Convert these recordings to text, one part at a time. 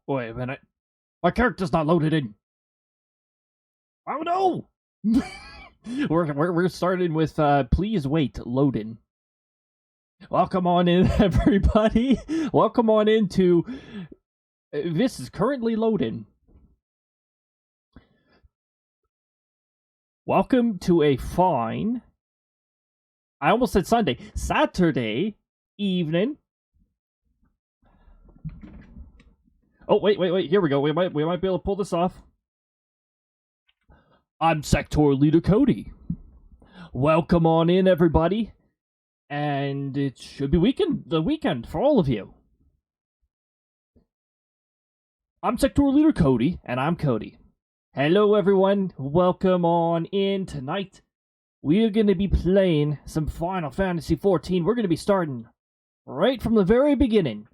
Wait a minute. My character's not loaded in. Oh no! we're starting with please wait, loading. Welcome on in, everybody. Welcome on into this is currently loading. Welcome to a fine, I almost said Sunday, Saturday evening. Oh, wait, here we go. We might be able to pull this off. I'm Sectoral Leader Cody. Welcome on in, everybody. And it should be the weekend for all of you. I'm Sectoral Leader Cody, and I'm Cody. Hello, everyone. Welcome on in tonight. We are going to be playing some Final Fantasy XIV. We're going to be starting right from the very beginning.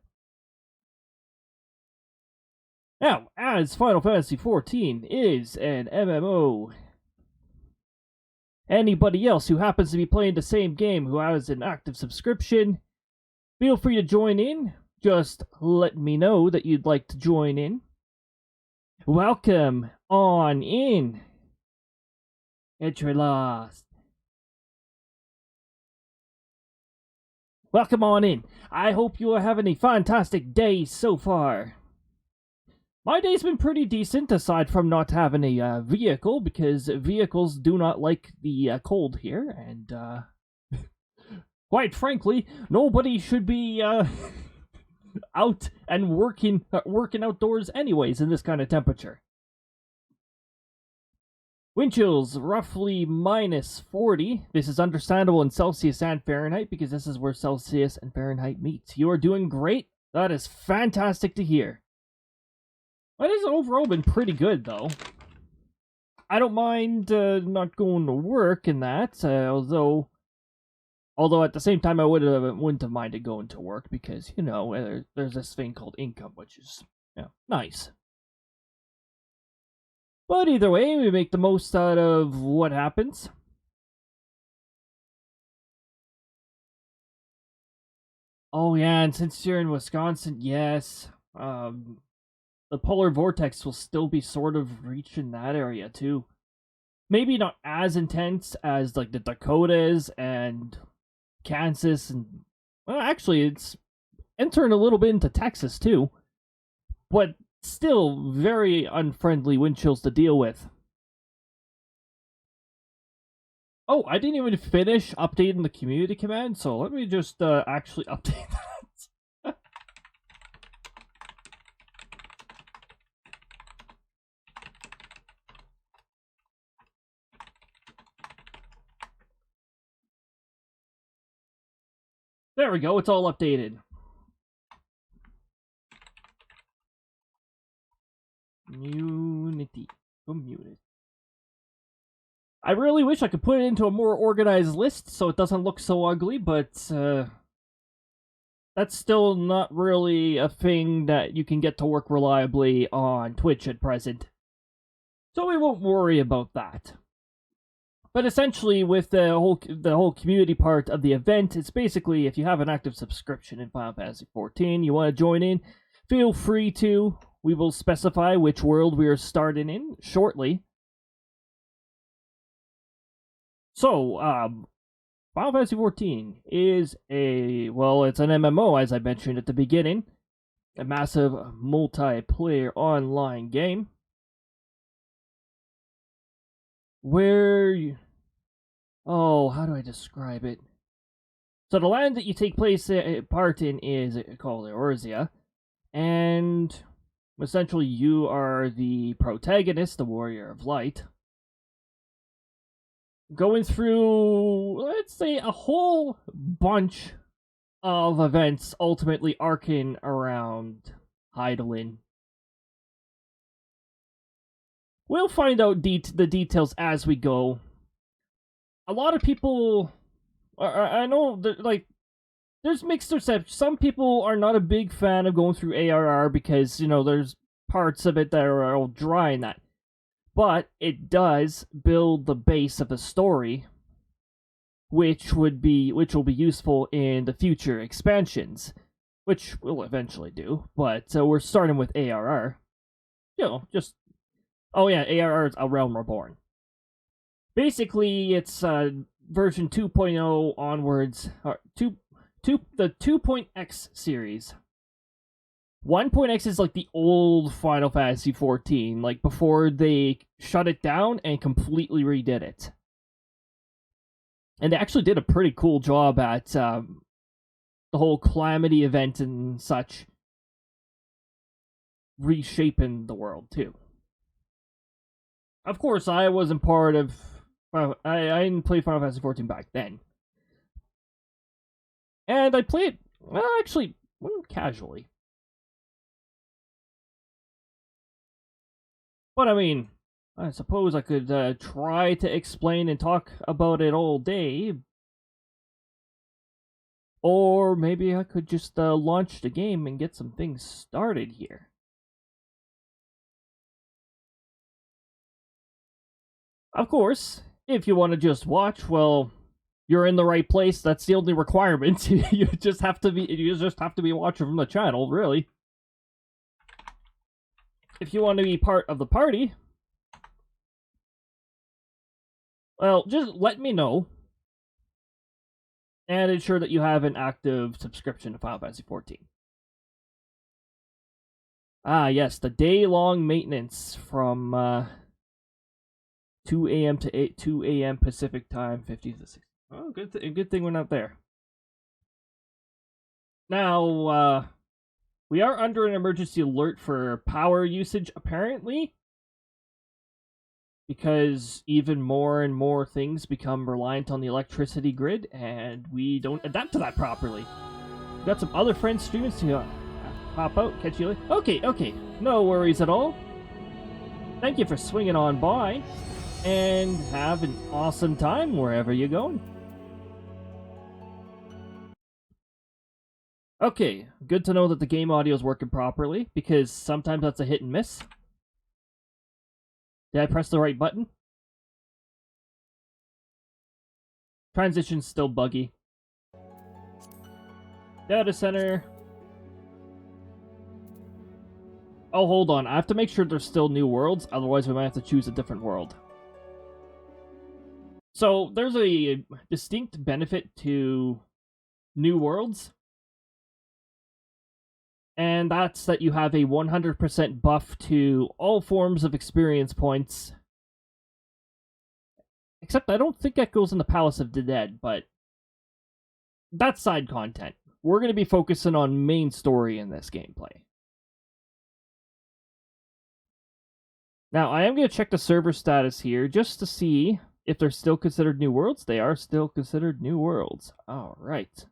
Now, as Final Fantasy XIV is an MMO, anybody else who happens to be playing the same game who has an active subscription, feel free to join in. Just let me know that you'd like to join in. Welcome on in. Enter lost. Welcome on in. I hope you are having a fantastic day so far. My day's been pretty decent, aside from not having a vehicle, because vehicles do not like the cold here, and quite frankly, nobody should be out and working outdoors anyways in this kind of temperature. Wind chills roughly -40. This is understandable in Celsius and Fahrenheit, because this is where Celsius and Fahrenheit meet. You are doing great. That is fantastic to hear. It has overall been pretty good, though. I don't mind not going to work in that, although at the same time I wouldn't have minded going to work, because, you know, there's this thing called income, which is, you know, nice. But either way, we make the most out of what happens. Oh yeah, and since you're in Wisconsin, yes, the polar vortex will still be sort of reaching that area too. Maybe not as intense as like the Dakotas and Kansas, and well, actually it's entering a little bit into Texas too. But still very unfriendly wind chills to deal with. Oh, I didn't even finish updating the community command, so let me just actually update that. There we go, it's all updated. Community. I really wish I could put it into a more organized list so it doesn't look so ugly, but that's still not really a thing that you can get to work reliably on Twitch at present. So we won't worry about that. But essentially, with the whole community part of the event, it's basically if you have an active subscription in Final Fantasy XIV, you want to join in, feel free to. We will specify which world we are starting in shortly. So, Final Fantasy XIV is it's an MMO, as I mentioned at the beginning. A massive multiplayer online game. Where how do I describe it? So the land that you take part in is called Eorzea, and essentially you are the protagonist, the Warrior of Light, going through, let's say, a whole bunch of events, ultimately arcing around Hydaelyn. We'll find out the details as we go. A lot of people, I know, there's mixed reception. Some people are not a big fan of going through ARR because, you know, there's parts of it that are all dry and that. But it does build the base of the story, which will be useful in the future expansions. which we'll eventually do, but we're starting with ARR. You know, just... Oh yeah, ARR is A Realm Reborn. Basically, it's version 2.0 onwards, or the 2.x series. 1.x is like the old Final Fantasy XIV, like before they shut it down and completely redid it. And they actually did a pretty cool job at the whole Calamity event and such, reshaping the world too. Of course, I wasn't part of... I didn't play Final Fantasy XIV back then. And I played, well, actually, casually. But I mean, I suppose I could try to explain and talk about it all day. Or maybe I could just launch the game and get some things started here. Of course, if you want to just watch, well, you're in the right place. That's the only requirement. You just have to be watching from the channel, really. If you want to be part of the party, well, just let me know. And ensure that you have an active subscription to Final Fantasy XIV. Ah, yes, the day-long maintenance from 2 a.m. to 2 a.m. Pacific time, 50 to 60. Oh, good thing we're not there. Now, we are under an emergency alert for power usage, apparently. Because even more and more things become reliant on the electricity grid, and we don't adapt to that properly. We've got some other friends streaming to pop out, catch you later. Okay, no worries at all. Thank you for swinging on by, and have an awesome time wherever you're going. Okay, good to know that the game audio is working properly, because sometimes that's a hit and miss. Did I press the right button? Transition's still buggy. Data center. Oh, hold on. I have to make sure there's still new worlds, otherwise we might have to choose a different world. So, there's a distinct benefit to new worlds. And that's that you have a 100% buff to all forms of experience points. Except I don't think that goes in the Palace of the Dead, but that's side content. We're going to be focusing on main story in this gameplay. Now, I am going to check the server status here just to see if they're still considered new worlds. They are still considered new worlds. Alright.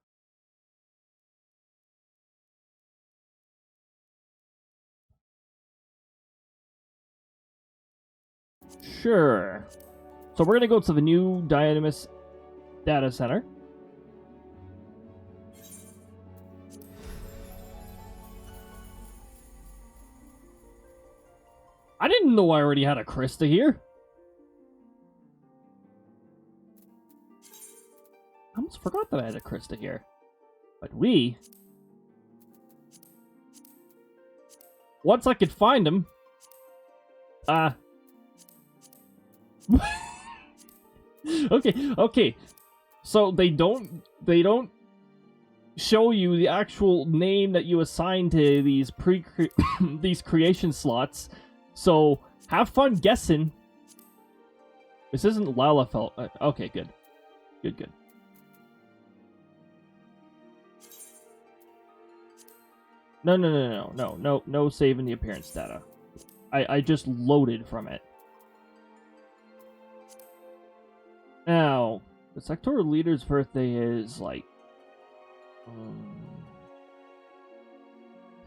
Sure. So we're going to go to the new Dynamis data center. I didn't know I already had a Crysta here. I almost forgot that I had a Crysta here. But once I could find him... Okay. So they don't show you the actual name that you assign to these these creation slots. So have fun guessing. This isn't Lalafell. Okay, good. No saving the appearance data. I just loaded from it. Now, the sectoral leader's birthday is like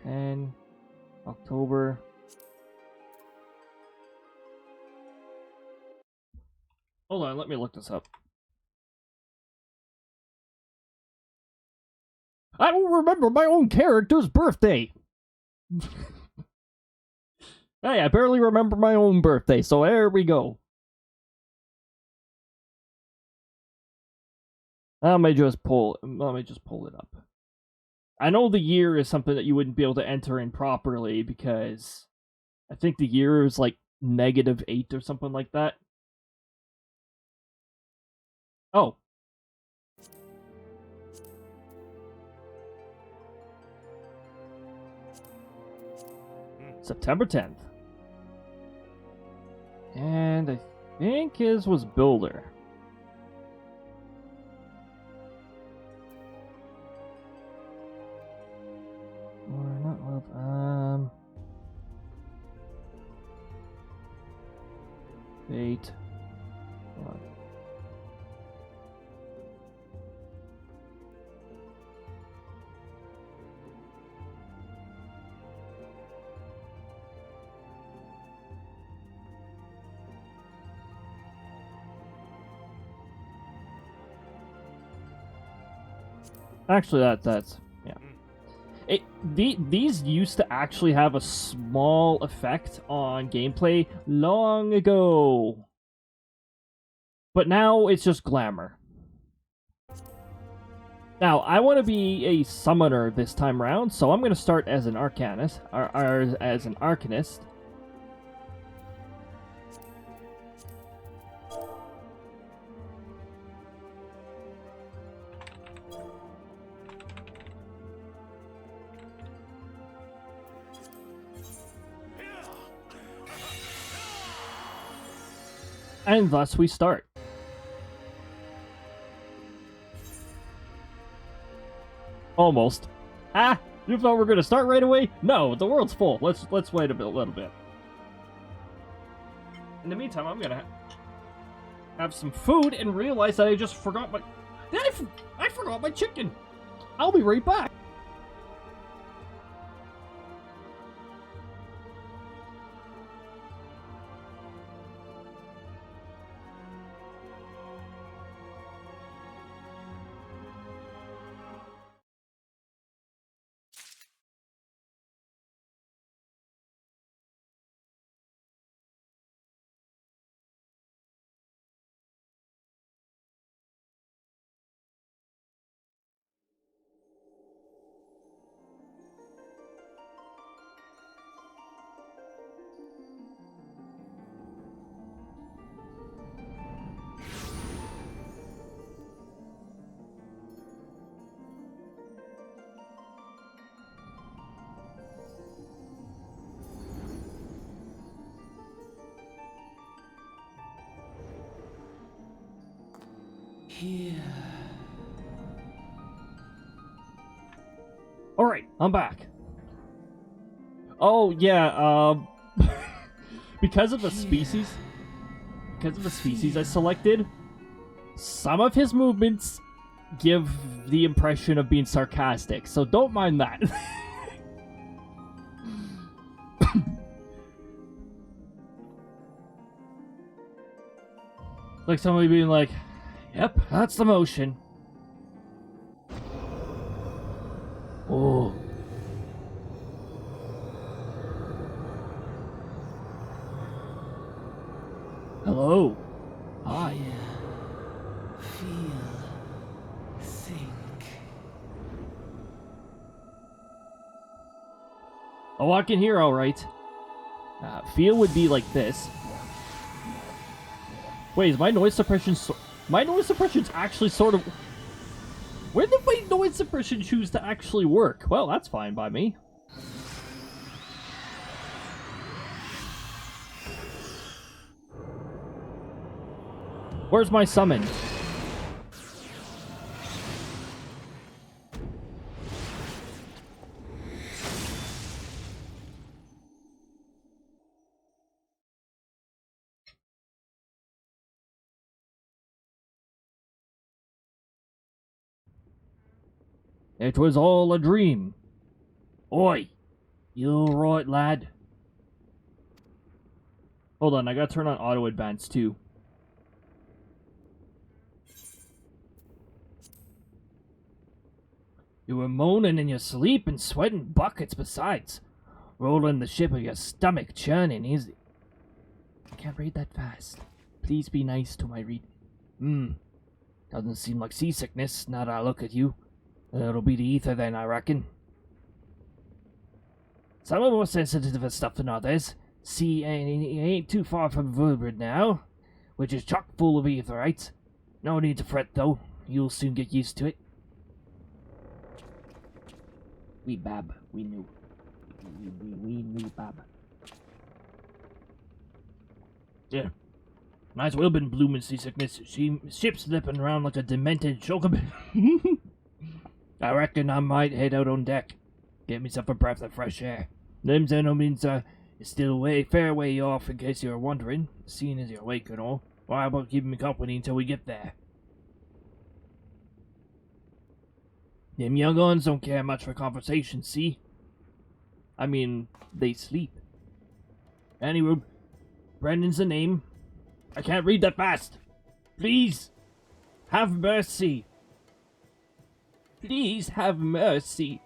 10 October. Hold on, let me look this up. I don't remember my own character's birthday. Hey, I barely remember my own birthday, so there we go. Let me just pull it up. I know the year is something that you wouldn't be able to enter in properly because I think the year is like -8 or something like that. Oh. September 10th. And I think his was Builder. Or not love, Fate. Hold on. Actually, that's yeah. These used to actually have a small effect on gameplay long ago, but now it's just glamour. Now, I want to be a summoner this time around, so I'm going to start as an arcanist, or as an arcanist. And thus we start. Almost. Ah! You thought we were going to start right away? No, the world's full. Let's wait a little bit. In the meantime, I'm gonna have some food and realize that I just forgot my... I forgot my chicken! I'll be right back! Here. Alright, I'm back. Oh, yeah, because of the species I selected, some of his movements give the impression of being sarcastic, so don't mind that. Like somebody being like, yep, that's the motion. Oh. Hello. Hi. Feel. Think. Oh, I can hear all right. Feel would be like this. Wait, is my noise suppression... my noise suppression's actually sort of... When did my noise suppression choose to actually work? Well, that's fine by me. Where's my summon? It was all a dream. Oi, you alright, lad? Hold on, I gotta turn on auto advance too. You were moaning in your sleep and sweating buckets besides. Rolling the ship of your stomach, churning easy. I can't read that fast. Please be nice to my read. Doesn't seem like seasickness, now that I look at you. It'll be the ether then, I reckon. Some are more sensitive to stuff than others. See, it ain't too far from Verbrad now, which is chock full of aetherites. No need to fret, though. You'll soon get used to it. We bab. We knew. We knew bab. Yeah. Might as well been blooming seasickness. Ship's slipping around like a demented chocobo. I reckon I might head out on deck. Get myself a breath of fresh air. Them gentlemen's is still a fair way off in case you're wondering, seeing as you're awake and all. Why about keeping me company until we get there? Them young uns don't care much for conversation, see? I mean, they sleep. Anyway, Brendan's the name. I can't read that fast. Please, have mercy. Please have mercy.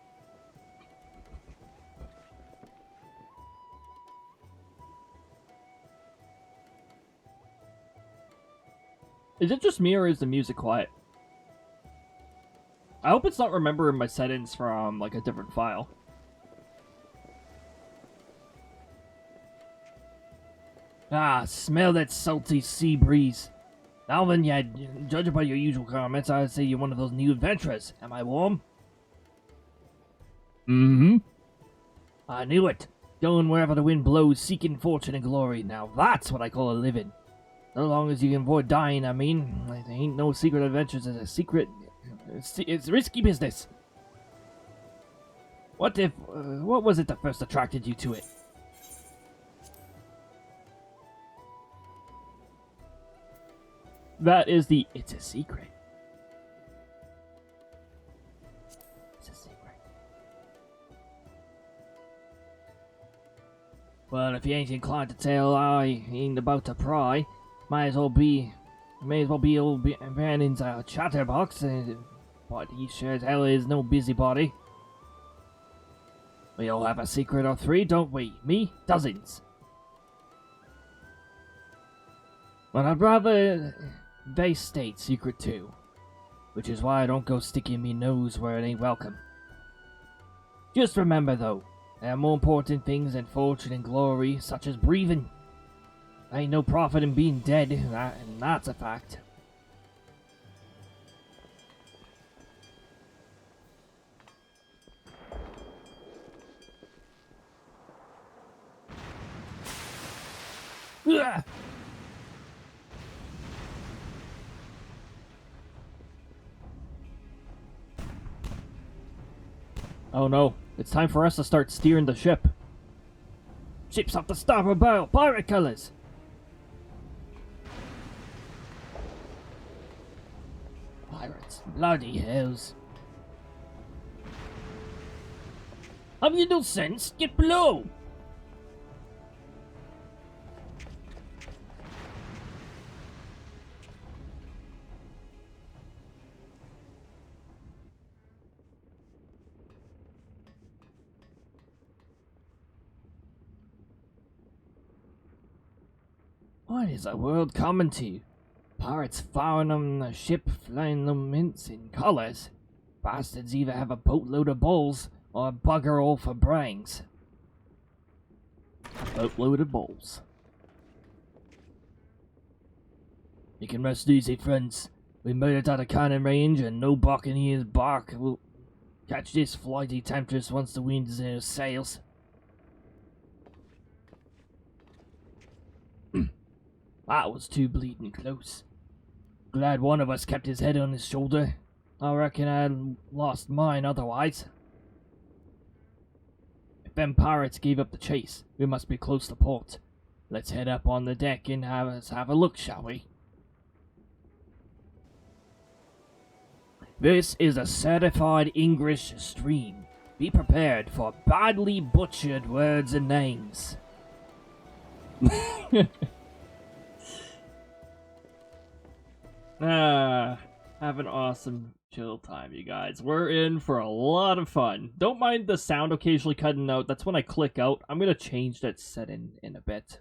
Is it just me or is the music quiet? I hope it's not remembering my settings from, like, a different file. Ah, smell that salty sea breeze. Now then, yeah, judging by your usual comments, I'd say you're one of those new adventurers. Am I warm? Mm-hmm. I knew it. Going wherever the wind blows, seeking fortune and glory. Now that's what I call a living. So long as you can avoid dying, I mean. There ain't no secret adventures as a secret. It's risky business. What was it that first attracted you to it? That is the it's a secret. It's a secret. Well, if you ain't inclined to tell, I ain't about to pry. May as well be old Brandon's chatterbox, but he sure as hell is no busybody. We all have a secret or three, don't we? Me? Dozens. But I'd rather they state secret too, which is why I don't go sticking me nose where it ain't welcome. Just remember though, there are more important things than fortune and glory, such as breathing. Ain't no profit in being dead, and that's a fact. Ugh! Oh no, it's time for us to start steering the ship. Ship's off the starboard bow, pirate colors! Pirates, bloody hells. Have you no sense? Get below! What is the world coming to? Pirates firing on the ship, flying them mints in colours. Bastards either have a boatload of balls or a bugger all for brains. A boatload of balls. You can rest easy, friends. We made it out of cannon range, and no buccaneer's bark will catch this flighty temptress once the wind is in her sails. That was too bleeding close. Glad one of us kept his head on his shoulder. I reckon I'd lost mine otherwise. If them pirates gave up the chase, we must be close to port. Let's head up on the deck and have a look, shall we? This is a certified English stream. Be prepared for badly butchered words and names. Have an awesome chill time, you guys. We're in for a lot of fun. Don't mind the sound occasionally cutting out. That's when I click out. I'm gonna change that setting in a bit.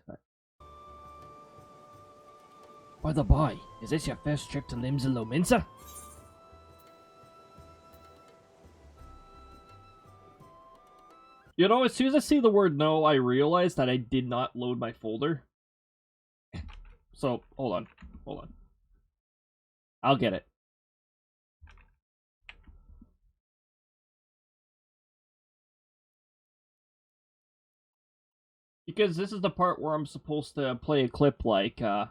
By the by, is this your first trip to Limsa Lominsa? You know, as soon as I see the word no, I realize that I did not load my folder. So, hold on. Hold on. I'll get it. Because this is the part where I'm supposed to play a clip like, No.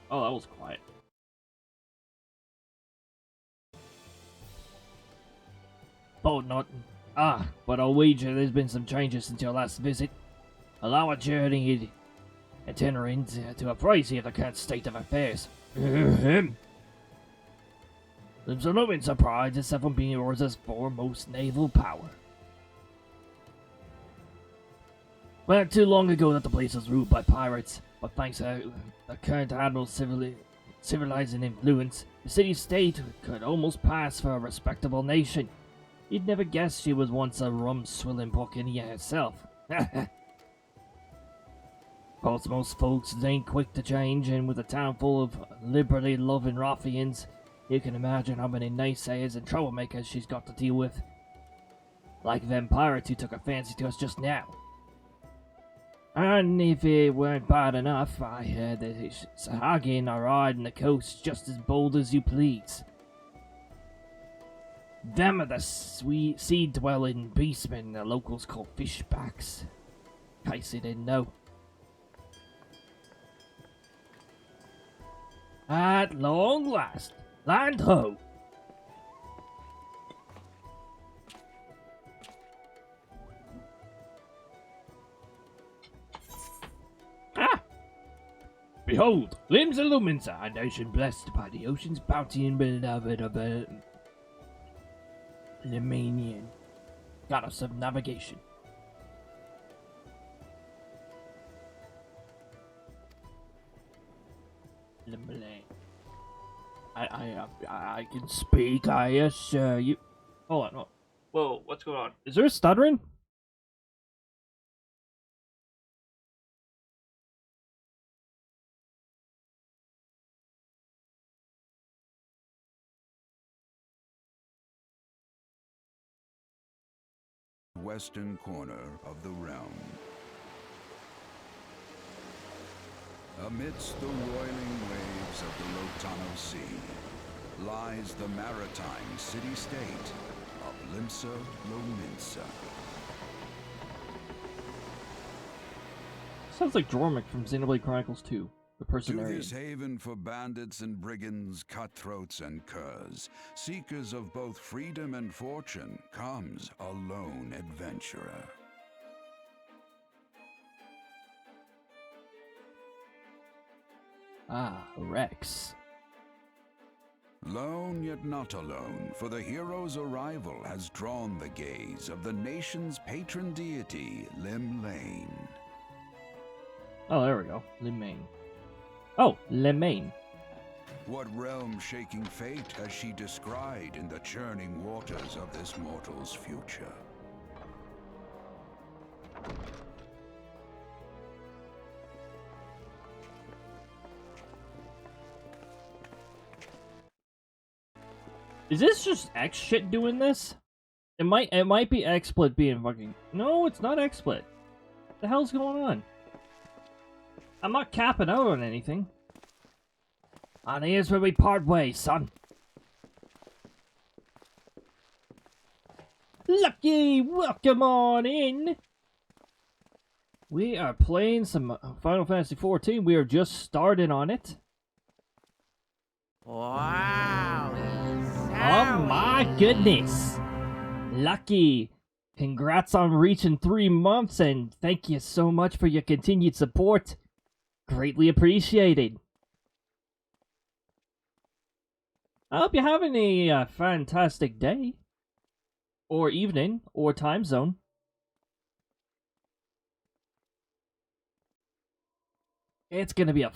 Oh, that was quiet. Oh, nothing. Ah, but I'll wager there's been some changes since your last visit. Allow a journey itinerant to apprise you of the current state of affairs. I'm so no surprise at 7 being Eorzea's foremost naval power. Well, not too long ago that the place was ruled by pirates, but thanks to the current admiral's civilizing influence, the city-state could almost pass for a respectable nation. You'd never guess she was once a rum-swilling buccaneer herself. Of course, most folks ain't quick to change, and with a town full of liberty-loving ruffians, you can imagine how many naysayers and troublemakers she's got to deal with. Like them pirates who took a fancy to us just now. And if it weren't bad enough, I heard that Sahagin are riding the coast just as bold as you please. Them are the sea-dwelling beastmen the locals call fishbacks. In case you didn't know. At long last, land ho! Ah! Behold, limbs illuminza, a nation blessed by the ocean's bounty and beloved of a Lemanian, goddess of navigation. I can speak, I assure you. Hold on, whoa, what's going on? Is there stuttering? Western corner of the realm. Amidst the roiling waves of the Lotano Sea lies the maritime city-state of Limsa Lominsa. Sounds like Jormik from Xenoblade Chronicles 2, the To Personarian. this haven for bandits and brigands, cutthroats and curs, seekers of both freedom and fortune, comes a lone adventurer. Ah, Rex. Lone yet not alone, for the hero's arrival has drawn the gaze of the nation's patron deity, Limlane. Oh, there we go. Lemane. Oh, Lemane. What realm-shaking fate has she descried in the churning waters of this mortal's future? Is this just X shit doing this? It might be XSplit being fucking. No, it's not XSplit. What the hell's going on? I'm not capping out on anything. And here's where we part ways, son. Lucky, welcome on in. We are playing some Final Fantasy XIV. We are just starting on it. Wow. Oh my goodness. Lucky. Congrats on reaching 3 months, and thank you so much for your continued support. Greatly appreciated. I hope you're having a fantastic day. Or evening, or time zone. It's gonna be a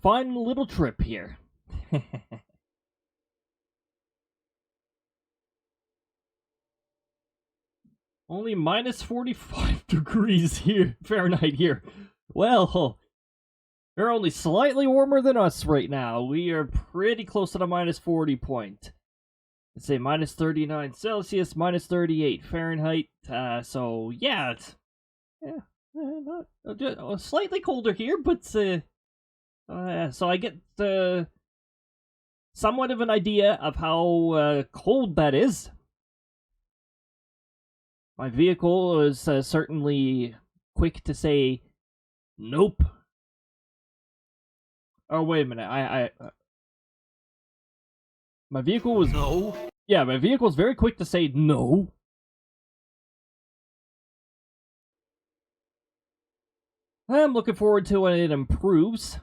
fun little trip here. Only minus 45 degrees here, Fahrenheit here. Well, they're only slightly warmer than us right now. We are pretty close to the minus 40 point. Let's say minus 39 Celsius, minus 38 Fahrenheit. So yeah, it's not slightly colder here, but so I get somewhat of an idea of how cold that is. My vehicle is certainly quick to say nope. Oh wait a minute, my vehicle was No. Yeah, my vehicle is very quick to say no. I'm looking forward to when it improves.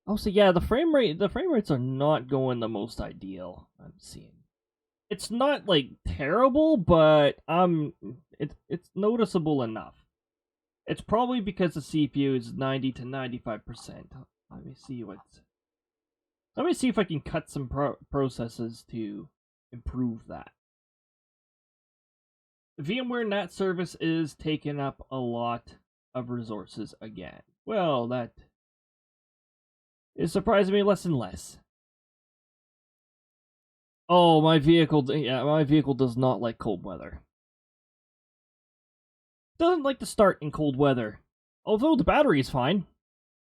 Also, yeah, the frame rates are not going the most ideal. I'm seeing. It's not like terrible, but it's noticeable enough. It's probably because the CPU is 90 to 95%. Let me see Let me see if I can cut some processes to improve that. VMware NAT service is taking up a lot of resources again. Well, that is surprising me less and less. Oh, my vehicle does not like cold weather. Doesn't like to start in cold weather. Although the battery is fine.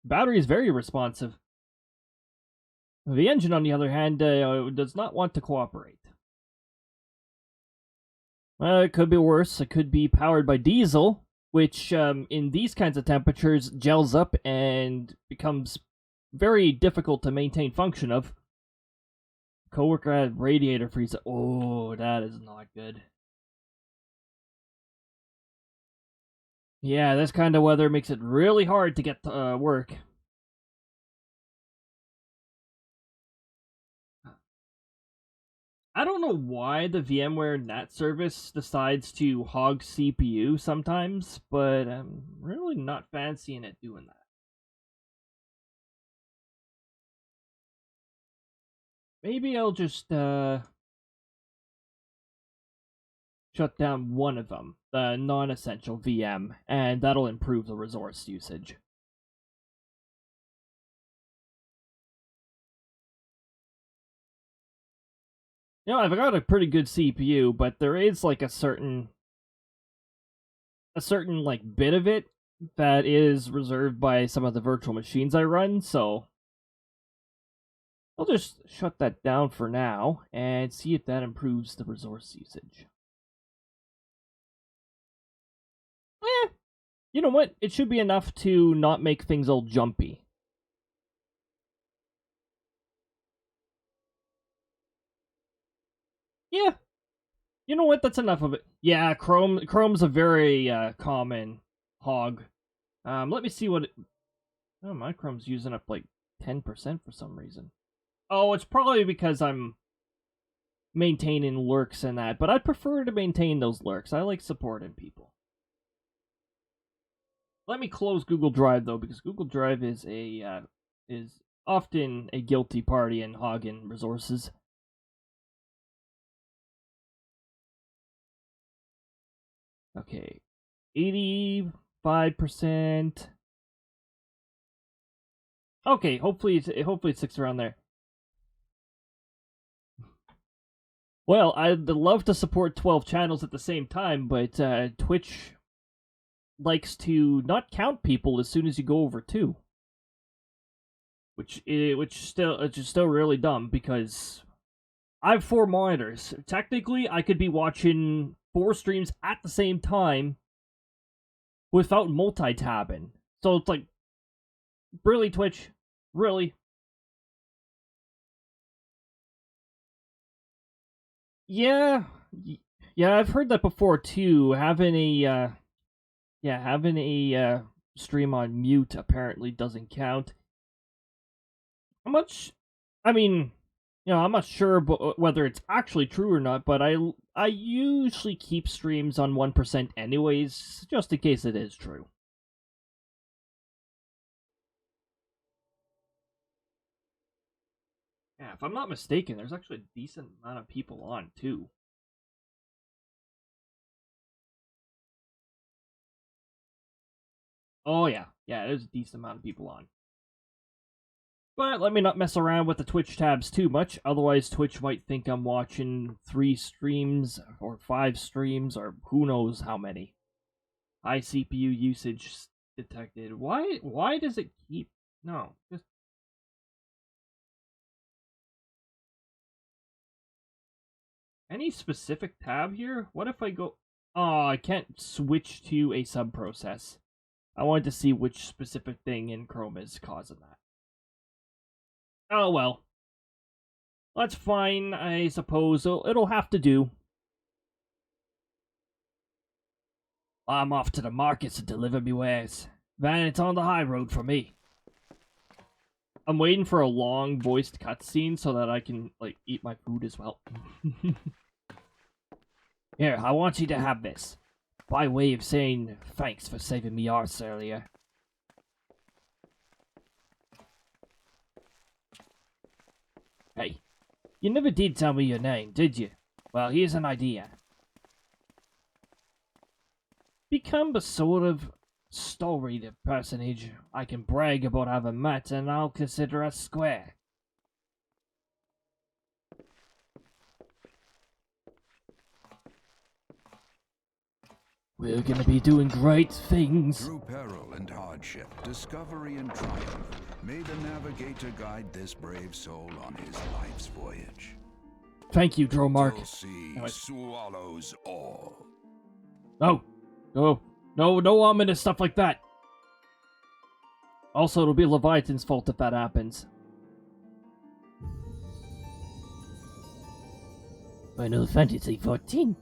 The battery is very responsive. The engine, on the other hand, does not want to cooperate. It could be worse. It could be powered by diesel, which in these kinds of temperatures gels up and becomes very difficult to maintain function of. Coworker had radiator freeze. Oh, that is not good. Yeah, this kind of weather makes it really hard to get to work. I don't know why the VMware NAT service decides to hog CPU sometimes, but I'm really not fancying it doing that. Maybe I'll just shut down one of them, the non-essential VM, and that'll improve the resource usage. You know, I've got a pretty good CPU, but there is like a certain like bit of it that is reserved by some of the virtual machines I run, so I'll just shut that down for now and see if that improves the resource usage. Eh, you know what? It should be enough to not make things all jumpy. Yeah, you know what? That's enough of it. Yeah, Chrome's a very common hog. Let me see what it... Oh, my Chrome's using up like 10% for some reason. Oh, it's probably because I'm maintaining lurks and that, but I'd prefer to maintain those lurks. I like supporting people. Let me close Google Drive though, because Google Drive is often a guilty party in hogging resources. Okay, 85%. Okay, hopefully it sticks around there. Well, I'd love to support 12 channels at the same time, but Twitch likes to not count people as soon as you go over 2. Which is still really dumb, because I have 4 monitors. Technically, I could be watching 4 streams at the same time without multi-tabbing. So it's like, really, Twitch? Really? Yeah, I've heard that before too. Having a stream on mute apparently doesn't count. How much? I mean, I'm not sure whether it's actually true or not, but I usually keep streams on 1% anyways, just in case it is true. Yeah, if I'm not mistaken, there's actually a decent amount of people on too. Oh yeah, there's a decent amount of people on. But let me not mess around with the Twitch tabs too much, otherwise Twitch might think I'm watching 3 streams, or 5 streams, or who knows how many. High CPU usage detected. Why does it keep... No, just... Any specific tab here? What if I go... Oh, I can't switch to a sub-process. I wanted to see which specific thing in Chrome is causing that. Oh well. That's fine, I suppose. It'll have to do. I'm off to the markets to deliver me wares. Van, it's on the high road for me. I'm waiting for a long voiced cutscene so that I can, like, eat my food as well. Here, I want you to have this. By way of saying thanks for saving me arse earlier. Hey, you never did tell me your name, did you? Well, here's an idea. Become a sort of storied personage I can brag about having met, and I'll consider us square. We're gonna be doing great things. Through peril and hardship, discovery and triumph, may the navigator guide this brave soul on his life's voyage. Thank you, Dromark. Till sea swallows all. No ominous stuff like that. Also, it'll be Leviathan's fault if that happens. Final Fantasy 14.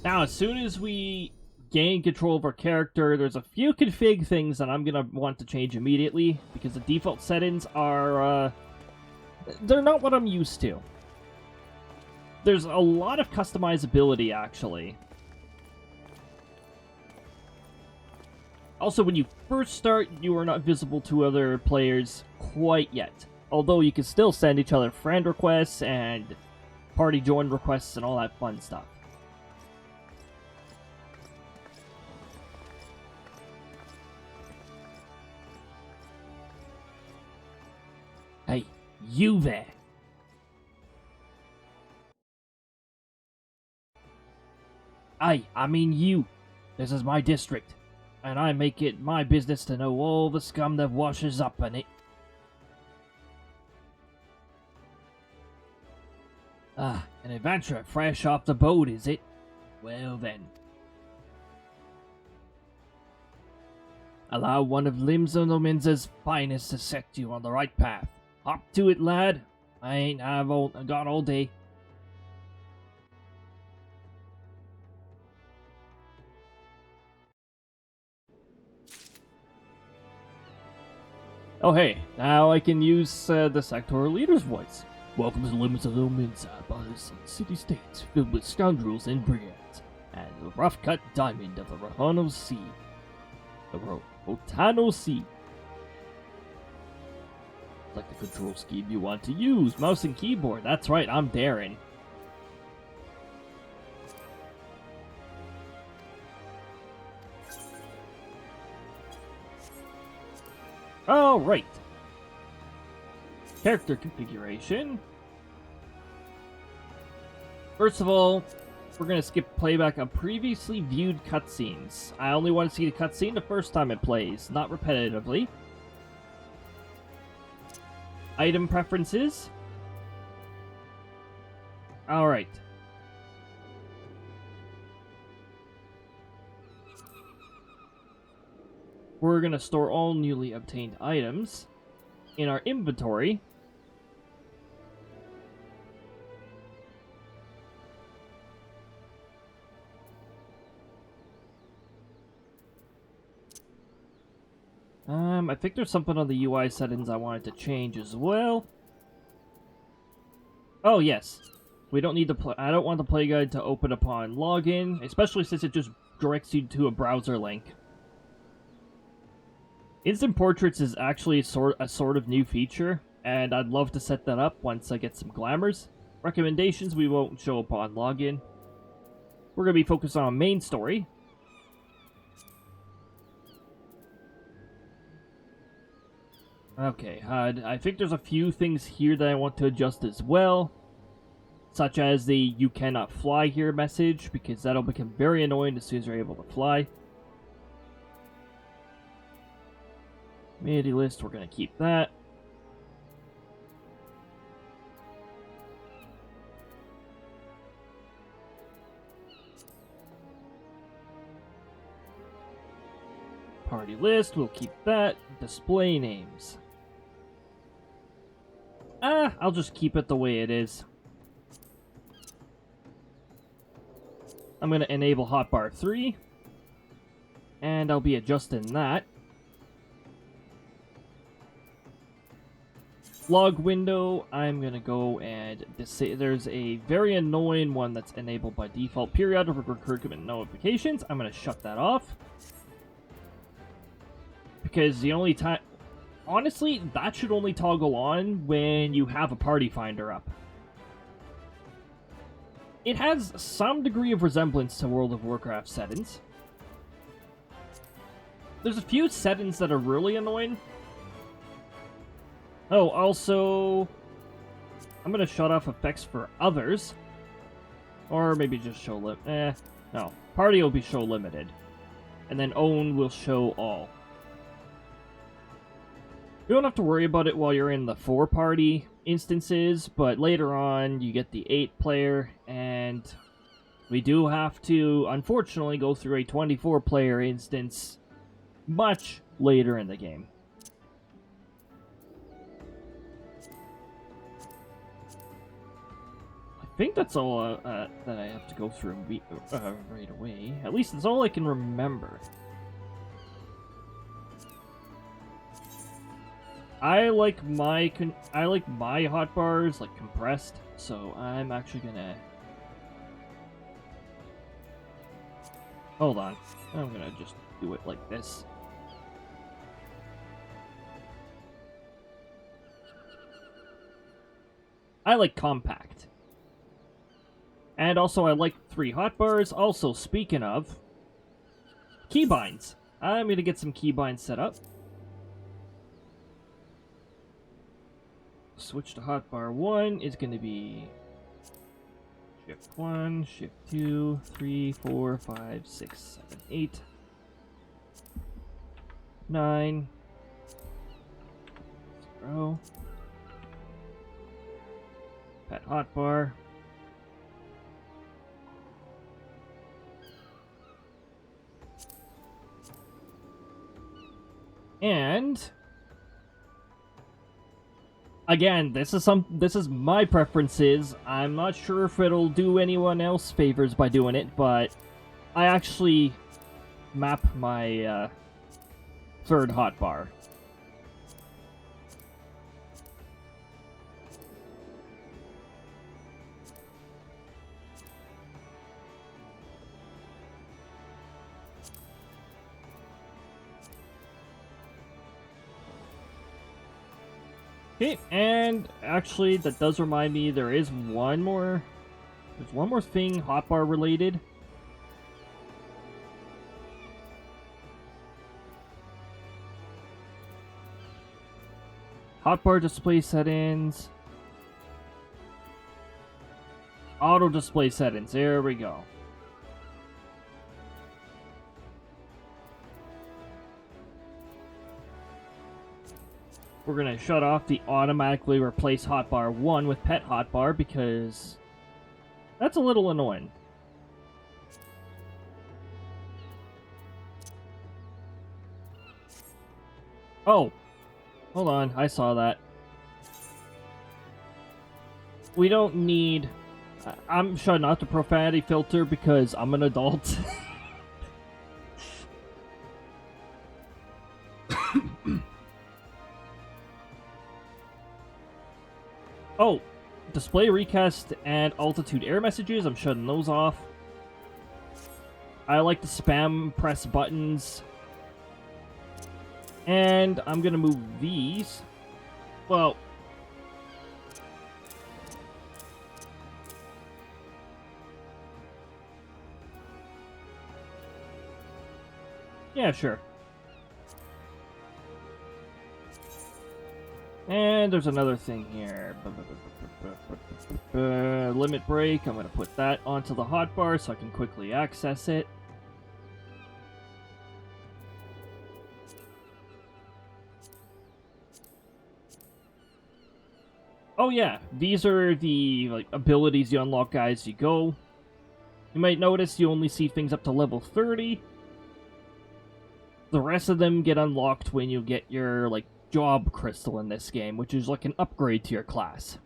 Now, as soon as we gain control of our character, there's a few config things that I'm gonna want to change immediately, because the default settings are, they're not what I'm used to. There's a lot of customizability, actually. Also, when you first start, you are not visible to other players quite yet. Although you can still send each other friend requests and party join requests and all that fun stuff. Hey, you there. I mean you. This is my district, and I make it my business to know all the scum that washes up in it. Ah, an adventure fresh off the boat, is it? Well then. Allow one of Limzonominza's finest to set you on the right path. Hop to it, lad. I ain't got all day. Oh hey, now I can use the sectoral leader's voice. Welcome to the limits of Ilminza, bars and city-states filled with scoundrels and brigands, and the rough-cut diamond of the Rahano Sea. The Rotano Sea. Like the control scheme you want to use. Mouse and keyboard. That's right, I'm Darren. Alright. Character configuration. First of all, we're going to skip playback of previously viewed cutscenes. I only want to see the cutscene the first time it plays, not repetitively. Item preferences. Alright. We're going to store all newly obtained items in our inventory. I think there's something on the UI settings I wanted to change as well. Oh, yes. We don't need the I don't want the play guide to open upon login, especially since it just directs you to a browser link. Instant Portraits is actually a sort of new feature, and I'd love to set that up once I get some glamours. Recommendations we won't show upon login. We're going to be focused on main story. Okay, I think there's a few things here that I want to adjust as well. Such as the "you cannot fly here" message, because that'll become very annoying as soon as you're able to fly. Community list, we're going to keep that. Party list, we'll keep that. Display names. I'll just keep it the way it is. I'm going to enable hotbar 3. And I'll be adjusting that. Log window, I'm going to go and there's a very annoying one that's enabled by default. Periodic recruitment notifications. I'm going to shut that off. Because the only time... Honestly, that should only toggle on when you have a party finder up. It has some degree of resemblance to World of Warcraft settings. There's a few settings that are really annoying. Oh, also... I'm gonna shut off effects for others. Or maybe just show no. Party will be show limited. And then own will show all. You don't have to worry about it while you're in the 4-party instances, but later on you get the 8-player, and we do have to, unfortunately, go through a 24-player instance much later in the game. I think that's all that I have to go through right away. At least that's all I can remember. I like my hotbars like compressed, so I'm actually gonna hold on. I'm gonna just do it like this. I like compact. And also I like 3 hotbars. Also, speaking of keybinds, I'm gonna get some keybinds set up. Switch to hotbar 1 is going to be shift 1, shift 2, 3, 4, 5, 6, 7, 8, 9, 0, pet hotbar, and again, this is my preferences. I'm not sure if it'll do anyone else favors by doing it, but I actually map my 3rd hotbar. Okay, and actually, that does remind me, there's one more thing hotbar related. Hotbar display settings. Auto display settings, there we go. We're going to shut off the automatically replace hotbar 1 with pet hotbar because that's a little annoying. Oh, hold on, I saw that. We don't need... I'm shutting off the profanity filter because I'm an adult. Oh, display recast and altitude error messages, I'm shutting those off. I like the spam press buttons. And I'm gonna move these. Well, Yeah, sure. And there's another thing here. Limit break. I'm going to put that onto the hotbar so I can quickly access it. Oh yeah, these are the abilities you unlock as you go. You might notice you only see things up to level 30. The rest of them get unlocked when you get your job crystal in this game, which is like an upgrade to your class.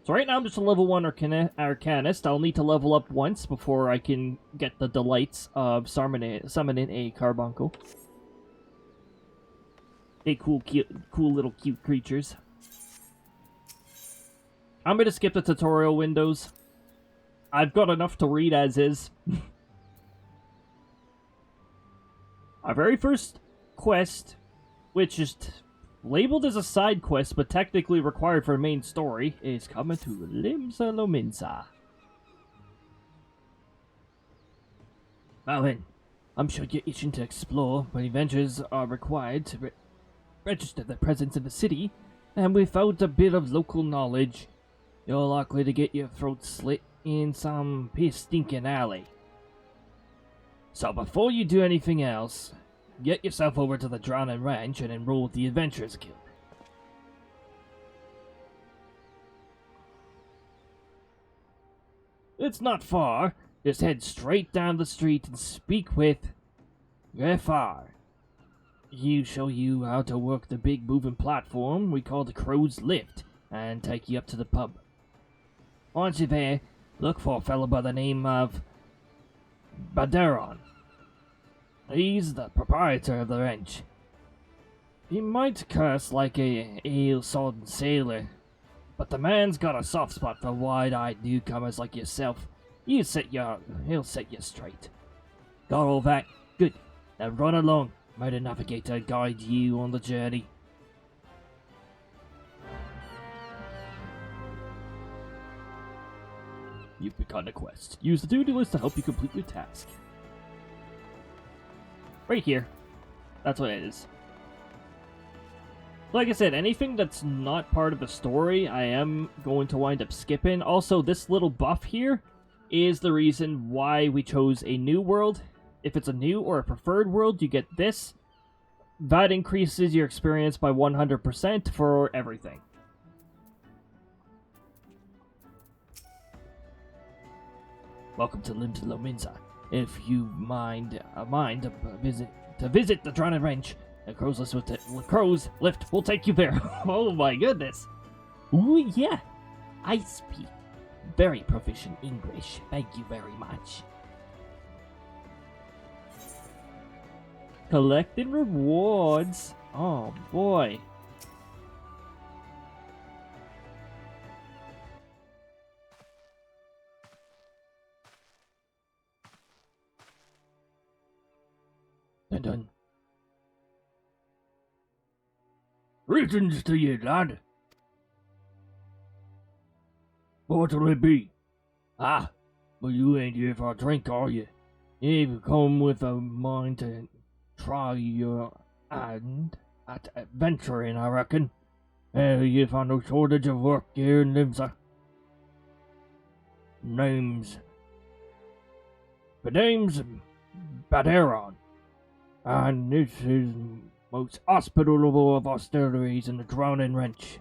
So right now I'm just a level 1 Arcanist. I'll need to level up once before I can get the delights of summoning a Carbuncle. Hey, cool little cute creatures. I'm gonna skip the tutorial windows. I've got enough to read as is. Our very first quest, which is labeled as a side quest but technically required for the main story, is coming to Limsa Lominsa. Now then, I'm sure you're itching to explore, but adventurers are required to register their presence in the city, and without a bit of local knowledge, you're likely to get your throat slit in some piss-stinking alley. So before you do anything else, get yourself over to the Drowning Ranch and enroll with the Adventurers Guild. It's not far. Just head straight down the street and speak with Grefar. He'll show you how to work the big moving platform we call the Crow's Lift and take you up to the pub. Once you're there, look for a fellow by the name of Baderon. He's the proprietor of the ranch. He might curse like a ale-sodden sailor, but the man's got a soft spot for wide-eyed newcomers like yourself. He'll set you straight. Got all that? Good. Now run along. Might a navigator guide you on the journey. You've begun a quest. Use the to-do list to help you complete your task. Right here. That's what it is. Like I said, anything that's not part of the story, I am going to wind up skipping. Also, this little buff here is the reason why we chose a new world. If it's a new or a preferred world, you get this. That increases your experience by 100% for everything. Welcome to Limsa Lominsa. If you mind to visit the Drowning Ranch, the Crow's Lift will take you there. Oh my goodness! Ooh yeah, I speak very proficient English. Thank you very much. Collecting rewards. Oh boy. Dun dun. Greetings to you, lad. What'll it be? Ah, but you ain't here for a drink, are you? You've come with a mind to try your hand at adventuring, I reckon. You found no shortage of work here in Limsa. Name's Baderon, and this is most hospitable of hostilities in the Drowning Ranch.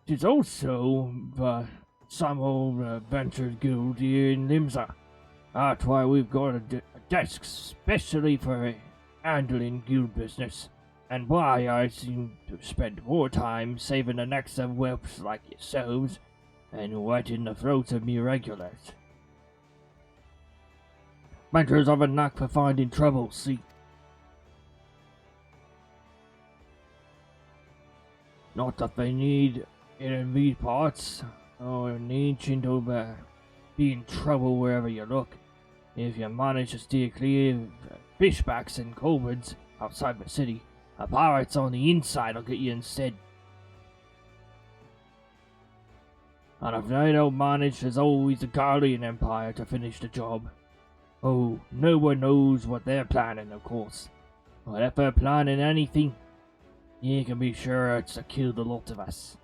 It is also the some old Adventurers Guild here in Limsa. That's why we've got a desk specially for handling guild business, and why I seem to spend more time saving the necks of whelps like yourselves and wetting the throats of me regulars. Adventurers have a knack for finding trouble, see? Not that they need it in these parts, or an ancient over be in trouble wherever you look. If you manage to steer clear of fishbacks and cowards outside the city, the pirates on the inside will get you instead. And if they don't manage, there's always the Guardian Empire to finish the job. Oh, no one knows what they're planning, of course. But if they're planning anything, you can be sure it's to kill the lot of us.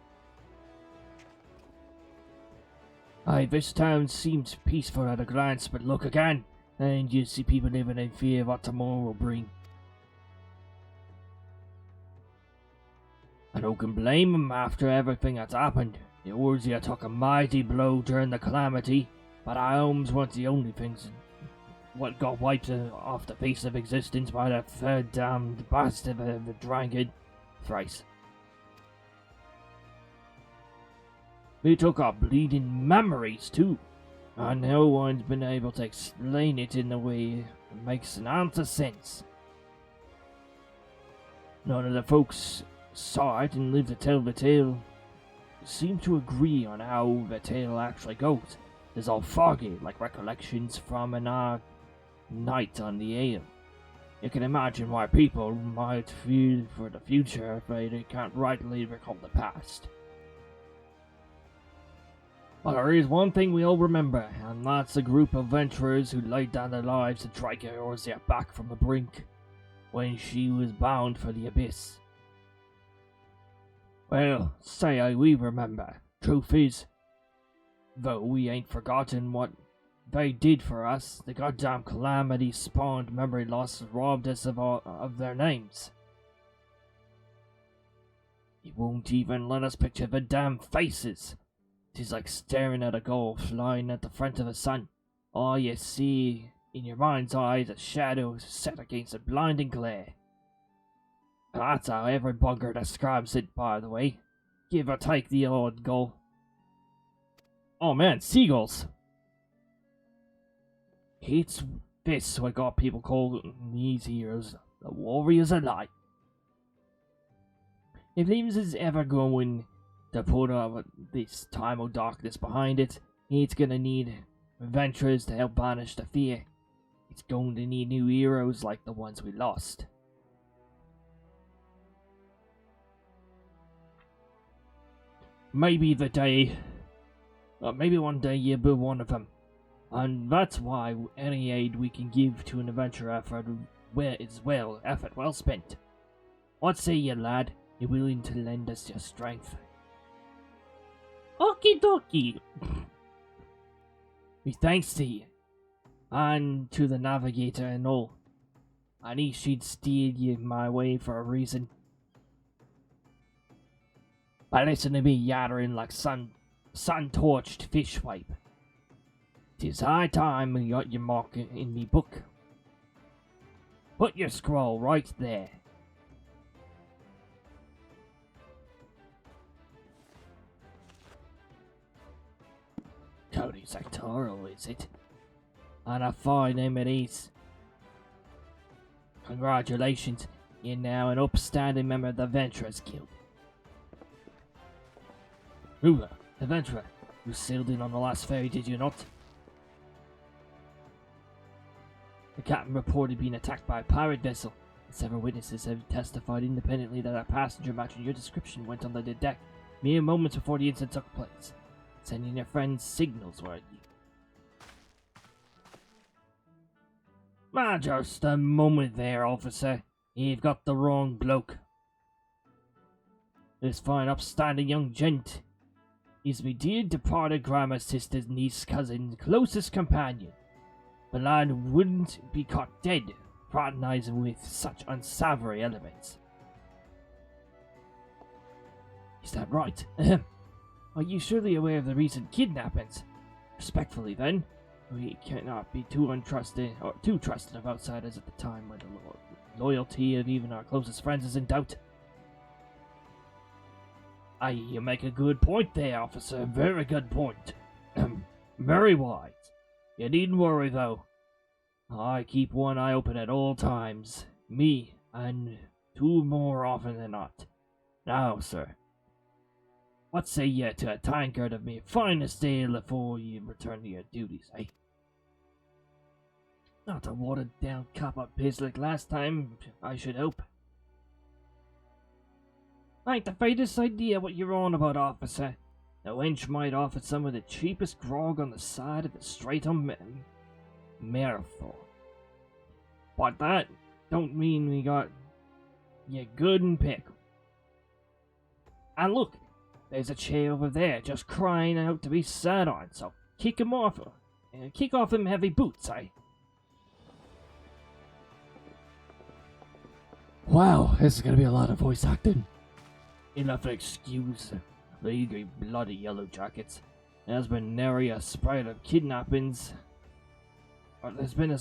Aye, this town seems peaceful at a glance, but look again, and you see people living in fear of what tomorrow will bring. And who can blame them after everything that's happened? Eorzea took a mighty blow during the calamity, but our homes weren't the only things what got wiped off the face of existence by that third damned bastard of a dragon thrice. We took our bleeding memories too, and no one's been able to explain it in a way that makes an ounce of sense. None of the folks saw it and lived to tell the tale seem to agree on how the tale actually goes. It's all foggy, like recollections from an night on the ale. You can imagine why people might feel for the future if they can't rightly recall the past. But there is one thing we all remember, and that's a group of adventurers who laid down their lives to drag Eorzea back from the brink when she was bound for the abyss. Well, say we remember. Truth is, though we ain't forgotten what they did for us, the goddamn calamity spawned memory loss robbed us of their names. He won't even let us picture the damn faces. 'Tis like staring at a gull flying at the front of the sun. All you see in your mind's eye is a shadow set against a blinding glare. That's how every bugger describes it, by the way. Give or take the odd gull. Oh man, seagulls! It's this what got people called these heroes the Warriors of Light. If Limbs is ever going to put this time of darkness behind it, it's gonna need adventurers to help banish the fear. It's going to need new heroes like the ones we lost. Maybe one day you'll be one of them. And that's why any aid we can give to an adventurer effort effort well spent. What say you, lad? You willing to lend us your strength? Okie dokie. Me thanks to you. And to the navigator and all. I knew she'd steered you my way for a reason. But listen to me yattering like sun-torched fishwipe. 'Tis high time you got your mark in me book. Put your scroll right there. Cody Sectoral, is it? And a fine name it is. Congratulations, you're now an upstanding member of the Adventurers Guild. Ruler, adventurer, you sailed in on the last ferry, did you not? The captain reported being attacked by a pirate vessel. Several witnesses have testified independently that a passenger matching your description went on the deck mere moments before the incident took place, sending your friends signals, weren't you? Just a moment there, officer. You've got the wrong bloke. This fine upstanding young gent is me dear departed grandma sister's niece cousin, closest companion. The lad wouldn't be caught dead fraternizing with such unsavory elements. Is that right? Are you surely aware of the recent kidnappings? Respectfully, then, we cannot be too trusted of outsiders at the time when the loyalty of even our closest friends is in doubt. Aye, you make a good point there, officer. Very good point. Very wise. You needn't worry, though. I keep one eye open at all times. Me, and two more often than not. Now, sir, what say ye to a tankard of me finest ale before you return to your duties, eh? Not a watered-down cop-up piss like last time, I should hope. I ain't the faintest idea what you're on about, officer. The wench might offer some of the cheapest grog on the side of the strait on miracle. But that don't mean we got you good and pick. And look, there's a chair over there just crying out to be sat on, so kick him off. Kick off them heavy boots, Wow, this is gonna be a lot of voice acting. Enough excuse the eager bloody yellow jackets. There's been nary a sprite of kidnappings. Or there's been a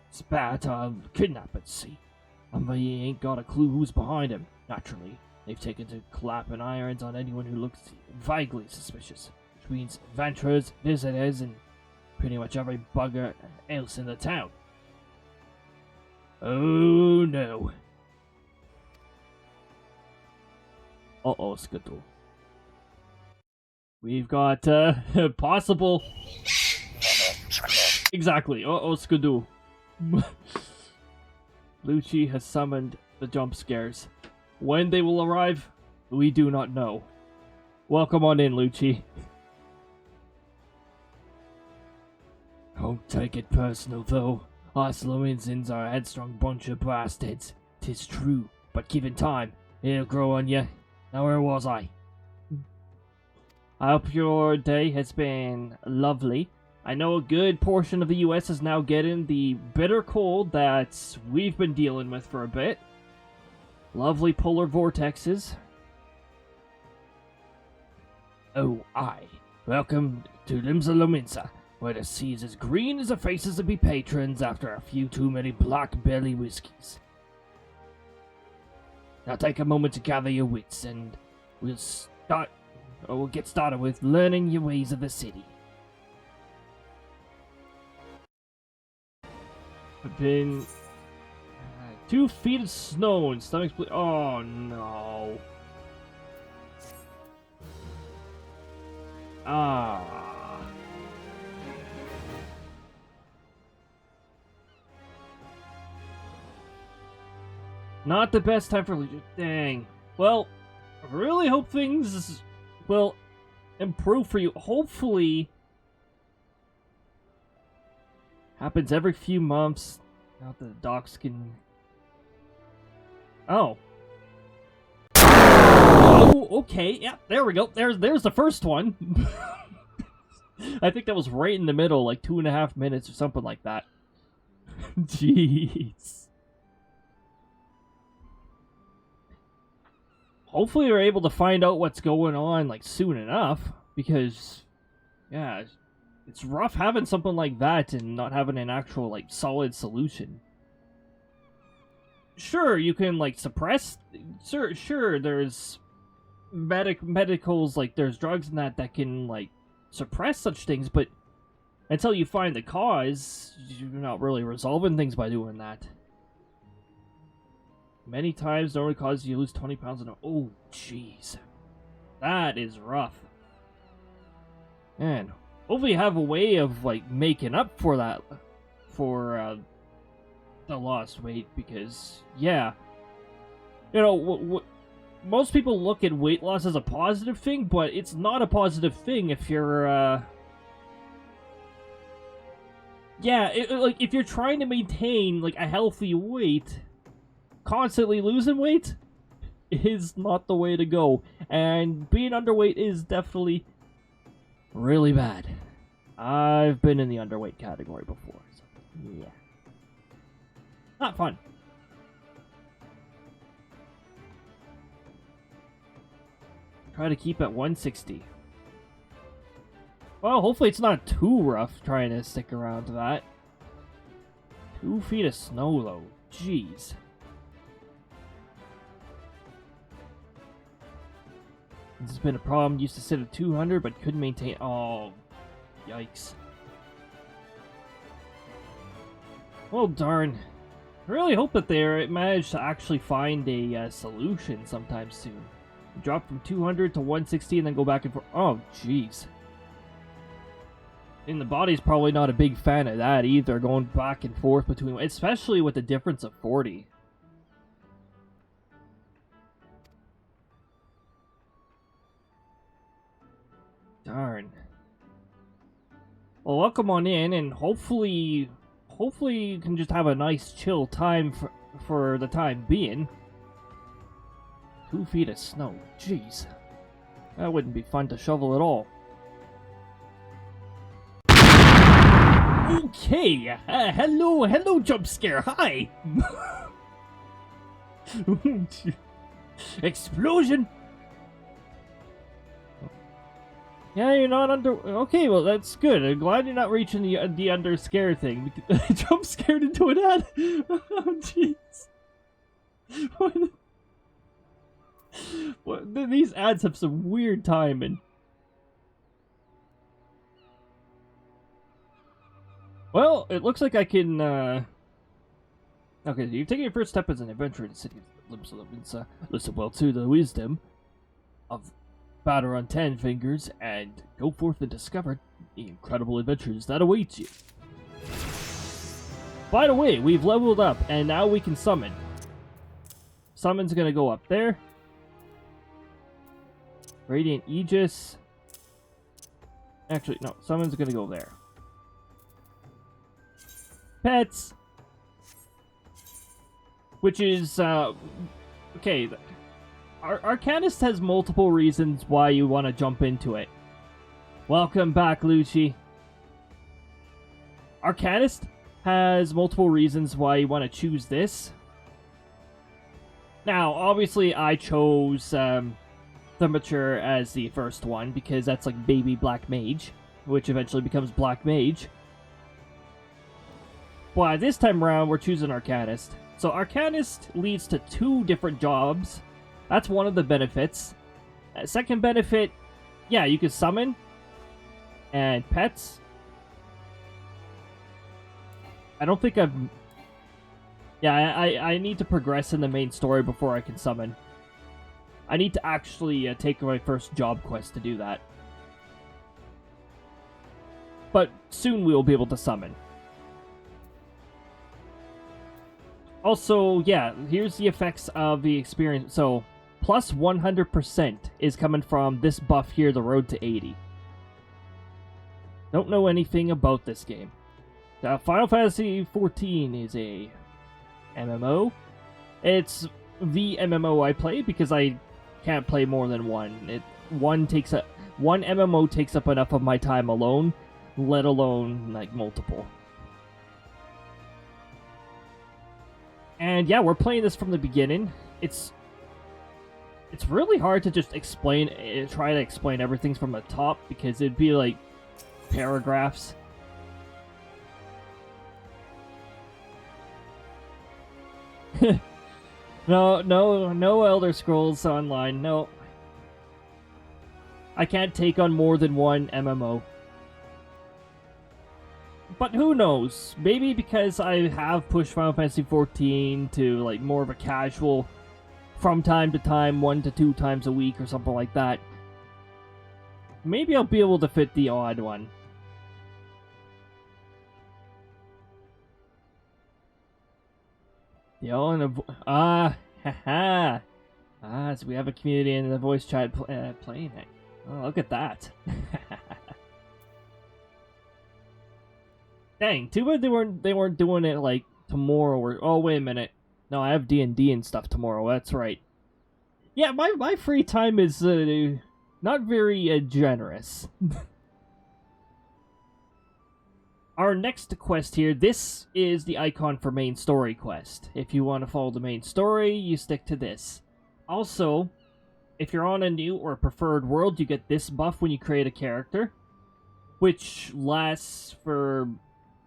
spat of kidnappings, see. And they ain't got a clue who's behind him, naturally. They've taken to clapping irons on anyone who looks vaguely suspicious, which means adventurers, visitors, and pretty much every bugger else in the town. Oh no. Uh-oh, Skittle. We've got, possible... Exactly, uh-oh, Skidoo. Lucci has summoned the jump scares. When they will arrive, we do not know. Welcome on in, Lucci. Don't take it personal, though. Us Lorentzans are a headstrong bunch of bastards. 'Tis true, but given time, it'll grow on you. Now where was I? I hope your day has been lovely. I know a good portion of the US is now getting the bitter cold that we've been dealing with for a bit. Lovely polar vortexes. Oh, aye. Welcome to Limsa Lominsa, where the sea is as green as the faces of me patrons after a few too many black belly whiskies. Now take a moment to gather your wits, and we'll get started with learning your ways of the city. I've been 2 feet of snow and stomach's oh no. Ah. Not the best time for Legion. Dang. Well, I really hope things will improve for you. Hopefully. Happens every few months. Not that the docs can... Oh. Oh, okay. Yeah, there we go. There's the first one. I think that was right in the middle, like 2.5 minutes or something like that. Jeez. Hopefully we're able to find out what's going on, like, soon enough. Because, yeah, it's rough having something like that and not having an actual, like, solid solution. Sure, you can, like, suppress... Sure, there's medicals, like, there's drugs and that can, like, suppress such things, but until you find the cause, you're not really resolving things by doing that. Many times, it only causes you to lose 20 pounds in a... Oh, jeez. That is rough. Man, hopefully you have a way of, like, making up for that. For, the lost weight, because, yeah. You know, most people look at weight loss as a positive thing, but it's not a positive thing if you're, yeah, like, if you're trying to maintain, like, a healthy weight, constantly losing weight is not the way to go. And being underweight is definitely really bad. I've been in the underweight category before, so, yeah. Not fun. Try to keep at 160. Well, hopefully it's not too rough trying to stick around to that. 2 feet of snow, though. Jeez. This has been a problem. Used to sit at 200, but couldn't maintain... Oh, yikes. Well, darn. I really hope that they manage to actually find a solution sometime soon. Drop from 200 to 160 and then go back and forth. Oh, jeez. And the body's probably not a big fan of that either, going back and forth between... Especially with the difference of 40. Darn. Well, welcome on in, and hopefully you can just have a nice chill time for the time being. 2 feet of snow, jeez. That wouldn't be fun to shovel at all. Okay, hello, jump scare, hi! Explosion! Yeah, you're not under... Okay, well, that's good. I'm glad you're not reaching the under scare thing. Jump scared into an ad! Oh, jeez. What? These ads have some weird timing. Well, it looks like I can, Okay, so you're taking your first step as an adventurer in the city of Limsa. Listen well to the wisdom of Batter on 10 Fingers and go forth and discover the incredible adventures that await you. By the way, we've leveled up and now we can summon. Summon's gonna go up there. Radiant Aegis. Actually, no, summon's gonna go there. Pets! Which is, okay. Arcanist has multiple reasons why you want to jump into it. Welcome back, Lucci. Arcanist has multiple reasons why you want to choose this. Now, obviously, I chose Thaumaturge as the first one because that's like baby Black Mage, which eventually becomes Black Mage. But this time around, we're choosing Arcanist. So Arcanist leads to 2 different jobs. That's one of the benefits. Second benefit, yeah, you can summon. And pets. I don't think I've... Yeah, I need to progress in the main story before I can summon. I need to actually take my first job quest to do that. But soon we will be able to summon. Also, yeah, here's the effects of the experience. So, plus 100% is coming from this buff here, the Road to 80. Don't know anything about this game. Final Fantasy XIV is a MMO. It's the MMO I play because I can't play more than one. One MMO takes up enough of my time alone, let alone like multiple. And yeah, we're playing this from the beginning. It's really hard to just try to explain everything from the top because it'd be like paragraphs. No Elder Scrolls Online, no. I can't take on more than one MMO. But who knows? Maybe because I have pushed Final Fantasy XIV to like more of a casual, from time to time, 1 to 2 times a week or something like that. Maybe I'll be able to fit the odd one. So we have a community in the voice chat playing it. Oh, look at that. Dang, too bad they weren't doing it like tomorrow or... Oh, wait a minute. No, I have D&D and stuff tomorrow, that's right. Yeah, my free time is not very generous. Our next quest here, this is the icon for main story quest. If you want to follow the main story, you stick to this. Also, if you're on a new or preferred world, you get this buff when you create a character, which lasts for...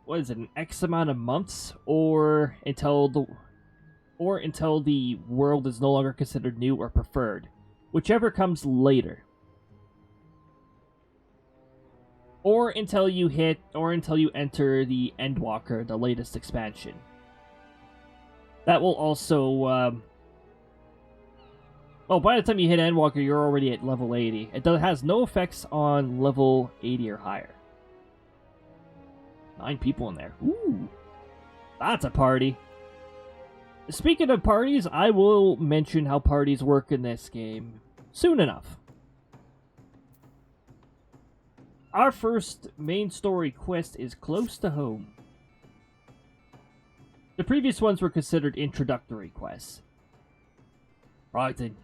what is it, an X amount of months, or until the world is no longer considered new or preferred, whichever comes later, or until you enter the Endwalker, the latest expansion. That will also by the time you hit Endwalker, you're already at level 80. It has no effects on level 80 or higher. 9 people in there. Ooh, that's a party. Speaking of parties, I will mention how parties work in this game soon enough. our first main story quest is close to home. The previous ones were considered introductory quests. Right then,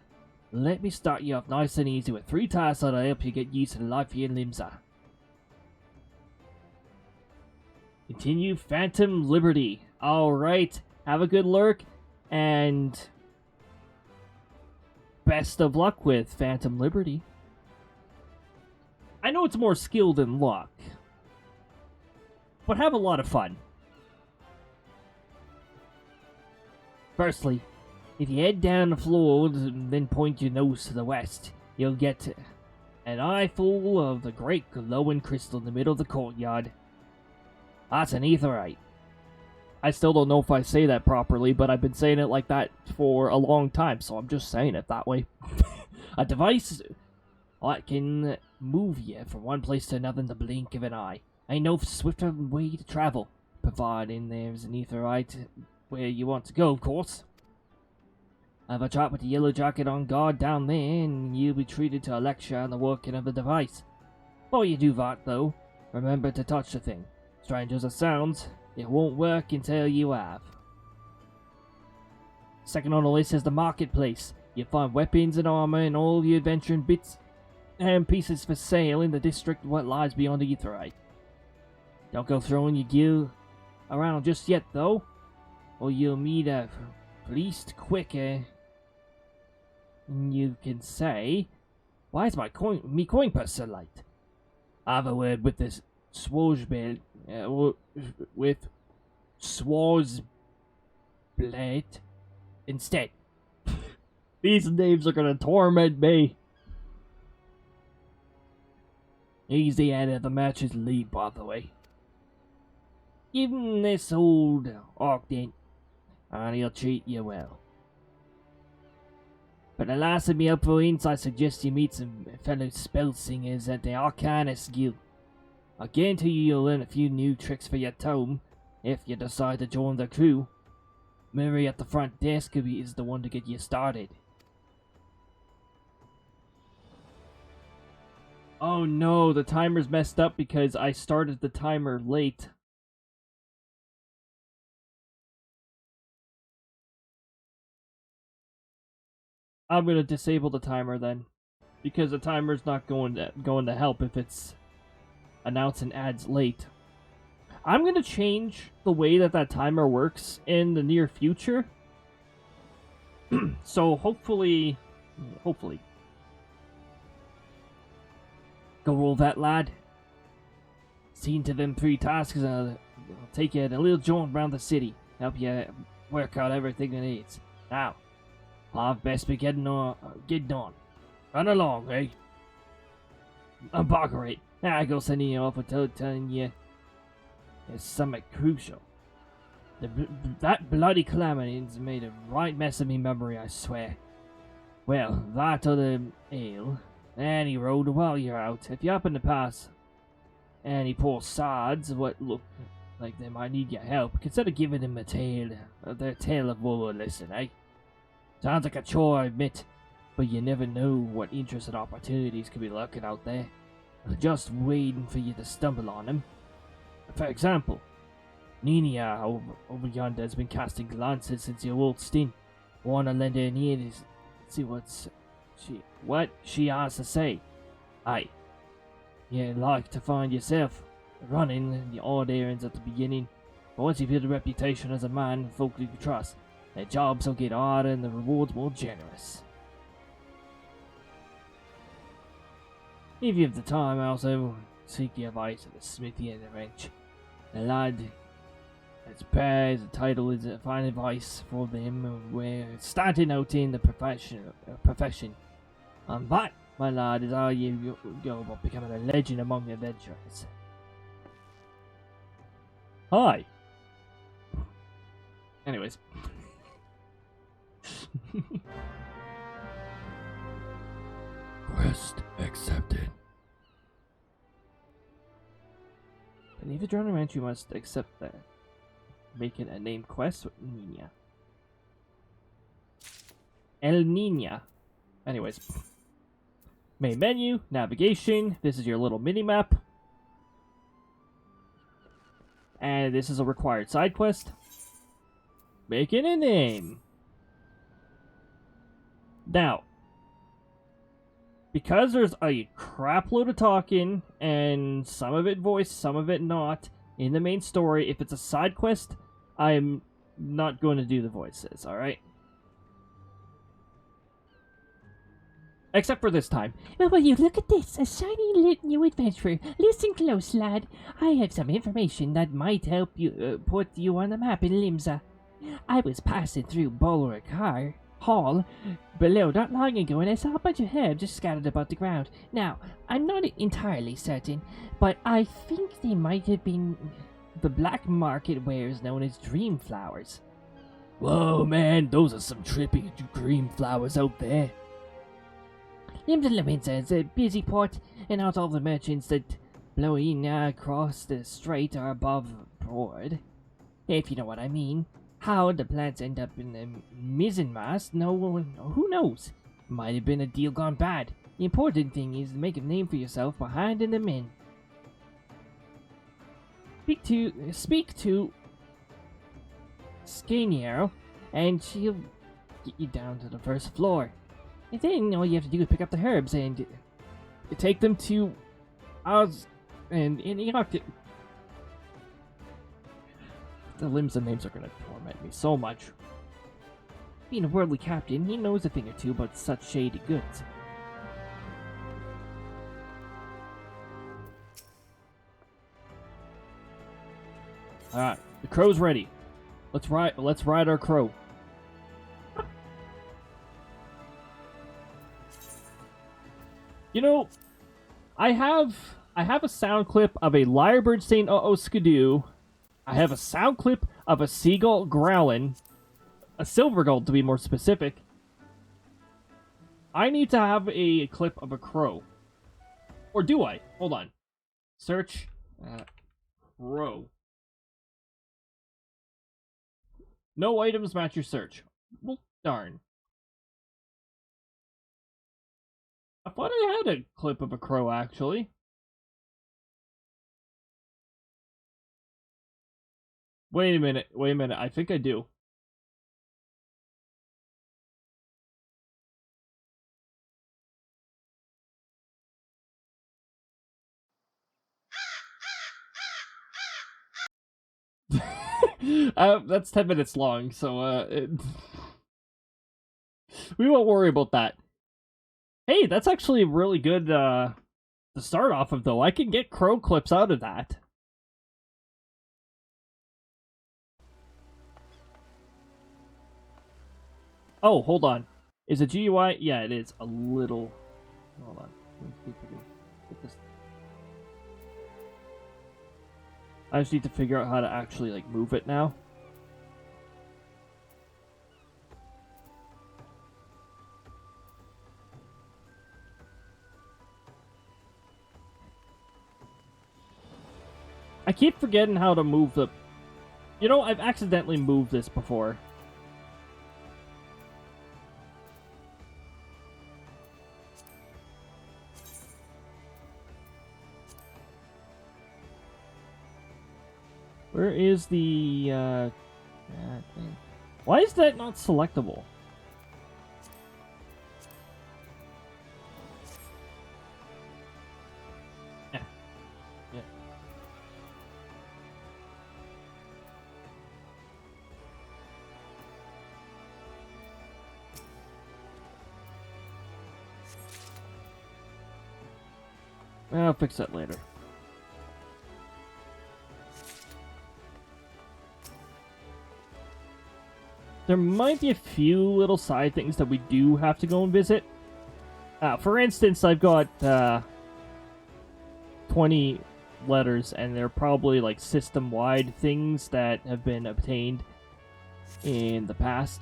let me start you off nice and easy with 3 tasks that'll help you get used to the life here in Limsa. Continue Phantom Liberty. Alright, have a good lurk, and best of luck with Phantom Liberty. I know it's more skill than luck, but have a lot of fun. Firstly, if you head down the floor and then point your nose to the west, you'll get an eyeful of the great glowing crystal in the middle of the courtyard. That's an aetherite. I still don't know if I say that properly, but I've been saying it like that for a long time, so I'm just saying it that way. A device that can move you from one place to another in the blink of an eye. Ain't no swifter way to travel, providing there's an aetherite where you want to go, of course. Have a chat with the yellow jacket on guard down there, and you'll be treated to a lecture on the working of the device. Before you do that, though, remember to touch the thing. Strange as it sounds, it won't work until you have. Second on the list is the marketplace. You'll find weapons and armor and all the adventuring bits and pieces for sale in the district what lies beyond the aetherite. Don't go throwing your gear around just yet, though, or you'll meet a priest quicker. You can say, "Why is my coin purse so light?" I have a word with this Swarsblade, with Swarsblade instead. These names are gonna torment me. He's the head of the match's lead, by the way. Give him this old orc then, and he'll treat you well. But the last of me up for hints, I suggest you meet some fellow spell singers at the Arcanist Guild. I guarantee you'll learn a few new tricks for your tome, if you decide to join the crew. Murray at the front desk is the one to get you started. Oh no, the timer's messed up because I started the timer late. I'm gonna disable the timer then, because the timer's not going to help if it's announcing ads late. I'm gonna change the way that timer works in the near future. So hopefully, go roll that, lad. Seen to them 3 tasks, I'll take you at a little jaunt around the city, help you work out everything you needs. Now, I've best be getting on. Run along, eh? I'm Boggerate. I go sending you off without telling you it's something crucial. That bloody Calamity's made a right mess of me memory, I swear. Well, that other ale, any road while you're out, if you happen to pass any poor sods what look like they might need your help, consider giving them their tale of woe a listen, eh? Sounds like a chore, I admit, but you never know what interesting opportunities could be lurking out there, just waiting for you to stumble on them. For example, Nina over yonder has been casting glances since your old stint. Wanna lend her an ear to see what she has to say. Aye, you'd like to find yourself running the odd errands at the beginning, but once you build a reputation as a man folk you can trust, the jobs will get harder and the rewards more generous. If you have the time, I also seek the advice of the smithy and the wrench. The lad as bears the title is a fine advice for them we're starting out in the profession. And that, my lad, is how you go about becoming a legend among the adventurers. Hi. Anyways. Quest accepted. Beneath the journal event, you must accept that. Make it a named quest with Nina. El Nina. Anyways. Main menu, navigation. This is your little mini map. And this is a required side quest. Making a name. Now, because there's a crap load of talking, and some of it voiced, some of it not, in the main story, if it's a side quest, I'm not going to do the voices, alright? Except for this time. Oh, will you look at this? A shiny lit new adventurer. Listen close, lad. I have some information that might help you put you on the map in Limsa. I was passing through Bulwark Hall below not long ago, and I saw a bunch of herbs just scattered about the ground. Now, I'm not entirely certain, but I think they might have been the black market wares known as dream flowers. Whoa, man, those are some trippy dream flowers out there. Limsa is a busy port, and not all the merchants that blow in across the strait are above board, if you know what I mean. How the plants end up in the mizzenmast, who knows? Might have been a deal gone bad. The important thing is to make a name for yourself by handing them in. Speak to Skaniero, and she'll get you down to the first floor. And then all you have to do is pick up the herbs and take them to Oz and Eorzea. The Limsa names are gonna torment me so much. Being a worldly captain, he knows a thing or two about such shady goods. Alright, the crow's ready. Let's ride our crow. You know, I have a sound clip of a lyrebird saying "uh-oh, skidoo." I have a sound clip of a seagull growling, a silver gull to be more specific. I need to have a clip of a crow. Or do I? Hold on. Search crow. No items match your search. Well, darn. I thought I had a clip of a crow, actually. Wait a minute, I think I do. That's 10 minutes long, so, we won't worry about that. Hey, that's actually really good, to start off of, though. I can get crow clips out of that. Oh, hold on. Is it GUI? Yeah, it is. A little. Hold on. Let me see if I can get this. I just need to figure out how to actually, like, move it now. I keep forgetting how to move the... You know, I've accidentally moved this before. Where is the, thing? Why is that not selectable? Yeah. Yeah. I'll fix that later. There might be a few little side things that we do have to go and visit. For instance, I've got 20 letters, and they're probably like system-wide things that have been obtained in the past.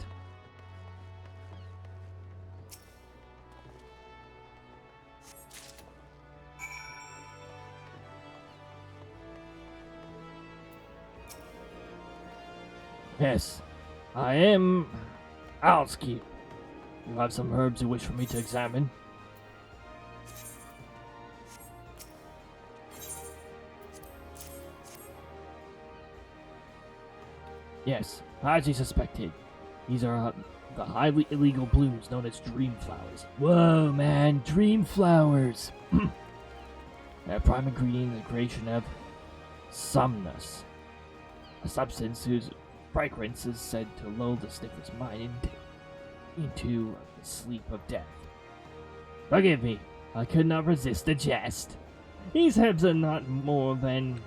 Yes. I am Alski. You have some herbs you wish for me to examine? Yes, as you suspected. These are the highly illegal blooms known as dream flowers. Whoa, man, dream flowers! Their prime ingredient in the creation of somnus, a substance whose fragrance is said to lull the sniffer's mind into the sleep of death. Forgive me, I could not resist the jest. These herbs are not more than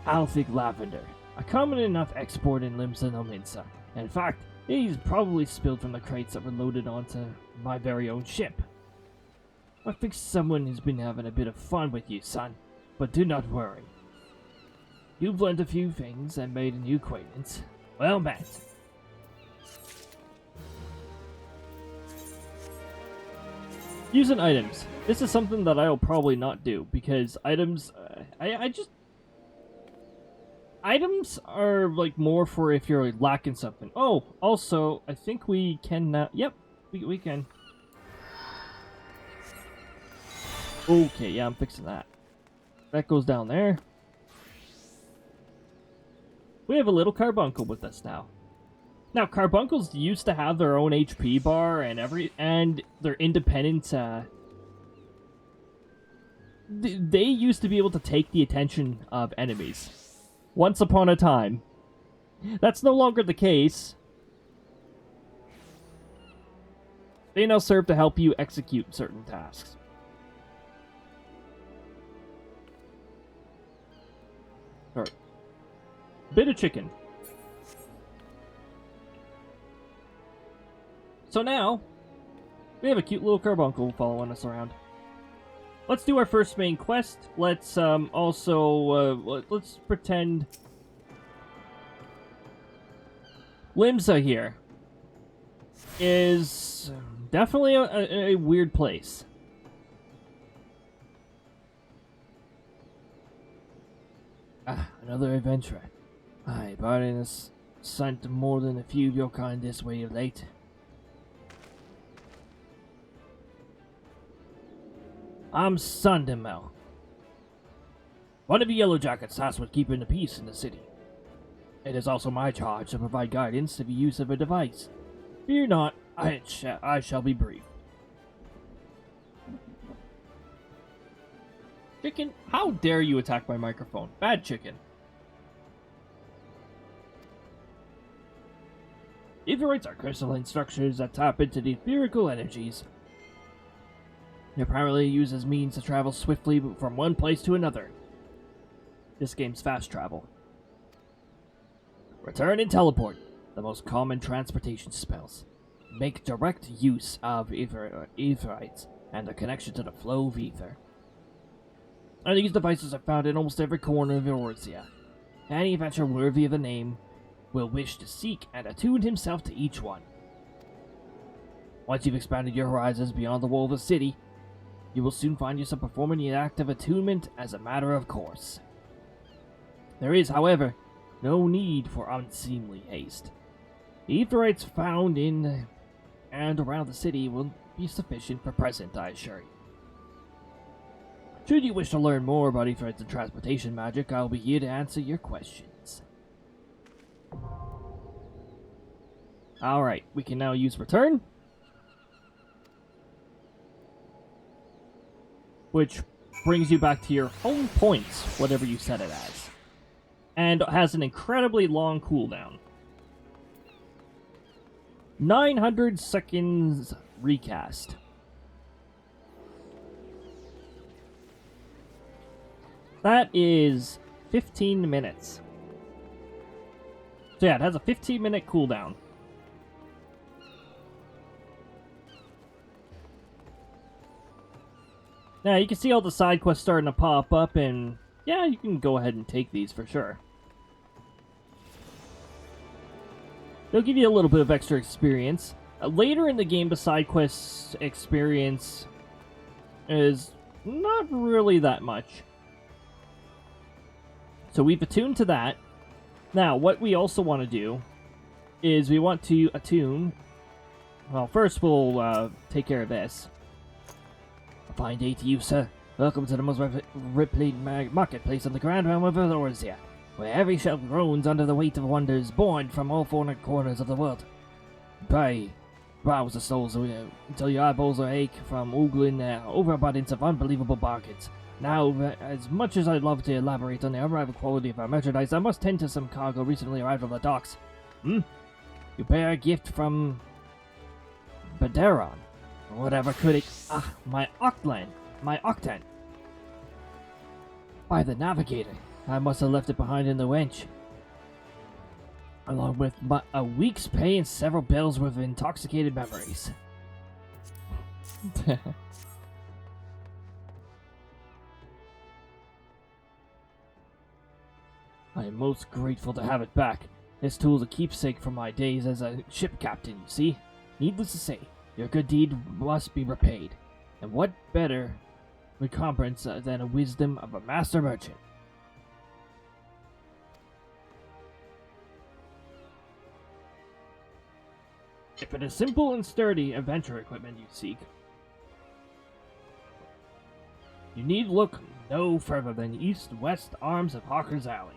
Alphic lavender, a common enough export in Limsa no Minsa. In fact, these probably spilled from the crates that were loaded onto my very own ship. I think someone has been having a bit of fun with you, son, but do not worry. You've learned a few things and made a new acquaintance. Well met. Using items. This is something that I'll probably not do, because items, items are, like, more for if you're lacking something. Oh, also, I think we can, yep, we can. Okay, yeah, I'm fixing that. That goes down there. We have a little carbuncle with us now. Now, carbuncles used to have their own HP bar and their independent, they used to be able to take the attention of enemies. Once upon a time. That's no longer the case. They now serve to help you execute certain tasks. Alright. Bit of chicken. So now, we have a cute little carbuncle following us around. Let's do our first main quest. Let's let's pretend Limsa here is definitely a weird place. Ah, another adventurer. Aye, Barton has sent more than a few of your kind this way of late. I'm Sundemel, one of the Yellow Jackets tasked with keeping the peace in the city. It is also my charge to provide guidance to the use of a device. Fear not, I shall be brief. Chicken, how dare you attack my microphone? Bad chicken. Etherites are crystalline structures that tap into the etherical energies. They're primarily used as means to travel swiftly from one place to another. This game's fast travel. Return and teleport, the most common transportation spells. Make direct use of Etherites and the connection to the flow of ether. And these devices are found in almost every corner of Eorzea. Any adventurer worthy of the name will wish to seek and attune himself to each one. Once you've expanded your horizons beyond the wall of the city, you will soon find yourself performing the act of attunement as a matter of course. There is, however, no need for unseemly haste. The Etherites found in and around the city will be sufficient for present, I assure you. Should you wish to learn more about Etherites and transportation magic, I'll be here to answer your questions. Alright, we can now use return. Which brings you back to your home points, whatever you set it as. And has an incredibly long cooldown. 900 seconds recast. That is 15 minutes. So yeah, it has a 15-minute cooldown. Now, you can see all the side quests starting to pop up, and yeah, you can go ahead and take these for sure. They'll give you a little bit of extra experience. Later in the game, the side quests experience is not really that much. So we've attuned to that. Now, what we also want to do is we want to attune. Well, first we'll take care of this. A fine day to you, sir. Welcome to the most rippling marketplace of the Grand Realm of Eorzea. where every shelf groans under the weight of wonders born from all four corners of the world. Pray, browse the stalls until your eyeballs are ache from oogling their overabundance of unbelievable bargains. Now, as much as I'd love to elaborate on the unrivaled quality of our merchandise, I must tend to some cargo recently arrived from the docks. You bear a gift from Baderon. Whatever could it... my Octlan. My Octan. By the Navigator. I must have left it behind in the wench. Along with a week's pay and several bills worth of intoxicated memories. I am most grateful to have it back. This tool is a keepsake from my days as a ship captain, you see. Needless to say, your good deed must be repaid. And what better recompense than the wisdom of a master merchant? If it is simple and sturdy adventure equipment you seek, you need look no further than east-west arms of Hawker's Alley.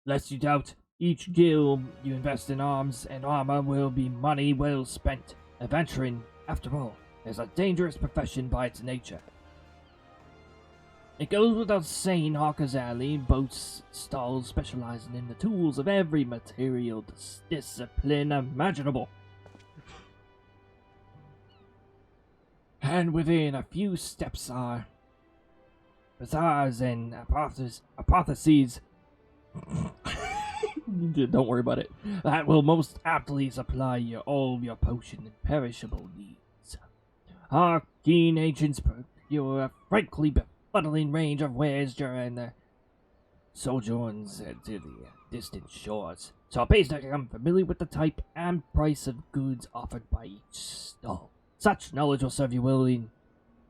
Lest you doubt, each gil you invest in arms and armor will be money well spent. Adventuring, after all, is a dangerous profession by its nature. It goes without saying Hawker's Alley boasts stalls specializing in the tools of every material discipline imaginable. And within a few steps are bazaars and apotheoses. Don't worry about it. That will most aptly supply all your potion and perishable needs. Our keen agents procure a frankly befuddling range of wares during their sojourns to the distant shores, so it pays to become familiar with the type and price of goods offered by each stall. Such knowledge will serve you well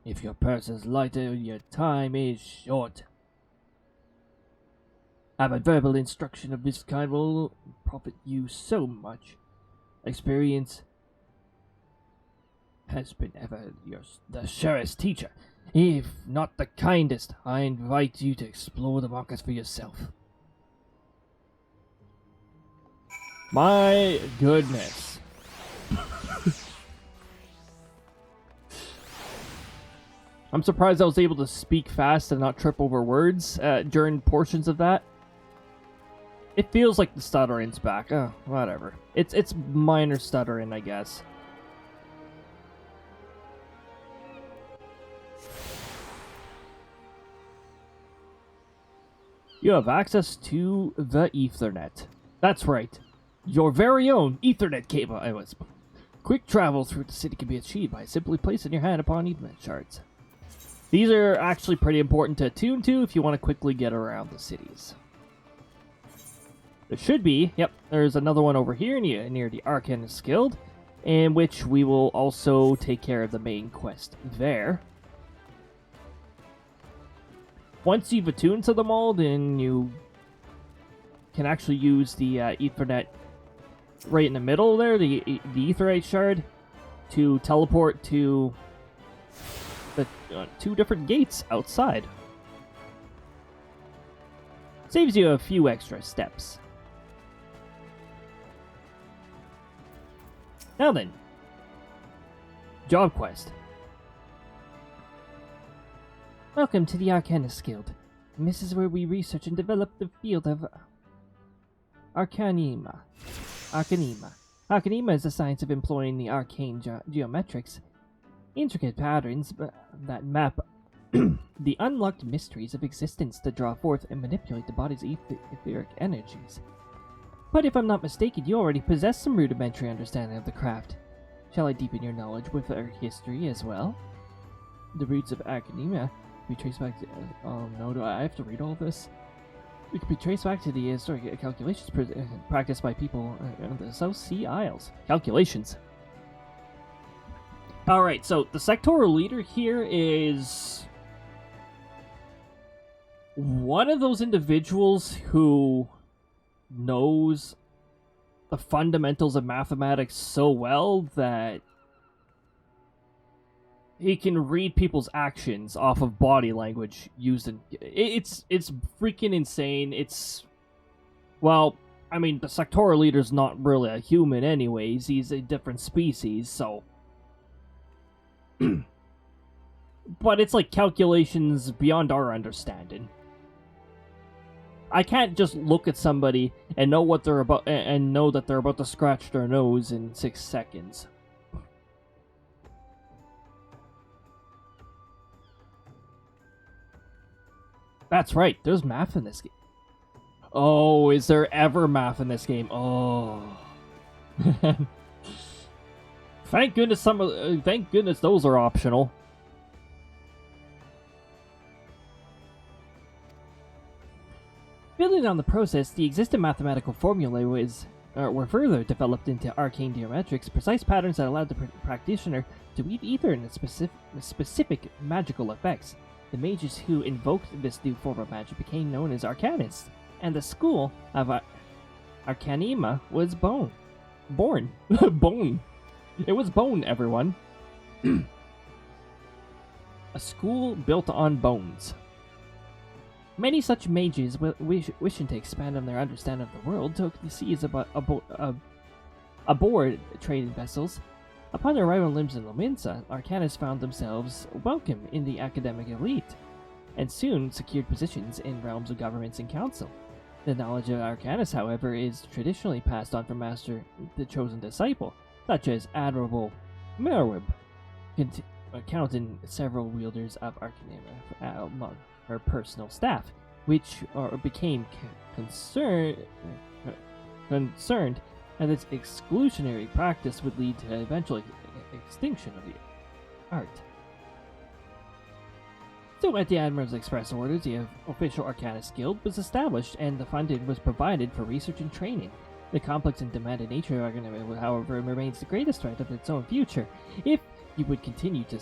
if your purse is light or your time is short. Having verbal instruction of this kind will profit you so much. Experience has been ever the surest teacher, if not the kindest. I invite you to explore the markets for yourself. My goodness. I'm surprised I was able to speak fast and not trip over words during portions of that. It feels like the stuttering's back. Oh, whatever. It's minor stuttering, I guess. You have access to the Ethernet. That's right. Your very own Ethernet cable. Quick travel through the city can be achieved by simply placing your hand upon Ethernet shards. These are actually pretty important to attune to if you want to quickly get around the cities. There should be, yep, there's another one over here near the Arcanist Guild, in which we will also take care of the main quest there. Once you've attuned to them all, then you can actually use the Ethernet right in the middle there, the Aetheryte shard, to teleport to the two different gates outside. Saves you a few extra steps. Now then, job quest. Welcome to the Arcanist Guild. And this is where we research and develop the field of Arcanema. Arcanema is the science of employing the arcane geometrics, intricate patterns that map the unlocked mysteries of existence to draw forth and manipulate the body's etheric energies. But if I'm not mistaken, you already possess some rudimentary understanding of the craft. Shall I deepen your knowledge with our history as well? The roots of Arcanema can be traced back to... oh no, do I have to read all this? It can be traced back to the historic calculations practiced by people in the South Sea Isles. Calculations. Alright, so the sectoral leader here is one of those individuals who knows the fundamentals of mathematics so well that he can read people's actions off of body language using it's freaking insane. It's well, I mean, the sectoral leader's not really a human anyways. He's a different species, so but it's like calculations beyond our understanding. I can't just look at somebody and know what they're about and know that they're about to scratch their nose in 6 seconds. That's right, there's math in this game. Oh, is there ever math in this game? Oh. Thank goodness thank goodness those are optional. Building on the process, the existing mathematical formulae were further developed into arcane geometrics, precise patterns that allowed the practitioner to weave ether into specific magical effects. The mages who invoked this new form of magic became known as arcanists, and the school of Arcanima was born. Bone. It was bone, everyone. A school built on bones. Many such mages, wishing to expand on their understanding of the world, took the seas aboard trading vessels. Upon their arrival in Limsa, Arcanists found themselves welcome in the academic elite, and soon secured positions in realms of governments and council. The knowledge of Arcanists, however, is traditionally passed on from Master the chosen disciple, such as Admirable Merwib, counting several wielders of Arcanima among her personal staff, which became concerned that this exclusionary practice would lead to eventual extinction of the art. So at the Admiral's express orders, the official Arcanist Guild was established, and the funding was provided for research and training. The complex and demanding nature of Arcanima, however, remains the greatest threat of its own future. If you would continue to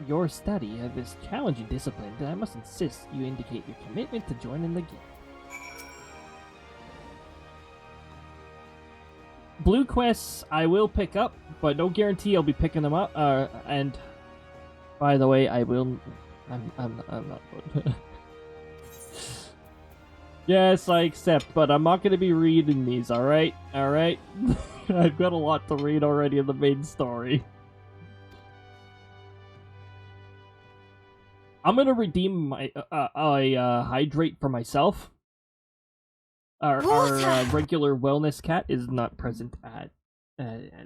your study of this challenging discipline, then I must insist you indicate your commitment to joining the guild. Blue quests I will pick up, but no guarantee I'll be picking them up. And by the way, I will. I'm not. Yes, I accept, but I'm not going to be reading these. All right. I've got a lot to read already in the main story. I'm gonna redeem my hydrate for myself. Our regular wellness cat is not present at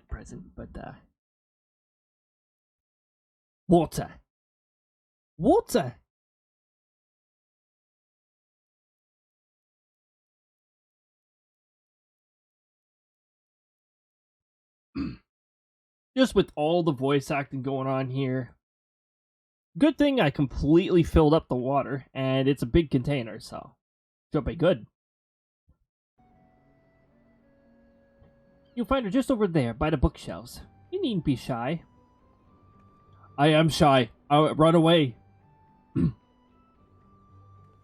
present, but water. Just with all the voice acting going on here. Good thing I completely filled up the water, and it's a big container, so should be good. You'll find her just over there, by the bookshelves. You needn't be shy. I am shy. Run away.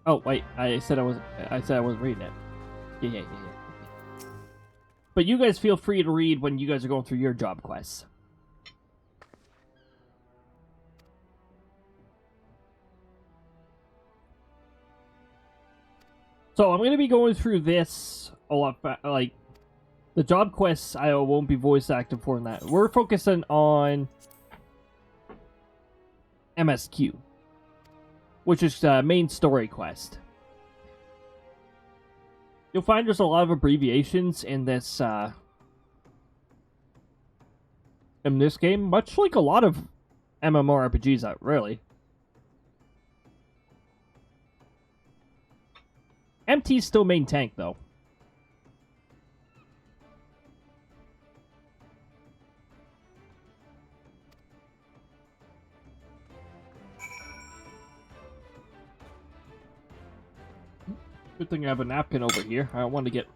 Oh wait, I said I wasn't reading it. Yeah. But you guys feel free to read when you guys are going through your job quests. So I'm going to be going through this a lot, like, the job quests I won't be voice active for in that. We're focusing on MSQ, which is the main story quest. You'll find there's a lot of abbreviations in this game, much like a lot of MMORPGs out, really. MT's still main tank, though. Good thing I have a napkin over here. I don't want to get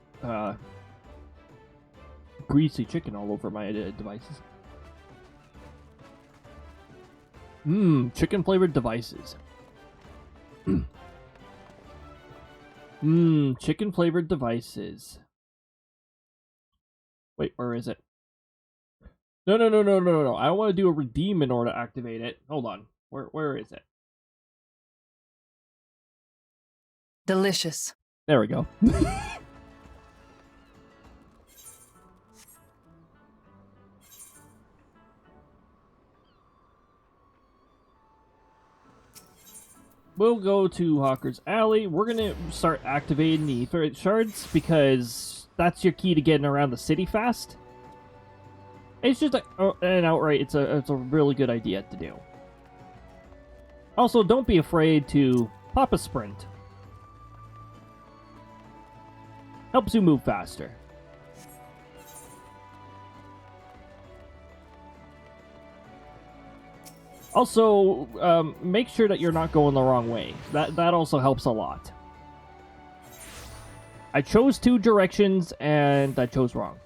greasy chicken all over my devices. Chicken flavored devices. Chicken flavored devices. Wait, where is it? No, no, no, no, no, no. I want to do a redeem in order to activate it. Hold on. Where is it? Delicious. There we go. We'll go to Hawker's Alley. We're gonna start activating the ferret shards because that's your key to getting around the city fast. It's just an outright. It's a really good idea to do. Also, don't be afraid to pop a sprint. Helps you move faster. Also, make sure that you're not going the wrong way. That also helps a lot. I chose 2 directions, and I chose wrong.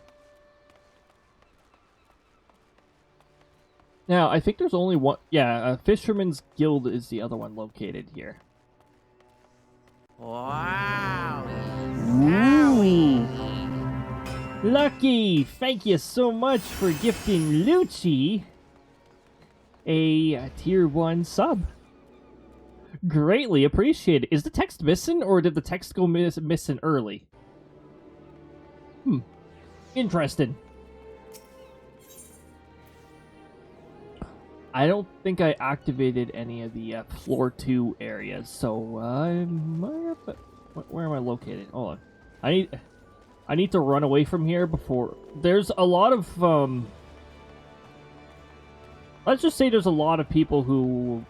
Now, I think there's only one... Yeah, Fisherman's Guild is the other one located here. Wow. Ooh. Lucky! Thank you so much for gifting Lucci a tier 1 sub. Greatly appreciated. Is the text missing, or did the text go missing early? Interesting. I don't think I activated any of the floor 2 areas, so where am I located? Hold on. I need to run away from here before... There's a lot of, let's just say there's a lot of people who...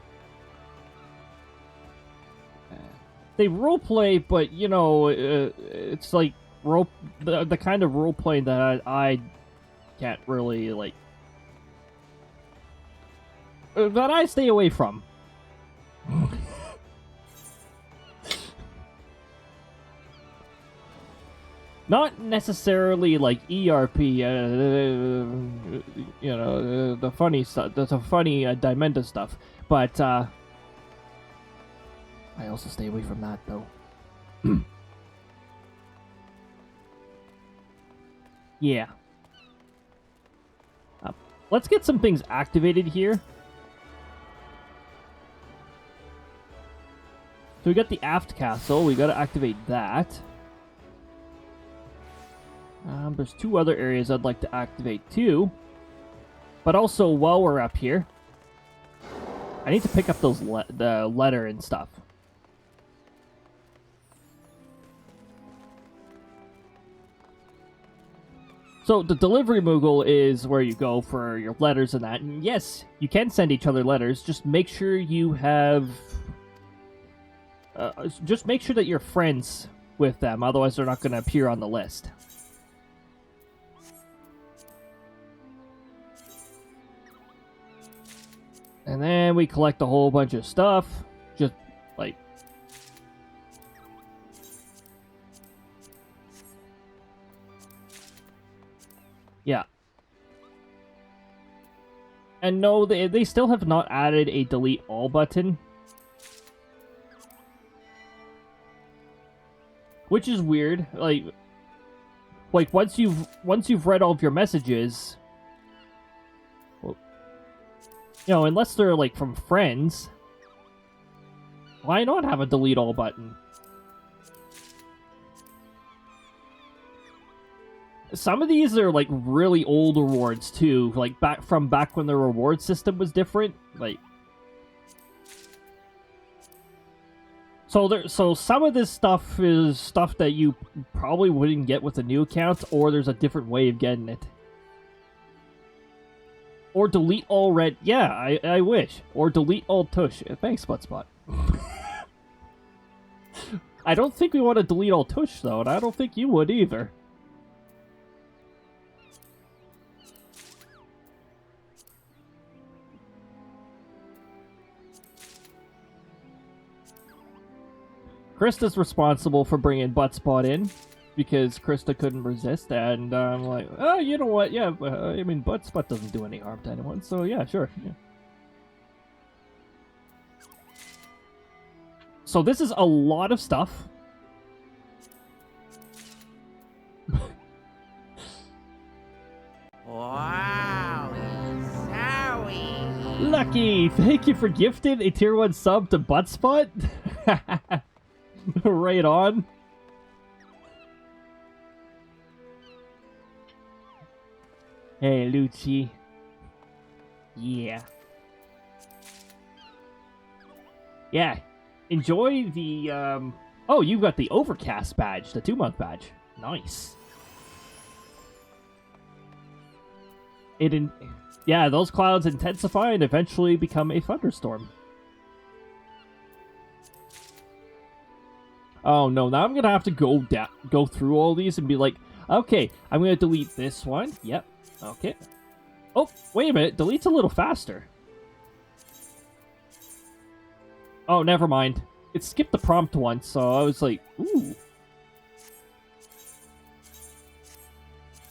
They roleplay, but, you know, it's like the kind of roleplaying that I can't really, like... that I stay away from. Not necessarily like ERP, you know, the funny stuff, the funny Dimenda stuff, but I also stay away from that though. Yeah. Let's get some things activated here. So we got the aft castle, we gotta activate that. There's 2 other areas I'd like to activate too. But also, while we're up here, I need to pick up those the letter and stuff. So the delivery Moogle is where you go for your letters and that. And yes, you can send each other letters. Just make sure you have... just make sure that you're friends with them. Otherwise, they're not going to appear on the list. And then we collect a whole bunch of stuff. Just, like... Yeah. And no, they still have not added a delete all button. Which is weird. Like once you've read all of your messages... You know, unless they're, like, from friends, why not have a delete all button? Some of these are, like, really old rewards, too. Like, back when the reward system was different. Like... So some of this stuff is stuff that you probably wouldn't get with a new account, or there's a different way of getting it. Or delete all red. Yeah, I wish. Or delete all tush. Thanks, Spot. I don't think we want to delete all tush, though, and I don't think you would either. Crysta's responsible for bringing Buttspot in, because Crysta couldn't resist, and I'm like, oh, you know what, yeah, I mean, Buttspot doesn't do any harm to anyone, so yeah, sure. Yeah. So this is a lot of stuff. Wow. Lucky! Thank you for gifting a tier 1 sub to Buttspot. Right on. Hey, Lucci. Yeah. Yeah. Enjoy the, Oh, you got the Overcast badge, the 2-month badge. Nice. Yeah, those clouds intensify and eventually become a thunderstorm. Oh no, now I'm gonna have to go through all these and be like, okay, I'm gonna delete this one. Yep. Okay. Oh, wait a minute, delete's a little faster. Oh, never mind. It skipped the prompt once, so I was like, ooh.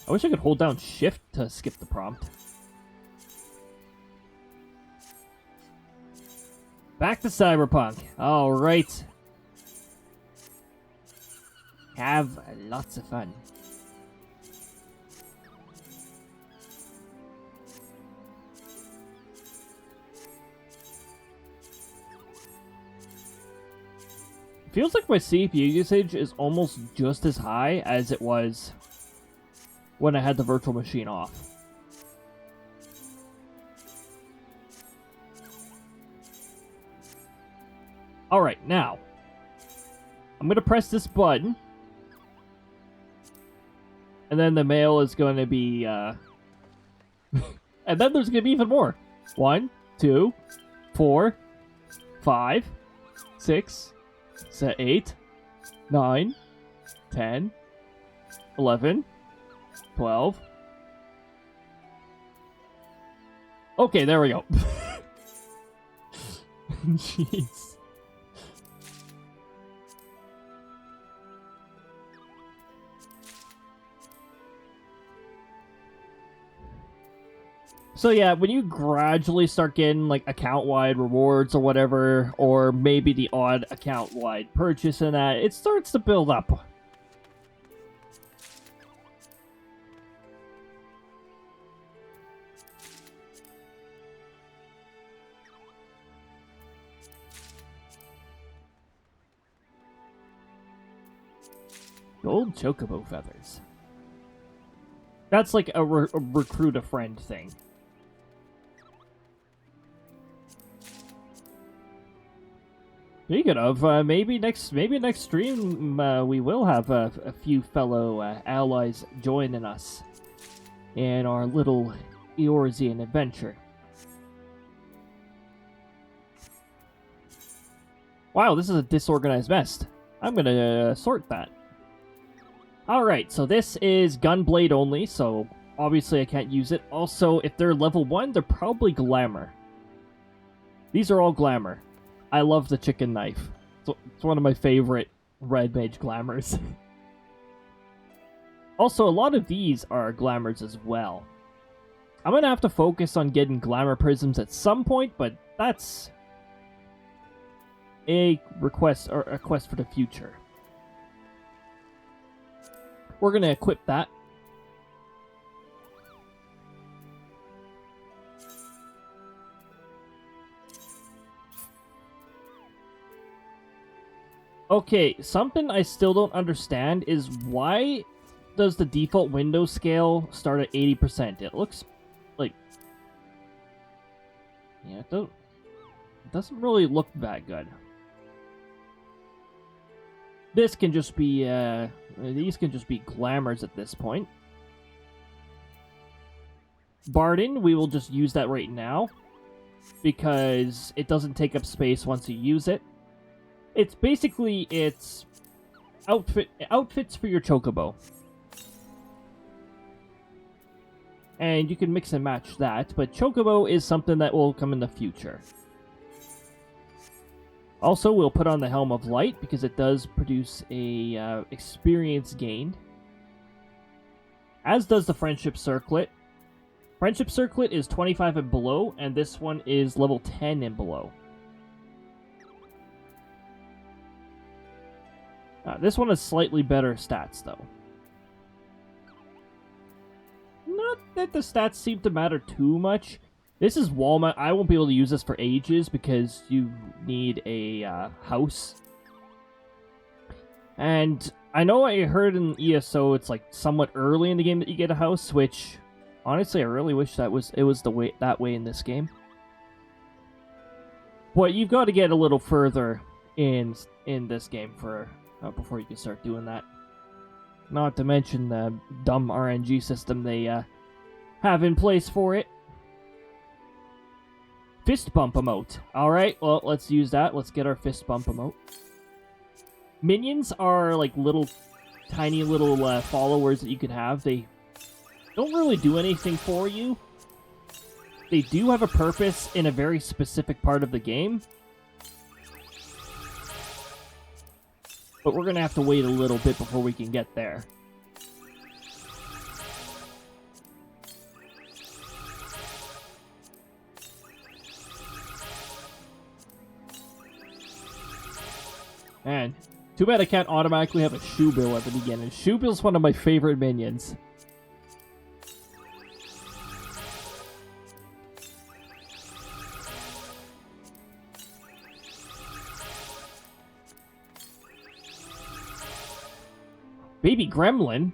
I wish I could hold down shift to skip the prompt. Back to Cyberpunk. Alright. Have lots of fun. Feels like my CPU usage is almost just as high as it was when I had the virtual machine off. Alright, now. I'm gonna press this button. And then the mail is gonna be, and then there's gonna be even more. 1, 2, 4, 5, 6, 8, 9, 10, 11, 12. Okay, there we go. Jeez. So yeah, when you gradually start getting like account-wide rewards or whatever, or maybe the odd account-wide purchase and that, it starts to build up. Gold chocobo feathers. That's like a recruit a friend thing. Speaking of, maybe next stream we will have a few fellow allies joining us in our little Eorzean adventure. Wow, this is a disorganized mess. I'm gonna sort that. Alright, so this is Gunblade only, so obviously I can't use it. Also, if they're level 1, they're probably Glamour. These are all Glamour. I love the chicken knife. It's one of my favorite Red Mage Glamours. Also, a lot of these are Glamours as well. I'm gonna have to focus on getting Glamour Prisms at some point, but that's a request or a quest for the future. We're gonna equip that. Okay, something I still don't understand is why does the default window scale start at 80%? It looks like... yeah, it doesn't really look that good. This can just be, these can just be glamours at this point. Barding, we will just use that right now, because it doesn't take up space once you use it. It's basically, it's outfits for your chocobo. And you can mix and match that, but chocobo is something that will come in the future. Also, we'll put on the Helm of Light, because it does produce a experience gain. As does the Friendship Circlet. Friendship Circlet is 25 and below, and this one is level 10 and below. This one has slightly better stats, though. Not that the stats seem to matter too much. This is Walmart. I won't be able to use this for ages because you need a house. And I know I heard in ESO it's like somewhat early in the game that you get a house, which honestly I really wish it was that way in this game. But you've got to get a little further in this game for before you can start doing that. Not to mention the dumb RNG system they have in place for it. Fist bump emote. Alright, well, let's use that. Let's get our fist bump emote. Minions are like tiny little followers that you can have. They don't really do anything for you. They do have a purpose in a very specific part of the game. But we're going to have to wait a little bit before we can get there. And too bad I can't automatically have a Shoebill at the beginning. Shoebill's one of my favorite minions. Baby Gremlin?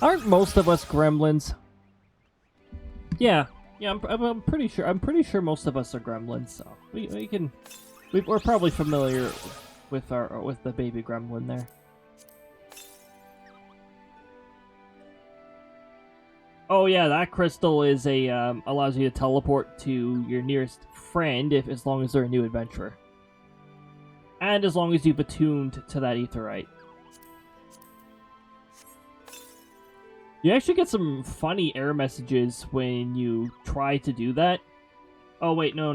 Aren't most of us gremlins? Yeah, I'm pretty sure. I'm pretty sure most of us are gremlins. So we're probably familiar with the baby gremlin there. Oh yeah, that crystal is allows you to teleport to your nearest friend as long as they're a new adventurer, and as long as you've attuned to that aetheryte. You actually get some funny error messages when you try to do that. Oh wait, no,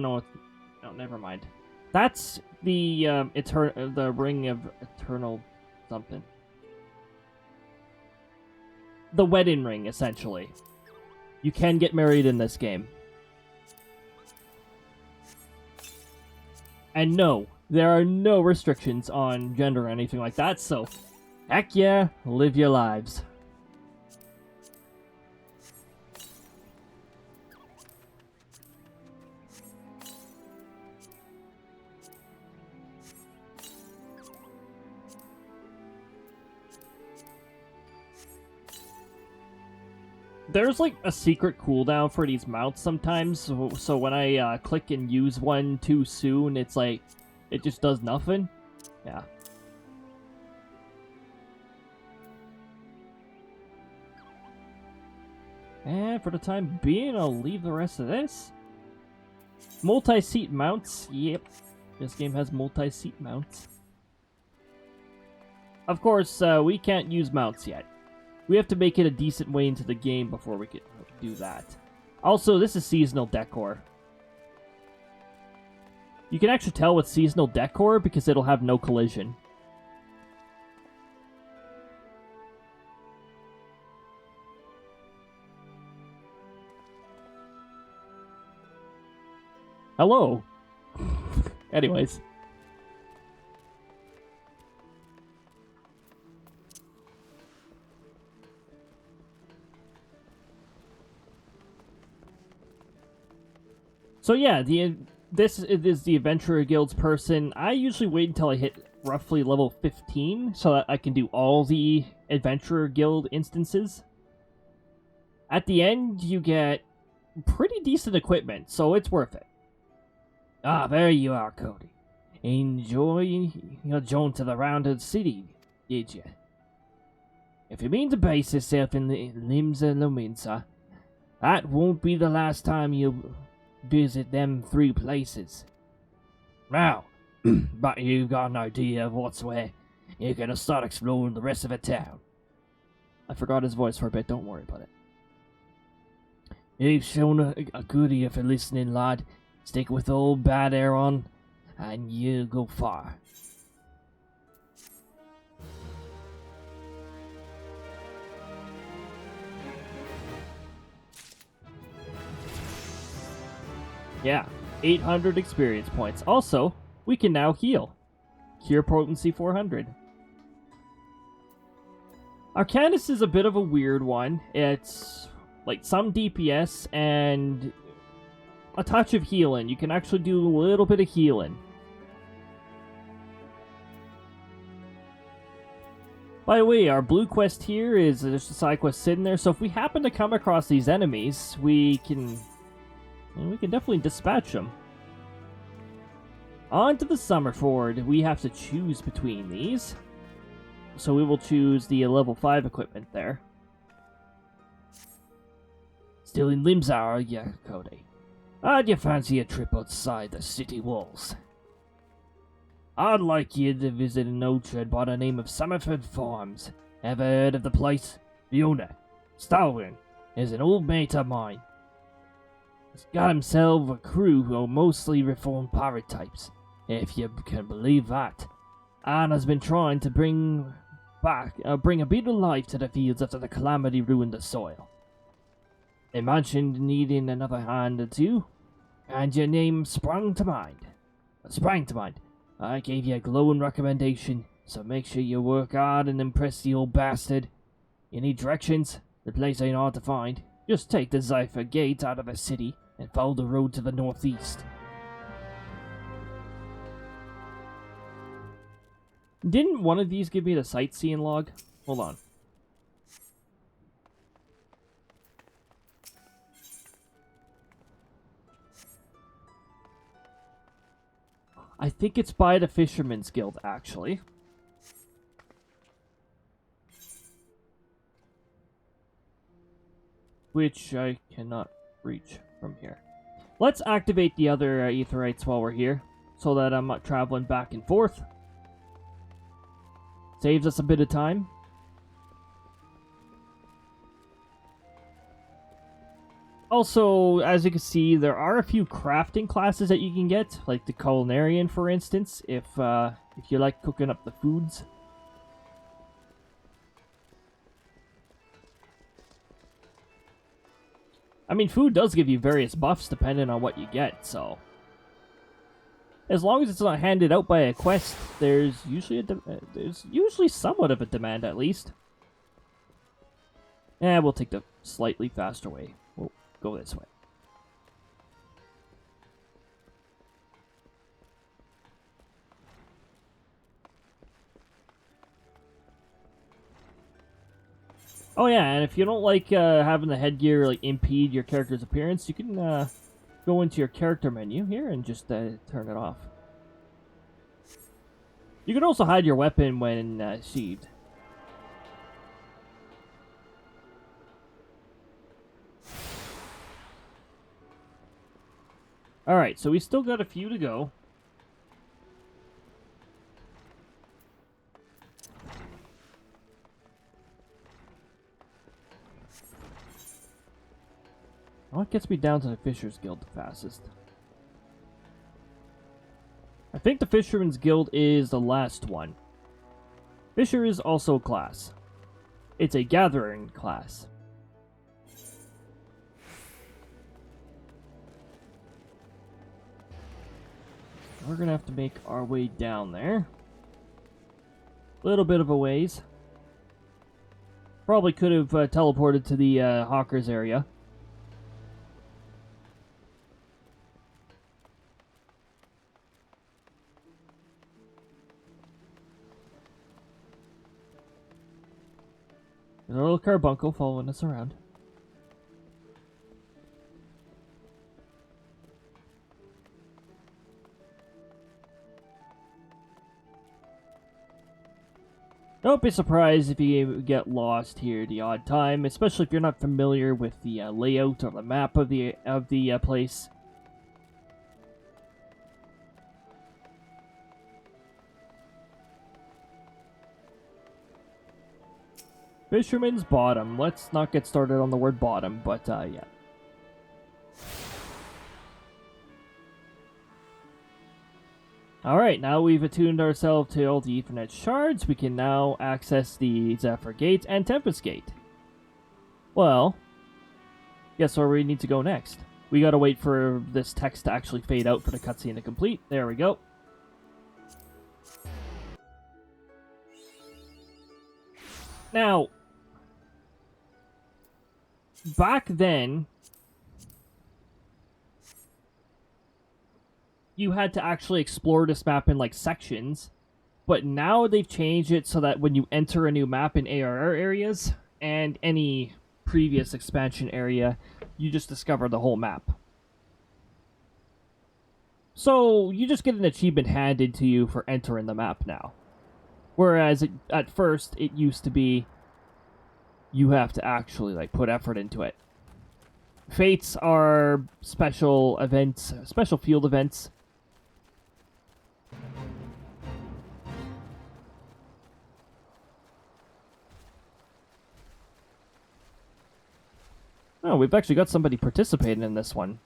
never mind. That's the the ring of eternal something. The wedding ring, essentially. You can get married in this game. And no, there are no restrictions on gender or anything like that, so heck yeah, live your lives. There's like a secret cooldown for these mounts sometimes, so when I click and use one too soon, it's like, it just does nothing. Yeah. And for the time being, I'll leave the rest of this. Multi-seat mounts, yep. This game has multi-seat mounts. Of course, we can't use mounts yet. We have to make it a decent way into the game before we can do that. Also, this is seasonal decor. You can actually tell with seasonal decor because it'll have no collision. Hello. Anyways. So yeah, this is the Adventurer Guild's person. I usually wait until I hit roughly level 15 so that I can do all the Adventurer Guild instances. At the end, you get pretty decent equipment, so it's worth it. Ah, there you are, Cody. Enjoy your jaunt to the rounded city, did you? If you mean to base yourself in the Eorzea, that won't be the last time you visit them three places. Now, but you've got an idea of what's where. You're gonna start exploring the rest of the town. I forgot his voice for a bit, don't worry about it. You've shown a good ear for listening, lad. Stick with old bad air on, and you'll go far. Yeah, 800 experience points. Also, we can now heal. Cure potency 400. Arcanus is a bit of a weird one. It's like some DPS and a touch of healing. You can actually do a little bit of healing. By the way, our blue quest here is there's a side quest sitting there, so if we happen to come across these enemies, we can definitely dispatch them. On to the Summerford. We have to choose between these. So we will choose the level 5 equipment there. Still in Limsa, are ya, Cody? How'd you fancy a trip outside the city walls? I'd like you to visit an orchard by the name of Summerford Farms. Ever heard of the place? The owner, Stalwin, is an old mate of mine. He's got himself a crew who are mostly reformed pirate types, if you can believe that. And has been trying to bring a bit of life to the fields after the calamity ruined the soil. They mentioned needing another hand or two, and your name sprang to mind. I gave you a glowing recommendation, so make sure you work hard and impress the old bastard. You need directions? The place ain't hard to find. Just take the Zypher Gate out of the city and follow the road to the northeast. Didn't one of these give me the sightseeing log? Hold on. I think it's by the Fisherman's Guild, actually. Which I cannot reach from here. Let's activate the other Aetherites while we're here, so that I'm not traveling back and forth. Saves us a bit of time. Also, as you can see, there are a few crafting classes that you can get, like the Culinarian, for instance, if you like cooking up the foods. I mean, food does give you various buffs depending on what you get, so as long as it's not handed out by a quest, there's usually somewhat of a demand, at least. We'll take the slightly faster way. We'll go this way. Oh yeah, and if you don't like having the headgear like impede your character's appearance, you can go into your character menu here and just turn it off. You can also hide your weapon when sheathed. Alright, so we still got a few to go. What gets me down to the Fisher's Guild the fastest? I think the Fisherman's Guild is the last one. Fisher is also a class. It's a gathering class. We're gonna have to make our way down there. Little bit of a ways. Probably could have teleported to the Hawkers area. There's a little carbuncle following us around. Don't be surprised if you get lost here the odd time, especially if you're not familiar with the layout or the map of the place. Fisherman's Bottom. Let's not get started on the word bottom, but yeah. Alright, now we've attuned ourselves to all the Ethernet shards, we can now access the Zephyr Gate and Tempest Gate. Well, guess where we need to go next? We gotta wait for this text to actually fade out for the cutscene to complete. There we go. Now, back then, you had to actually explore this map in, like, sections. But now they've changed it so that when you enter a new map in ARR areas and any previous expansion area, you just discover the whole map. So you just get an achievement handed to you for entering the map now. Whereas at first it used to be you have to actually like put effort into it. Fates are special events, special field events. Oh, we've actually got somebody participating in this one.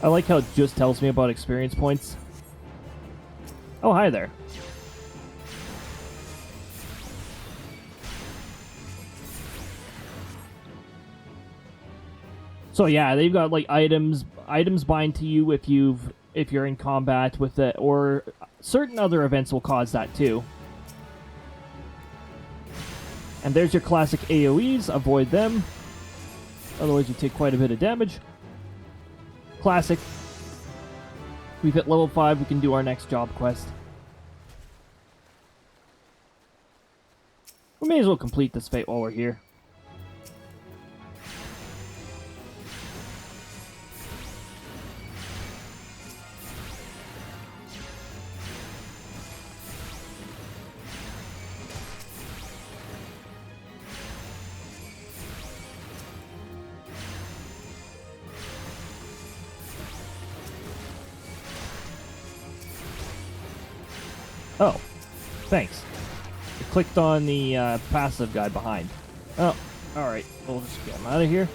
I like how it just tells me about experience points. Oh, hi there. So yeah, they've got like items bind to you if you're in combat with it, or certain other events will cause that too. And there's your classic AoEs, avoid them. Otherwise you take quite a bit of damage. Classic. We've hit level 5, we can do our next job quest. We may as well complete this fate while we're here. Oh, thanks. I clicked on the passive guy behind. Oh, alright. We'll just get him out of here.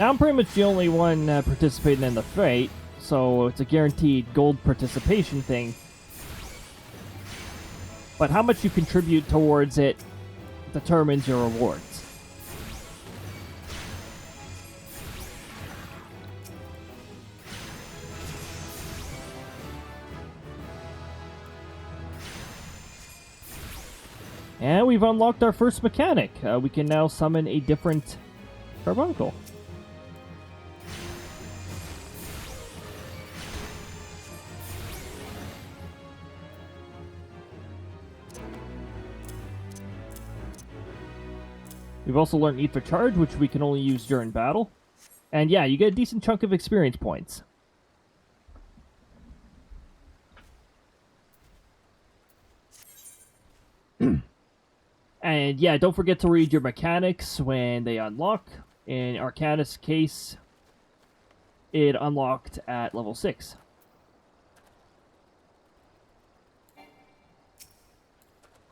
Now I'm pretty much the only one participating in the fight, so it's a guaranteed gold participation thing. But how much you contribute towards it determines your rewards. And we've unlocked our first mechanic. We can now summon a different carbuncle. We've also learned Ether Charge, which we can only use during battle. And yeah, you get a decent chunk of experience points. And yeah, don't forget to read your mechanics when they unlock. In Arcanus' case, it unlocked at level 6.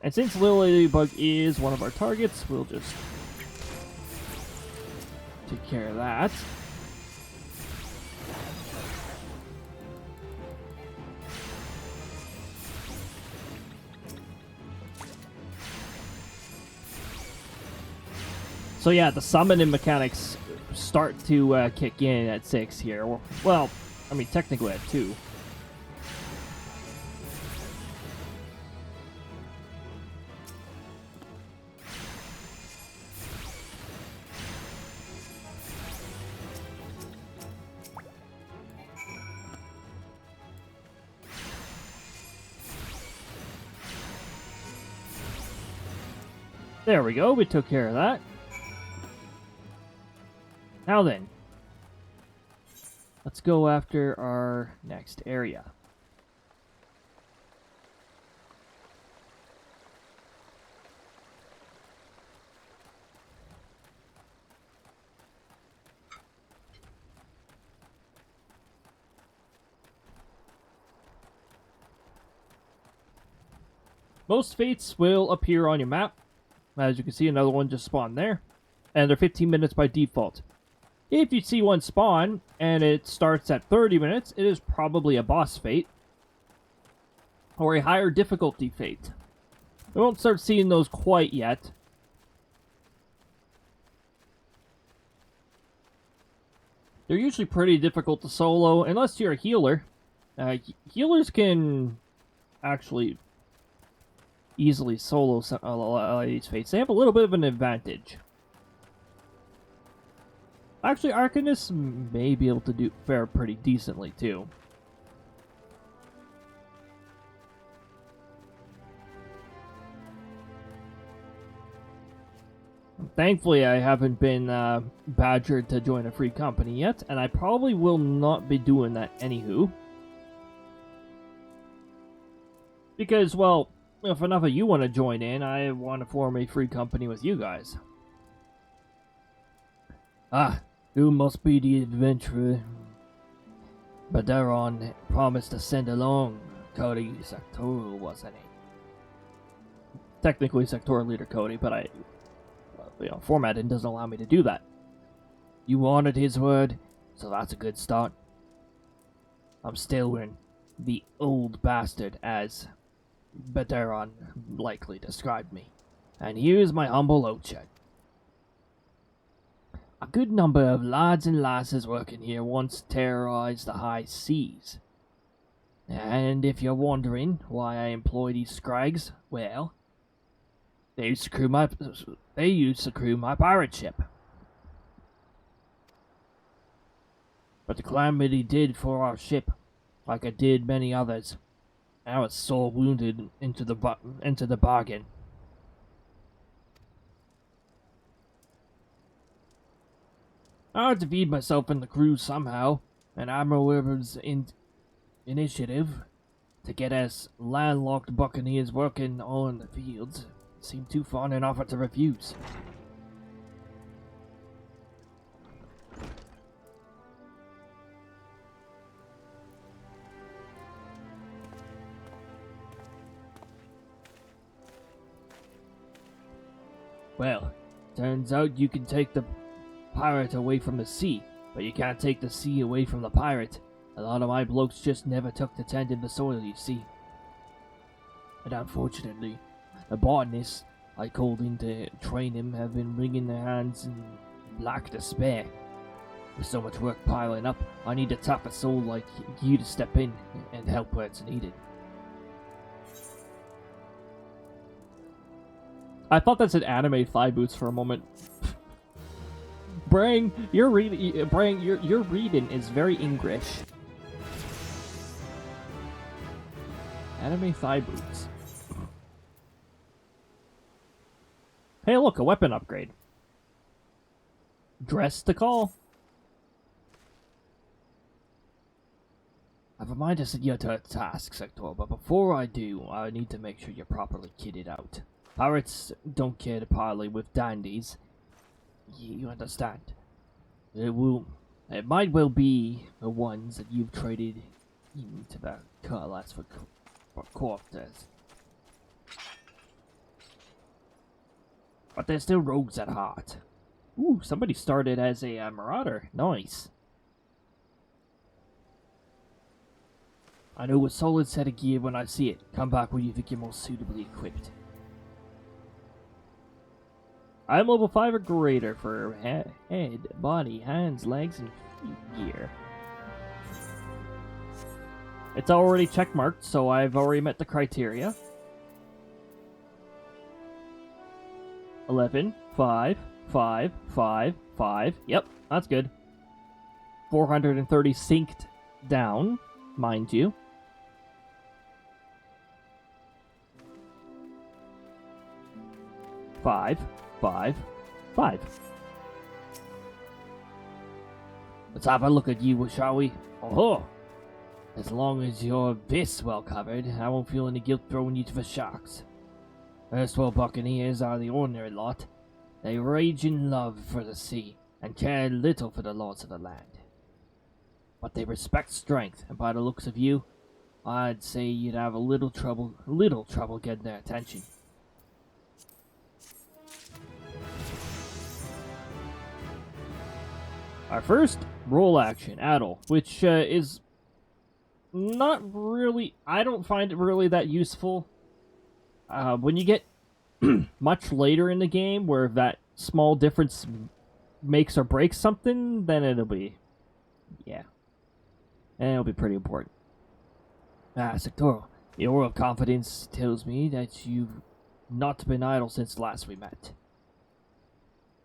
And since Ladybug is one of our targets, we'll just take care of that. So yeah, the summoning mechanics start to kick in at 6 here. Well, I mean, technically at 2. There we go, we took care of that. Now then, let's go after our next area. Most fates will appear on your map. As you can see, another one just spawned there. And they're 15 minutes by default. If you see one spawn, and it starts at 30 minutes, it is probably a boss fate. Or a higher difficulty fate. We won't start seeing those quite yet. They're usually pretty difficult to solo, unless you're a healer. Healers can actually easily solo a lot of these fates. They have a little bit of an advantage. Actually, Arcanists may be able to fare pretty decently, too. Thankfully, I haven't been badgered to join a free company yet, and I probably will not be doing that anywho. Because, well, if enough of you want to join in, I want to form a free company with you guys. Ah, you must be the adventurer. Baderon promised to send along Cody sectoral, wasn't he? Technically sectoral leader Cody, but formatting doesn't allow me to do that. You honored his word, so that's a good start. I'm still in the old bastard, as Baderon likely described me. And here's my humble oathshed. A good number of lads and lasses working here once terrorized the high seas. And if you're wondering why I employ these scrags, well, they used to crew my pirate ship. But the calamity did for our ship, like it did many others. I was sore wounded into the bargain. I had to feed myself and the crew somehow, and Admiral Weber's initiative to get us landlocked buccaneers working on the fields seemed too fond an offer to refuse. Well, turns out you can take the pirate away from the sea, but you can't take the sea away from the pirate. A lot of my blokes just never took to tending the soil, you see. And unfortunately, the botanists I called in to train him have been wringing their hands in black despair. With so much work piling up, I need a tougher soul like you to step in and help where it's needed. I thought that said anime thigh boots for a moment. Brang, your reading is very English. Anime thigh boots. Hey, look, a weapon upgrade. Dress to call. I've a mind to set you to a task, Sector, but before I do, I need to make sure you're properly kitted out. Pirates don't care to parley with dandies. You understand. It might well be the ones that you've traded into the cutlass for quarters. But they're still rogues at heart. Ooh, somebody started as a marauder. Nice. I know a solid set of gear when I see it. Come back when you think you're most suitably equipped. I'm level 5 or greater for head, body, hands, legs, and feet gear. It's already checkmarked, so I've already met the criteria. 11, 5, 5, 5, 5. Yep, that's good. 430 synced down, mind you. Five. Let's have a look at you, shall we? Oh, as long as you're this well covered, I won't feel any guilt throwing you to the sharks. Erstwhile buccaneers are the ordinary lot. They rage in love for the sea, and care little for the laws of the land. But they respect strength, and by the looks of you, I'd say you'd have a little trouble getting their attention. Our first roll action, Addle, which is not really... I don't find it really that useful. When you get much later in the game, where that small difference makes or breaks something, then it'll be... yeah. And it'll be pretty important. Sectoral, your aura of confidence tells me that you've not been idle since last we met.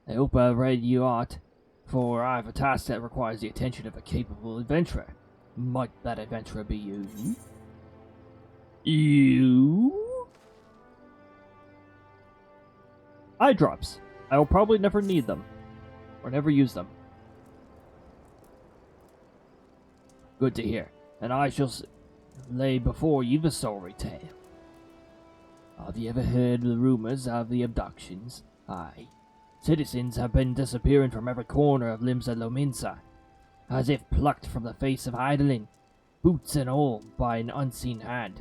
I hope I've read you ought, for I have a task that requires the attention of a capable adventurer. Might that adventurer be you? You? Eye drops. I will probably never need them, or never use them. Good to hear, and I shall lay before you the story tale. Have you ever heard the rumors of the abductions? Aye. Citizens have been disappearing from every corner of Limsa Lominsa, as if plucked from the face of idling, boots and all, by an unseen hand.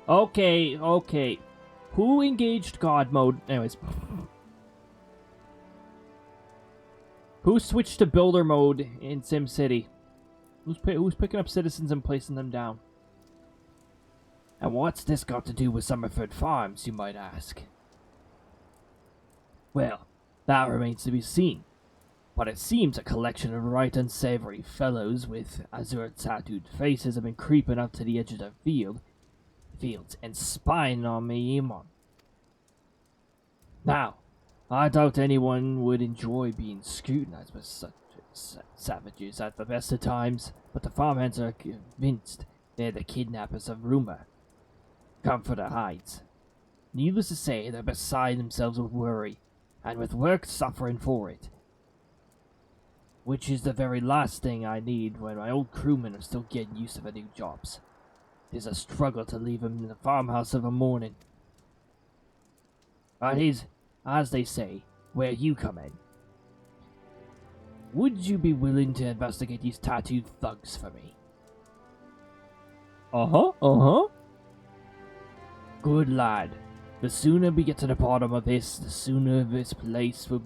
Okay. Who engaged God mode? Anyways. Who switched to builder mode in SimCity? Who's picking up citizens and placing them down? And what's this got to do with Summerford Farms, you might ask? Well, that remains to be seen. But it seems a collection of right unsavory fellows with azure-tattooed faces have been creeping up to the edge of the fields and spying on me. Now, I doubt anyone would enjoy being scrutinized by such savages at the best of times, but the farmhands are convinced they're the kidnappers of rumor. Come for the hides. Needless to say, they're beside themselves with worry, and with work suffering for it. Which is the very last thing I need when my old crewmen are still getting used to their new jobs. It's a struggle to leave them in the farmhouse of a morning. That is, as they say, where you come in. Would you be willing to investigate these tattooed thugs for me? Uh-huh. Good lad. The sooner we get to the bottom of this, the sooner this place will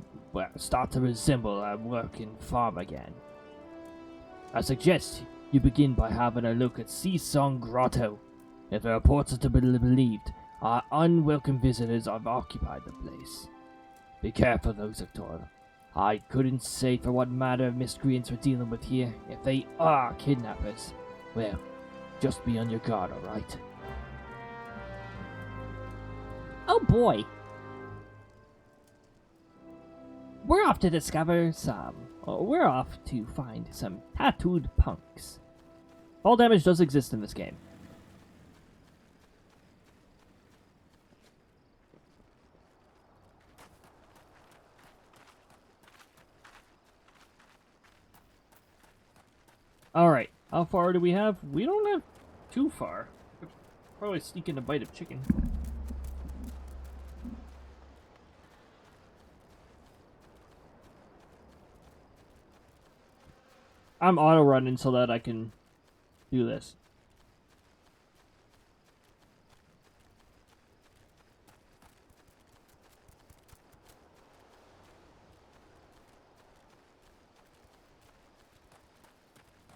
start to resemble a working farm again. I suggest you begin by having a look at Sea Song Grotto. If the reports are to be believed, our unwelcome visitors have occupied the place. Be careful though, Sectoral. I couldn't say for what matter of miscreants we're dealing with here. If they are kidnappers, well, just be on your guard, alright? Oh boy! We're off to discover we're off to find some tattooed punks. Fall damage does exist in this game. Alright, how far do we have? We don't have too far. Probably sneak in a bite of chicken. I'm auto-running so that I can do this.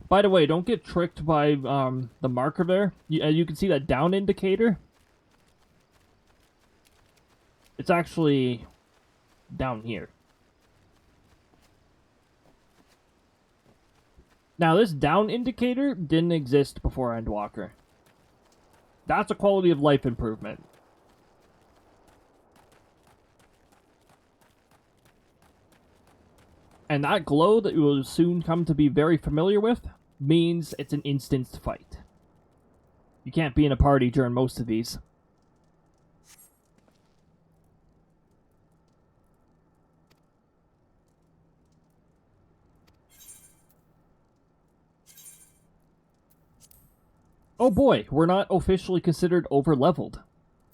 By the way, don't get tricked by the marker there. You can see that down indicator. It's actually down here. Now, this down indicator didn't exist before Endwalker. That's a quality of life improvement. And that glow that you will soon come to be very familiar with means it's an instanced fight. You can't be in a party during most of these. Oh boy, we're not officially considered over-leveled.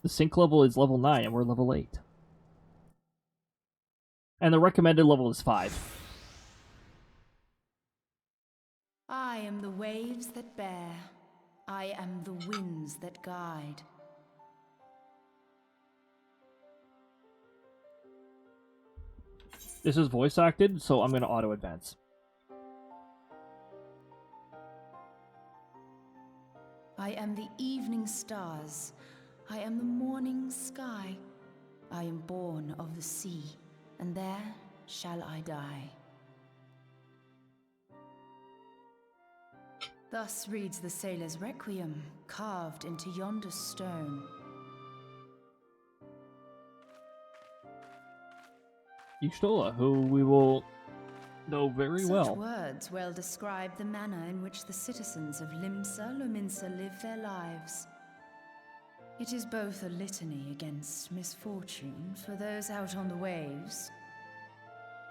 The sync level is level 9 and we're level 8. And the recommended level is 5. I am the waves that bear. I am the winds that guide. This is voice acted, so I'm gonna auto advance. I am the evening stars. I am the morning sky. I am born of the sea, and there shall I die. Thus reads the sailor's requiem, carved into yonder stone. Y'shtola, who we will know very Such well. words well describe the manner in which the citizens of Limsa Lominsa live their lives. It is both a litany against misfortune for those out on the waves,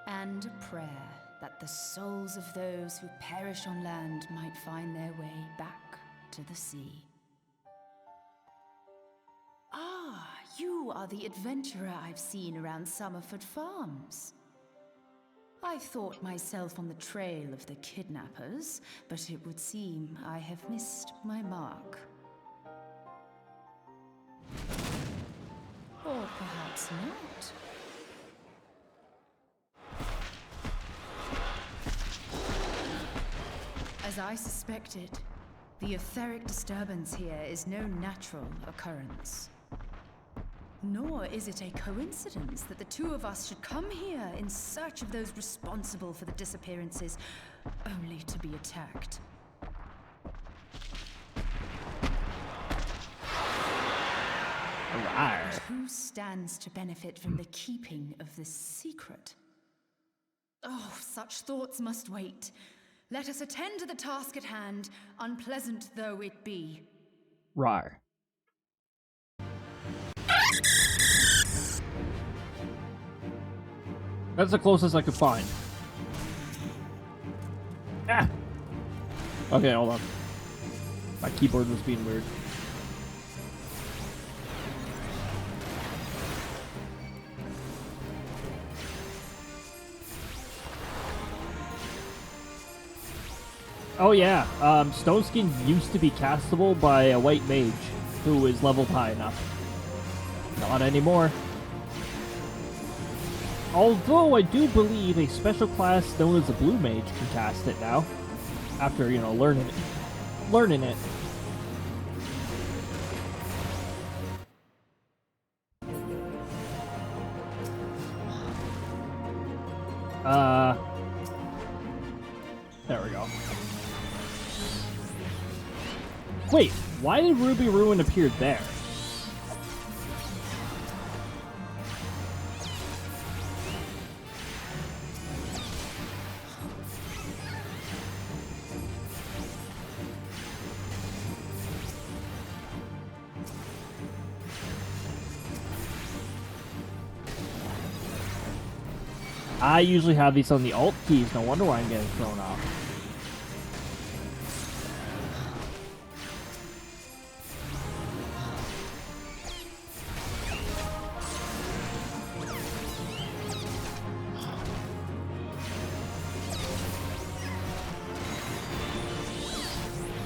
and a prayer that the souls of those who perish on land might find their way back to the sea. Ah, you are the adventurer I've seen around Summerford Farms. I thought myself on the trail of the kidnappers, but it would seem I have missed my mark. Or perhaps not. As I suspected, the etheric disturbance here is no natural occurrence. Nor is it a coincidence that the two of us should come here in search of those responsible for the disappearances, only to be attacked. Alright. Who stands to benefit from the keeping of this secret? Oh, such thoughts must wait. Let us attend to the task at hand, unpleasant though it be. Rar. That's the closest I could find. Ah! Okay, hold on. My keyboard was being weird. Oh yeah, Stone Skin used to be castable by a white mage who is leveled high enough. Not anymore. Although I do believe a special class known as a blue mage can cast it now. After, you know, learning it. There we go. Wait, why did Ruby Ruin appear there? I usually have these on the alt keys, no wonder why I'm getting thrown off.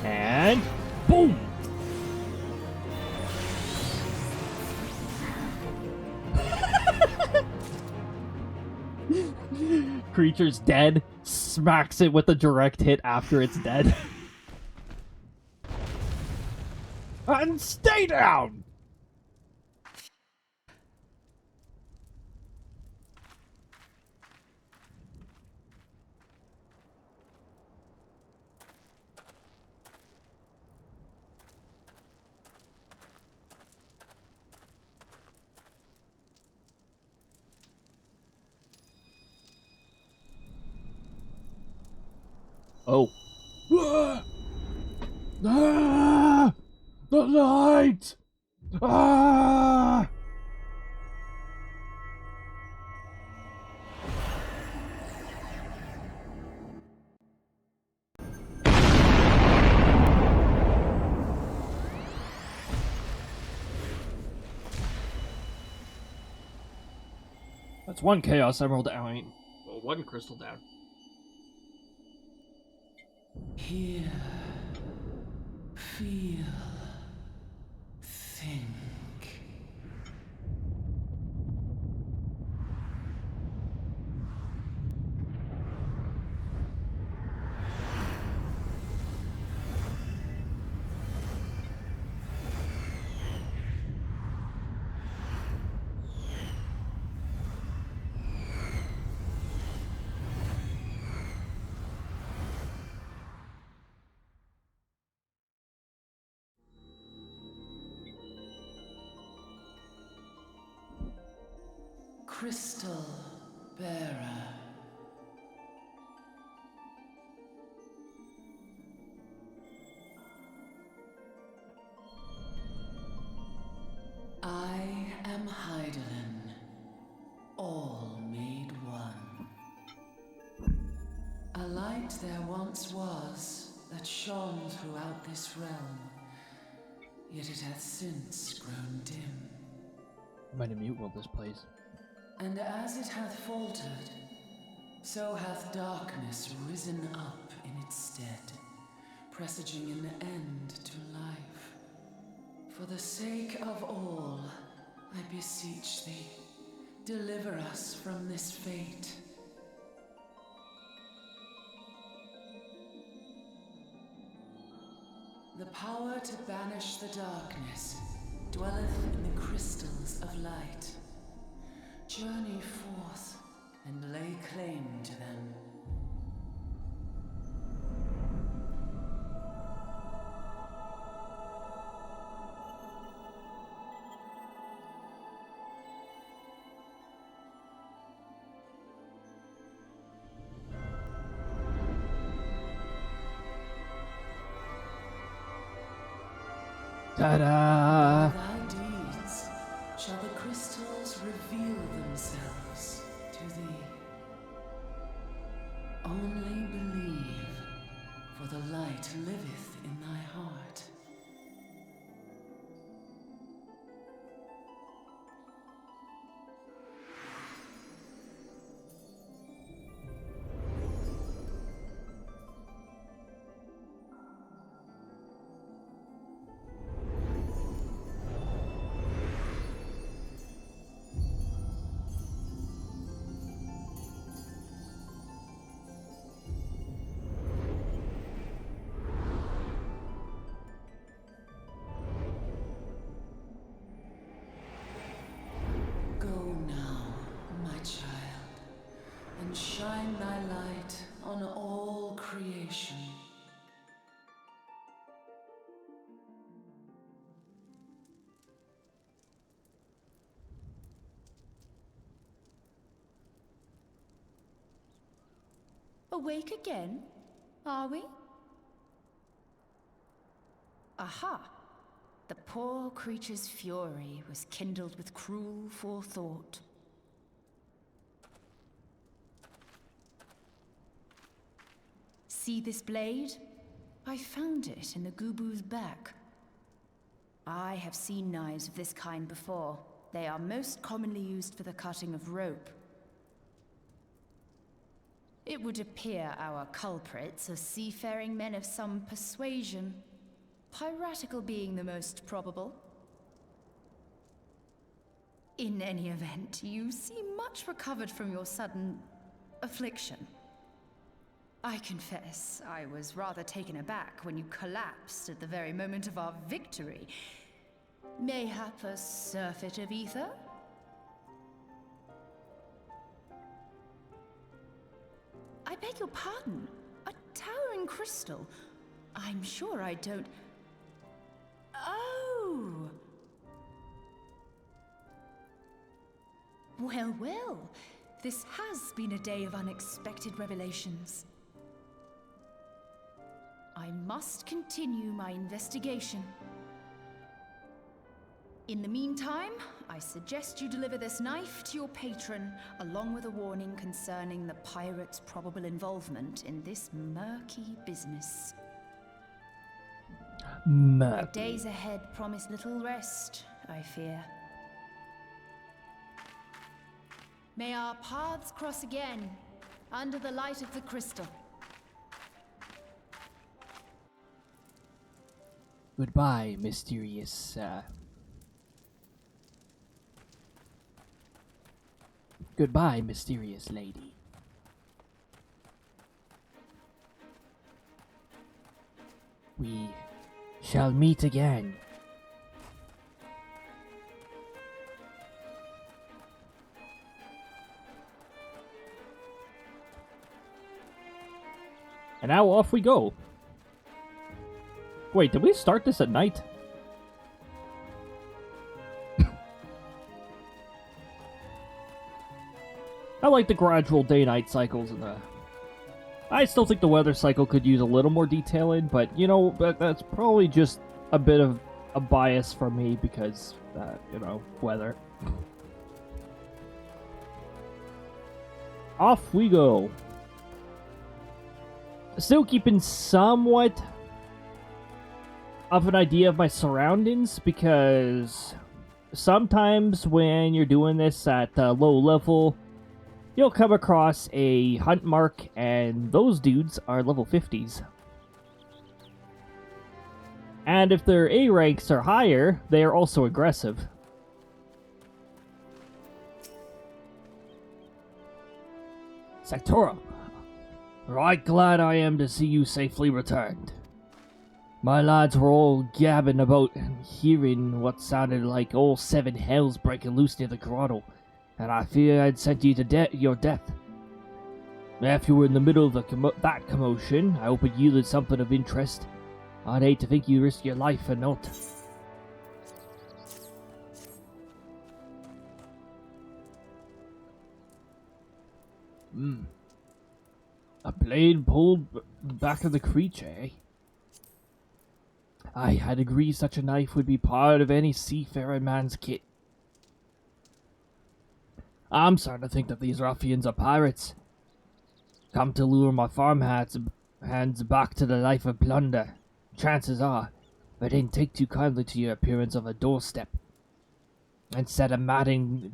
And boom! Creature's dead, smacks it with a direct hit after it's dead. And stay down! Oh. Ah! The light! Ah! That's one Chaos Emerald down. I mean, well, one crystal down. Hear, feel, think. Crystal Bearer. I am Heidelin, all made one. A light there once was that shone throughout this realm, yet it hath since grown dim. I'm gonna mute while this plays. And as it hath faltered, so hath darkness risen up in its stead, presaging an end to life. For the sake of all, I beseech thee, deliver us from this fate. The power to banish the darkness dwelleth in the crystals of light. Journey forth and lay claim to them. Ta-da! By thy deeds shall the crystals reveal themselves to thee. Only believe, for the light liveth in thy heart. Go now, my child, and shine thy light on all creation. Awake again, are we? Aha! The poor creature's fury was kindled with cruel forethought. See this blade? I found it in the Gubu's back. I have seen knives of this kind before. They are most commonly used for the cutting of rope. It would appear our culprits are seafaring men of some persuasion, piratical being the most probable. In any event, you seem much recovered from your sudden affliction. I confess, I was rather taken aback when you collapsed at the very moment of our victory. Mayhap a surfeit of ether? I beg your pardon. A towering crystal. I'm sure I don't... Oh! Well, well. This has been a day of unexpected revelations. I must continue my investigation. In the meantime, I suggest you deliver this knife to your patron, along with a warning concerning the pirate's probable involvement in this murky business. The days ahead promise little rest, I fear. May our paths cross again, under the light of the crystal. Goodbye, mysterious, Goodbye, mysterious lady. We shall meet again. And now off we go. Wait, did we start this at night? I like the gradual day-night cycles and the... I still think the weather cycle could use a little more detailing, but, you know, that's probably just a bit of a bias for me because, you know, weather. Off we go. Still keeping somewhat of an idea of my surroundings, because sometimes when you're doing this at low level, you'll come across a hunt mark, and those dudes are level 50s. And if their A ranks are higher, they are also aggressive. Sectoral, right glad I am to see you safely returned. My lads were all gabbing about hearing what sounded like all 7 hells breaking loose near the grotto, and I fear I'd sent you to your death. If you were in the middle of that commotion, I hope it yielded something of interest. I'd hate to think you risked your life for naught. A blade pulled back of the creature, eh? I'd agree such a knife would be part of any seafaring man's kit. I'm starting to think that these ruffians are pirates, come to lure my hands back to the life of plunder. Chances are, they didn't take too kindly to your appearance on the doorstep, and set a madding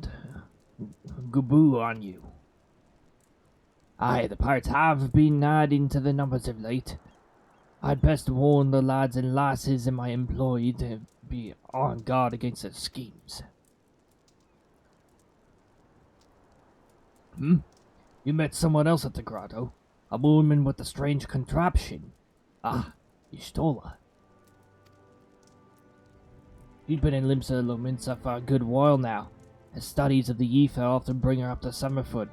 gaboo on you. Aye, the pirates have been adding to the numbers of late. I'd best warn the lads and lasses in my employ to be on guard against their schemes. You met someone else at the grotto? A woman with a strange contraption. Ah, you stole her. She'd been in Limsa for a good while now. Her studies of the ether often bring her up to Summerfoot.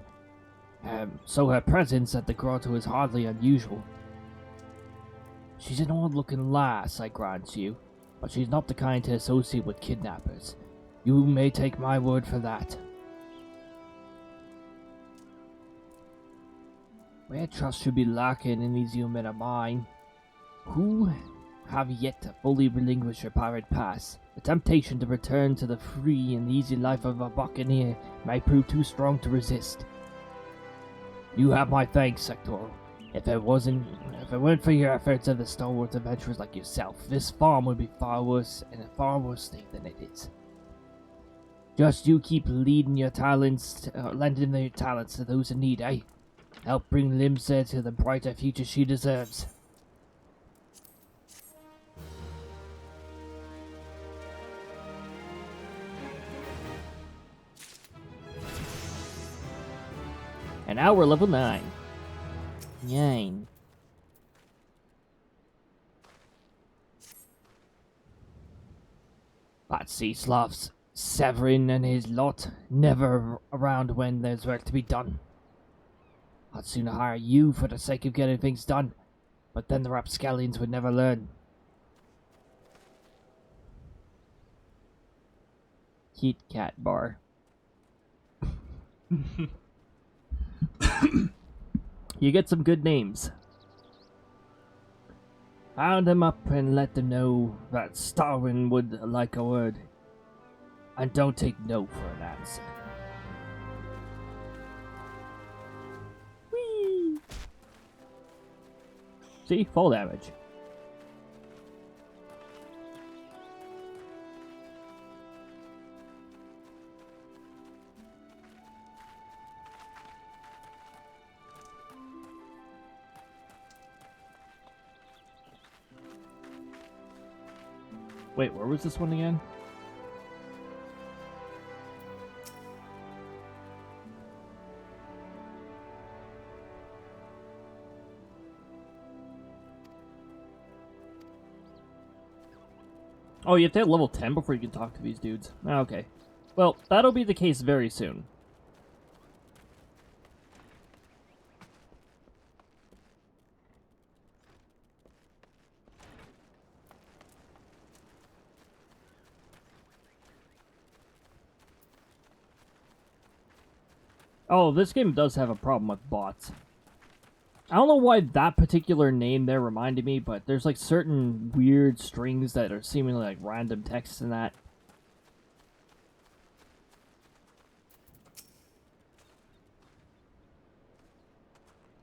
So her presence at the grotto is hardly unusual. She's an odd-looking lass, I grant you, but she's not the kind to associate with kidnappers. You may take my word for that. Where trust should be lacking in these young men of mine, who have yet to fully relinquish their pirate past. The temptation to return to the free and easy life of a buccaneer may prove too strong to resist. You have my thanks, Sectoral. If it weren't for your efforts and the stalwart adventurers like yourself, this farm would be far worse, in a far worse state than it is. Just you keep lending your talents to those in need, eh? Help bring Limsa to the brighter future she deserves. And now we're level 9. 9. That sea slough's Severin and his lot never around when there's work to be done. I'd sooner hire you for the sake of getting things done, but then the rapscallions would never learn. Kit Kat bar. You get some good names. Round them up and let them know that Starwin would like a word. And don't take no for an answer. Whee! See? Fall damage. Wait, where was this one again? Oh, you have to hit level 10 before you can talk to these dudes. Okay. Well, that'll be the case very soon. Oh, this game does have a problem with bots. I don't know why that particular name there reminded me, but there's like certain weird strings that are seemingly like random texts in that.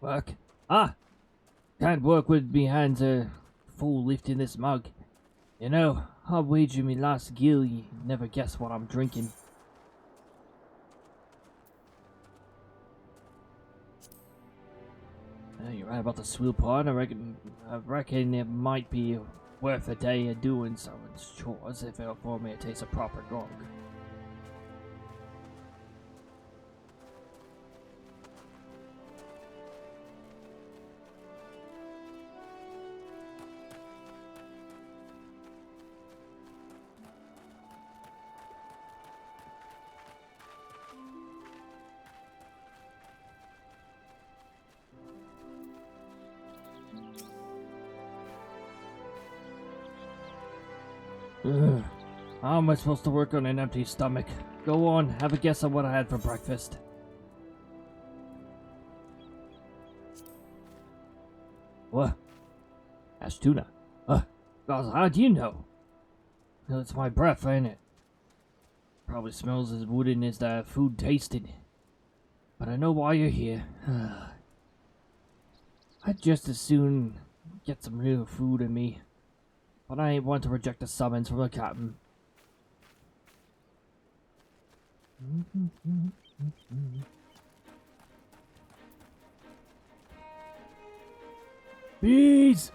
Work? Ah! Can't work with me hands full lifting this mug. You know, I'll wager me last gill you never guess what I'm drinking. You're right about the swill part. I reckon it might be worth a day of doing someone's chores if it'll for me to taste a proper grog. Ugh. How am I supposed to work on an empty stomach? Go on, have a guess on what I had for breakfast. What? That's tuna. God, how do you know? Well, it's my breath, ain't it? Probably smells as wooden as the food tasted. But I know why you're here. I'd just as soon get some real food in me. But I ain't one to reject a summons from the captain. Bees!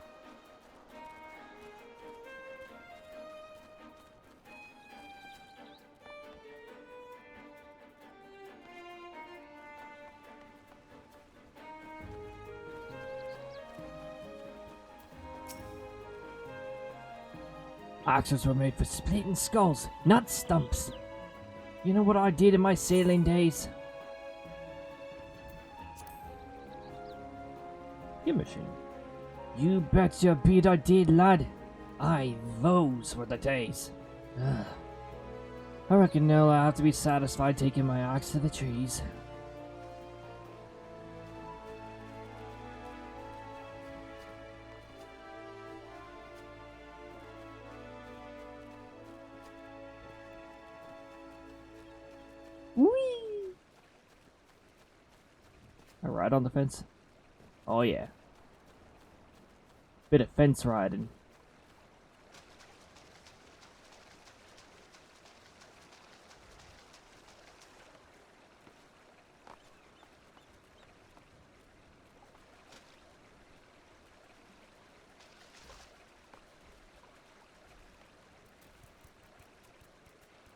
Axes were made for splitting skulls, not stumps. You know what I did in my sailing days? Your machine. You bet your beat I did, lad. Aye, those were the days. I reckon now I'll have to be satisfied taking my axe to the trees. Whee! A ride on the fence? Oh yeah. Bit of fence riding.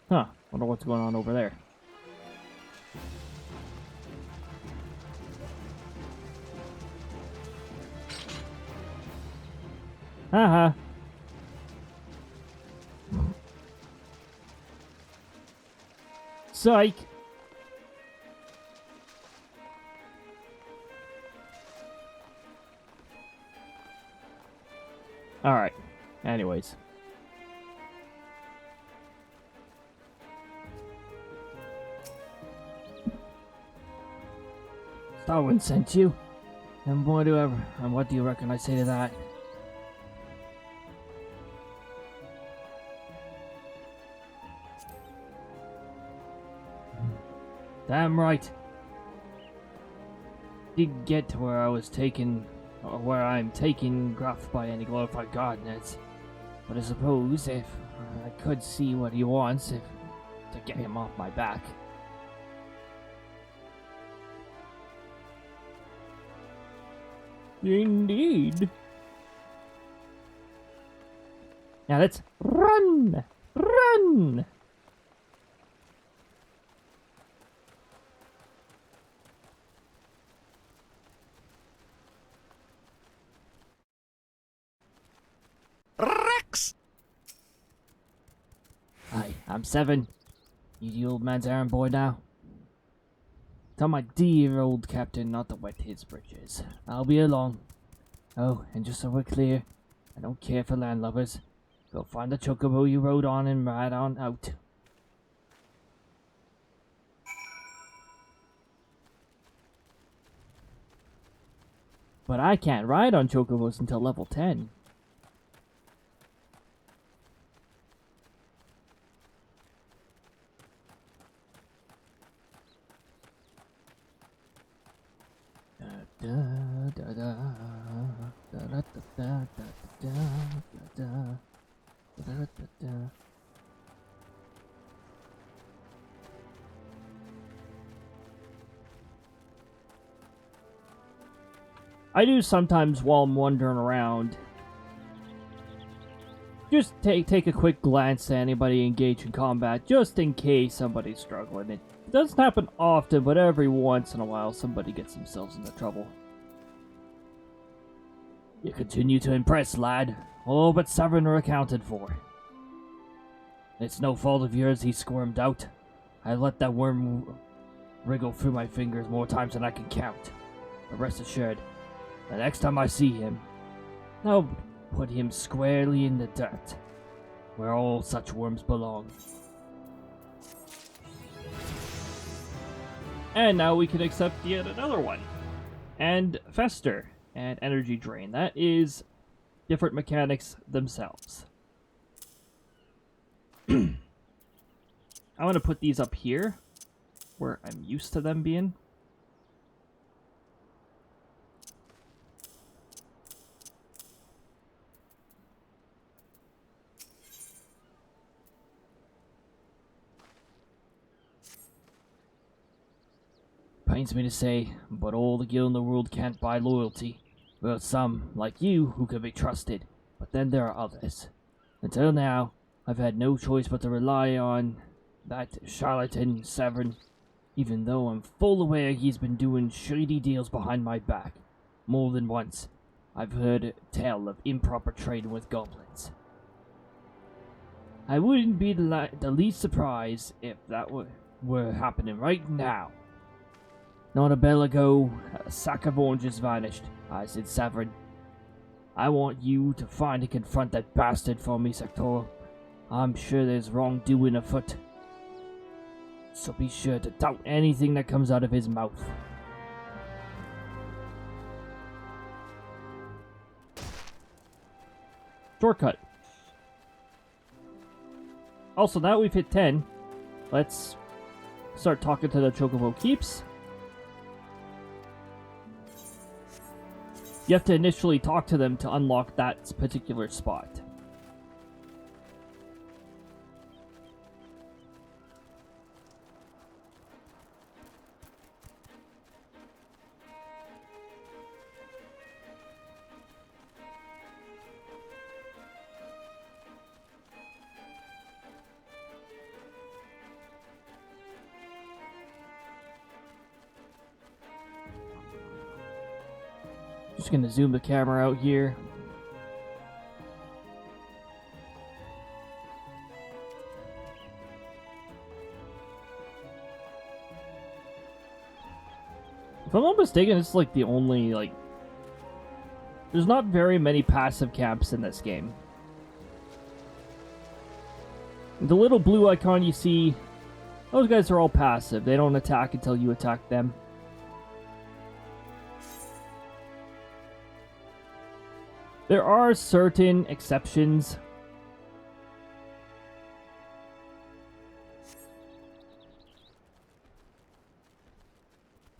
Huh, wonder what's going on over there. Haha. Psych. Alright. Anyways. Darwin sent you? And what do you reckon I say to that? Damn right. Didn't get to where I was taken, or where I'm taking gruff by any glorified gardeners. But I suppose if I could see what he wants, if to get him off my back. Indeed. Now let's run! Run! Rex! Hi, I'm 7. You the old man's errand boy now? Tell my dear old captain not to wet his britches. I'll be along. Oh, and just so we're clear, I don't care for landlubbers. Go find the chocobo you rode on and ride on out. But I can't ride on chocobos until level 10. I do sometimes while I'm wandering around. Just take a quick glance at anybody engaged in combat, just in case somebody's struggling. It doesn't happen often, but every once in a while somebody gets themselves into trouble. You continue to impress, lad. All but 7 are accounted for. It's no fault of yours he squirmed out. I let that worm wriggle through my fingers more times than I can count. But rest assured, the next time I see him, I'll put him squarely in the dirt, where all such worms belong. And now we can accept yet another one. And Fester and Energy Drain. That is different mechanics themselves. I'm going to put these up here, where I'm used to them being. Pains me to say, but all the gil in the world can't buy loyalty. Well, some, like you, who can be trusted, but then there are others. Until now, I've had no choice but to rely on that charlatan Severn, even though I'm full aware he's been doing shady deals behind my back. More than once, I've heard tell of improper trading with goblins. I wouldn't be the least surprised if that were happening right now. Not a bell ago, a sack of oranges vanished. I said, Severn, I want you to find and confront that bastard for me, sectoral. I'm sure there's wrongdoing afoot. So be sure to doubt anything that comes out of his mouth. Shortcut. Also, now we've hit 10, let's start talking to the Chocobo Keeps. You have to initially talk to them to unlock that particular spot. Just gonna zoom the camera out here. If I'm not mistaken, it's like the only, there's not very many passive camps in this game. The little blue icon you see, those guys are all passive. They don't attack until you attack them. There are certain exceptions.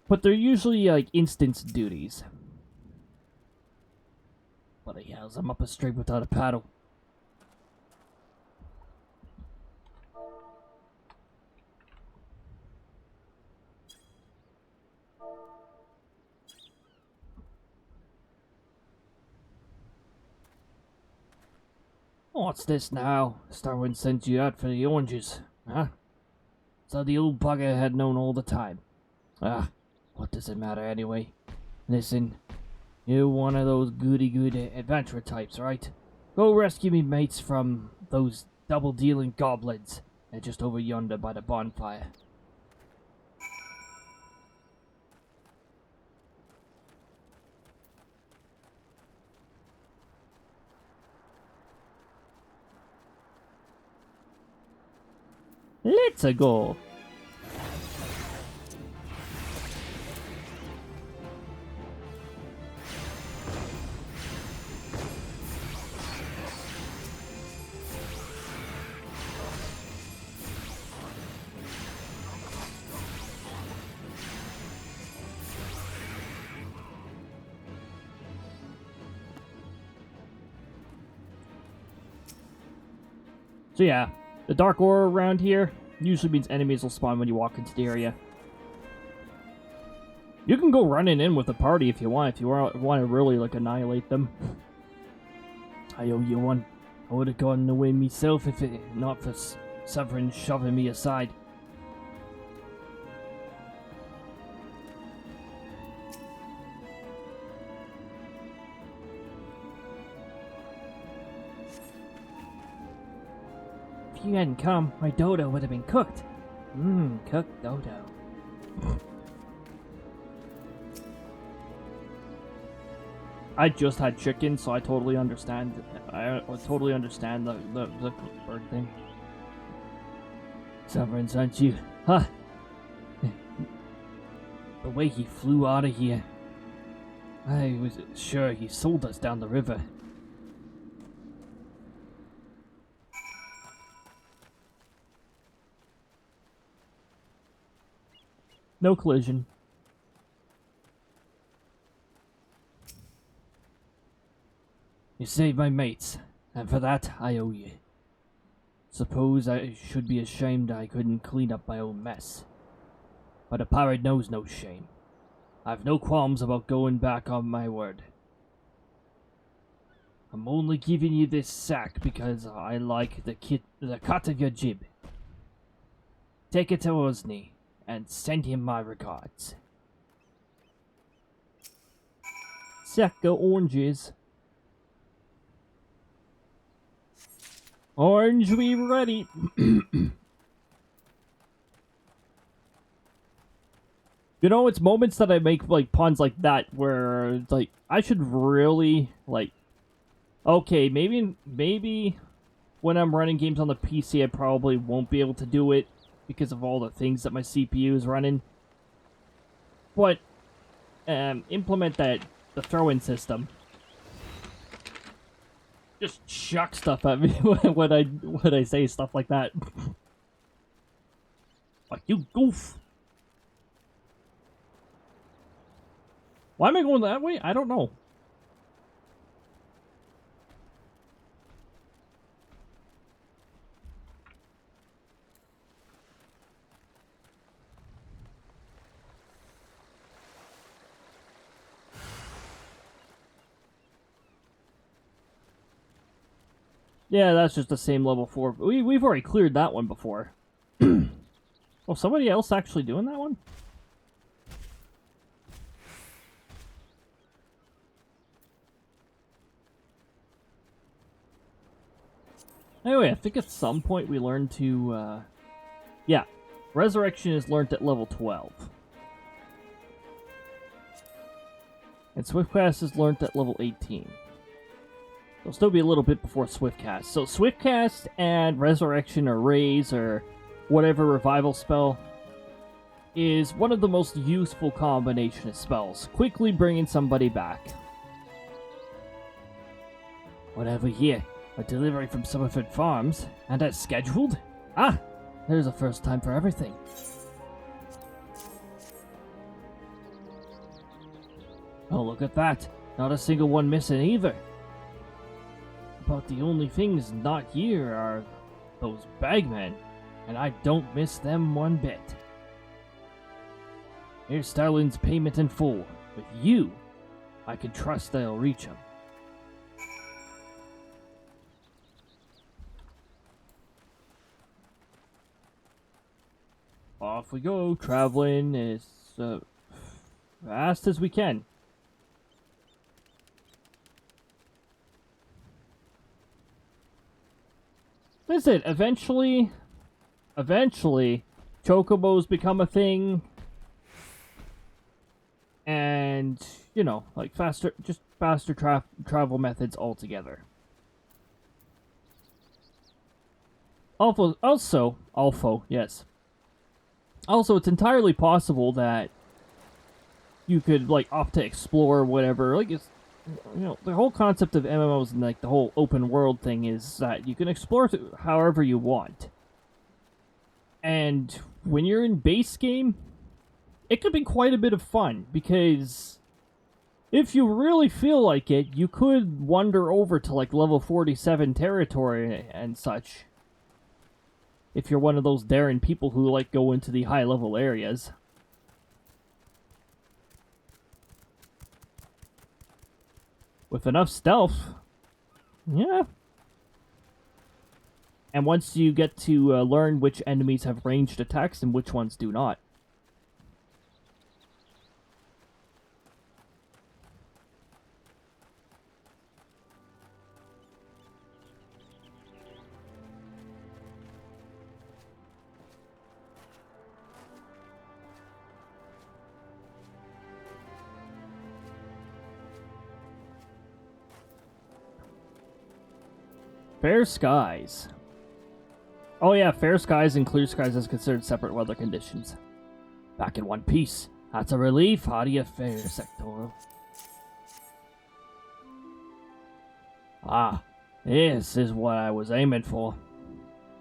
But they're usually like instance duties. What the hell's I'm up a stream without a paddle. What's this now? Starwind sent you out for the oranges, huh? So the old bugger had known all the time. Ah, what does it matter anyway? Listen, you're one of those goody-good adventurer types, right? Go rescue me mates from those double-dealing goblins. They're just over yonder by the bonfire. Let's go. So yeah, the dark aura around here usually means enemies will spawn when you walk into the area. You can go running in with the party if you want to really, like, annihilate them. I owe you one. I would have gotten away myself if it not for Severin shoving me aside. If you hadn't come, my dodo would have been cooked. Cooked dodo. I just had chicken, so I totally understand. I totally understand the bird thing. Severin's, aren't you? Huh? The way he flew out of here. I was sure he sold us down the river. No collision. You saved my mates, and for that I owe you. Suppose I should be ashamed I couldn't clean up my own mess. But a pirate knows no shame. I've no qualms about going back on my word. I'm only giving you this sack because I like the cut of your jib. Take it to Osney, and send him my regards. Sack of oranges. Orange, we ready. You know, it's moments that I make, like, puns like that where it's like, I should really, like, okay, maybe when I'm running games on the PC, I probably won't be able to do it because of all the things that my CPU is running. But, implement the throw-in system. Just chuck stuff at me when I say stuff like that. Like, you goof. Why am I going that way? I don't know. Yeah, that's just the same level 4. We've already cleared that one before. Oh, somebody else actually doing that one? Anyway, I think at some point we learned to, yeah, Resurrection is learned at level 12. And Swiftcast is learned at level 18. There'll still be a little bit before Swiftcast. So Swiftcast and Resurrection or Raise or whatever revival spell is one of the most useful combination of spells, quickly bringing somebody back. What have we here? A delivery from Summerford Farms, and as scheduled? Ah, there's a first time for everything. Oh, look at that. Not a single one missing either. About the only things not here are those bagmen, and I don't miss them one bit. Here's Starlin's payment in full. With you, I can trust they'll reach him. Off we go, traveling as fast as we can. Listen, eventually, chocobos become a thing, and, you know, like faster travel methods altogether. Yes. Also, it's entirely possible that you could, like, opt to explore whatever. Like, it's, you know, the whole concept of MMOs and, like, the whole open world thing is that you can explore however you want. And when you're in base game, it could be quite a bit of fun, because if you really feel like it, you could wander over to, like, level 47 territory and such, if you're one of those daring people who like go into the high level areas. With enough stealth, yeah. And once you get to learn which enemies have ranged attacks and which ones do not. Fair skies. Oh yeah, fair skies and clear skies is considered separate weather conditions. Back in one piece. That's a relief. How do you fare, sectoral? Ah, this is what I was aiming for.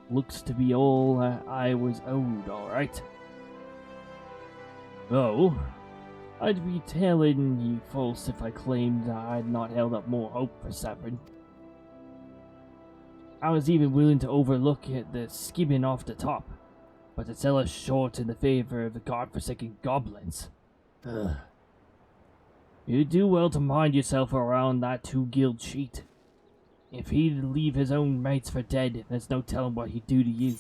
Looks to be all I was owed, alright. Though, I'd be telling you false if I claimed that I'd not held up more hope for Sabrin. I was even willing to overlook the skimming off the top, but to sell us short in the favor of the godforsaken goblins. Ugh. You do well to mind yourself around that two-guild cheat. If he'd leave his own mates for dead, there's no telling what he'd do to you.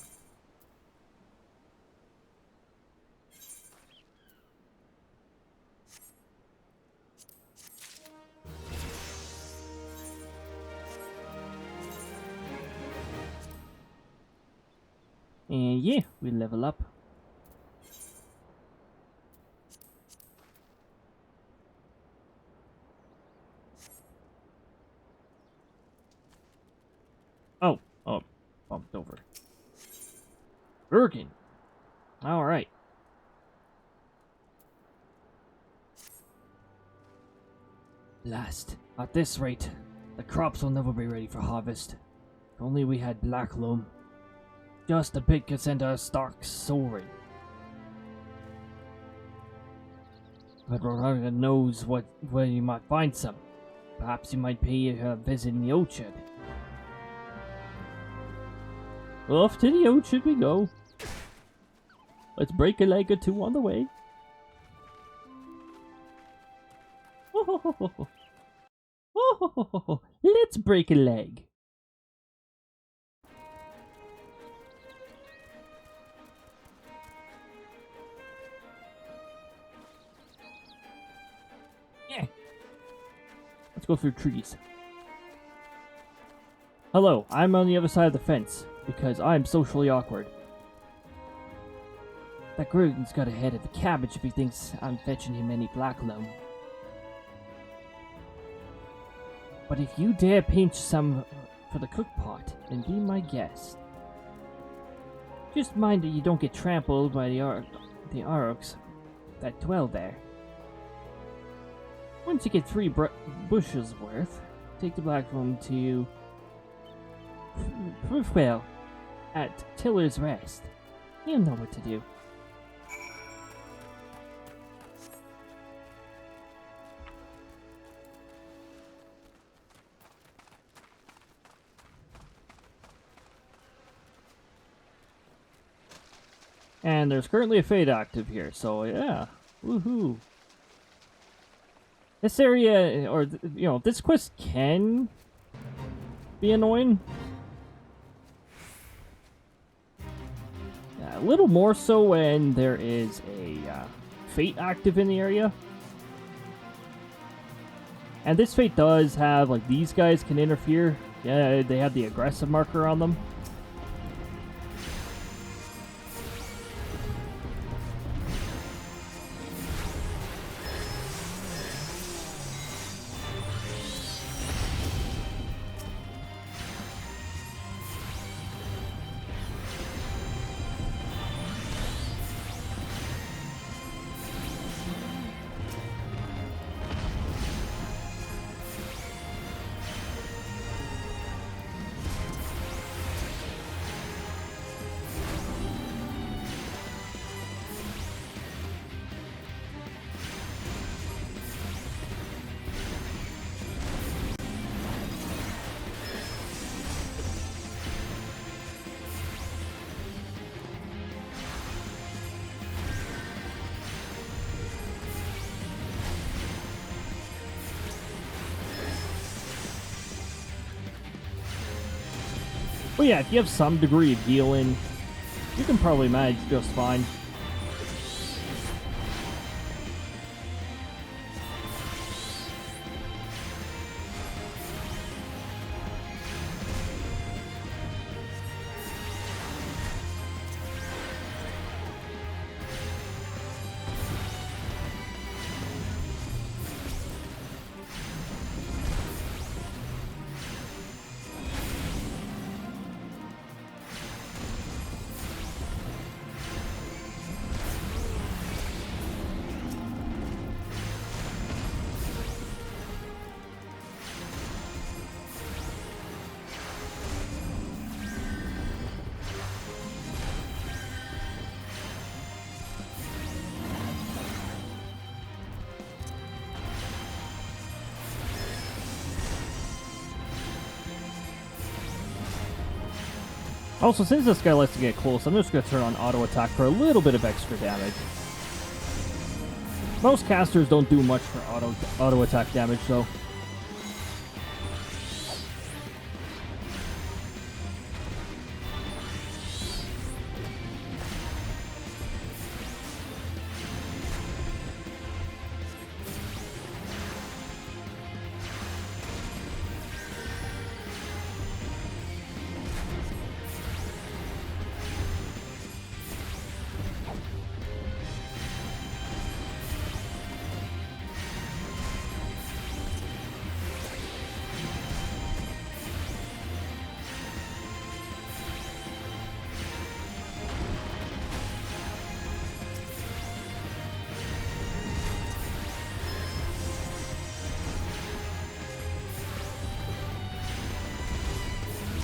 And yeah, we level up. Oh, bumped over. Bergen. Alright. Blast. At this rate, the crops will never be ready for harvest. If only we had black loam. Just a bit could send our stocks soaring. But Roraga knows where you might find some. Perhaps you might pay her a visit in the orchard. Off to the orchard we go. Let's break a leg or two on the way. Let's break a leg. Yeah. Let's go through trees. Hello, I'm on the other side of the fence, because I'm socially awkward. That Gruden's got a head of the cabbage if he thinks I'm fetching him any black loam. But if you dare pinch some for the cook pot, then be my guest. Just mind that you don't get trampled by the Aurochs that dwell there. Once you get 3 bushels worth, take the black loam to well, at Tiller's Rest. He'll know what to do. And there's currently a fade active here, so yeah. Woohoo. This area, or, you know, this quest can be annoying. A little more so when there is a fate active in the area. And this fate does have, like, these guys can interfere. Yeah, they have the aggressive marker on them. But yeah, if you have some degree of healing, you can probably manage just fine. Also, since this guy likes to get close, I'm just going to turn on auto attack for a little bit of extra damage. Most casters don't do much for auto attack damage, though.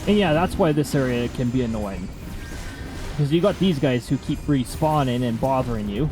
And yeah, that's why this area can be annoying. Because you got these guys who keep respawning and bothering you.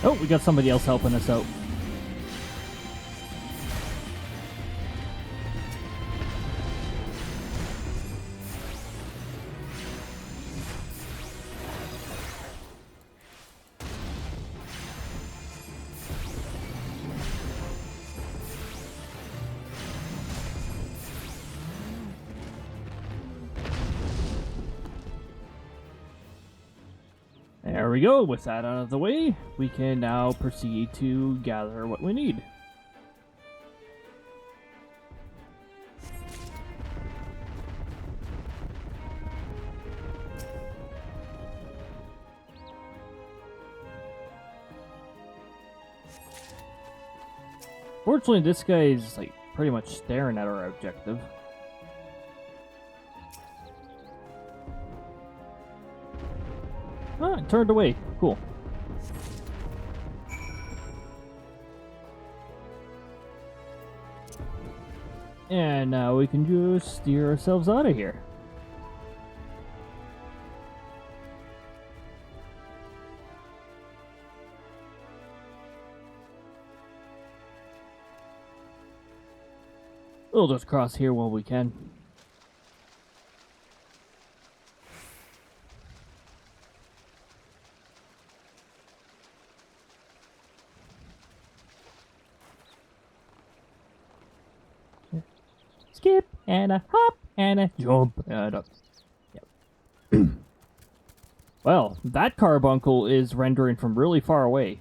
Oh, we got somebody else helping us out. There we go. With that out of the way, we can now proceed to gather what we need. Fortunately, this guy is like pretty much staring at our objective. Ah, it turned away. Cool. And now we can just steer ourselves out of here. We'll just cross here while we can. Skip and a hop and a jump and a... Yep. Well, that carbuncle is rendering from really far away.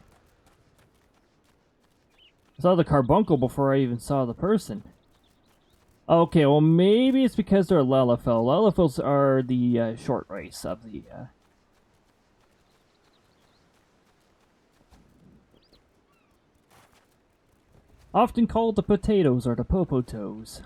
saw the carbuncle before I even saw the person. Okay, well maybe it's because they're Lelafell. Lelafells are the short race of the... often called the potatoes or the popotos.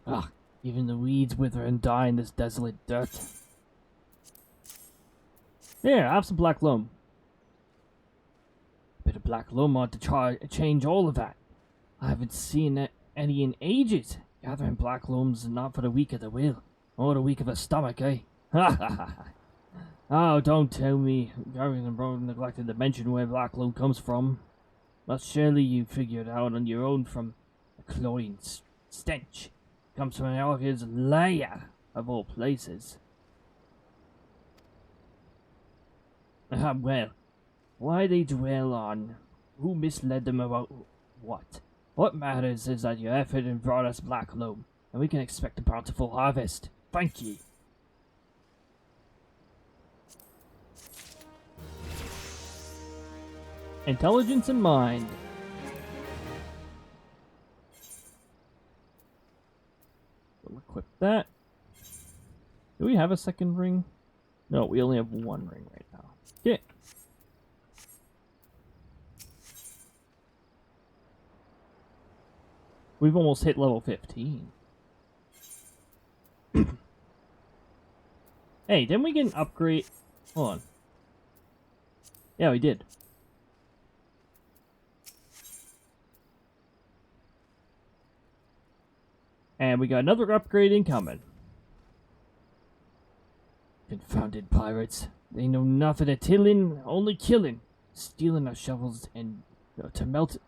Ah, even the weeds wither and die in this desolate dirt. Here, have some black loam. Bit of black loam ought to try change all of that. I haven't seen any in ages. Gathering black loam's not for the weak of the will, or the weak of the stomach, eh? Ha ha ha! Oh, don't tell me. Gary and Bro neglected to mention where black loam comes from. But surely you figured out on your own from the cloying stench. Comes from Eorzea, of all places. Well, why they dwell on who misled them about what? What matters is that your effort has brought us black loam, and we can expect a bountiful harvest. Thank ye. Intelligence in mind. We'll equip that. Do we have a second ring? No, we only have one ring right now. Okay. We've almost hit level 15. Hey, didn't we get an upgrade? Hold on. Yeah, we did. And we got another upgrade incoming. Confounded pirates. They know nothing of tilling, only killing. Stealing our shovels and to melt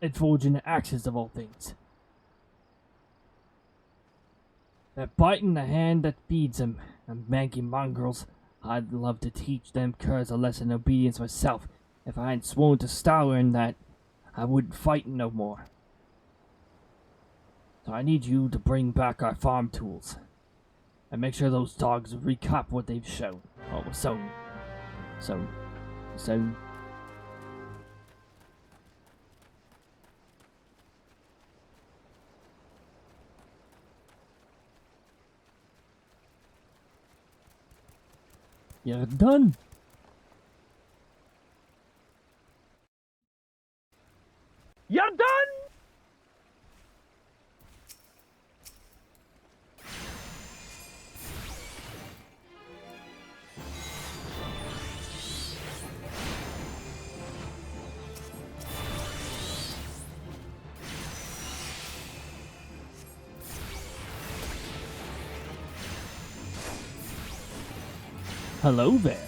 and forge into axes of all things. They're biting the hand that feeds them, and manky mongrels. I'd love to teach them curs a lesson of obedience myself. If I hadn't sworn to Stalin that I wouldn't fight no more. So I need you to bring back our farm tools. And make sure those dogs recap what they've shown. Oh, sown. You're done. You're done. Hello there.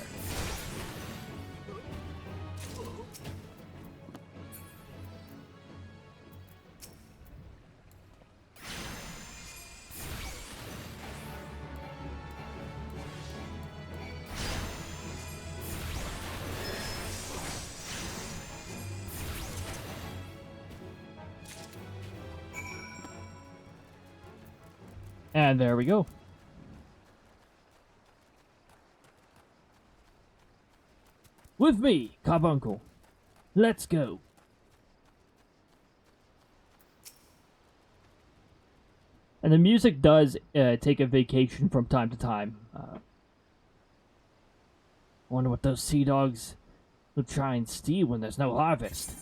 And there we go. With me, Carbuncle. Let's go. And the music does take a vacation from time to time. I wonder what those sea dogs will try and steal when there's no harvest.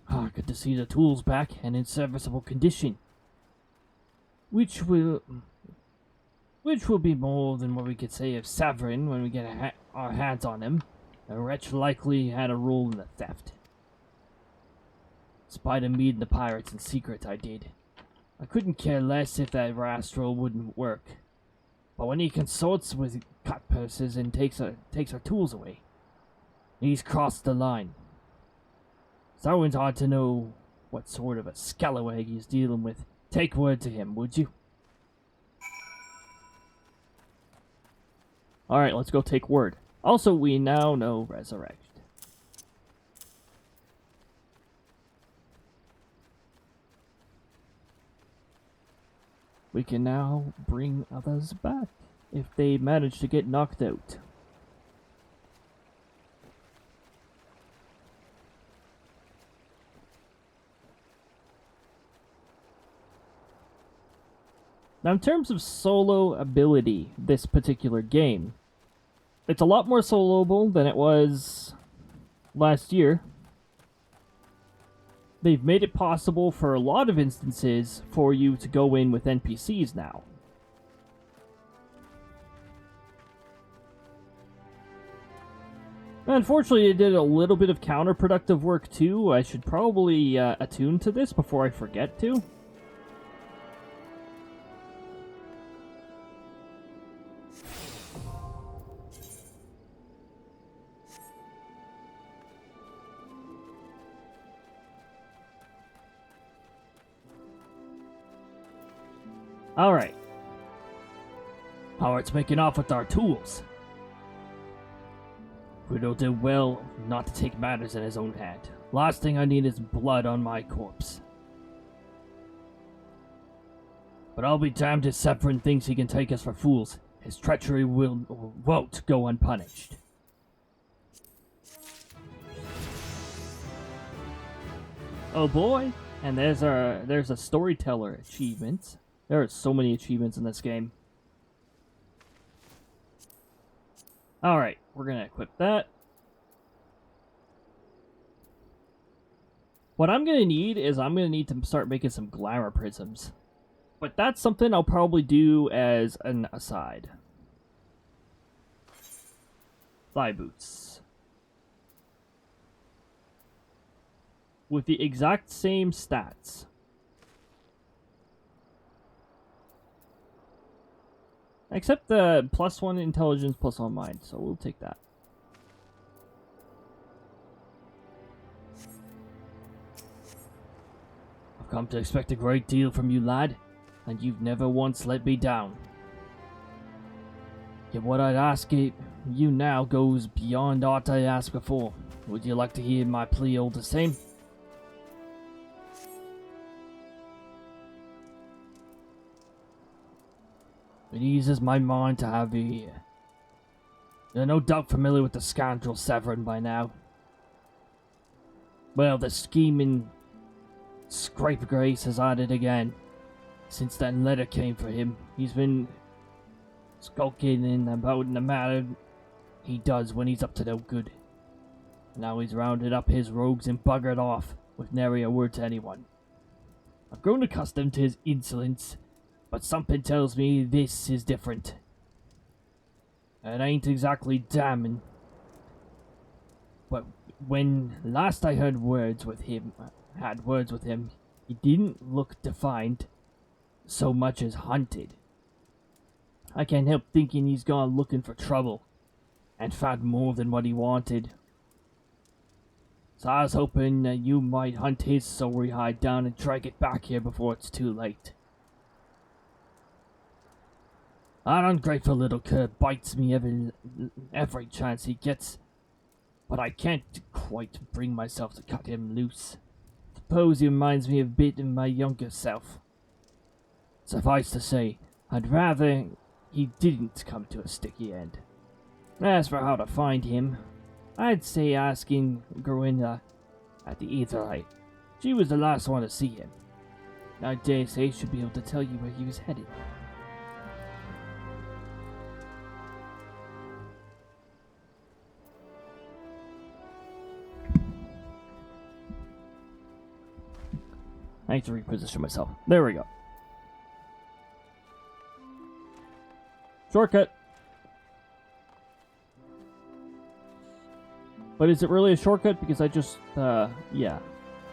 Ah, good to see the tools back and in serviceable condition. Which will be more than what we could say of Severin when we get our hands on him. The wretch likely had a role in the theft. Spied him meeting the pirates in secret, I did. I couldn't care less if that rascal wouldn't work. But when he consorts with cut purses and takes our tools away, he's crossed the line. Someone's hard to know what sort of a scallywag he's dealing with. Take word to him, would you? Alright, let's go take word. Also, we now know Resurrect. We can now bring others back if they manage to get knocked out. Now, in terms of solo ability, this particular game, it's a lot more soloable than it was last year. They've made it possible for a lot of instances for you to go in with NPCs now. Unfortunately, it did a little bit of counterproductive work too. I should probably attune to this before I forget to. Alright. Howard's making off with our tools. Guido did well not to take matters in his own hand. Last thing I need is blood on my corpse. But I'll be damned if Severin thinks he can take us for fools. His treachery won't go unpunished. Oh boy! And there's a storyteller achievement. There are so many achievements in this game. Alright, we're gonna equip that. What I'm gonna need is I'm gonna need to start making some glamour prisms. But that's something I'll probably do as an aside. Thigh boots. With the exact same stats. Except the +1 intelligence, +1 mind, so we'll take that. I've come to expect a great deal from you, lad, and you've never once let me down. Yet what I'd ask you now goes beyond aught I asked before. Would you like to hear my plea all the same? It eases my mind to have you here. You're no doubt familiar with the scoundrel Severin by now. Well, the scheming scapegrace has at it again. Since that letter came for him, he's been skulking in about in the matter he does when he's up to no good. Now he's rounded up his rogues and buggered off, with nary a word to anyone. I've grown accustomed to his insolence, but something tells me this is different. It ain't exactly damning. But when last I had words with him, he didn't look defined so much as hunted. I can't help thinking he's gone looking for trouble, and found more than what he wanted. So I was hoping that you might hunt his sorry hide down and drag it back here before it's too late. That ungrateful little cur bites me every chance he gets, but I can't quite bring myself to cut him loose. Suppose he reminds me a bit of my younger self. Suffice to say, I'd rather he didn't come to a sticky end. As for how to find him, I'd say asking Gerinda at the Aetherite. She was the last one to see him. I dare say she'll be able to tell you where he was headed. I need to reposition myself. There we go. Shortcut. But is it really a shortcut? Because I just, yeah.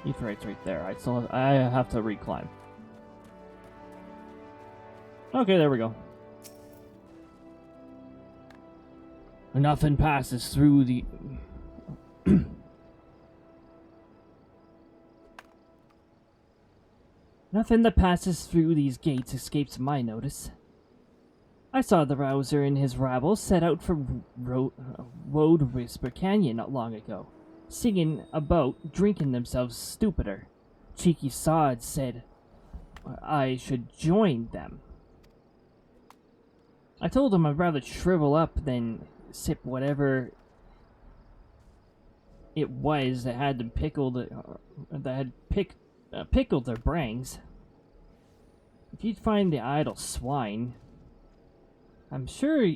Aetherite's right there. I have to reclimb. Okay, there we go. Nothing passes through the... Nothing that passes through these gates escapes my notice. I saw the Rouser and his rabble set out for Woad Whisper Canyon not long ago, singing about drinking themselves stupider. Cheeky Sod said I should join them. I told him I'd rather shrivel up than sip whatever it was that had them pickled, pickled their brains. If you'd find the idle swine, I'm sure.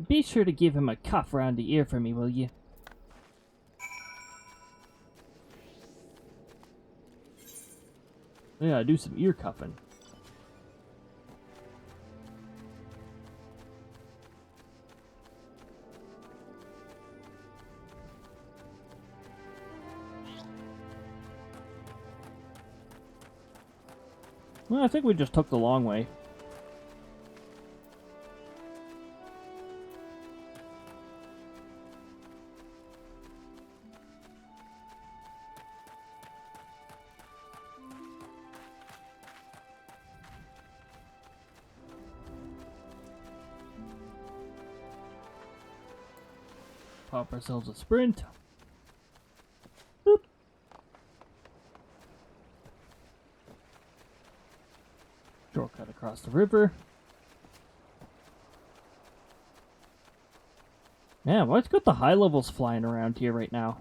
Be sure to give him a cuff round the ear for me, will you? Yeah, do some ear cuffing. Well, I think we just took the long way. Pop ourselves a sprint. Boop. Shortcut across the river. Yeah, what's got the high levels flying around here right now?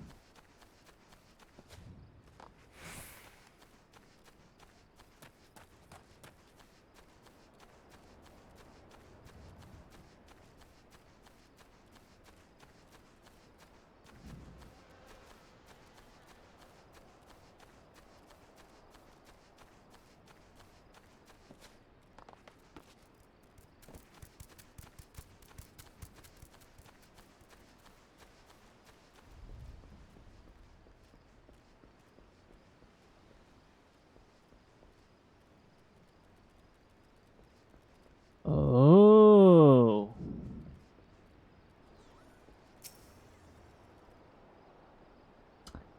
Oh.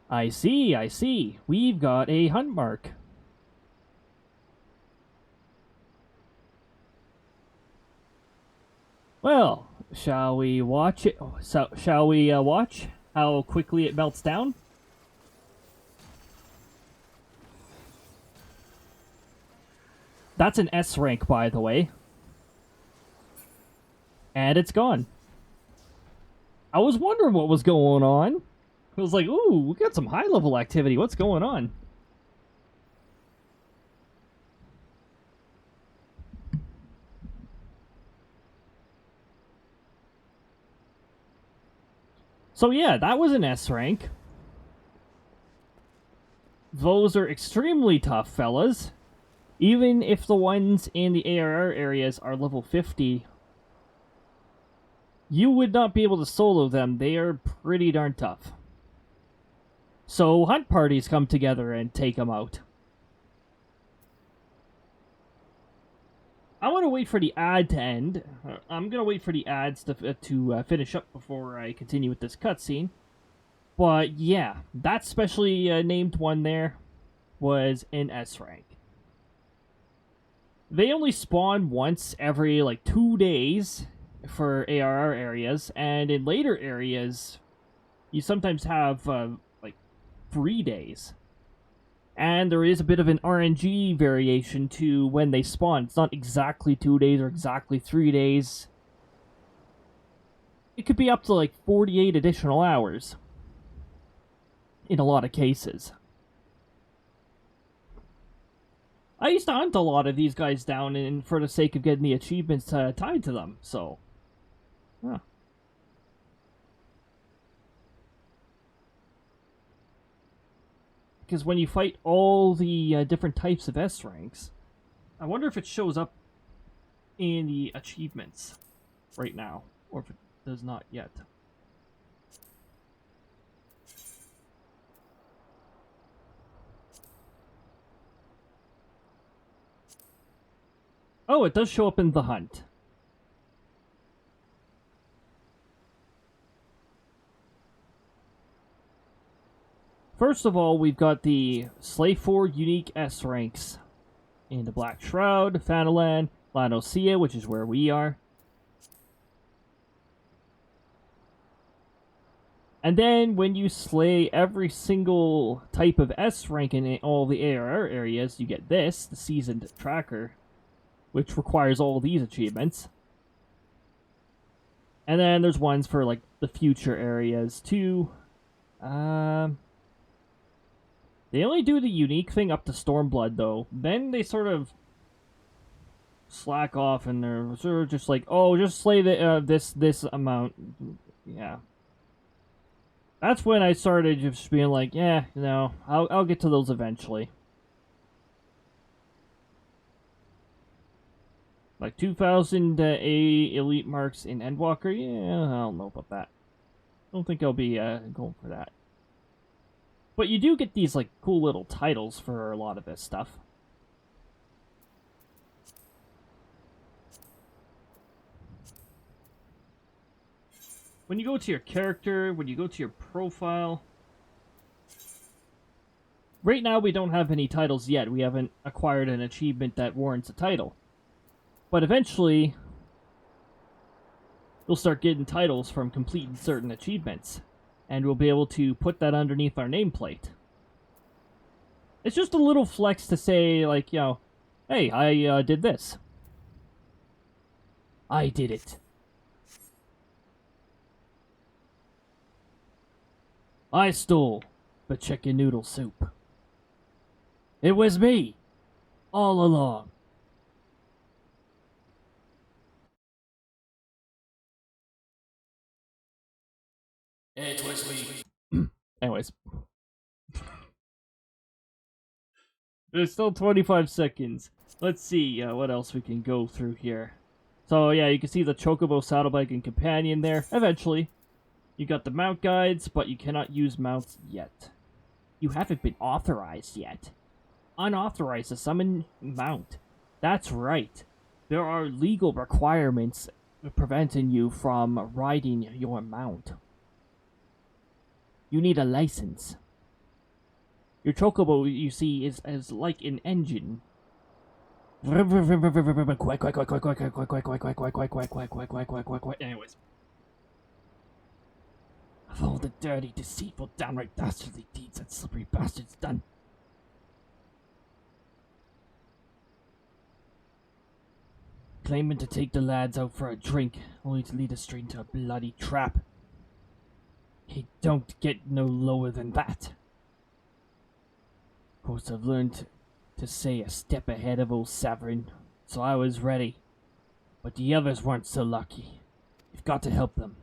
I see, I see. We've got a hunt mark. Well, shall we watch it? So, shall we watch how quickly it melts down? That's an S rank, by the way. And it's gone. I was wondering what was going on. I was like, ooh, we got some high level activity. What's going on? So yeah, that was an S rank. Those are extremely tough, fellas. Even if the ones in the ARR areas are level 50, you would not be able to solo them. They are pretty darn tough. So hunt parties come together and take them out. I want to wait for the ad to end. I'm going to wait for the ads to finish up before I continue with this cutscene. But yeah, that specially named one there was an S rank. They only spawn once every, 2 days for ARR areas, and in later areas, you sometimes have, 3 days. And there is a bit of an RNG variation to when they spawn. It's not exactly 2 days or exactly 3 days. It could be up to, 48 additional hours. In a lot of cases. I used to hunt a lot of these guys down and for the sake of getting the achievements tied to them, so... Huh. Because when you fight all the different types of S ranks, I wonder if it shows up in the achievements right now, or if it does not yet. Oh, it does show up in the hunt. First of all, we've got the Slay 4 unique S ranks in the Black Shroud, Fanalan, Eorzea, which is where we are. And then when you slay every single type of S rank in all the ARR areas, you get this, the Seasoned Tracker, which requires all these achievements. And then there's ones for, like, the future areas, too. They only do the unique thing up to Stormblood, though. Then they sort of slack off, and they're sort of just like, oh, just slay the, this amount. Yeah. That's when I started just being like, yeah, no, I'll get to those eventually. Like 2,000 elite marks in Endwalker, yeah, I don't know about that. I don't think I'll be going for that. But you do get these like cool little titles for a lot of this stuff. When you go to your character, when you go to your profile... Right now we don't have any titles yet. We haven't acquired an achievement that warrants a title. But eventually, we'll start getting titles from completing certain achievements. And we'll be able to put that underneath our nameplate. It's just a little flex to say, like, you know, hey, I did this. I did it. I stole the chicken noodle soup. It was me, all along. It was me. Anyways. There's still 25 seconds. Let's see what else we can go through here. So yeah, you can see the Chocobo, Saddlebag, and Companion there. Eventually. You got the mount guides, but you cannot use mounts yet. You haven't been authorized yet. Unauthorized to summon mount. That's right. There are legal requirements preventing you from riding your mount. You need a license. Your Chocobo, you see, is like an engine. Anyways. Of all the dirty, deceitful, downright dastardly deeds that slippery bastard's done. Claiming to take the lads out for a drink, only to lead us straight into a bloody trap. He don't get no lower than that. Of course, I've learned to stay a step ahead of old Severin, so I was ready. But the others weren't so lucky. You've got to help them.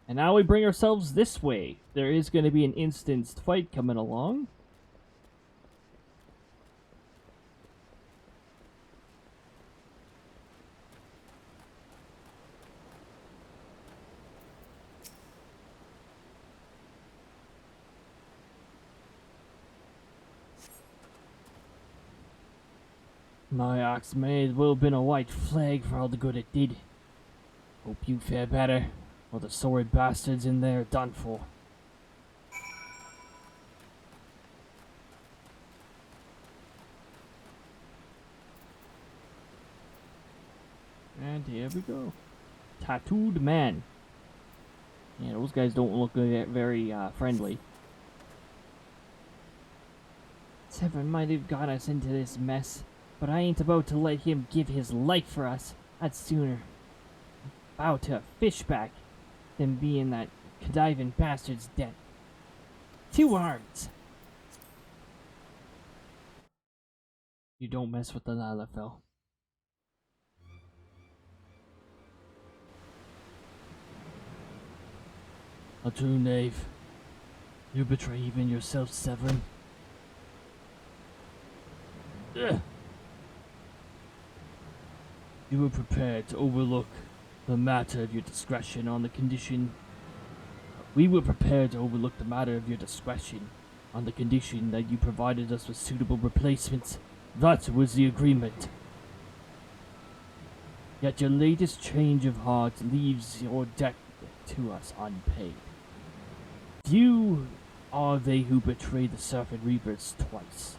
And now we bring ourselves this way. There is going to be an instanced fight coming along. My ox may as well have been a white flag for all the good it did. Hope you fare better, or the sordid bastards in there are done for. And here we go. Tattooed man. Yeah, those guys don't look very friendly. Severin might have got us into this mess, but I ain't about to let him give his life for us. I'd sooner bow to a fishback than be in that conniving bastard's debt. 2 arms! You don't mess with the Lalafell. A true knave. You betray even yourself, Severin. Ugh. You were prepared to overlook the matter of your discretion on the condition... We were prepared to overlook the matter of your discretion on the condition that you provided us with suitable replacements. That was the agreement. Yet your latest change of heart leaves your debt to us unpaid. You are they who betray the Serpent Reapers twice.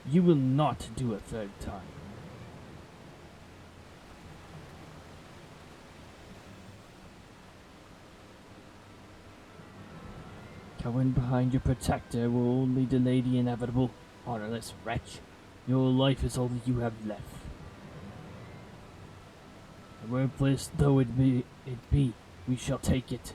You will not do a third time. Cowering behind your protector will only delay the inevitable. Honorless wretch, your life is all that you have left. And worthless though it be, we shall take it.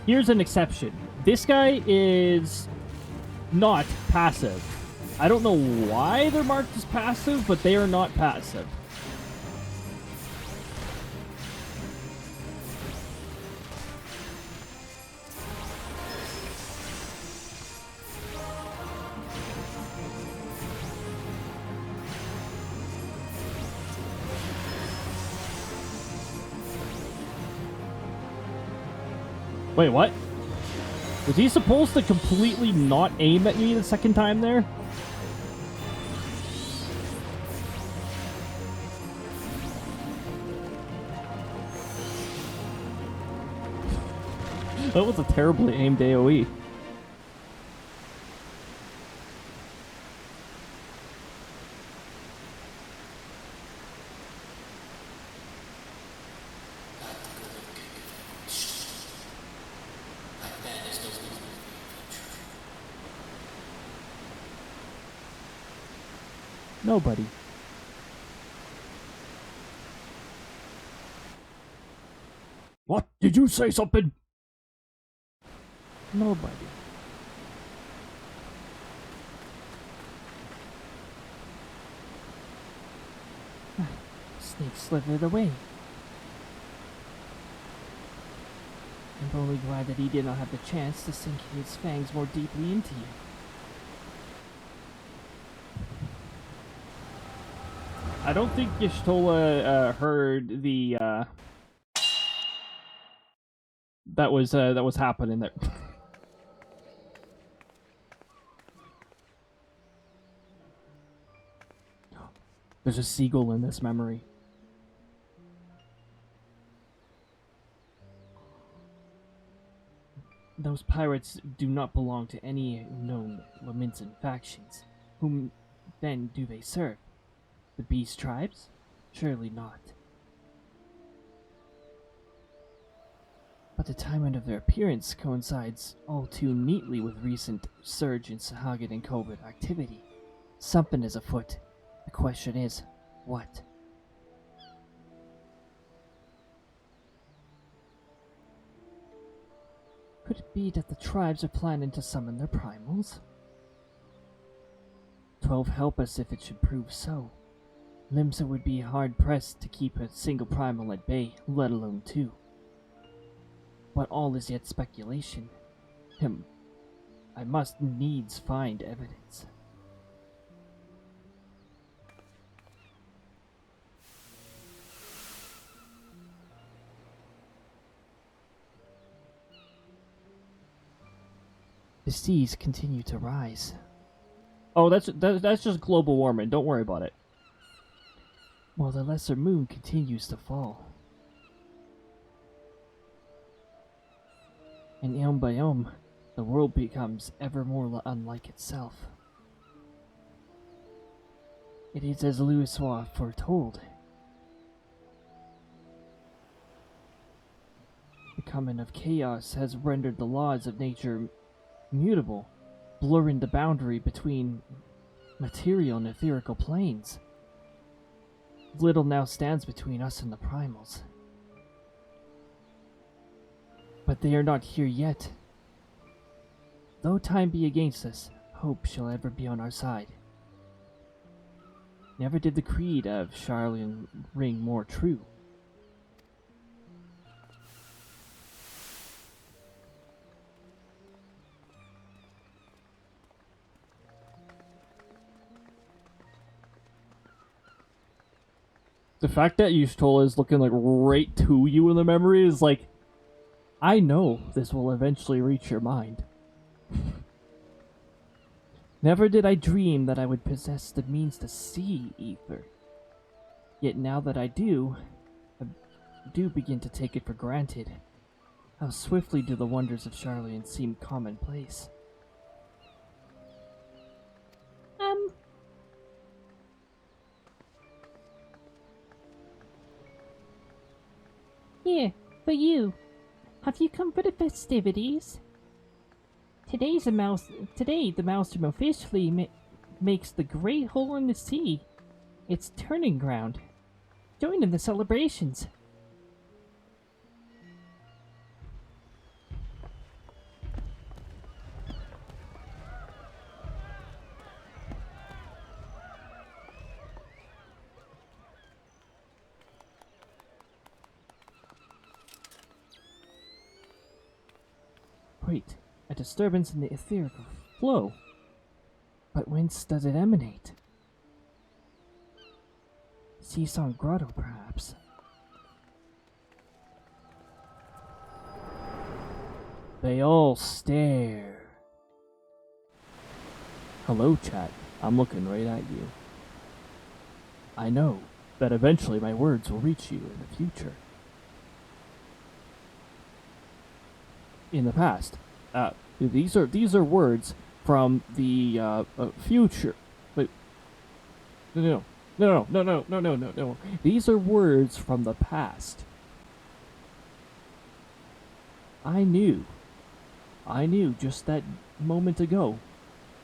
Here's an exception. This guy is not passive. I don't know why they're marked as passive, but they are not passive. Wait, what? Was he supposed to completely not aim at me the second time there? That was a terribly aimed AoE. Nobody. What? Did you say something? Nobody. Snake slithered away. I'm only glad that he did not have the chance to sink his fangs more deeply into you. I don't think Y'shtola heard the that was happening there. There's a seagull in this memory. Those pirates do not belong to any known Lominsan factions. Whom then do they serve? The Beast Tribes? Surely not. But the timing of their appearance coincides all too neatly with recent surge in Sahagin and Covert activity. Something is afoot. The question is, what? Could it be that the tribes are planning to summon their primals? 12 help us if it should prove so. Limsa would be hard-pressed to keep a single primal at bay, let alone two. But all is yet speculation. I must needs find evidence. The seas continue to rise. Oh, that's just global warming. Don't worry about it. While the lesser moon continues to fall. And eon by eon, the world becomes ever more unlike itself. It is as Louisois foretold. The coming of chaos has rendered the laws of nature mutable, blurring the boundary between material and etherical planes. Little now stands between us and the primals. But they are not here yet. Though time be against us, hope shall ever be on our side. Never did the creed of Charlene ring more true. The fact that Y'shtola is looking like right to you in the memory is like, I know this will eventually reach your mind. Never did I dream that I would possess the means to see ether. Yet now that I do begin to take it for granted. How swiftly do the wonders of Charlene seem commonplace. Here, for you. Have you come for the festivities? Today the Maelstrom officially makes the Great Hole in the Sea its turning ground. Join in the celebrations. Wait, a disturbance in the etherical flow. But whence does it emanate? Seasong Grotto, perhaps. They all stare. Hello, chat. I'm looking right at you. I know that eventually my words will reach you in the future. In the past, these are words from the future. Wait, no. These are words from the past. I knew just that moment ago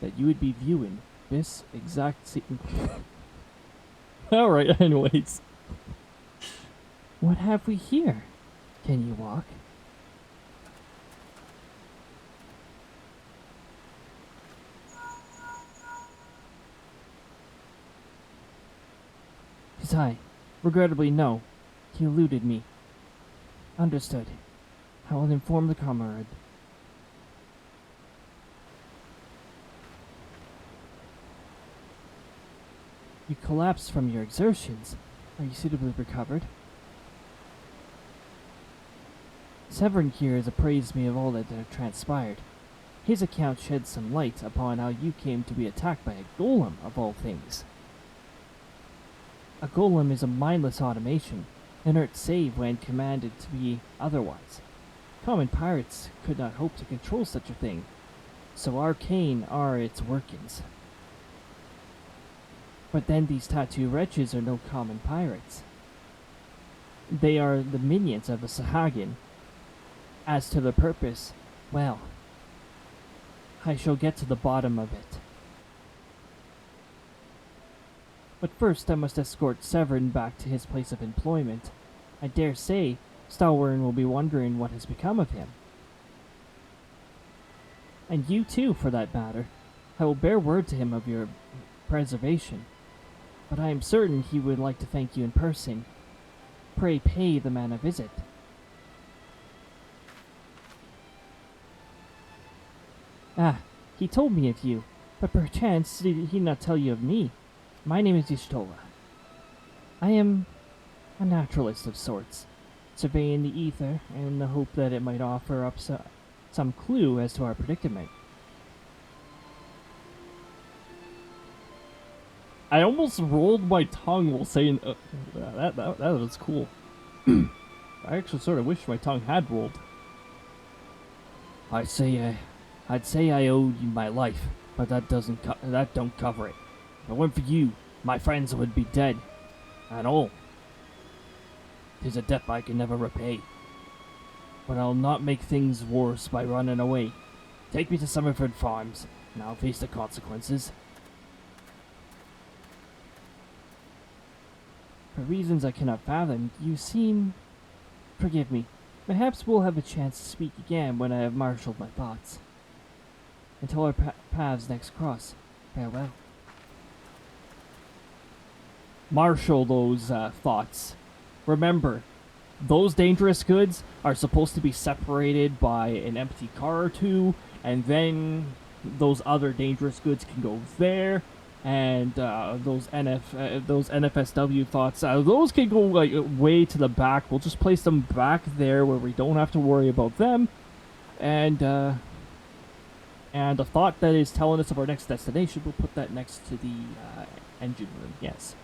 that you would be viewing this exact scene. Alright, anyways. What have we here? Can you walk? Tis regrettably no. He eluded me. Understood. I will inform the comrade. You collapsed from your exertions. Are you suitably recovered? Severin here has appraised me of all that transpired. His account sheds some light upon how you came to be attacked by a golem, of all things. A golem is a mindless automation, inert save when commanded to be otherwise. Common pirates could not hope to control such a thing, so arcane are its workings. But then these tattoo wretches are no common pirates. They are the minions of a Sahagin. As to the purpose, well, I shall get to the bottom of it. But first I must escort Severin back to his place of employment. I dare say Stalwern will be wondering what has become of him. And you too, for that matter. I will bear word to him of your preservation. But I am certain he would like to thank you in person. Pray pay the man a visit. Ah, he told me of you, but perchance did he not tell you of me? My name is Y'shtola. I am a naturalist of sorts, surveying the ether in the hope that it might offer up some clue as to our predicament. I almost rolled my tongue while saying that was cool. I actually sort of wish my tongue had rolled. I'd say I owed you my life, but that don't cover it. If it weren't for you, my friends would be dead, and all. 'Tis a debt I can never repay. But I'll not make things worse by running away. Take me to Summerford Farms, and I'll face the consequences. For reasons I cannot fathom, you seem... Forgive me. Perhaps we'll have a chance to speak again when I have marshaled my thoughts. Until our paths next cross, farewell. marshal those thoughts. Remember, those dangerous goods are supposed to be separated by an empty car or two, and then those other dangerous goods can go there, and those NFSW thoughts, those can go like way to the back. We'll just place them back there where we don't have to worry about them, and the thought that is telling us of our next destination, we'll put that next to the engine room. Yes.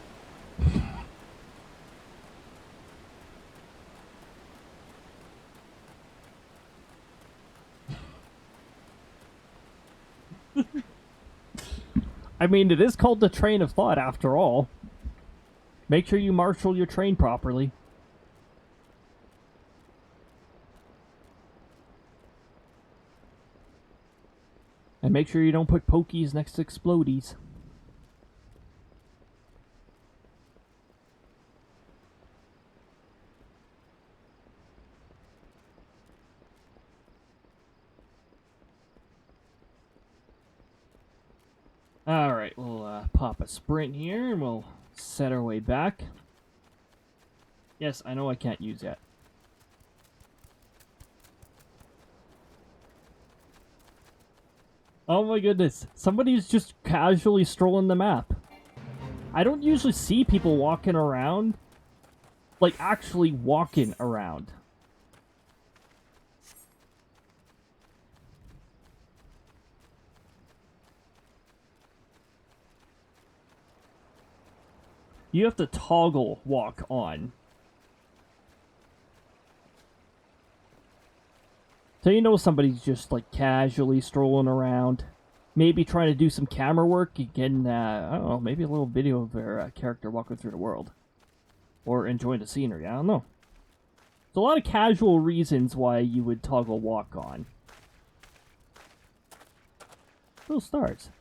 I mean, it is called the train of thought after all. Make sure you marshal your train properly. And make sure you don't put pokies next to explodies. Alright, we'll pop a sprint here, and we'll set our way back. Yes, I know I can't use that. Oh my goodness, somebody's just casually strolling the map. I don't usually see people walking around, like actually walking around. You have to toggle walk on. So you know somebody's just like casually strolling around. Maybe trying to do some camera work, getting, I don't know, maybe a little video of their character walking through the world. Or enjoying the scenery, I don't know. There's a lot of casual reasons why you would toggle walk on. Little stars.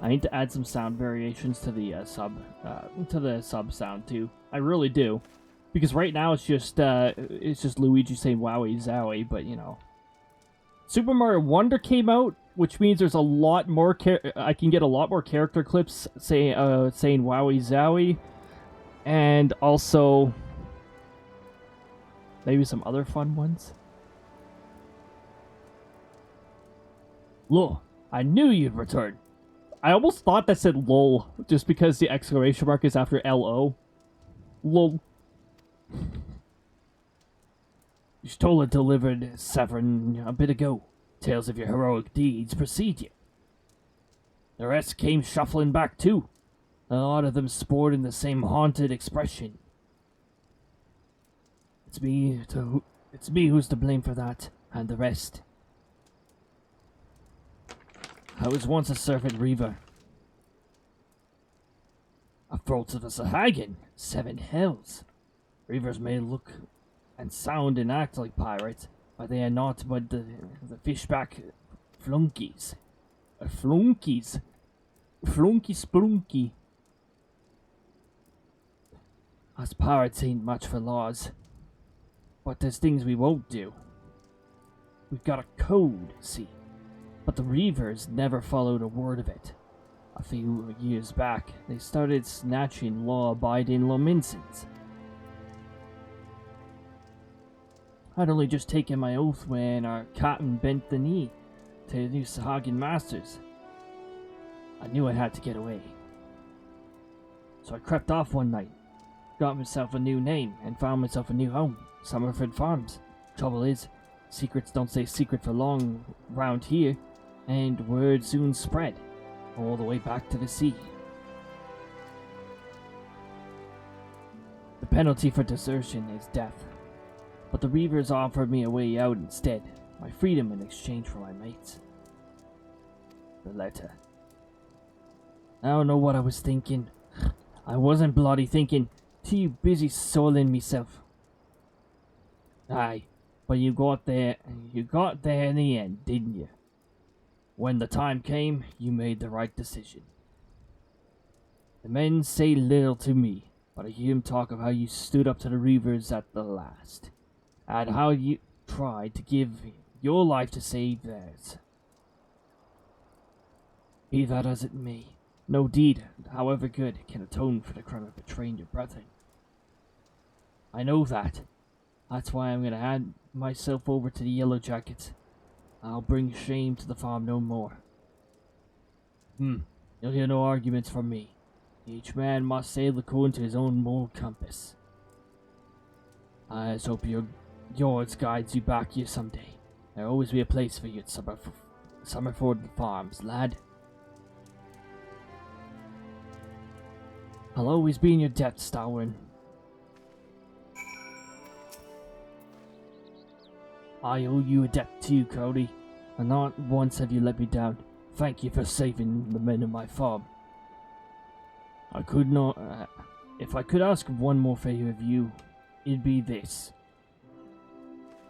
I need to add some sound variations to the sub sound too. I really do, because right now it's just Luigi saying "Wowie Zowie," but you know, Super Mario Wonder came out, which means there's a lot more. I can get a lot more character clips saying "Wowie Zowie," and also maybe some other fun ones. Look, I knew you'd return. I almost thought that said lol, just because the exclamation mark is after L-O. Lol. You stole and delivered Severn a bit ago. Tales of your heroic deeds precede you. The rest came shuffling back too. A lot of them sporting the same haunted expression. It's me who's to blame for that, and the rest. I was once a servant reaver. A throat of a Sahagan, 7 hells. Reavers may look and sound and act like pirates, but they are not but the fishback flunkies. Flunkies. Flunky splunky. Us pirates ain't much for laws. But there's things we won't do. We've got a code, see. But the Reavers never followed a word of it. A few years back, they started snatching law-abiding Lominsons. I'd only just taken my oath when our captain bent the knee to the new Sahagan masters. I knew I had to get away. So I crept off one night, got myself a new name, and found myself a new home, Summerford Farms. Trouble is, secrets don't stay secret for long round here, and word soon spread, all the way back to the sea. The penalty for desertion is death, but the Reavers offered me a way out instead, my freedom in exchange for my mates. The letter. I don't know what I was thinking. I wasn't bloody thinking, too busy soiling myself. Aye, but you got there in the end, didn't you? When the time came, you made the right decision. The men say little to me, but I hear them talk of how you stood up to the Reavers at the last, and how you tried to give your life to save theirs. Be that as it may, no deed, however good, can atone for the crime of betraying your brethren. I know that. That's why I'm gonna hand myself over to the Yellow Jackets. I'll bring shame to the farm no more. You'll hear no arguments from me. Each man must sail according to his own moral compass. I just hope yours guides you back here someday. There'll always be a place for you at Summerford Farms, lad. I'll always be in your debt, Stalwin. I owe you a debt too, Cody, and not once have you let me down. Thank you for saving the men of my farm. I could not... if I could ask one more favor of you, it'd be this.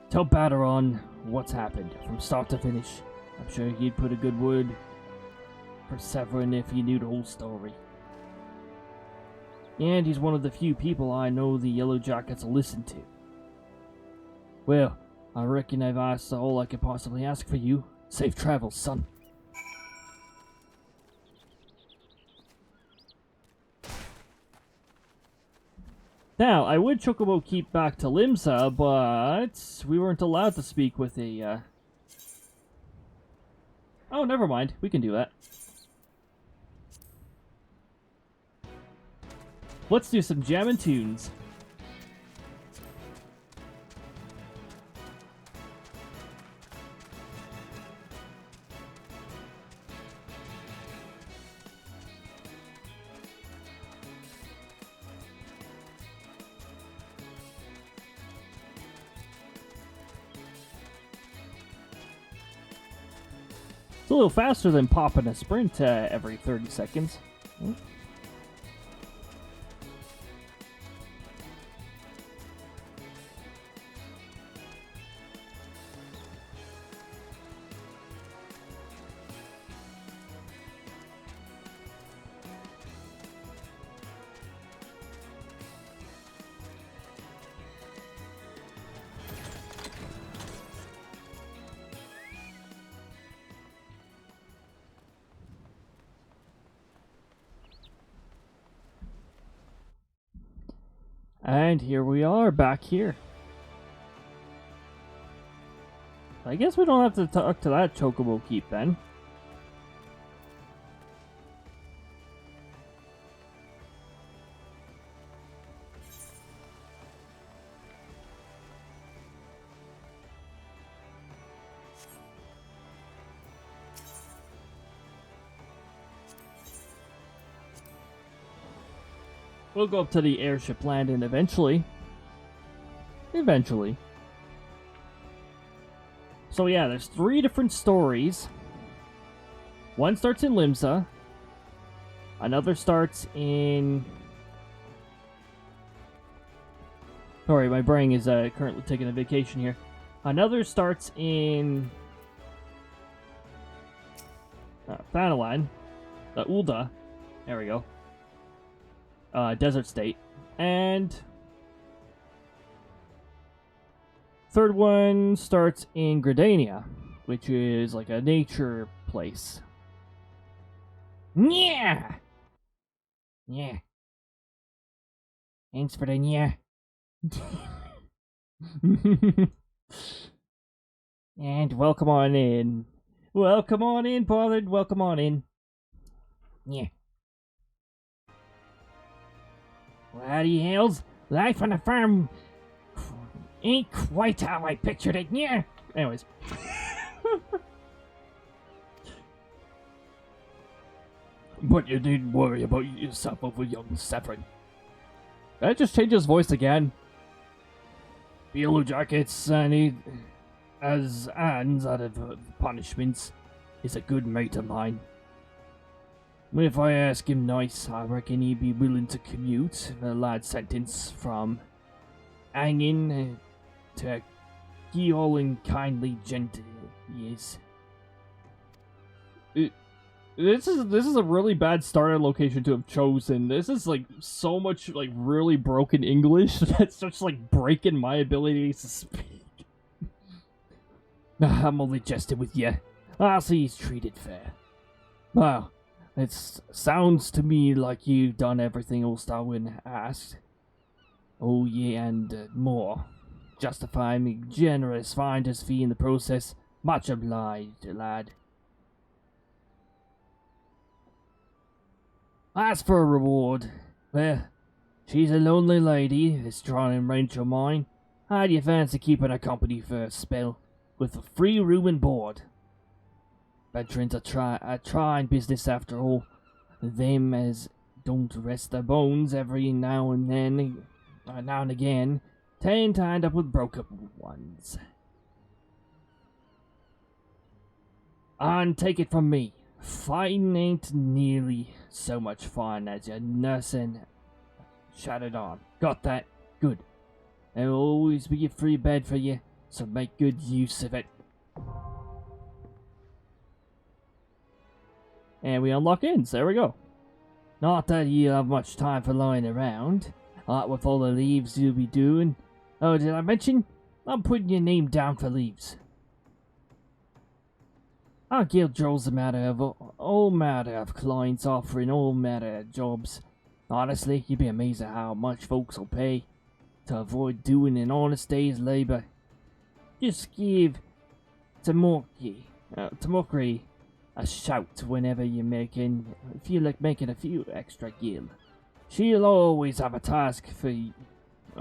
Tell Batteron what's happened, from start to finish. I'm sure he'd put a good word for Severin if he knew the whole story. And he's one of the few people I know the Yellow Jackets will listen to. Well, I reckon I've asked all I could possibly ask for you. Safe travels, son. Now, I would Chocobo keep back to Limsa, but we weren't allowed to speak with a, Oh, never mind. We can do that. Let's do some jammin' tunes. It's a little faster than popping a sprint every 30 seconds. And here we are, back here. I guess we don't have to talk to that Chocobo Keep then. We'll go up to the airship landing eventually. Eventually. So yeah, there's 3 different stories. One starts in Limsa. Another starts in... Sorry, my brain is currently taking a vacation here. Another starts in... Thanalan. Ulda. There we go. Desert State. And... third one starts in Gridania, which is like a nature place. Yeah. Yeah. Thanks for the yeah. And welcome on in. Welcome on in, bothered. Welcome on in. Yeah. Well, howdy, Hales. Life on the farm ain't quite how I pictured it, yeah. Anyways. But you needn't worry about yourself over young Severin. Did I just change his voice again? The Yellow Jackets, as hands out of punishments, is a good mate of mine. If I ask him nice, I reckon he'd be willing to commute the lad's sentence from hanging to all and kindly gentle he is. This is a really bad starter location to have chosen. This is like so much like really broken English that's just like breaking my ability to speak. I'm only jesting with you. I'll see he's treated fair. Well, it sounds to me like you've done everything Ulstawin asked. Oh yeah, and more. Justifying me generous finder's fee in the process. Much obliged, lad. As for a reward, well, she's a lonely lady, this Tronin wench of mine. How do you fancy keeping her company for a spell, with a free room and board? Veterans are trying business after all. Them as don't rest their bones every now and again, tend to end up with broke-up ones. And take it from me, fighting ain't nearly so much fun as your nursing shattered arm. Got that? Good. There'll always be a free bed for you, so make good use of it. And we unlock inns, there we go. Not that you have much time for lying around, with all the leaves you'll be doing. Oh, did I mention? I'm putting your name down for leaves. Our guild draws all matter of clients offering all matter of jobs. Honestly, you'd be amazed at how much folks will pay to avoid doing an honest day's labor. Just give Tamokri a shout whenever you feel like making a few extra gil. She'll always have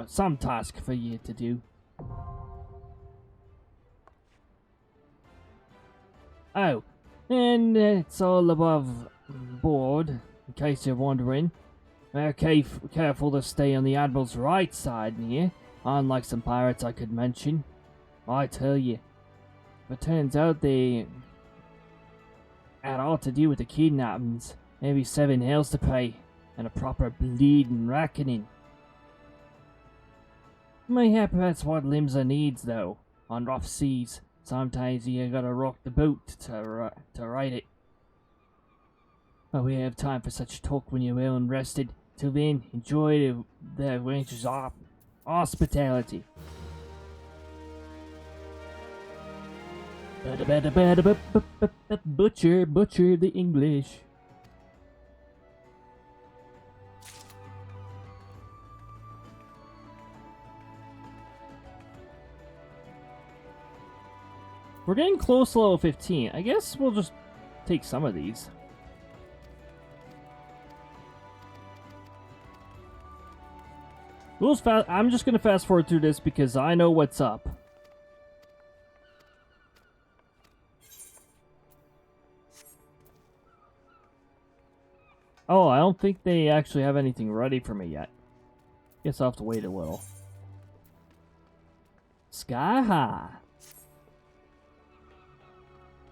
some task for you to do. Oh, and it's all above board, in case you're wondering. Careful to stay on the Admiral's right side here, unlike some pirates I could mention. I tell you, if it turns out they had all to do with the kidnappings, maybe 7 hells to pay, and a proper bleeding reckoning. Mayhap that's what Limsa needs, though, on rough seas. Sometimes you gotta rock the boat to ride it. But we have time for such talk when you're well and rested. Till then, enjoy the ranger's hospitality. Butcher the English. We're getting close to level 15. I guess we'll just take some of these. I'm just gonna fast forward through this because I know what's up. Oh, I don't think they actually have anything ready for me yet. Guess I'll have to wait a little. Sky high.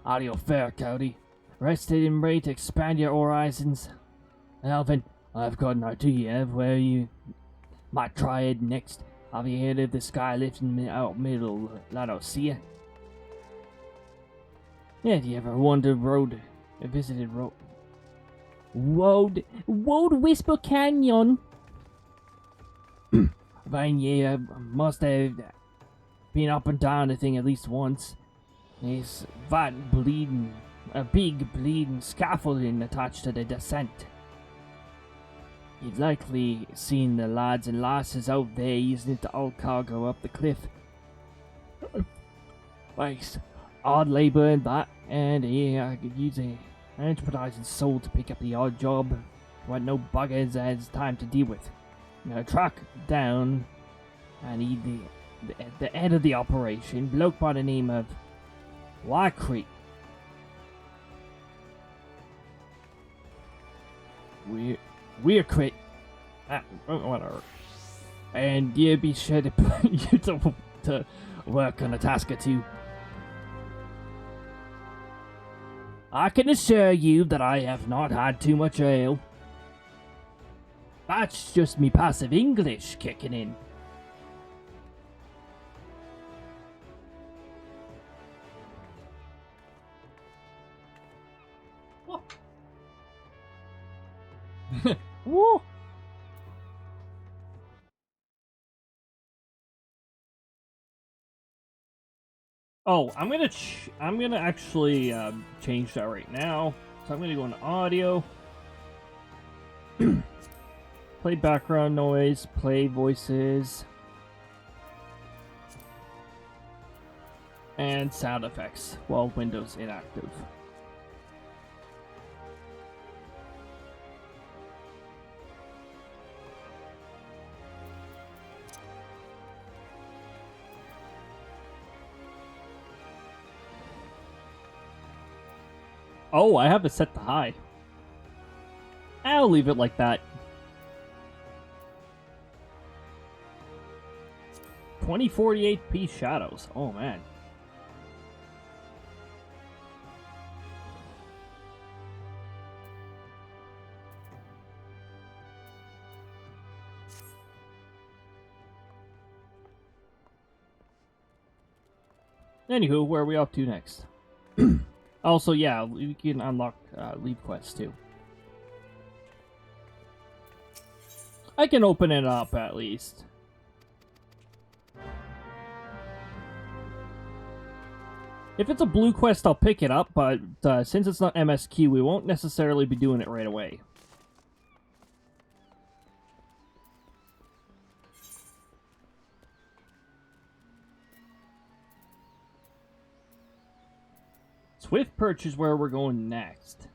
Audio fair, Cody. Rested and ready to expand your horizons. Alvin, I've got an idea of where you might try it next. Have you heard of the sky lifting out middle Eorzea? Yeah, do you ever visited Woad Whisper Canyon. Fine, yeah, must have been up and down the thing at least once. There's a big bleeding scaffolding attached to the descent. You've likely seen the lads and lasses out there using it to haul cargo up the cliff. Thanks. Odd labour and that, and yeah, I could use an enterprising soul to pick up the odd job what no buggers has time to deal with. Track down and the head of the operation, bloke by the name of Creek. We're crit. Whatever. And you be sure to put you to work on a task or two. I can assure you that I have not had too much ale. That's just me passive English kicking in. Oh, I'm gonna actually change that right now. So I'm gonna go into audio, play background noise, play voices, and sound effects while Windows inactive. Oh, I have it set to high. I'll leave it like that. 2048p shadows. Oh man. Anywho, where are we up to next? Also, yeah, we can unlock leave quests too. I can open it up at least. If it's a blue quest, I'll pick it up, but since it's not MSQ, we won't necessarily be doing it right away. Swift Perch is where we're going next.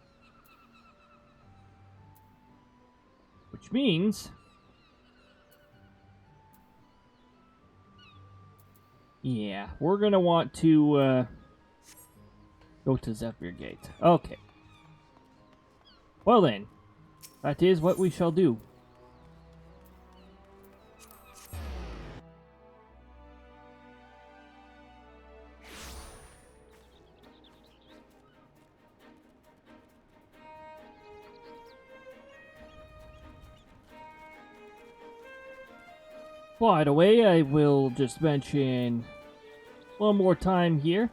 Which means... yeah, we're gonna want to go to Zephyr Gate. Okay. Well then, that is what we shall do. By the way, I will just mention one more time here.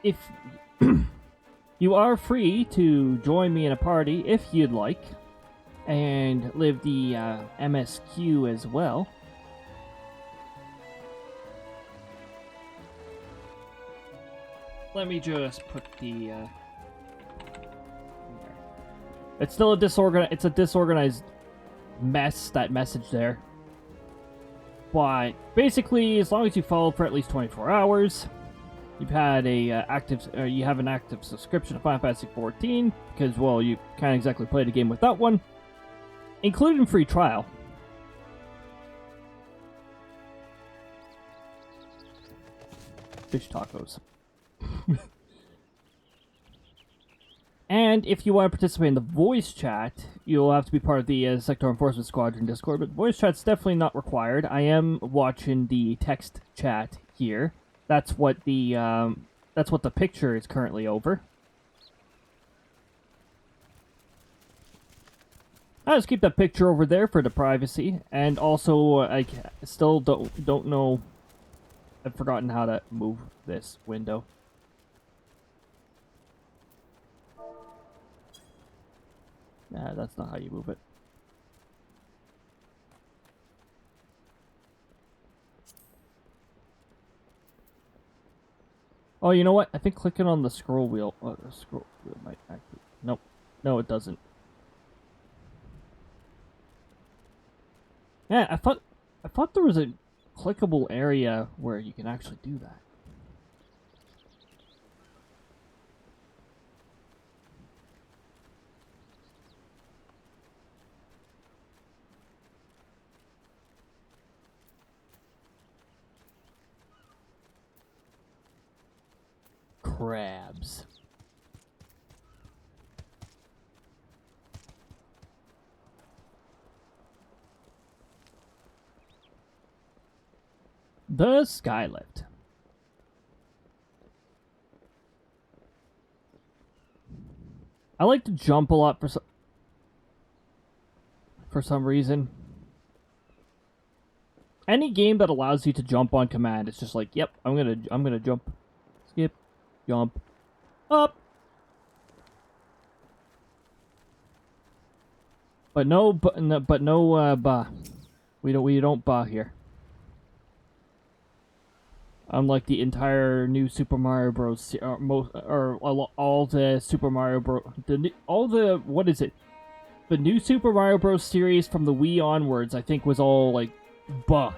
If you are free to join me in a party if you'd like, and live the MSQ as well. Let me just put the... it's still a disorganized mess, that message there. But basically, as long as you follow for at least 24 hours, you've had a you have an active subscription to Final Fantasy 14, because, well, you can't exactly play the game without one, including free trial. Fish tacos. And if you want to participate in the voice chat, you'll have to be part of the Sector Enforcement Squadron Discord, but voice chat's definitely not required. I am watching the text chat here. That's what the picture is currently over. I'll just keep that picture over there for the privacy, and also I still don't know. I've forgotten how to move this window. Nah, that's not how you move it. Oh, you know what? I think clicking on the scroll wheel might actually... Nope. No, it doesn't. Yeah, I thought there was a clickable area where you can actually do that. Crabs. The Skylift. I like to jump a lot for some reason. Any game that allows you to jump on command, it's just like, yep, I'm gonna jump, skip, jump, up. But no, bah. We don't bah here. Unlike the entire new Super Mario Bros. All the Super Mario Bros. What is it? The new Super Mario Bros. Series from the Wii onwards, I think, was all like, buh.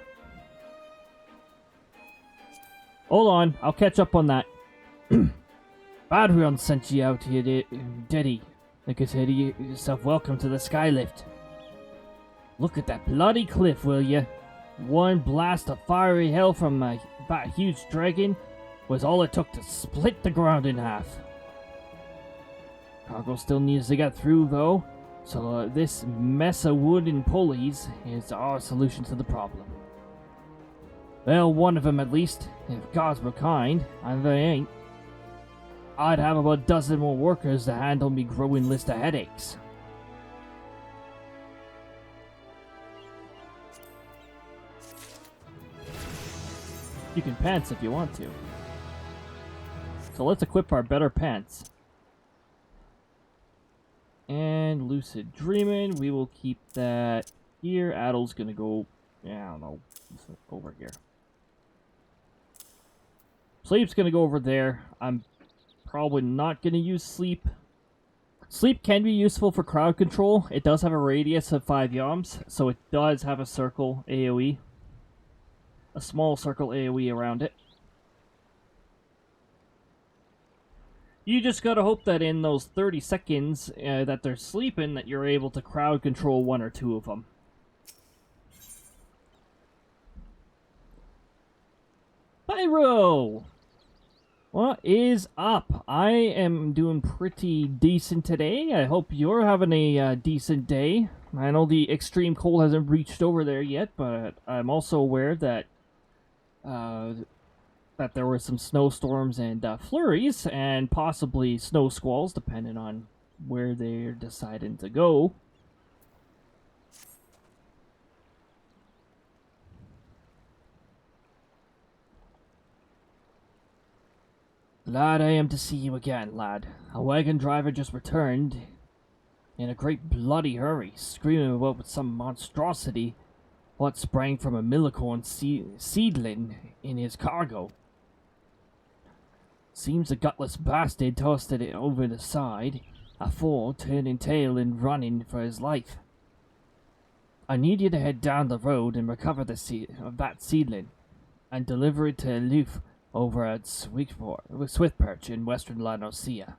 Hold on, I'll catch up on that. Badrion sent you out here, did he? Consider yourself welcome to the Skylift. Look at that bloody cliff, will you? One blast of fiery hell from that huge dragon was all it took to split the ground in half. Cargo still needs to get through, though, so this mess of wooden pulleys is our solution to the problem. Well, one of them at least, if gods were kind, and they ain't. I'd have about a dozen more workers to handle me growing list of headaches. You can pants if you want to. So let's equip our better pants. And Lucid Dreaming, we will keep that here. Addle's gonna go, I don't know, over here. Sleep's gonna go over there. I'm probably not gonna use Sleep. Sleep can be useful for crowd control. It does have a radius of 5 yoms, so it does have a circle AoE. A small circle AoE around it. You just gotta hope that in those 30 seconds that they're sleeping, that you're able to crowd control 1 or 2 of them. Pyro! What is up? I am doing pretty decent today. I hope you're having a decent day. I know the extreme cold hasn't reached over there yet, but I'm also aware that that there were some snowstorms and flurries, and possibly snow squalls, depending on where they're deciding to go. Glad I am to see you again, lad. A wagon driver just returned in a great bloody hurry, screaming about with some monstrosity what sprang from a millicorn seedling in his cargo. Seems the gutless bastard tossed it over the side, afore turning tail and running for his life. I need you to head down the road and recover the that seedling, and deliver it to Aloof over at Swiftperch in western Eorzea.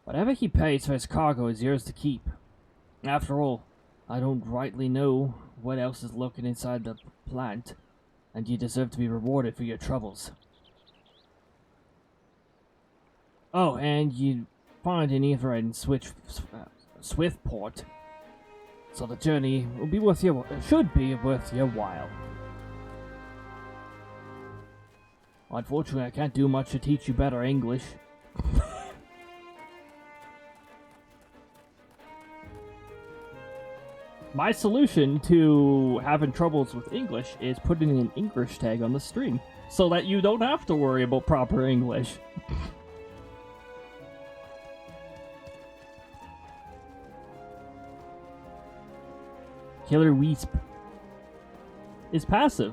Whatever he pays for his cargo is yours to keep. After all, I don't rightly know what else is lurking inside the plant, and you deserve to be rewarded for your troubles. Oh, and you find an either in Swiftport, so the journey will be worth your should be worth your while. Unfortunately, I can't do much to teach you better English. My solution to having troubles with English is putting an English tag on the stream, so that you don't have to worry about proper English. Killer Wisp is passive,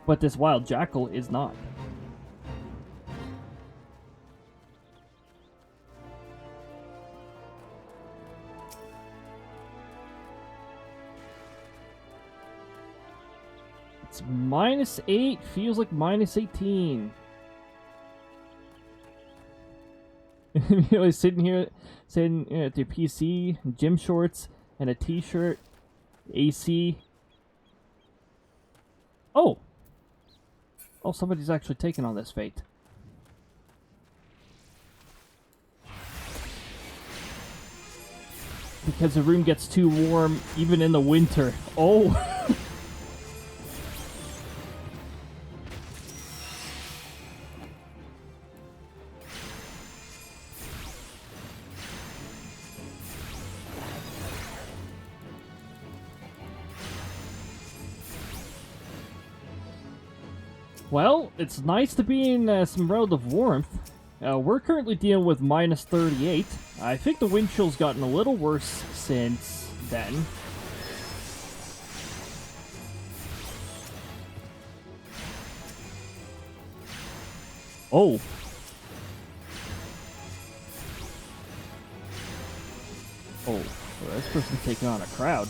but this wild jackal is not. It's -8, feels like -18. You know, sitting here at your PC, gym shorts, and a t-shirt, AC. Oh, somebody's actually taken on this fate. Because the room gets too warm even in the winter. Oh. Well, it's nice to be in some relative warmth. We're currently dealing with -38. I think the wind chill's gotten a little worse since then. Oh. Oh, well, this person's taking on a crowd.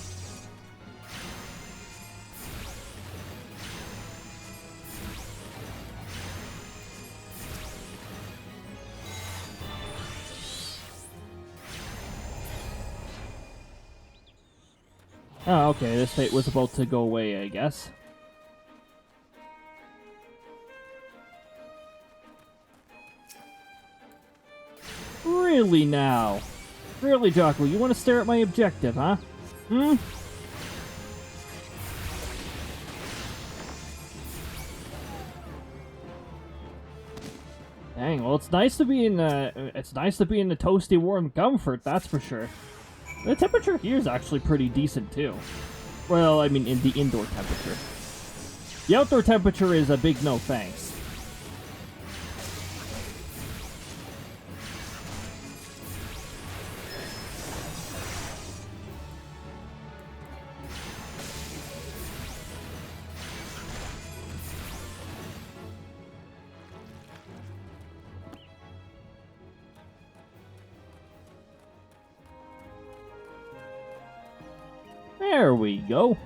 Oh, okay, this fate was about to go away, I guess. Really now? Really, Jocko, you want to stare at my objective, huh? Hmm? Dang, well, it's nice to be in the toasty warm comfort, that's for sure. The temperature here is actually pretty decent too. Well, I mean, in the indoor temperature. The outdoor temperature is a big no thanks. There we go.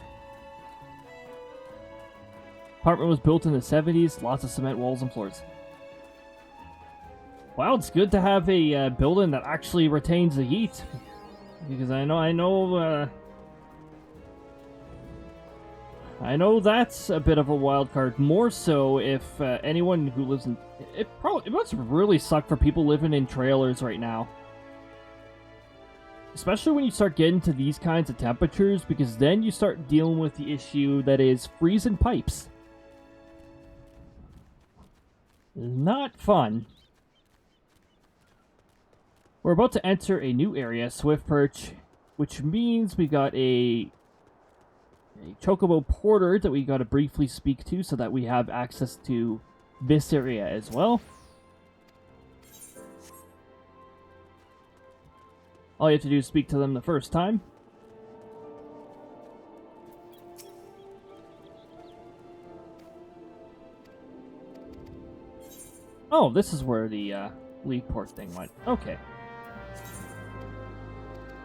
Apartment was built in the 70s, lots of cement walls and floors. Well, it's good to have a building that actually retains the heat. Because I know that's a bit of a wild card. More so if anyone who lives in... It must really suck for people living in trailers right now. Especially when you start getting to these kinds of temperatures, because then you start dealing with the issue that is freezing pipes. Not fun. We're about to enter a new area, Swift Perch, which means we got a Chocobo Porter that we got to briefly speak to so that we have access to this area as well. All you have to do is speak to them the first time. Oh, this is where the lead port thing went. Okay.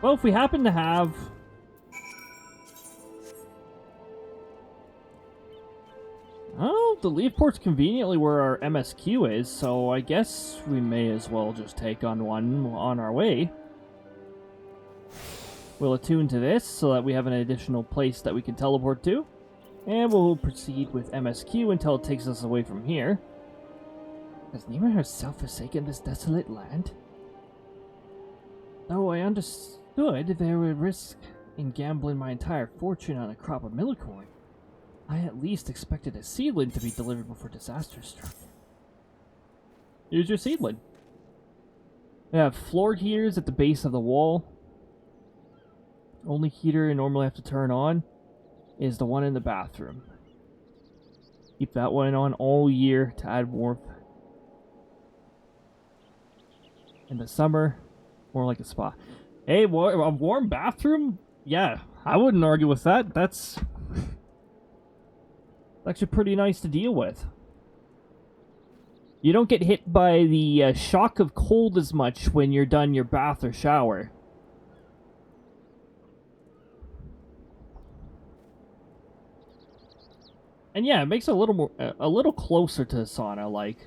Well, if we happen to have... Oh, the lead port's conveniently where our MSQ is, so I guess we may as well just take on one on our way. We'll attune to this so that we have an additional place that we can teleport to. And we'll proceed with MSQ until it takes us away from here. Has Nima herself forsaken this desolate land? Though I understood there were risks in gambling my entire fortune on a crop of millicorn, I at least expected a seedling to be delivered before disaster struck. Here's your seedling. We have floor heaters at the base of the wall. Only heater I normally have to turn on is the one in the bathroom. Keep that one on all year to add warmth. In the summer, more like a spa. Hey, a warm bathroom? Yeah, I wouldn't argue with that. That's actually pretty nice to deal with. You don't get hit by the shock of cold as much when you're done your bath or shower. And yeah, it makes it a little closer to the sauna, like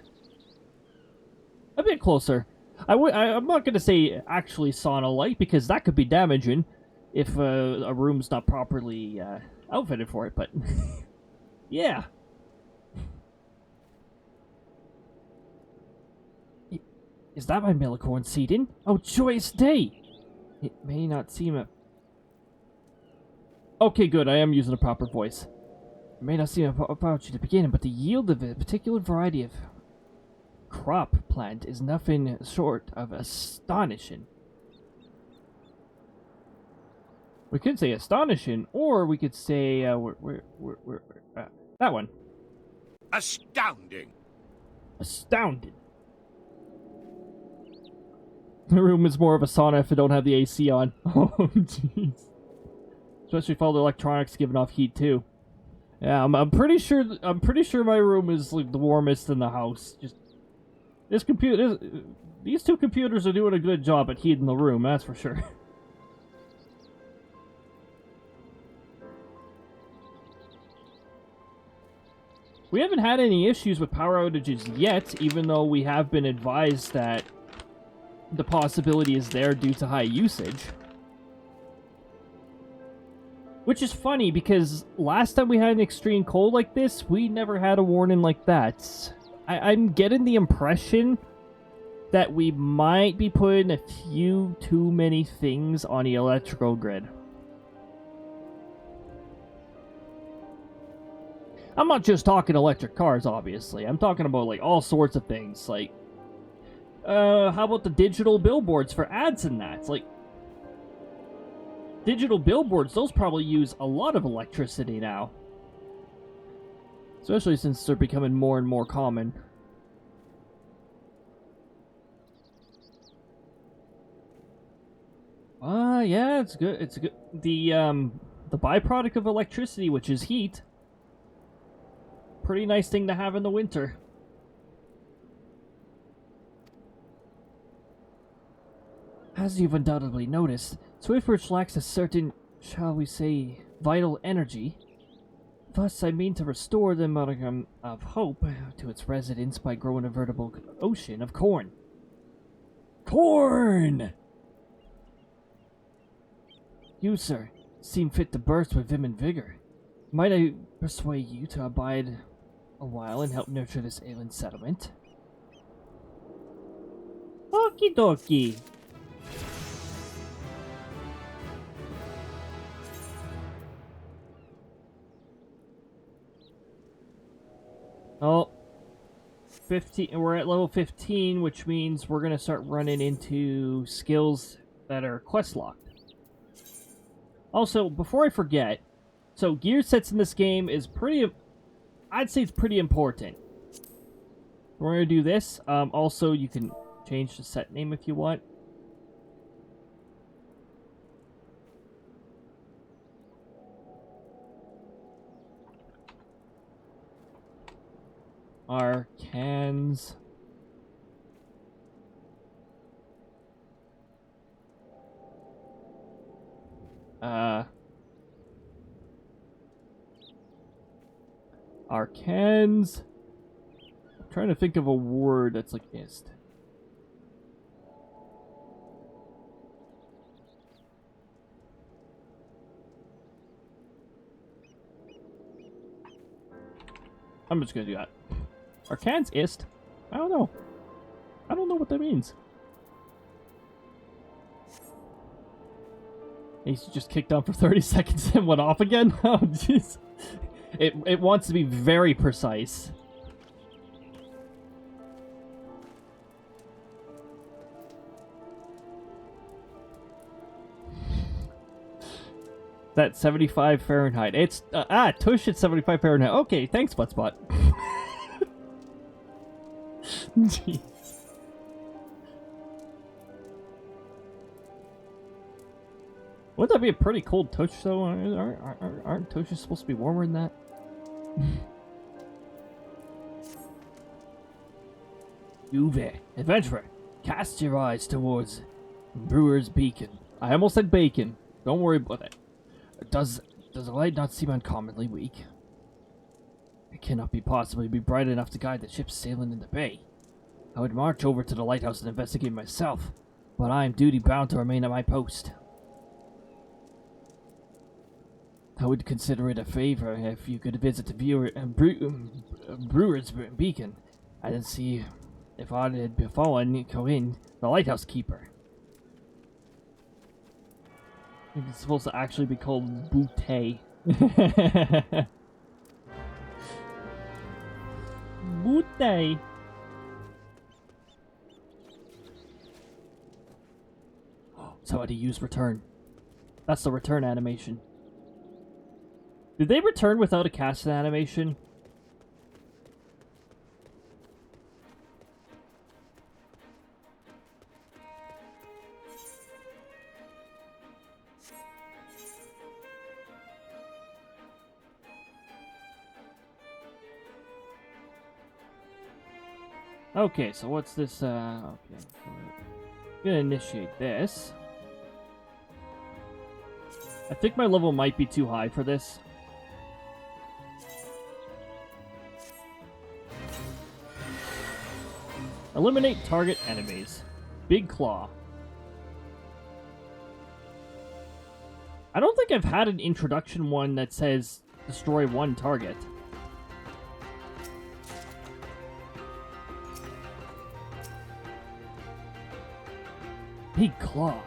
a bit closer. I'm not gonna say actually sauna-like because that could be damaging if a room's not properly outfitted for it. But yeah, is that my millicorn seeding? Oh, joyous day! It may not seem Okay, good. I am using a proper voice. It may not seem about you to begin, but the yield of a particular variety of crop plant is nothing short of astonishing. We could say astonishing, or we could say that one. Astounding. Astounding. The room is more of a sauna if I don't have the AC on. Oh, jeez. Especially if all the electronics giving off heat too. Yeah, I'm pretty sure my room is like the warmest in the house. Just These two computers are doing a good job at heating the room, that's for sure. We haven't had any issues with power outages yet, even though we have been advised that the possibility is there due to high usage. Which is funny, because last time we had an extreme cold like this, we never had a warning like that. I'm getting the impression that we might be putting a few too many things on the electrical grid. I'm not just talking electric cars, obviously. I'm talking about, like, all sorts of things. Like, how about the digital billboards for ads and that? It's like, digital billboards, those probably use a lot of electricity now. Especially since they're becoming more and more common. Yeah, it's good. It's good. The byproduct of electricity, which is heat, pretty nice thing to have in the winter. As you've undoubtedly noticed, Swiftbridge lacks a certain, shall we say, vital energy. Thus, I mean to restore the modicum of hope to its residents by growing a veritable ocean of corn. Corn! You, sir, seem fit to burst with vim and vigor. Might I persuade you to abide a while and help nurture this alien settlement? Okie dokie. Oh, 15. We're at level 15, which means we're gonna start running into skills that are quest locked. Also, before I forget, so gear sets in this game is pretty, I'd say it's pretty important. We're gonna do this. Also, you can change the set name if you want. Arcans. Arcans. I'm trying to think of a word that's like ist. I'm just gonna do that. Arcans ist? I don't know. I don't know what that means. He's just kicked down for 30 seconds and went off again? Oh, jeez. It wants to be very precise. That's 75 Fahrenheit. It's, Tush at 75 Fahrenheit. Okay, thanks, Buttspot. Jeez. Wouldn't that be a pretty cold Tush, though? Aren't Tushes supposed to be warmer than that? Juve, adventurer, cast your eyes towards Brewer's Beacon. I almost said bacon. Don't worry about it. Does the light not seem uncommonly weak? It cannot be possibly be bright enough to guide the ships sailing in the bay. I would march over to the lighthouse and investigate myself, but I am duty-bound to remain at my post. I would consider it a favor if you could visit the Brewer's Beacon and then see if aught had befallen Corinne, the lighthouse keeper. I think it's supposed to actually be called Boutte. Boutte. Somebody use return. That's the return animation. Did they return without a cast animation? Okay, so what's this? Okay, I'm gonna initiate this. I think my level might be too high for this. Eliminate target enemies. Big Claw. I don't think I've had an introduction one that says destroy one target. Big Claw.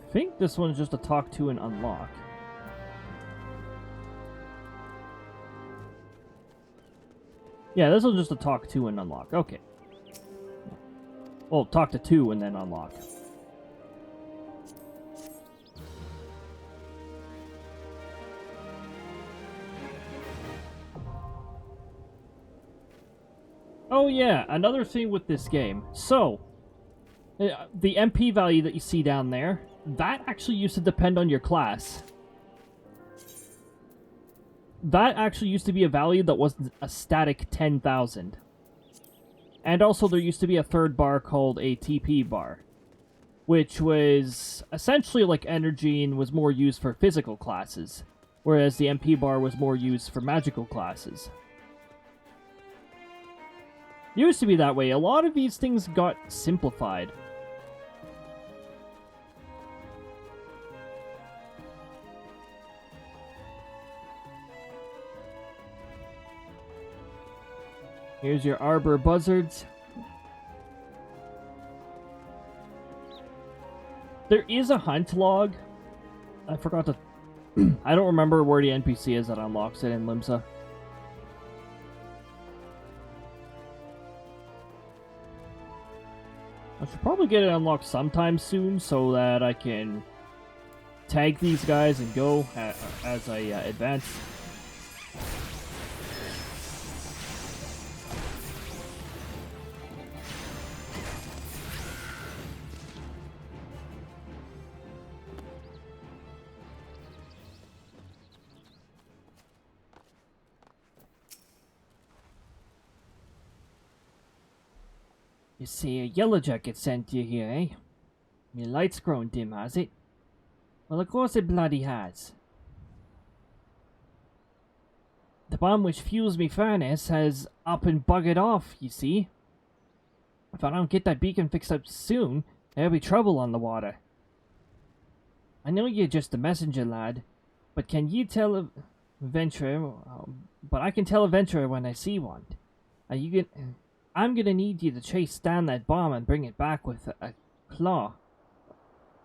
I think this one's just a talk to and unlock. Yeah, this one's just a talk to and unlock. Okay. Well, talk to two and then unlock. Oh yeah, another thing with this game. So, the MP value that you see down there, that actually used to depend on your class. That actually used to be a value that was a static 10,000. And also there used to be a third bar called a TP bar, which was essentially like energy and was more used for physical classes, whereas the MP bar was more used for magical classes. It used to be that way. A lot of these things got simplified. Here's your Arbor Buzzards. There is a hunt log. I forgot to... I don't remember where the NPC is that unlocks it in Limsa. I should probably get it unlocked sometime soon so that I can tag these guys and go as I advance. You see, a yellow jacket sent you here, eh? Your light's grown dim, has it? Well, of course it bloody has. The bomb which fuels me furnace has up and buggered off, you see. If I don't get that beacon fixed up soon, there'll be trouble on the water. I know you're just a messenger, lad, but can you tell a adventurer? But I can tell a adventurer when I see one. Are you gonna... I'm gonna need you to chase down that bomb and bring it back with a claw.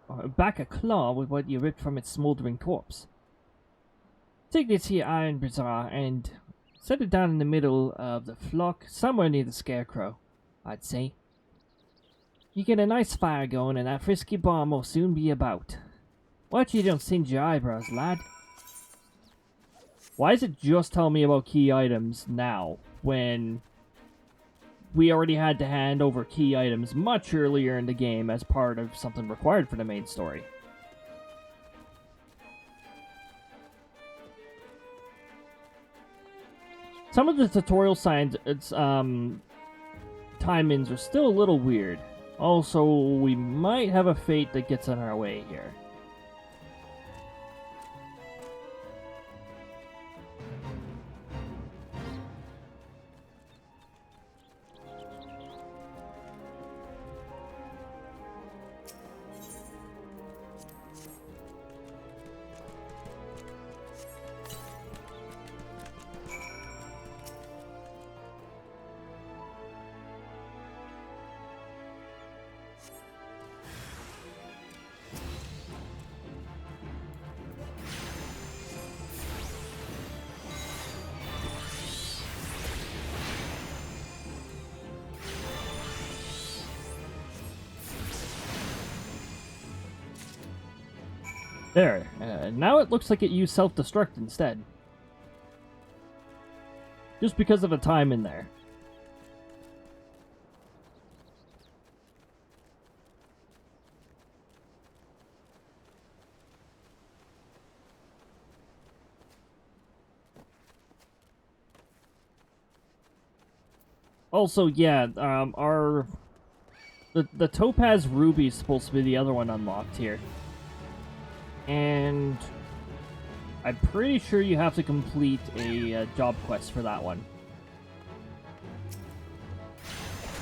Or back a claw with what you ripped from its smoldering corpse. Take this here iron bazaar and set it down in the middle of the flock, somewhere near the scarecrow, I'd say. You get a nice fire going and that frisky bomb will soon be about. Watch you don't singe your eyebrows, lad. Why is it just telling me about key items now, when... we already had to hand over key items much earlier in the game as part of something required for the main story. Some of the tutorial signs, time-ins are still a little weird. Also, we might have a fate that gets in our way here. There. Now it looks like it used self-destruct instead. Just because of the time in there. Also, yeah, the Topaz Ruby is supposed to be the other one unlocked here. And I'm pretty sure you have to complete a job quest for that one.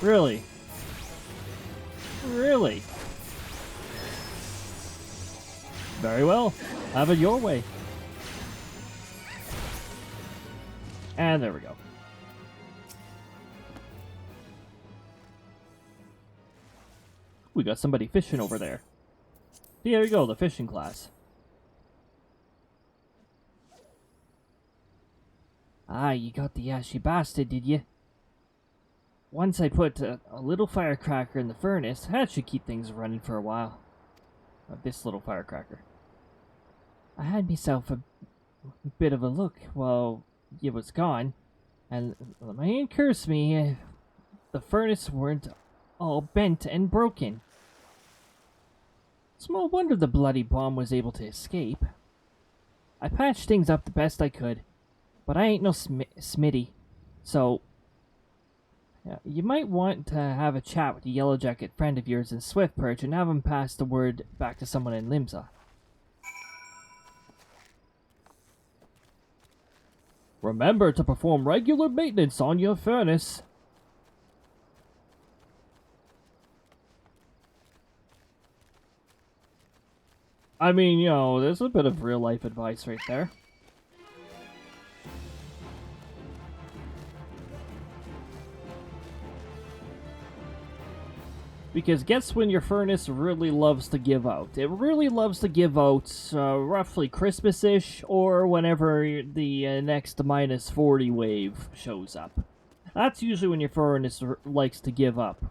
Really? Really? Very well. Have it your way. And there we go. We got somebody fishing over there. There we go, the fishing class. Ah, you got the ashy bastard, did you? Once I put a little firecracker in the furnace, that should keep things running for a while. This little firecracker. I had myself a bit of a look while you was gone, and it may curse me, the furnace weren't all bent and broken. Small wonder the bloody bomb was able to escape. I patched things up the best I could, but I ain't no Smitty, so you might want to have a chat with the yellow jacket friend of yours in Swiftperch and have him pass the word back to someone in Limsa. Remember to perform regular maintenance on your furnace. I mean, you know, there's a bit of real-life advice right there. Because guess when your furnace really loves to give out? It really loves to give out roughly Christmas-ish, or whenever the next minus 40 wave shows up. That's usually when your furnace likes to give up.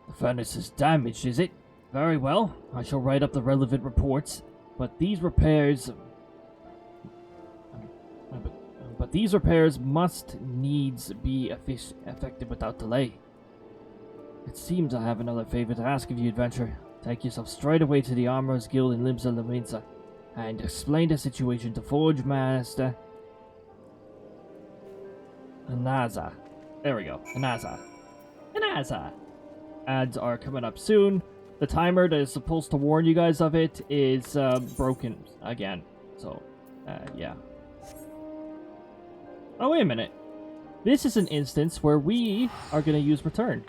The furnace is damaged, is it? Very well, I shall write up the relevant reports. But these repairs... But these repairs must needs be effected without delay. It seems I have another favor to ask of you, adventurer. Take yourself straight away to the Armorers Guild in Limsa Lominsa and explain the situation to Forge Master Anaza. There we go, Anaza. Anaza! Ads are coming up soon. The timer that is supposed to warn you guys of it is broken again. So, yeah. Oh, wait a minute. This is an instance where we are going to use return.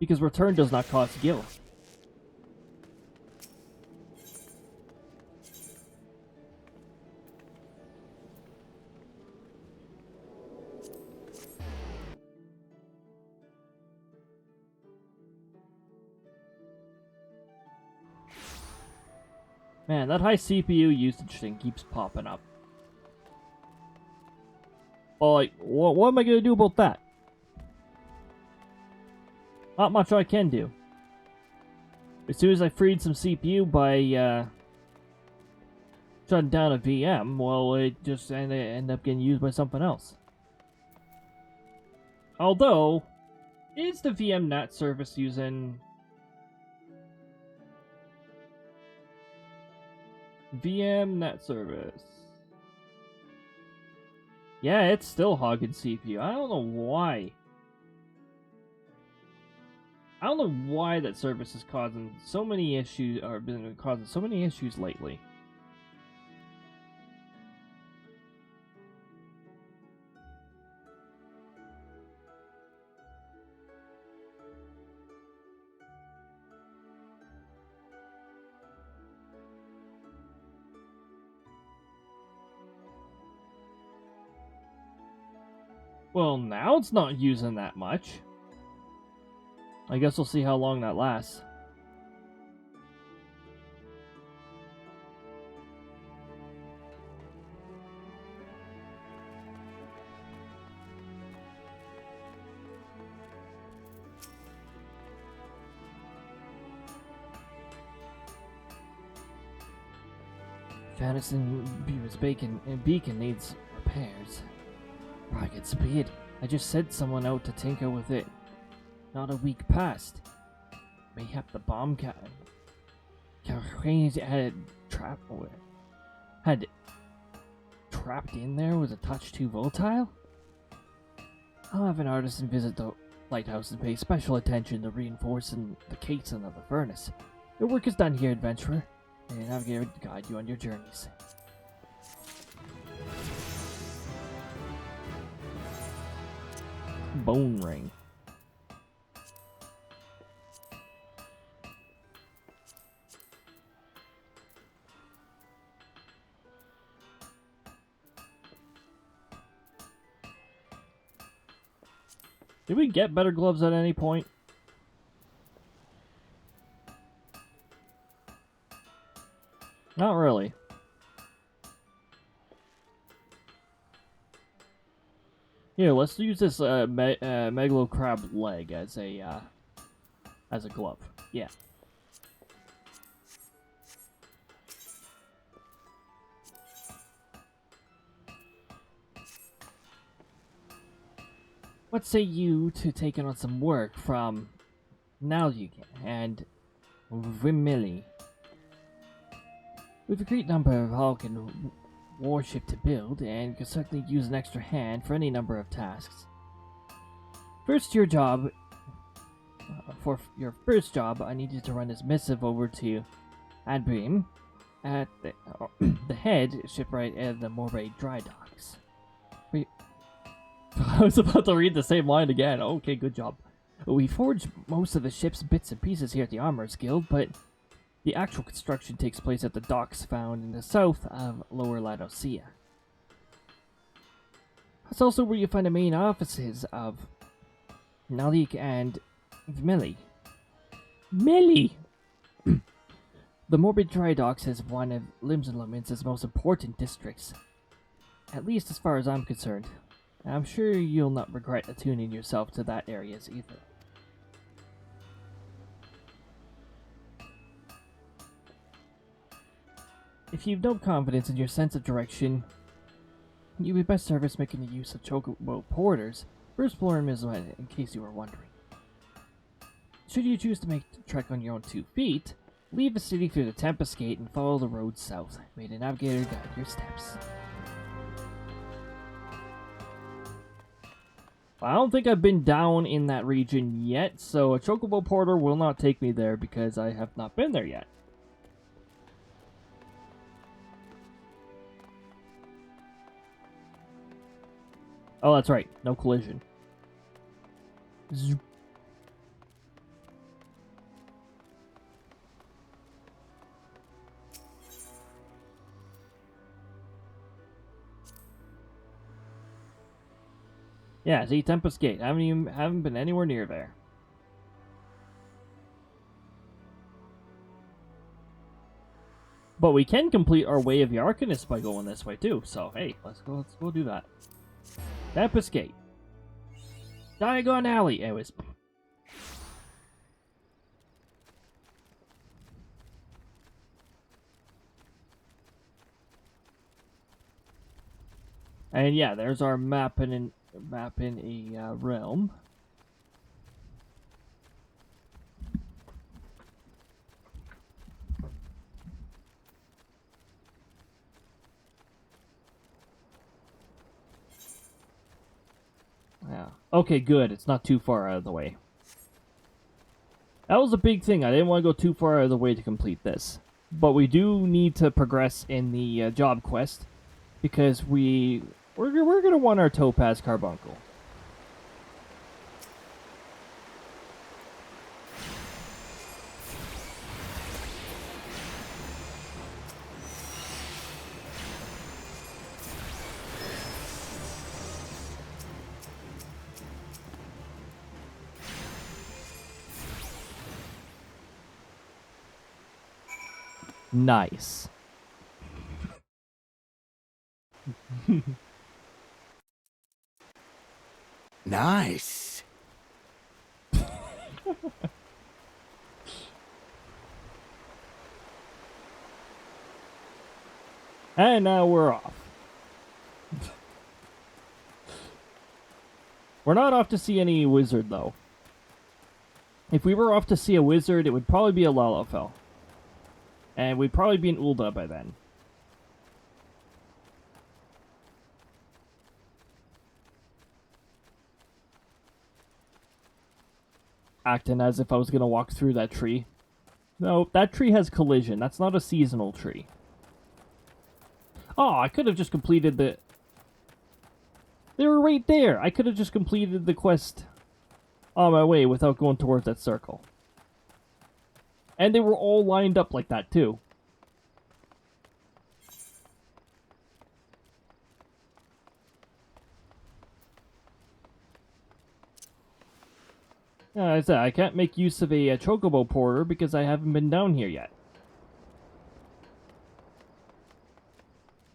Because return does not cost gil. Man, that high CPU usage thing keeps popping up. Well, like, what am I going to do about that? Not much I can do. As soon as I freed some CPU by shutting down a VM, well, it just ended up getting used by something else. Although, is the VM NAT service using... VM NAT service. Yeah, it's still hogging CPU. I don't know why. I don't know why that service is causing so many issues, or been causing so many issues lately. Well, now it's not using that much. I guess we'll see how long that lasts. Fanison Beaver's beacon needs repairs. Rocket speed. I just sent someone out to tinker with it. Not a week passed. Mayhap the bomb had trapped in there was a touch too volatile? I'll have an artisan visit the lighthouse and pay special attention to reinforcing the casing of the furnace. Your work is done here, adventurer, and a navigator to guide you on your journeys. Bone ring. Did we get better gloves at any point? Not really. Here, let's use this megalo crab leg as a glove. Yeah. What say you to taking on some work from Naljuk and Vimili? We've a great number of Vulcan warship to build, and can certainly use an extra hand for any number of tasks. For your first job, I need you to run this missive over to Adbeam at the head shipwright at the Morbay dry docks. I was about to read the same line again. Okay, good job. We forged most of the ship's bits and pieces here at the Armorers Guild, but the actual construction takes place at the docks found in the south of Lower Laodicea. That's also where you find the main offices of Nalik and Vmili. Millie! The Morbid Dry Docks is one of Lim's most important districts, at least as far as I'm concerned. I'm sure you'll not regret attuning yourself to that areas either. If you've no confidence in your sense of direction, you'd be best service making use of chocobo porters for exploring Mizwan, in case you were wondering. Should you choose to make the trek on your own 2 feet, leave the city through the Tempest Gate and follow the road south. May the navigator guide your steps. I don't think I've been down in that region yet, so a chocobo porter will not take me there because I have not been there yet. Oh, that's right. No collision. Zoop. Yeah, see, Tempest Gate. Haven't been anywhere near there. But we can complete our Way of the Arcanist by going this way too. So hey, let's go do that. Tempest Gate. Diagon Alley. Anyways. And yeah, there's our map in a realm. Yeah. Okay, good. It's not too far out of the way. That was a big thing. I didn't want to go too far out of the way to complete this. But we do need to progress in the job quest, because we're going to want our Topaz Carbuncle. Nice. Nice. And now we're off. We're not off to see any wizard, though. If we were off to see a wizard, it would probably be a Lalafell. And we'd probably be in Ul'dah by then. Acting as if I was going to walk through that tree. No, that tree has collision. That's not a seasonal tree. Oh, I could have just completed the... They were right there. I could have just completed the quest on my way without going towards that circle. And they were all lined up like that, too. Yeah, I said, I can't make use of a chocobo porter because I haven't been down here yet.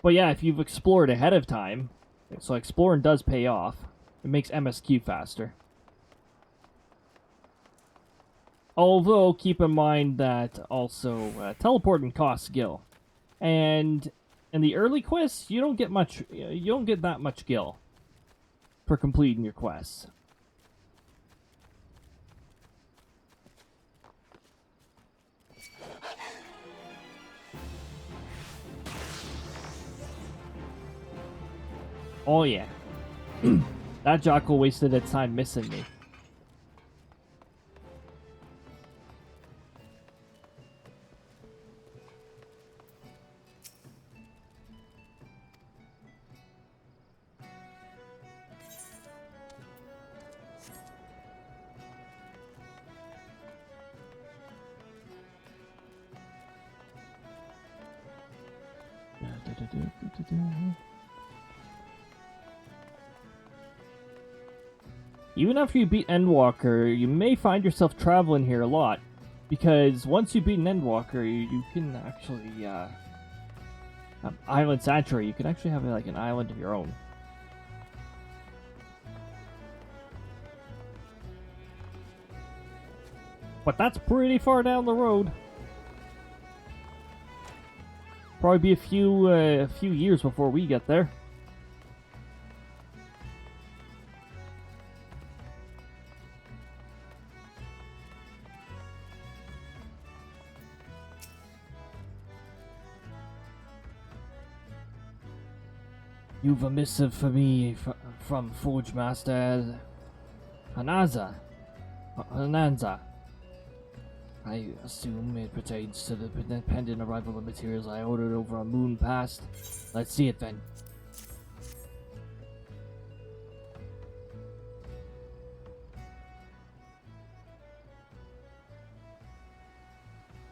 But yeah, if you've explored ahead of time, so exploring does pay off. It makes MSQ faster. Although, keep in mind that also teleporting costs gil. And in the early quests, you don't get much, you don't get that much gil for completing your quests. Oh yeah. That jackal wasted its time missing me. Even after you beat Endwalker, you may find yourself traveling here a lot, because once you beat an Endwalker, you can actually, Island Sanctuary, you can actually have like an island of your own. But that's pretty far down the road. Probably be a few years before we get there. You've a missive for me from Forge Master Hananza. I assume it pertains to the pending arrival of materials I ordered over on Moon Past. Let's see it then.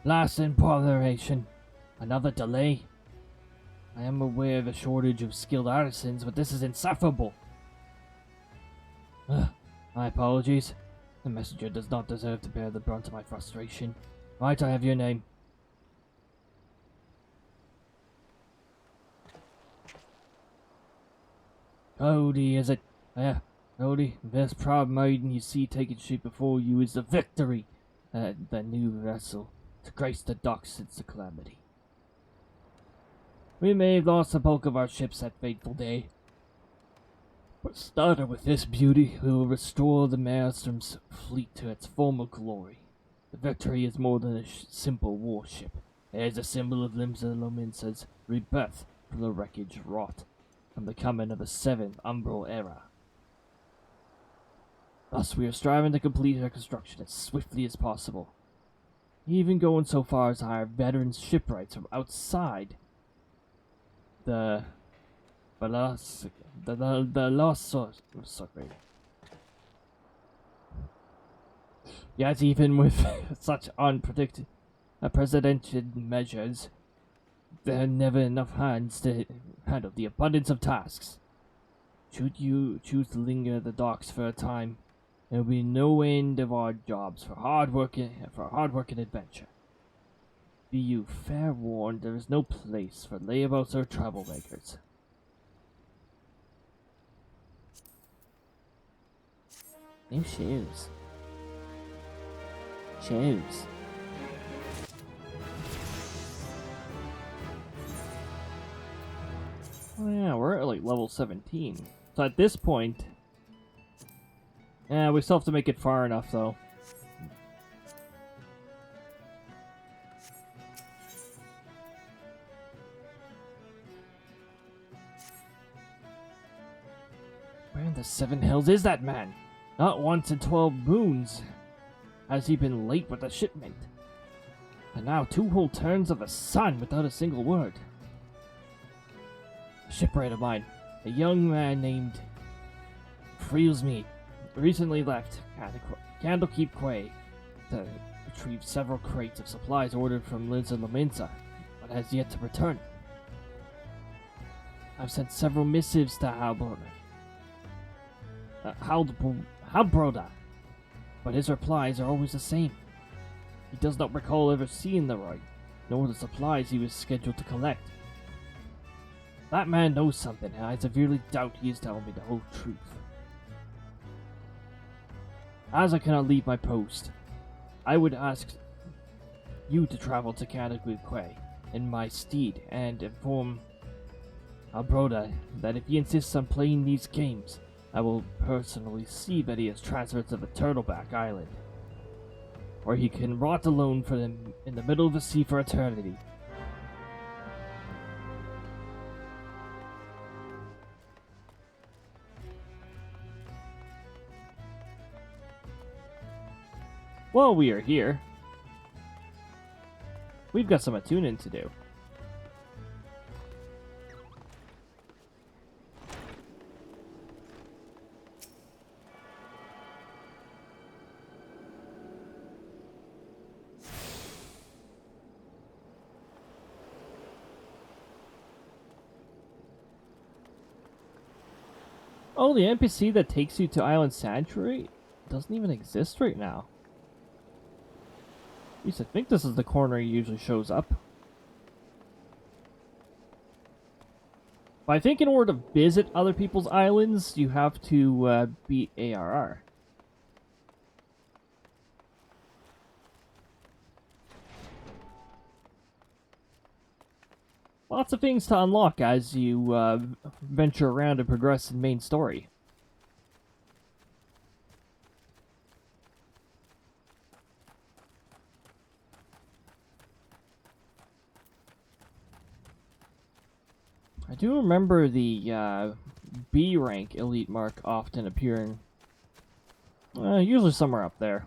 Last improvisation. Another delay. I am aware of a shortage of skilled artisans, but this is insufferable. My apologies. The messenger does not deserve to bear the brunt of my frustration. Might I have your name? Cody, is it? Yeah, Cody. This proud maiden you see taking shape before you is the victory. The new vessel to grace the docks since the calamity. We may have lost the bulk of our ships that fateful day, but starting with this beauty, we will restore the Maelstrom's fleet to its former glory. The victory is more than a simple warship. It is a symbol of Limsa Lominsa's rebirth from the wreckage wrought from the coming of the 7th Umbral Era. Thus, we are striving to complete our construction as swiftly as possible, even going so far as to hire veteran shipwrights from outside the lost sorry. Yet even with such unprecedented measures, there are never enough hands to handle the abundance of tasks. Should you choose to linger at the docks for a time, there will be no end of our jobs for hard work and adventure. Be you fair warned, there is no place for layabouts or troublemakers. New shoes. Shoes. Oh yeah, we're at like level 17. So at this point... Yeah, we still have to make it far enough though. Where in the Seven Hills is that man? Not once in 12 moons has he been late with a shipment. And now 2 whole turns of a sun without a single word. A shipwright of mine, a young man named Freelsmead, recently left Candlekeep Quay to retrieve several crates of supplies ordered from Liz and Lominsa, but has yet to return. I've sent several missives to Halbroda, but his replies are always the same. He does not recall ever seeing the right, nor the supplies he was scheduled to collect. That man knows something, and I severely doubt he is telling me the whole truth. As I cannot leave my post, I would ask you to travel to Candlekeep Quay in my steed and inform Albroda that if he insists on playing these games, I will personally see that he is transferred to the Turtleback Island, where he can rot alone for them in the middle of the sea for eternity. While we are here, we've got some attuning to do. Oh, the NPC that takes you to Island Sanctuary doesn't even exist right now. At least I think this is the corner he usually shows up. But I think in order to visit other people's islands, you have to beat ARR. Lots of things to unlock as you venture around and progress in main story. I do remember the B rank elite mark often appearing, usually somewhere up there.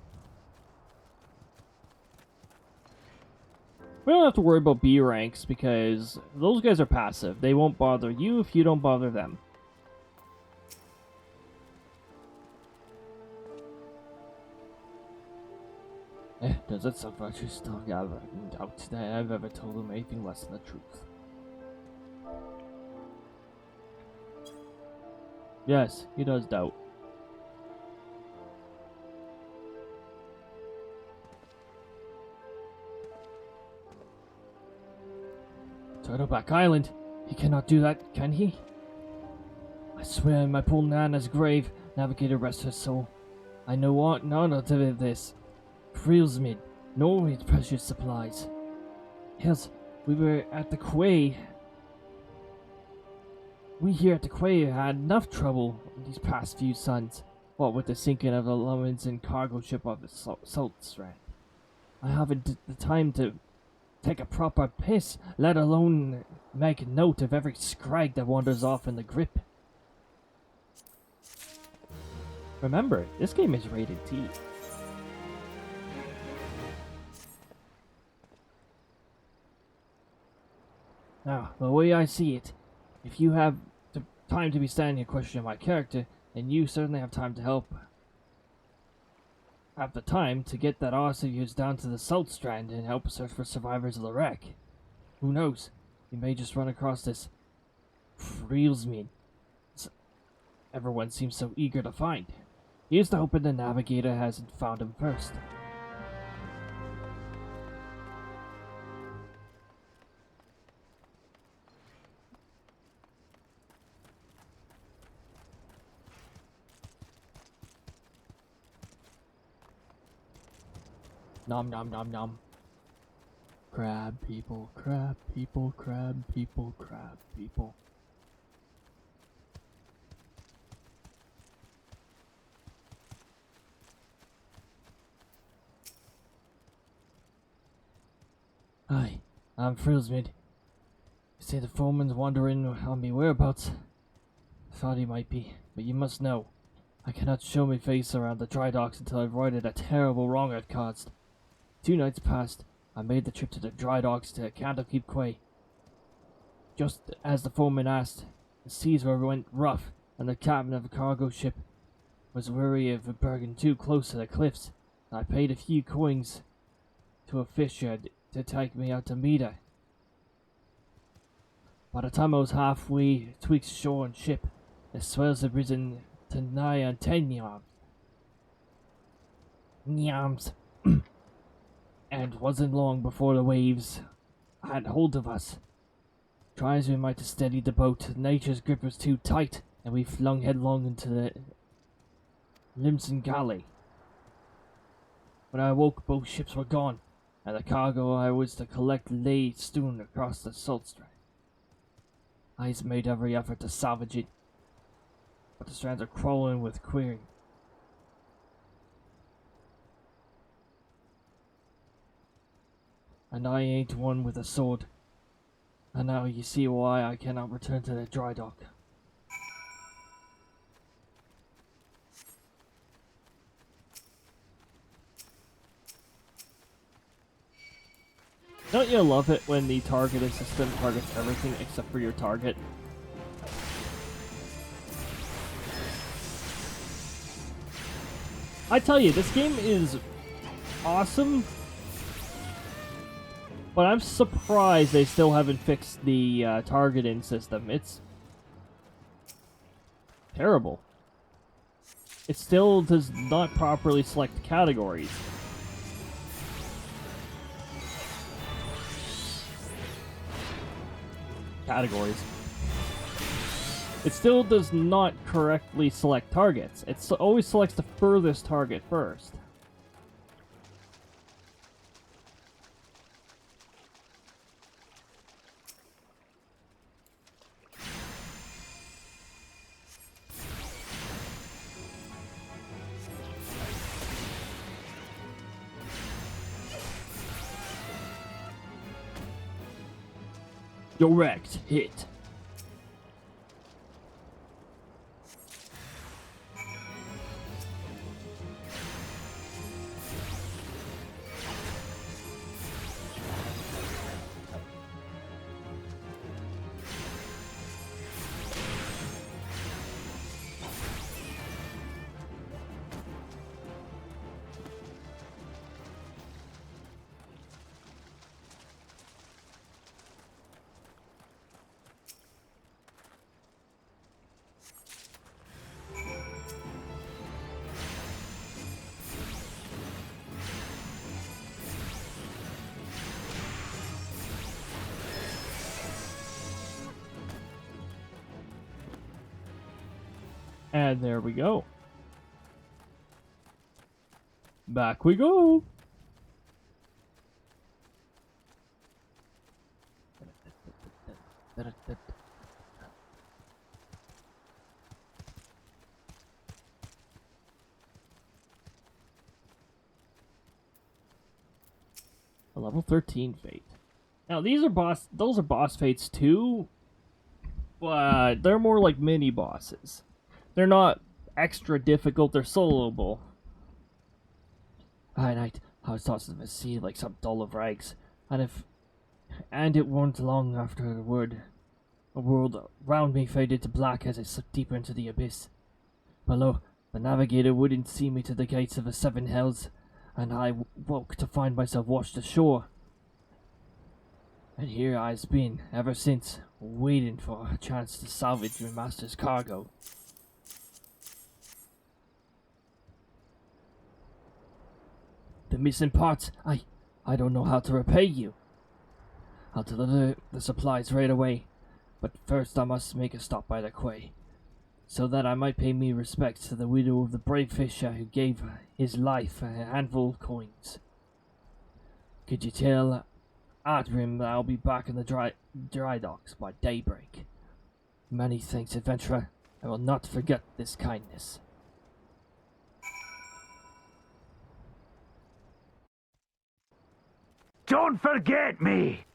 We don't have to worry about B ranks because those guys are passive. They won't bother you if you don't bother them. Does it so much you still have doubt that I've ever told him anything less than the truth? Yes, he does doubt. Turtleback Island? He cannot do that, can he? I swear in my poor Nana's grave, Navigator rest her soul. I know none of this. Freelsmead, nor his precious supplies. Yes, we were at the quay. We here at the quay had enough trouble these past few suns, what with the sinking of the Lominsan cargo ship off the Salt Strand. I haven't the time to take a proper piss, let alone make note of every scrag that wanders off in the grip. Remember, this game is rated T. Now, the way I see it, if you have the time to be standing here questioning my character, then you certainly have time to help. Have the time to get that arse of yours down to the Salt Strand and help search for survivors of the wreck. Who knows? You may just run across this Freelsmead everyone seems so eager to find. Here's to hoping the Navigator hasn't found him first. Nom nom nom nom. Crab people, crab people, crab people, crab people. Hi, I'm Frillsmid. You say the foreman's wandering on me whereabouts? Thought he might be, but you must know, I cannot show my face around the dry docks until I've righted a terrible wrong I've caused. 2 nights past, I made the trip to the dry docks to Candlekeep Quay. Just as the foreman asked, the seas went rough, and the captain of a cargo ship was weary of berging too close to the cliffs. I paid a few coins to a fisher to take me out to meet her. By the time I was halfway twixt shore and ship, the swells had risen to nigh on 10 yards. Yams. And wasn't long before the waves had hold of us. Try as we might to steady the boat, nature's grip was too tight, and we flung headlong into the Limson Galley. When I awoke, both ships were gone, and the cargo I was to collect lay strewn across the salt strand. I made every effort to salvage it, but the strands are crawling with query. And I ain't one with a sword. And now you see why I cannot return to the dry dock. Don't you love it when the targeting system targets everything except for your target? I tell you, this game is awesome, but I'm surprised they still haven't fixed the targeting system. It's terrible. It still does not properly select categories. It still does not correctly select targets. It always selects the furthest target first. Direct hit. And there we go. Back we go. A level 13 fate. Now those are boss fates too, but they're more like mini bosses. They're not extra difficult, they're soloable. At night, I was tossed in the sea like some doll of rags, and it weren't long after the world round me faded to black as I slipped deeper into the abyss. Below, the navigator wouldn't see me to the gates of the 7 hells, and I woke to find myself washed ashore. And here I've been, ever since, waiting for a chance to salvage my master's cargo. The missing parts, I don't know how to repay you. I'll deliver the supplies right away, but first I must make a stop by the quay, so that I might pay me respects to the widow of the brave fisher who gave his life a handful of coins. Could you tell Adrim that I'll be back in the dry docks by daybreak? Many thanks, adventurer. I will not forget this kindness. Don't forget me!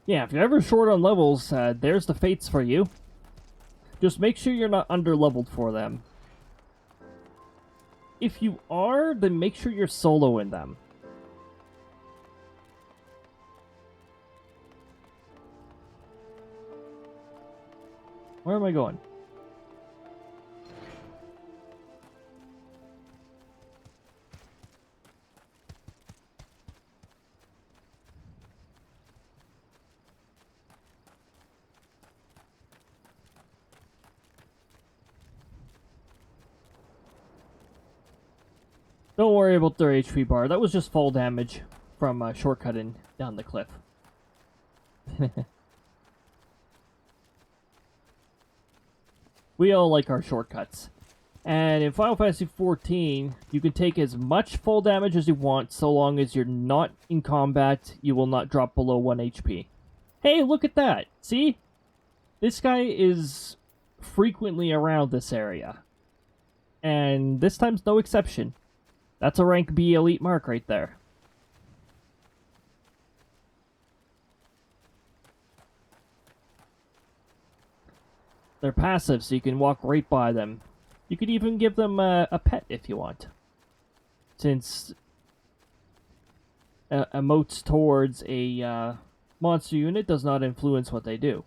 Yeah, if you're ever short on levels, there's the fates for you. Just make sure you're not under-leveled for them. If you are, then make sure you're solo in them. Where am I going? Don't worry about their HP bar. That was just fall damage from shortcutting down the cliff. We all like our shortcuts. And in Final Fantasy XIV, you can take as much fall damage as you want, so long as you're not in combat, you will not drop below 1 HP. Hey, look at that! See? This guy is frequently around this area. And this time's no exception. That's a rank B elite mark right there. They're passive, so you can walk right by them. You could even give them a pet if you want. Since emotes towards a monster unit does not influence what they do.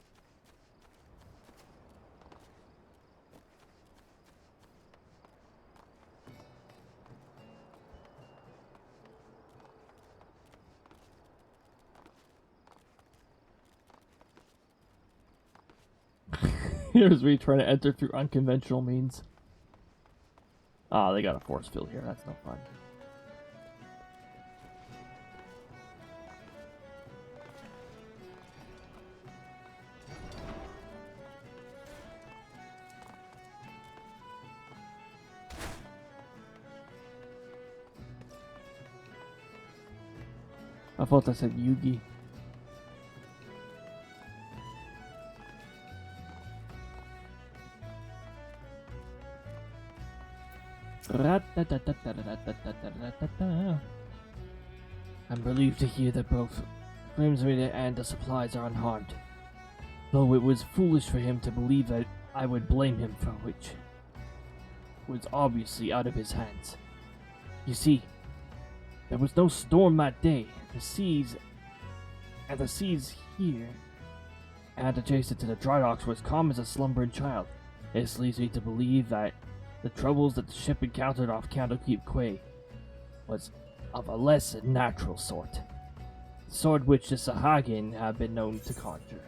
Here's me trying to enter through unconventional means. Ah, they got a force field here. That's no fun. I thought I said Yugi. I'm relieved to hear that both Grimsreader and the supplies are unharmed. Though it was foolish for him to believe that I would blame him for which was obviously out of his hands. You see, there was no storm that day. The seas here and adjacent to the dry docks were as calm as a slumbering child. This leads me to believe that the troubles that the ship encountered off Candlekeep Quay was of a less natural sort. The sort which the Sahagin have been known to conjure.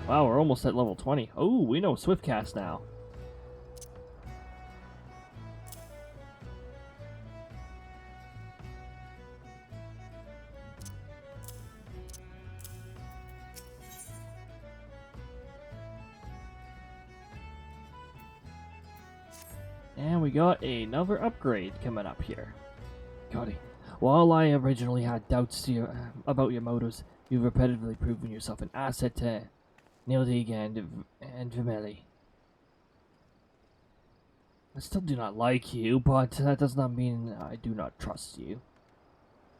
Wow, we're almost at level 20. Oh, we know Swiftcast now. And we got another upgrade coming up here. Cody, while I originally had doubts about your motives, you've repetitively proven yourself an asset to Nildig and Vimeli. I still do not like you, but that does not mean I do not trust you.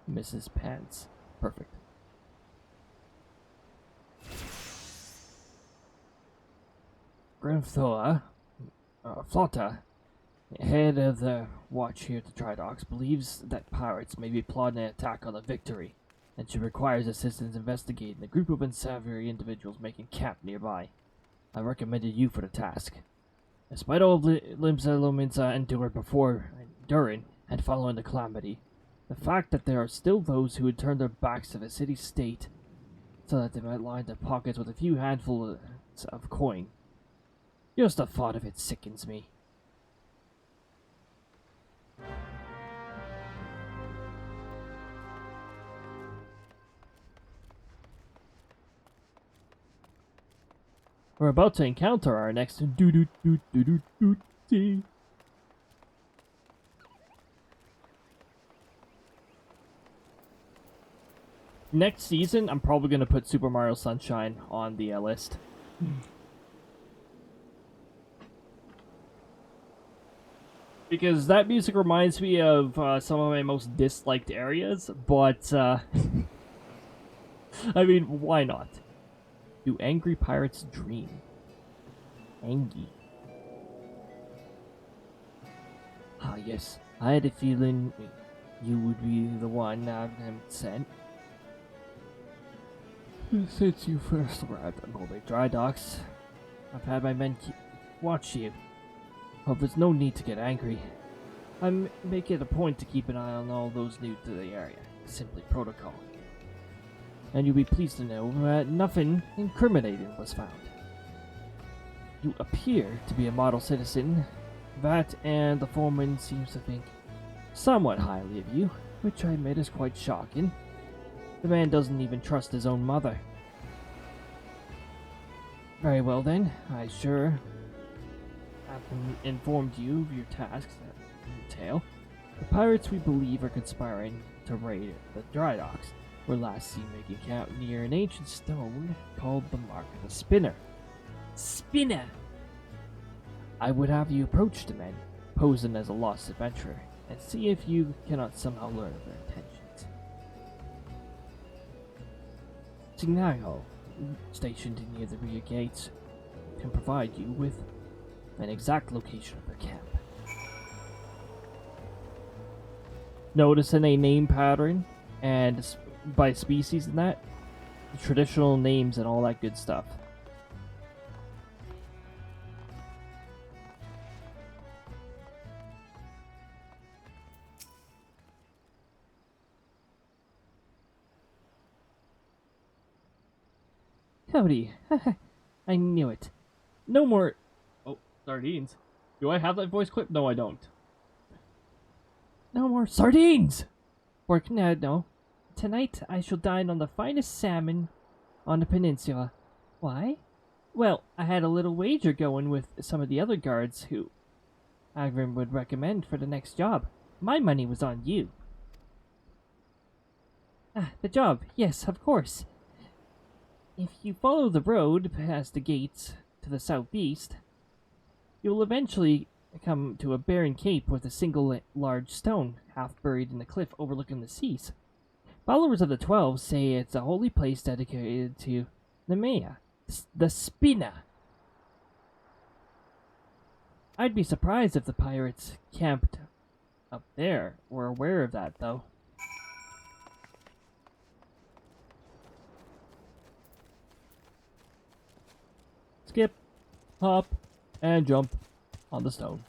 Mrs. Pants. Perfect. Grimthoa, Flotta, head of the watch here at the Dry Docks, believes that pirates may be plotting an attack on the Victory, and she requires assistance investigating the group of unsavory individuals making camp nearby. I recommended you for the task. Despite all of Limsa Lominsa endured before, during, and following the calamity, the fact that there are still those who would turn their backs to the city-state so that they might line their pockets with a few handfuls of coin. Just the thought of it sickens me. We're about to encounter our next Next season, I'm probably going to put Super Mario Sunshine on the list. Because that music reminds me of some of my most disliked areas, but, I mean, why not? Do angry pirates dream? Angie. Ah, yes. I had a feeling you would be the one sent. Since you first arrived at Mobile Dry Docks, I've had my men watch you. Hope there's no need to get angry. I make it a point to keep an eye on all those new to the area. Simply protocol. And you'll be pleased to know that nothing incriminating was found. You appear to be a model citizen. That and the foreman seems to think somewhat highly of you, which I admit is quite shocking. The man doesn't even trust his own mother. Very well then, I sure have informed you of your tasks that entail. The pirates we believe are conspiring to raid the dry docks. Were last seen making camp near an ancient stone called the Mark of the Spinner. Spinner! I would have you approach the men, posing as a lost adventurer, and see if you cannot somehow learn of their intentions. Signago, stationed near the rear gates, can provide you with an exact location of their camp. Noticing a name pattern and by species and that, the traditional names and all that good stuff. Cody, I knew it. No more. Oh, sardines. Do I have that voice clip? No, I don't. No more sardines! No. Tonight I shall dine on the finest salmon on the peninsula. Why? Well, I had a little wager going with some of the other guards who Agrim would recommend for the next job. My money was on you. Ah, the job. Yes, of course. If you follow the road past the gates to the southeast, you will eventually come to a barren cape with a single large stone, half buried in the cliff overlooking the seas. Followers of the 12 say it's a holy place dedicated to Nemea, the Spinner. I'd be surprised if the pirates camped up there were aware of that, though. Skip, hop, and jump on the stone.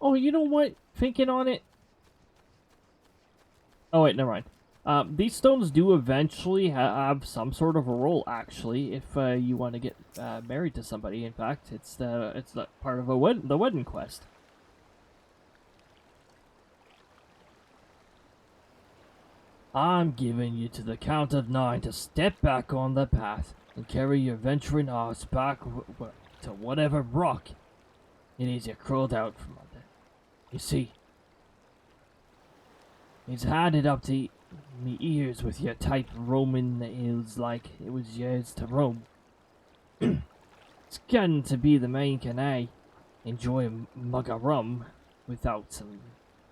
Oh, you know what? Thinking on it. Oh, wait, never mind. These stones do eventually have some sort of a role, actually, if you want to get married to somebody. In fact, it's the part of the wedding quest. I'm giving you to the count of 9 to step back on the path and carry your venturing arse back to whatever rock it is you crawled out from under. You see, it's handed up to me ears with your tight Roman ills like it was yours to roam. It's getting to be the main can I enjoy a mug of rum without some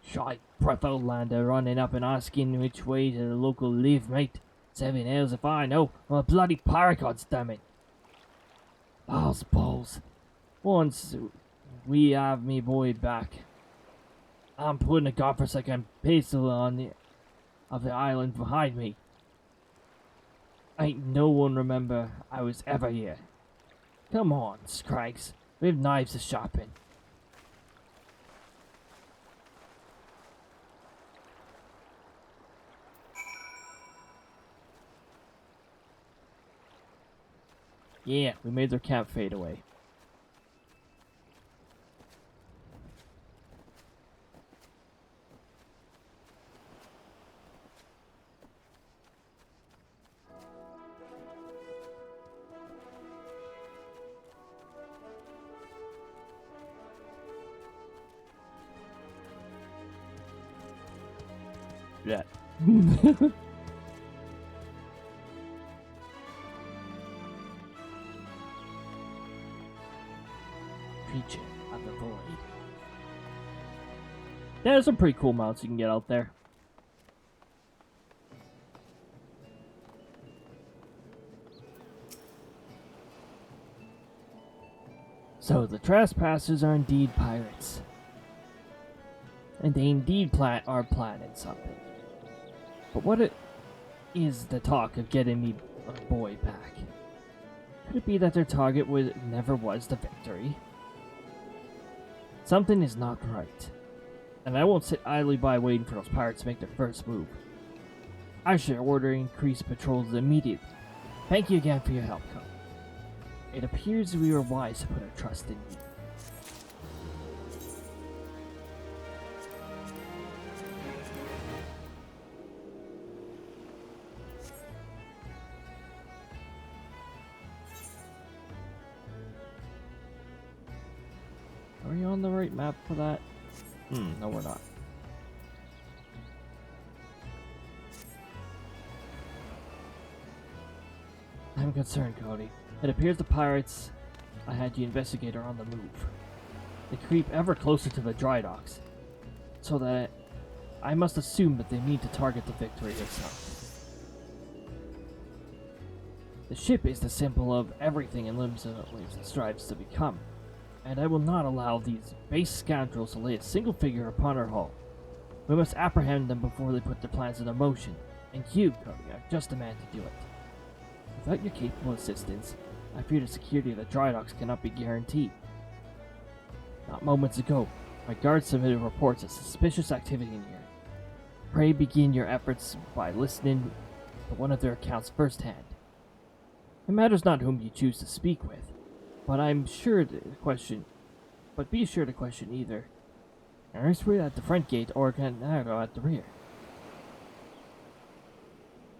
shy Breatholander running up and asking which way to the local live, mate. 7 ales if I know. I'm a bloody paragods, damn it. Balls. Once we have me boy back, I'm putting a godforsaken pistol on of the island behind me. Ain't no one remember I was ever here. Come on, Scrags. We have knives to sharpen. Yeah, we made their camp fade away. Yeah. Creature of the void. Yeah, there's some pretty cool mounts you can get out there. So the trespassers are indeed pirates. And they indeed are planning something. But what is the talk of getting me boy back? Could it be that their target never was the victory? Something is not right. And I won't sit idly by waiting for those pirates to make their first move. I should order increased patrols immediately. Thank you again for your help, Cody. It appears we were wise to put our trust in you. Are we on the right map for that? No we're not. I'm concerned, Cody. It appears the pirates I had you investigate are on the move. They creep ever closer to the dry docks, so that I must assume that they need to target the Victory itself. The ship is the symbol of everything in Limsa strives to become, and I will not allow these base scoundrels to lay a single figure upon our hull. We must apprehend them before they put their plans into motion, and you, Cody, are just the man to do it. Without your capable assistance, I fear the security of the dry docks cannot be guaranteed. Not moments ago, my guards submitted reports of suspicious activity in here. Pray begin your efforts by listening to one of their accounts firsthand. It matters not whom you choose to speak with, but be sure to question either Eorzea at the front gate or Canaro at the rear.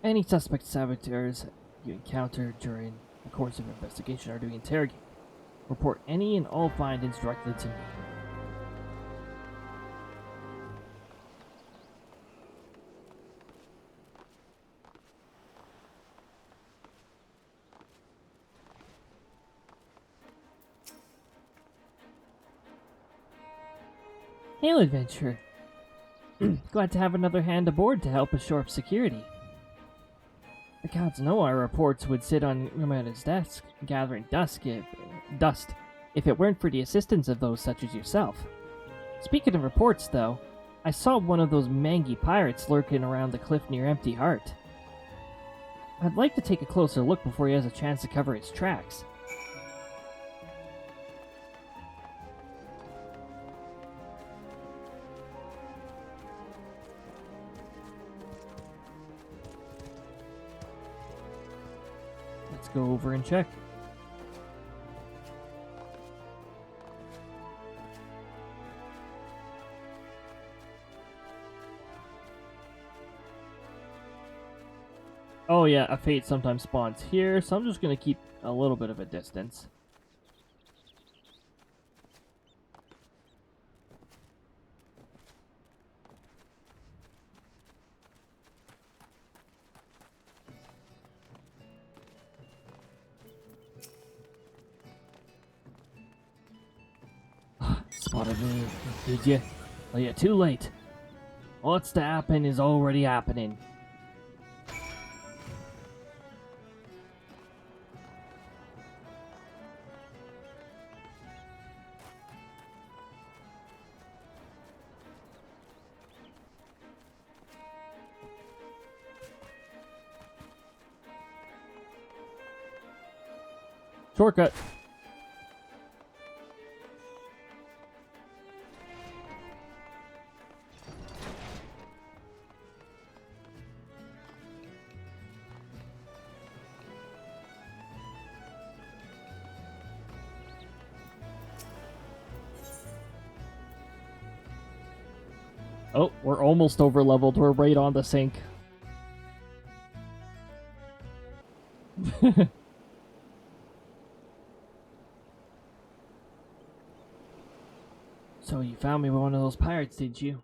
Any suspect saboteurs you encounter during the course of investigation are to be interrogated. Report any and all findings directly to me. Hail, adventurer. Glad to have another hand aboard to help us shore up security. The gods know our reports would sit on Ramada's desk, gathering dust if it weren't for the assistance of those such as yourself. Speaking of reports, though, I saw one of those mangy pirates lurking around the cliff near Empty Heart. I'd like to take a closer look before he has a chance to cover his tracks. Let's go over and check. Oh yeah, a fate sometimes spawns here, so I'm just gonna keep a little bit of a distance. Spotted me, did you? Oh yeah, too late. What's to happen is already happening. Shortcut. Oh, we're almost over leveled. We're right on the sink. So you found me with one of those pirates, did you?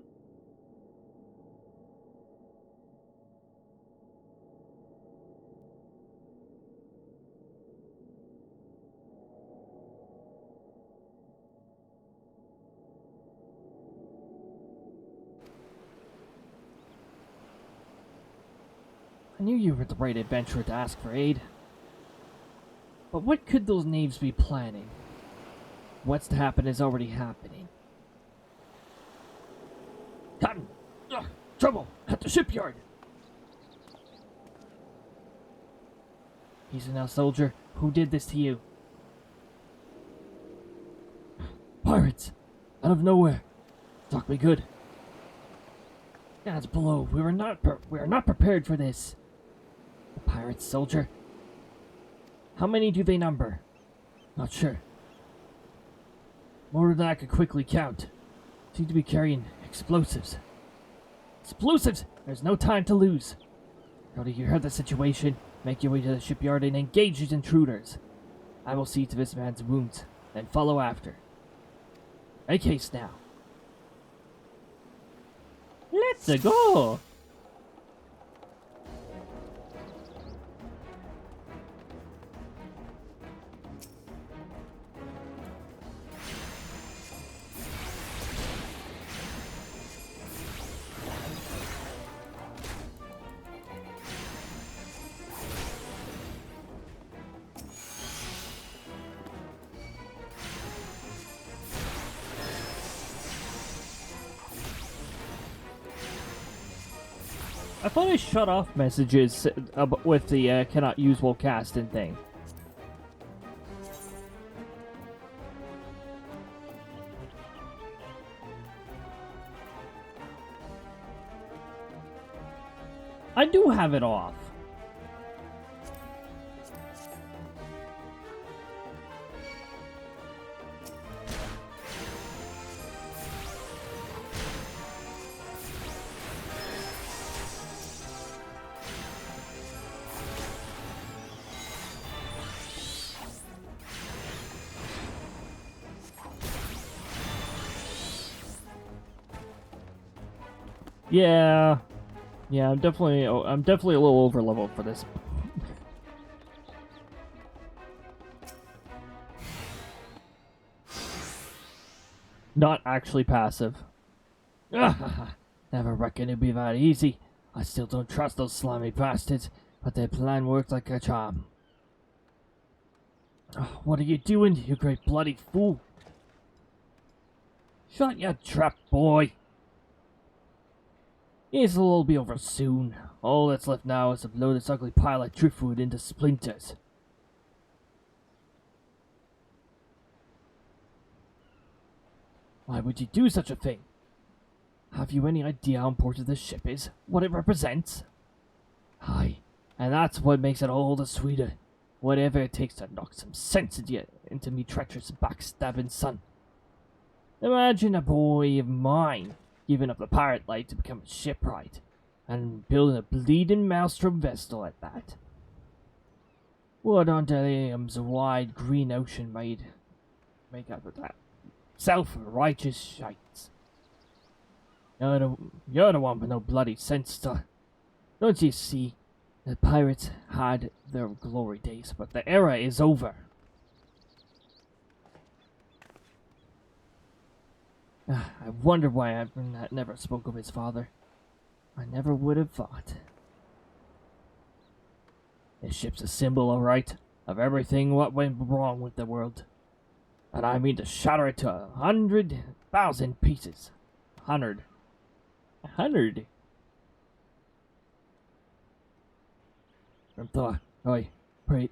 I knew you were the right adventurer to ask for aid. But what could those knaves be planning? What's to happen is already happening. Cotton! Ugh, trouble! At the shipyard! Easy now, soldier. Who did this to you? Pirates! Out of nowhere! Talk me good. Gods below, we are not prepared for this. The pirates, soldier. How many do they number? Not sure. More than I could quickly count. Seem to be carrying explosives. Explosives! There's no time to lose. Cody, you heard the situation. Make your way to the shipyard and engage these intruders. I will see to this man's wounds, then follow after. Make haste now. Let's go! I thought I shut off messages with the cannot use while casting thing. I do have it off. Yeah, I'm definitely a little over leveled for this. Not actually passive. Never reckoned it'd be that easy. I still don't trust those slimy bastards, but their plan worked like a charm. What are you doing, you great bloody fool? Shut your trap, boy. This'll all be over soon. All that's left now is to blow this ugly pile of driftwood into splinters. Why would you do such a thing? Have you any idea how important this ship is? What it represents? Aye, and that's what makes it all the sweeter. Whatever it takes to knock some sense into me treacherous backstabbing son. Imagine a boy of mine giving up the pirate life to become a shipwright, and building a bleeding maelstrom vessel at that. What under the wide green ocean make up of that? Self-righteous shites. You're the one with no bloody sense, sir. Don't you see? The pirates had their glory days, but the era is over. I wonder why I never spoke of his father. I never would have thought. This ship's a symbol, alright, of everything what went wrong with the world. And I mean to shatter it to 100,000 pieces. 100. Grimthor, oi, pray,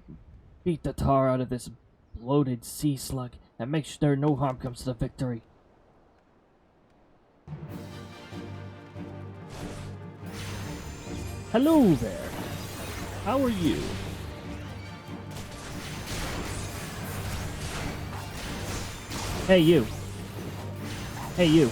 beat the tar out of this bloated sea slug and make sure no harm comes to the Victory. Hello there. How are you? Hey you. Hey you.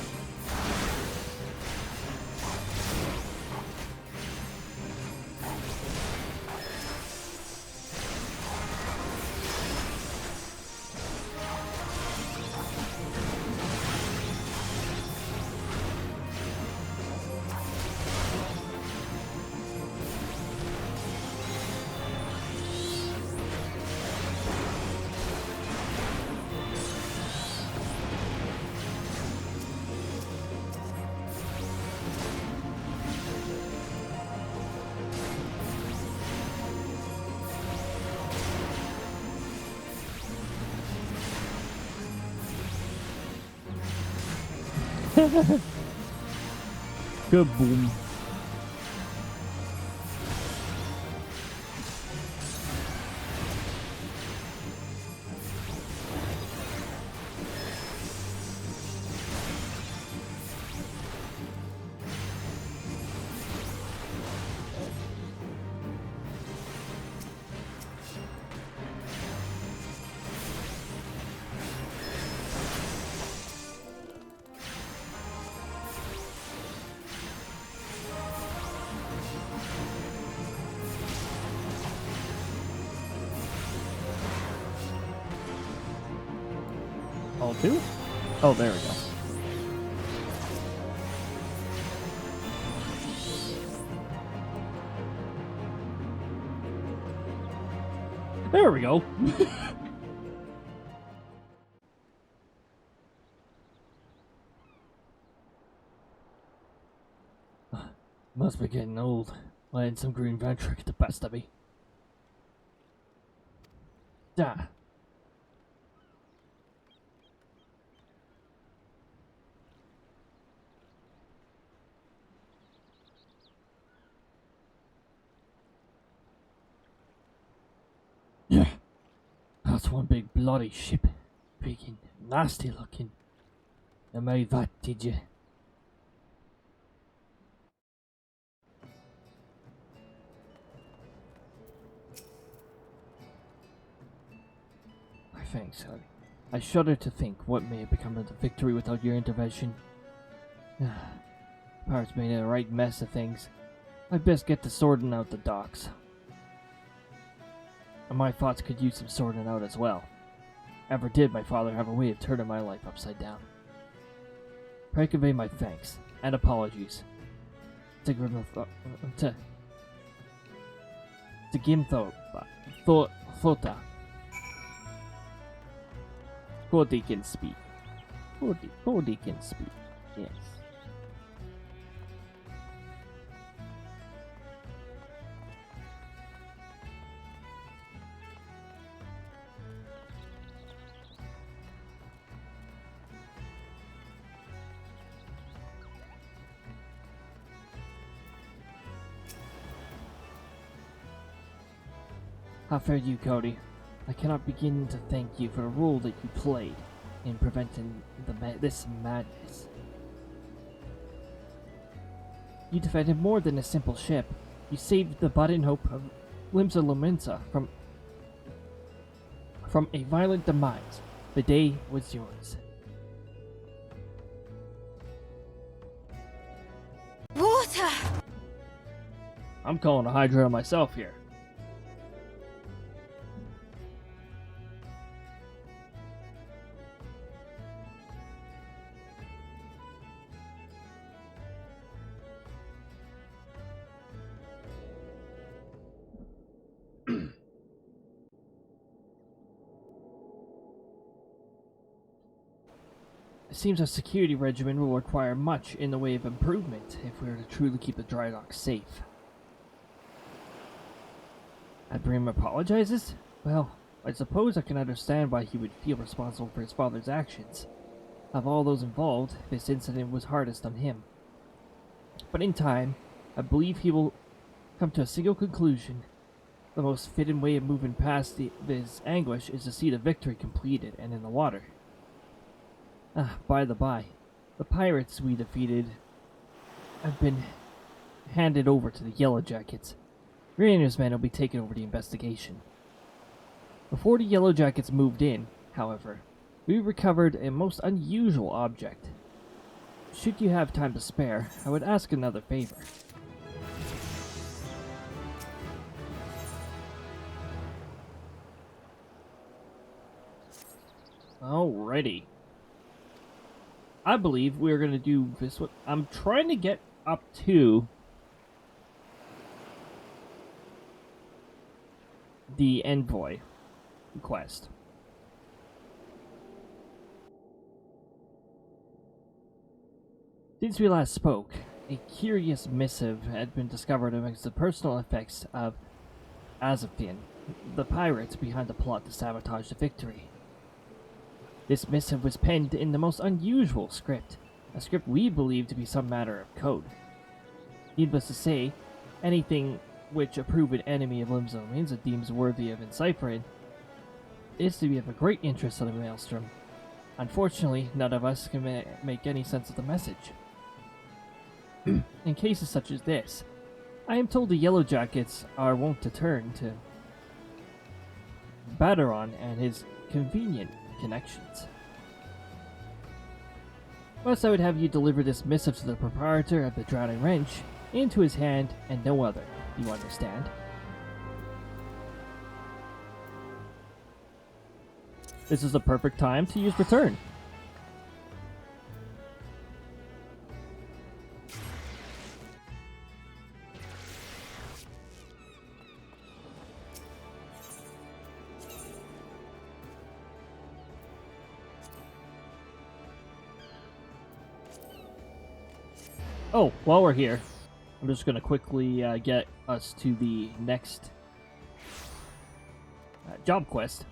Kaboom. All two? Oh, there we go. There we go. Must be getting old. Letting some green venture get the best of me. Da. Yeah. That's one big bloody ship. Big and nasty looking. You made that, did you? Thanks, Cody. I shudder to think what may have become of the Victory without your intervention. Pirates made a right mess of things. I'd best get to sorting out the docks. And my thoughts could use some sorting out as well. Ever did my father have a way of turning my life upside down. Pray convey my thanks and apologies to Gimtho Thota. Cody can speak. Cody can speak. Yes. How fared you, Cody? I cannot begin to thank you for the role that you played in preventing this madness. You defended more than a simple ship. You saved the budding hope of Limsa Lominsa from a violent demise. The day was yours. Water! I'm calling a Hydra on myself here. It seems our security regimen will require much in the way of improvement if we are to truly keep the dry dock safe. Adbrim apologizes? Well, I suppose I can understand why he would feel responsible for his father's actions. Of all those involved, this incident was hardest on him. But in time, I believe he will come to a single conclusion. The most fitting way of moving past this anguish is to see the victory completed and in the water. By the by, the pirates we defeated have been handed over to the Yellow Jackets. Rainer's men will be taking over the investigation. Before the Yellow Jackets moved in, however, we recovered a most unusual object. Should you have time to spare, I would ask another favor. Alrighty. I believe we're going to do this one. I'm trying to get up to the envoy quest. Since we last spoke, a curious missive had been discovered amongst the personal effects of Azathian, the pirates behind the plot to sabotage the victory. This missive was penned in the most unusual script, a script we believe to be some matter of code. Needless to say, anything which a proven enemy of Limsa Lominsa deems worthy of enciphering is to be of a great interest to the Maelstrom. Unfortunately, none of us can make any sense of the message. In cases such as this, I am told the Yellow Jackets are wont to turn to Baderon and his convenient connections. Thus, I would have you deliver this missive to the proprietor of the Drowning Wrench into his hand and no other. You understand? This is the perfect time to use return. Oh, while we're here, I'm just going to quickly get us to the next job quest.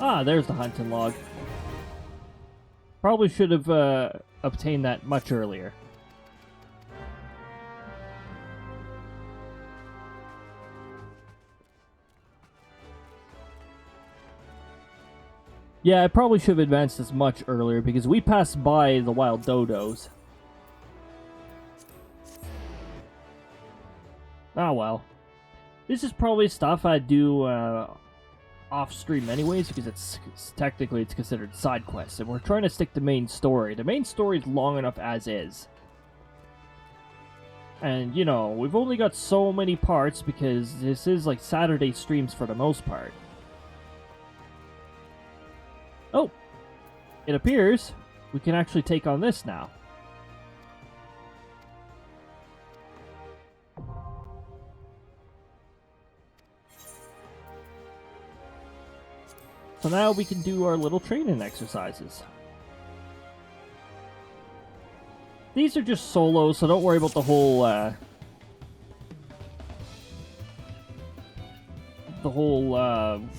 Ah, there's the hunting log. Probably should have obtained that much earlier. Yeah, I probably should have advanced this much earlier because we passed by the wild dodos. Oh well. This is probably stuff I'd do off stream anyways because it's technically considered side quests and we're trying to stick to main story. The main story is long enough as is. And you know, we've only got so many parts because this is like Saturday streams for the most part. Oh, it appears we can actually take on this now. So now we can do our little training exercises. These are just solos, so don't worry about the whole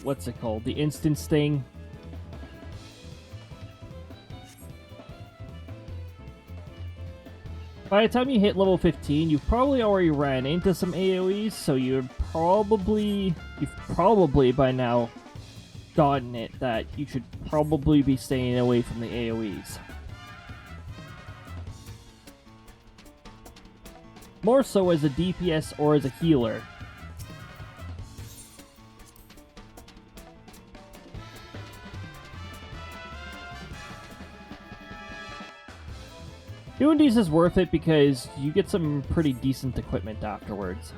what's it called? The instance thing. By the time you hit level 15, you've probably already ran into some AoEs, so you've probably by now gotten it that you should probably be staying away from the AoEs. More so as a DPS or as a healer. Doing these is worth it because you get some pretty decent equipment afterwards.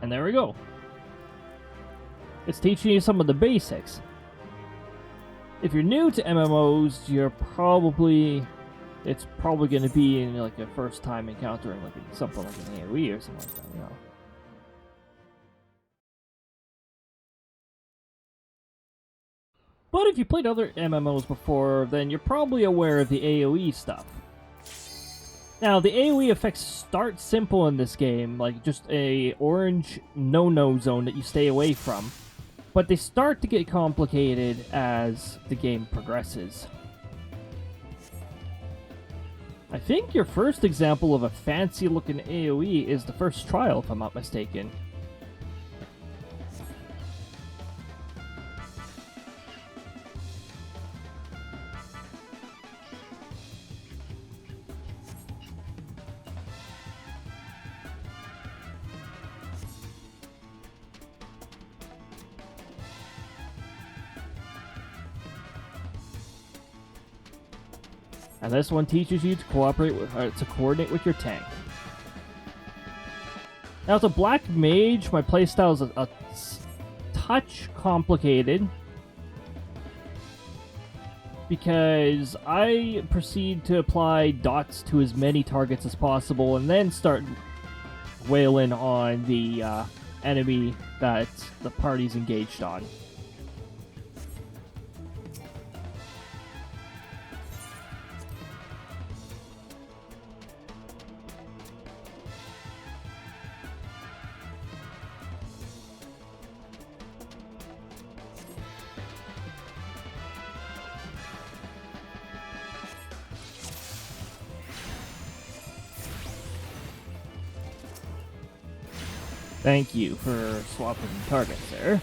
And there we go. It's teaching you some of the basics. If you're new to MMOs, you're probably it's probably going to be in like a first time encountering like something like an AoE or something like that, you know. But if you played other MMOs before, then you're probably aware of the AoE stuff. Now, the AoE effects start simple in this game, like just a orange no-no zone that you stay away from. But they start to get complicated as the game progresses. I think your first example of a fancy-looking AoE is the first trial, if I'm not mistaken. And this one teaches you to coordinate with your tank. Now, as a black mage, my playstyle is a touch complicated because I proceed to apply dots to as many targets as possible and then start wailing on the enemy that the party's engaged on. Thank you for swapping targets there.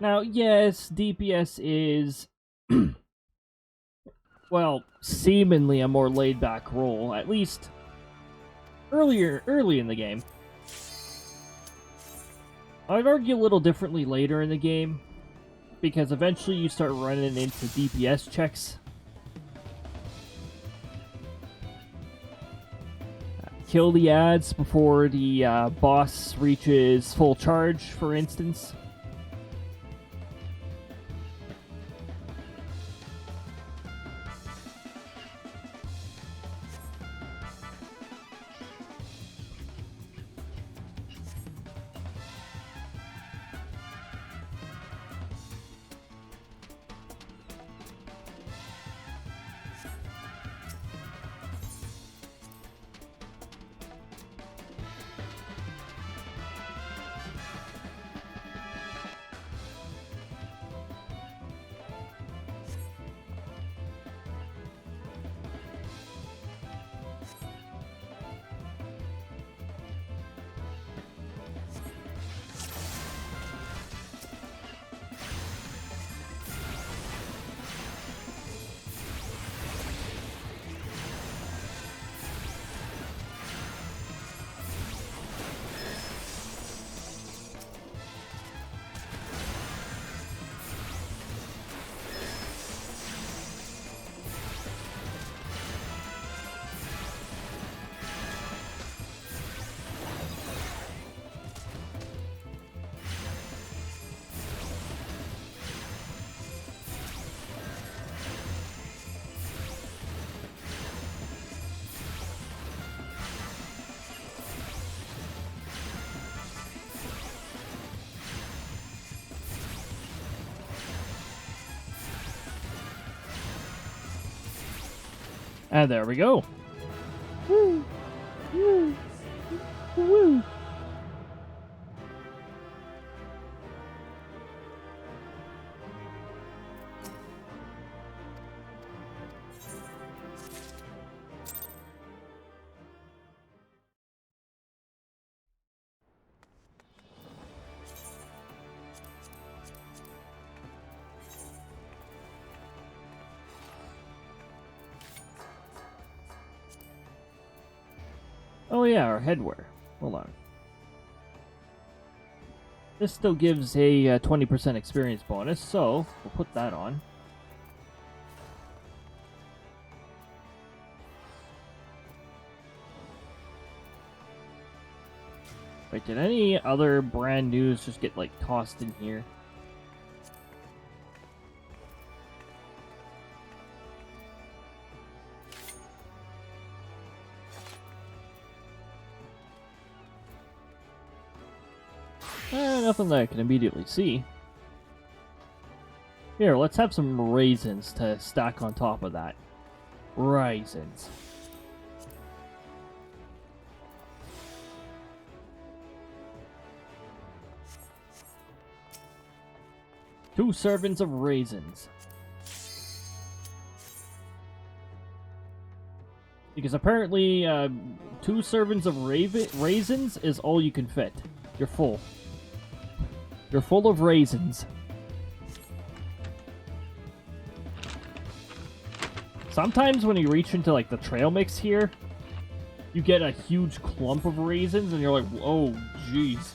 Now, yes, DPS is, well, seemingly a more laid-back role, at least early in the game. I'd argue a little differently later in the game, because eventually you start running into DPS checks. Kill the ads before the boss reaches full charge, for instance. And there we go. Woo! Woo! Woo! Oh yeah, our headwear. Hold on. This still gives a 20% experience bonus, so we'll put that on. Wait, did any other brand news just get, like, tossed in here? Nothing that I can immediately see. Here, let's have some raisins to stack on top of that. Raisins. Two servings of raisins. Because apparently, 2 servings of raisins is all you can fit. You're full. You're full of raisins. Sometimes when you reach into, like, the trail mix here, you get a huge clump of raisins, and you're like, oh, jeez.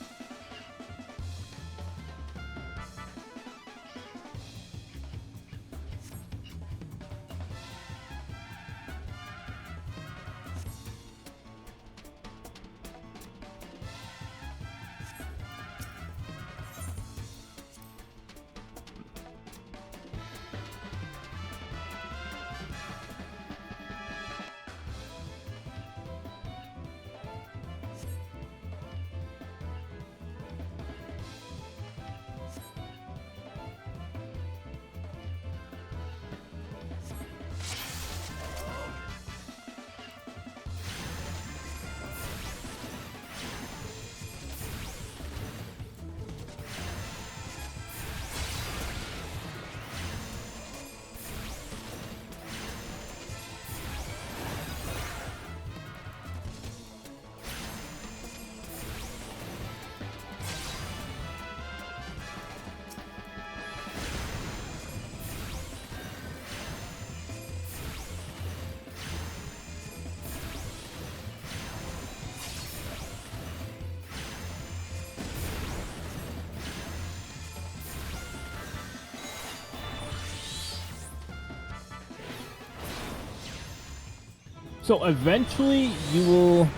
So eventually you will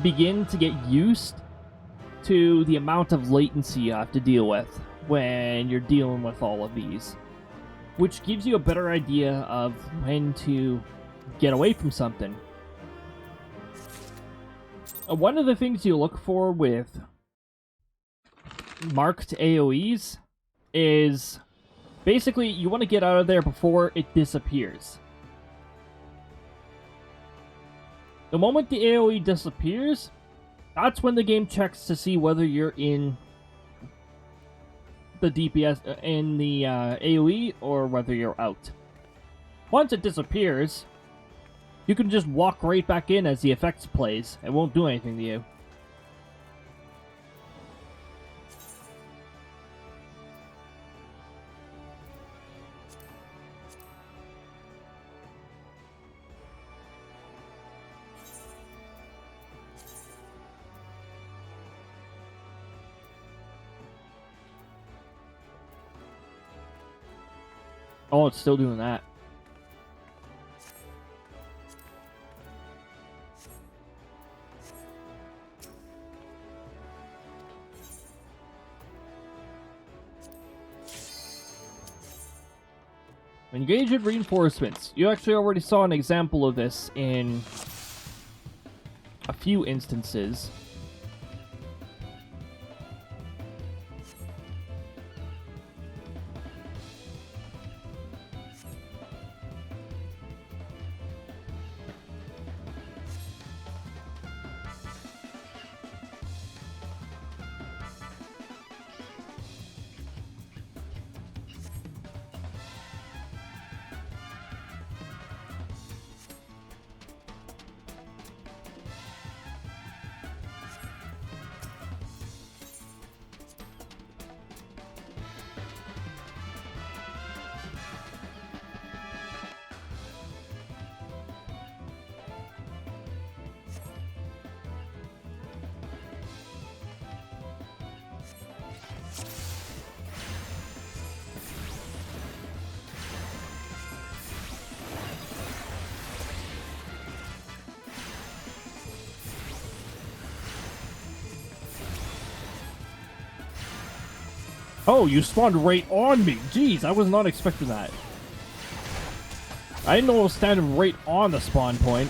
begin to get used to the amount of latency you have to deal with when you're dealing with all of these, which gives you a better idea of when to get away from something. One of the things you look for with marked AoEs is basically you want to get out of there before it disappears. The moment the AoE disappears, that's when the game checks to see whether you're in the DPS, in the AoE, or whether you're out. Once it disappears, you can just walk right back in as the effects plays. It won't do anything to you. Oh, it's still doing that. Engage in reinforcements. You actually already saw an example of this in a few instances. Oh, you spawned right on me. Jeez, I was not expecting that. I didn't know it was standing right on the spawn point.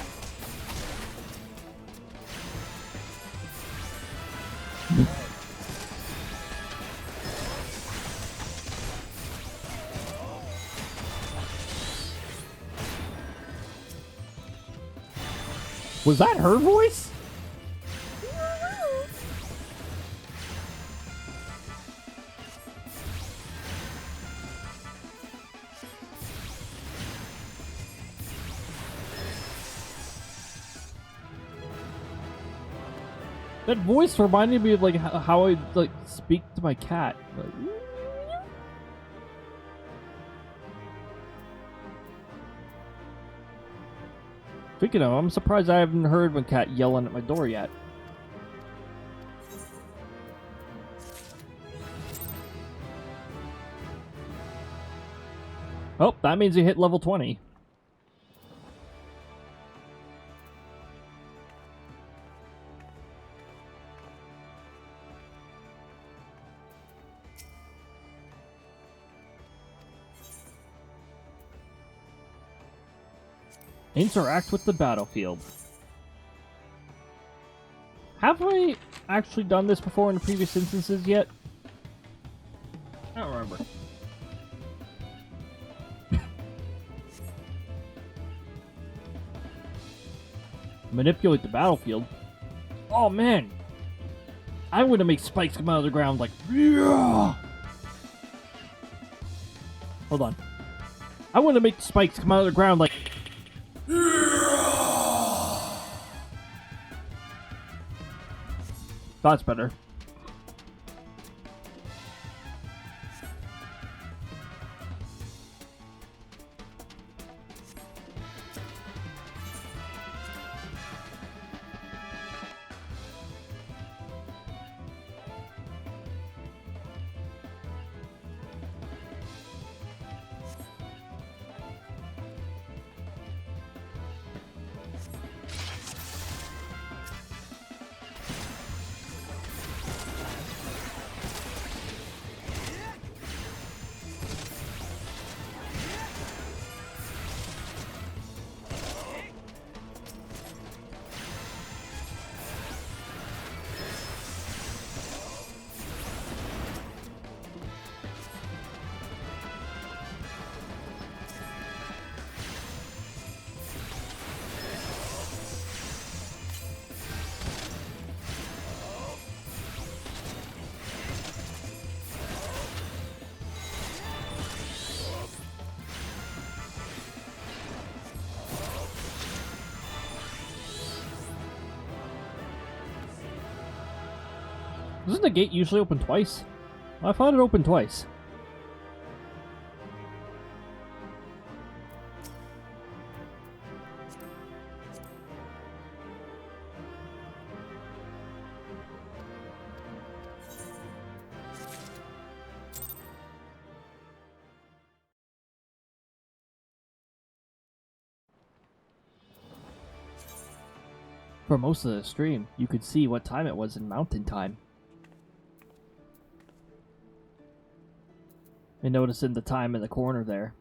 Was that her voice? That voice reminded me of like how I like speak to my cat. Like, speaking of, I'm surprised I haven't heard my cat yelling at my door yet. Oh, that means you hit level 20. Interact with the battlefield. Have I actually done this before in the previous instances yet? I don't remember. Manipulate the battlefield? Oh man! I want to make spikes come out of the ground like... Yeah! Hold on. I want to make spikes come out of the ground like... That's better. Doesn't the gate usually open twice? I thought it opened twice. For most of the stream, you could see what time it was in mountain time. And noticing the time in the corner there.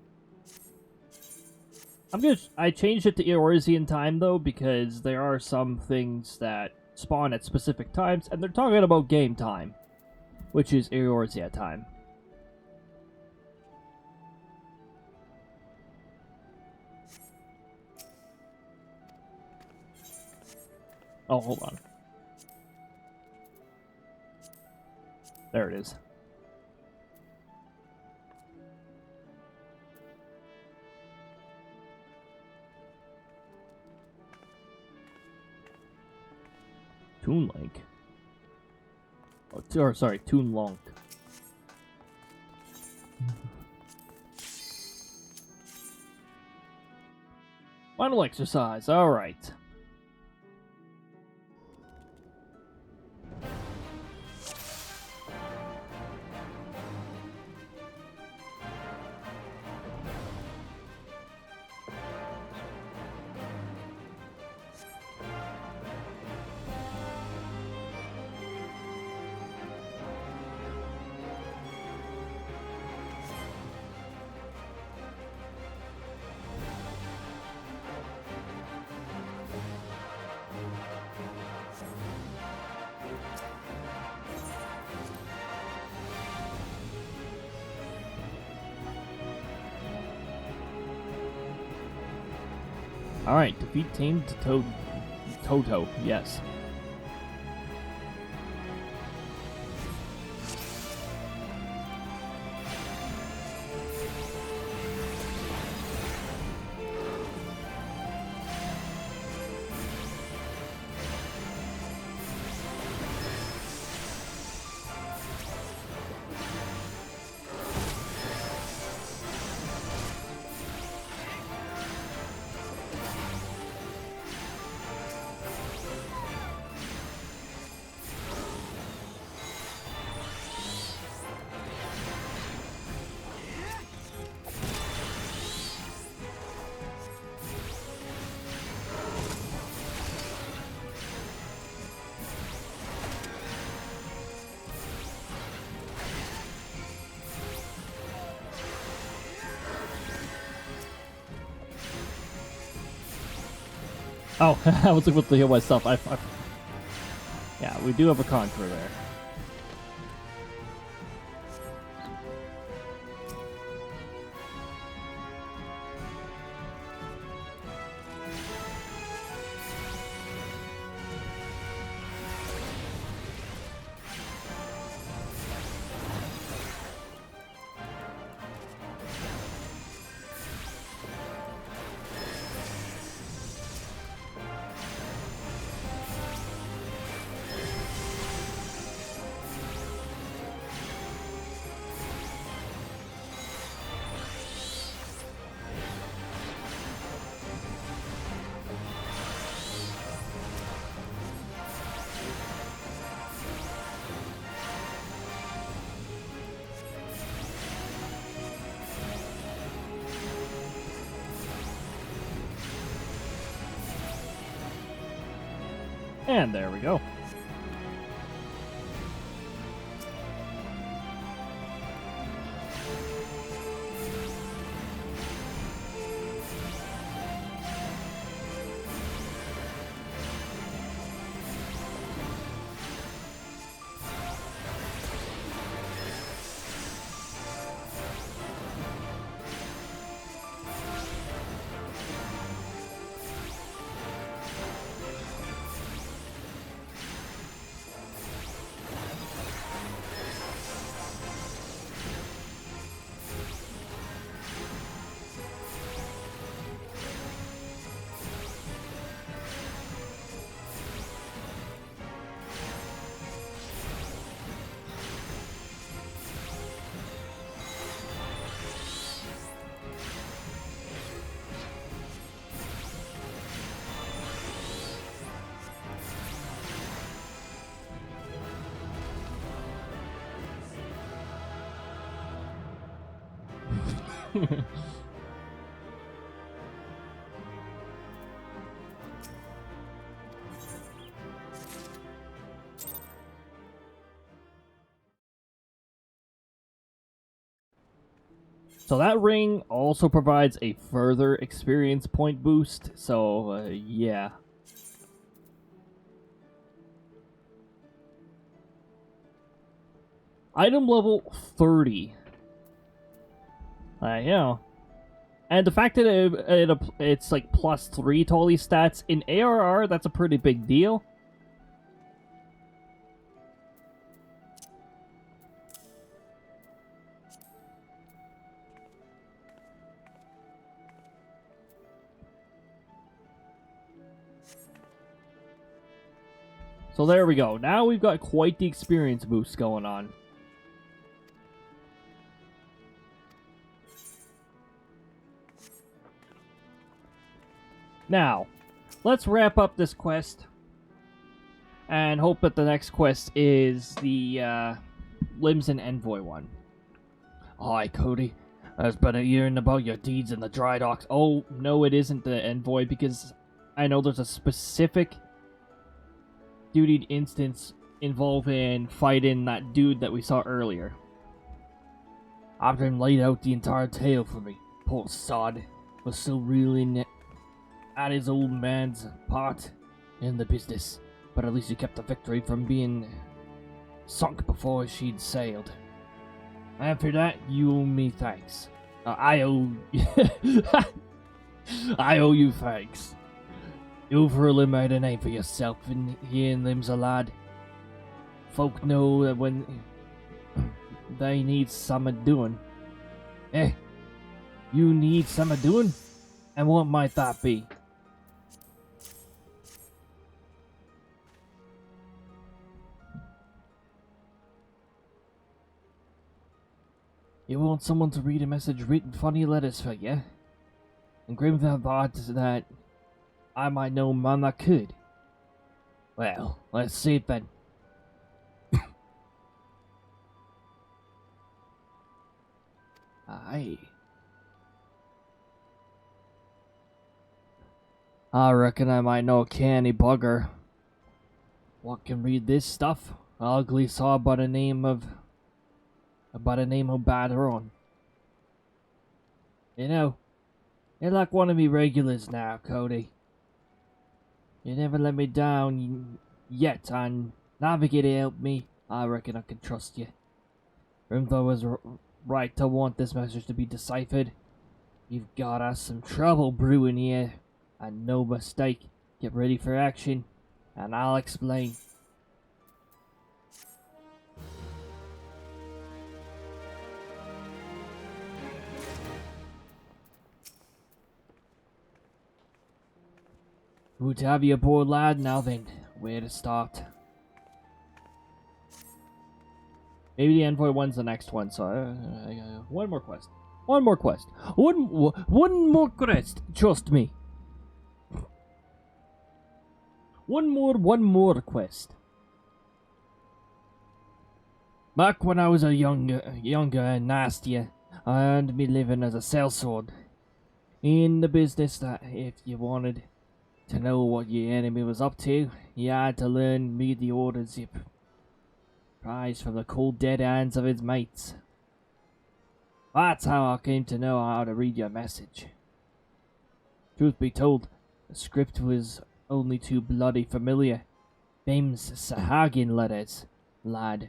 I changed it to Eorzean time though, because there are some things that spawn at specific times, and they're talking about game time, which is Eorzea time. Oh, hold on. There it is. Toon Link. Oh, or sorry, Toon Lonk. Final exercise. All right. Alright, defeat tamed Toto, yes. Oh, I was able to heal myself. Yeah, we do have a conqueror there. And there we go. So that ring also provides a further experience point boost, so yeah. Item level 30. Yeah. And the fact that it's like +3 to all these stats, in ARR, that's a pretty big deal. So there we go. Now we've got quite the experience boost going on. Now, let's wrap up this quest and hope that the next quest is the Limbs and Envoy one. Hi, Cody. I've been hearing about your deeds in the dry docks. Oh, no, it isn't the Envoy, because I know there's a specific dutied instance involving fighting that dude that we saw earlier. After him laid out the entire tale for me, poor sod was still reeling at his old man's part in the business, but at least he kept the victory from being sunk before she'd sailed. After that, you owe me thanks. I owe you thanks. You've really made a name for yourself here in Limsa, lad. Folk know that when they need something doing. Eh, you need something doing? And what might that be? You want someone to read a message written funny letters for you? And grim the thought that I might know Mama could. Well, let's see it then. Aye. I reckon I might know a canny bugger. What can read this stuff? Ugly saw by the name of Badron. You know, you're like one of me regulars now, Cody. You never let me down yet, and Navigator helped me. I reckon I can trust you. Rimtho was right to want this message to be deciphered. You've got us some trouble brewing here, and no mistake. Get ready for action, and I'll explain. Good to have you aboard, lad. Now then, where to start? Maybe the envoy one's the next one, so one more quest. One more quest. One more quest. Trust me. One more quest. Back when I was a younger and nastier, I earned me living as a sellsword. In the business that if you wanted to know what your enemy was up to, you had to learn read the orders you prized from the cold dead hands of his mates. That's how I came to know how to read your message. Truth be told, the script was only too bloody familiar. Them's Sahagin letters, lad.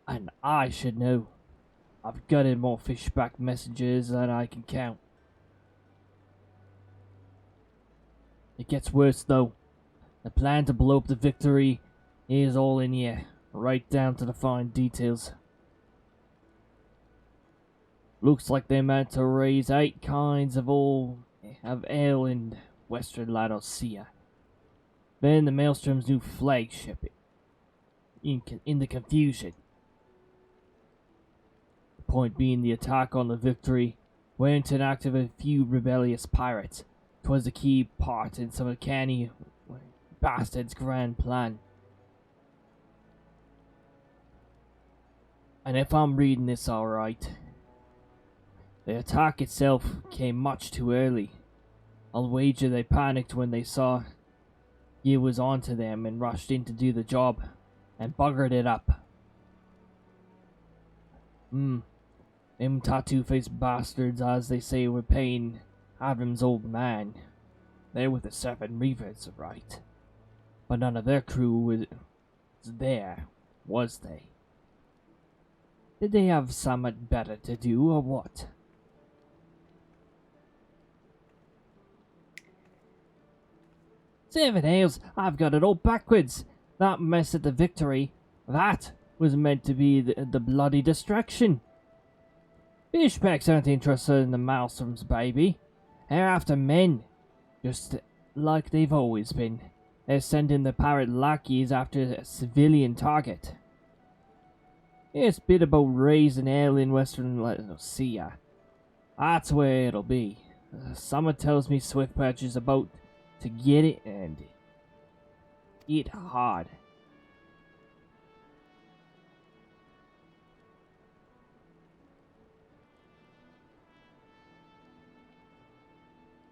And I should know. I've got in more fishback messages than I can count. It gets worse though. The plan to blow up the Victory is all in here, right down to the fine details. Looks like they meant to raise 8 kinds of ale in Western Laodicea. Then the Maelstrom's new flagship in the confusion. The point being the attack on the Victory went and activated a few rebellious pirates. 'Twas the key part in some uncanny bastard's grand plan. And if I'm reading this alright, the attack itself came much too early. I'll wager they panicked when they saw you was onto them and rushed in to do the job and buggered it up. Them tattoo-faced bastards, as they say, were paying Avram's old man. They're with the 7 Reavers, right? But none of their crew was there, was they? Did they have something better to do, or what? Seven Ales, I've got it all backwards. That mess at the Victory, that was meant to be the bloody distraction. Fishbacks aren't interested in the Maelstroms, baby. They're after men, just like they've always been. They're sending the pirate lackeys after a civilian target. It's bit about raising ale in Western Laodicea. That's where it'll be. Someone tells me Swiftpatch is about to get it and eat hard.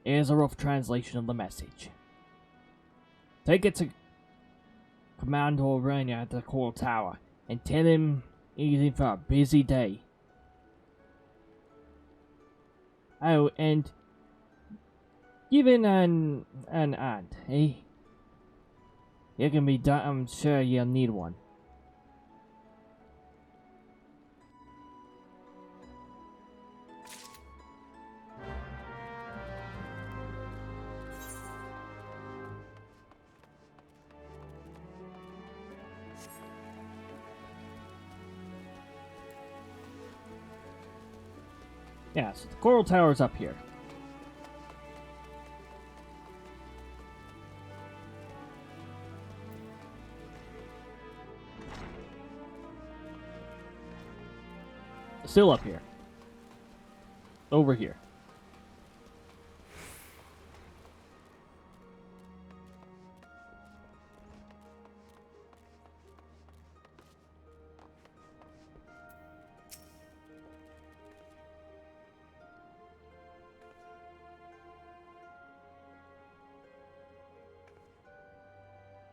Here's a rough translation of the message. Take it to Commander Rania at the Coral Tower and tell him he's in for a busy day. Oh, and give in an hand, eh? You can be done. I'm sure you'll need one. Yeah, so the Coral Tower's up here. Still up here. Over here.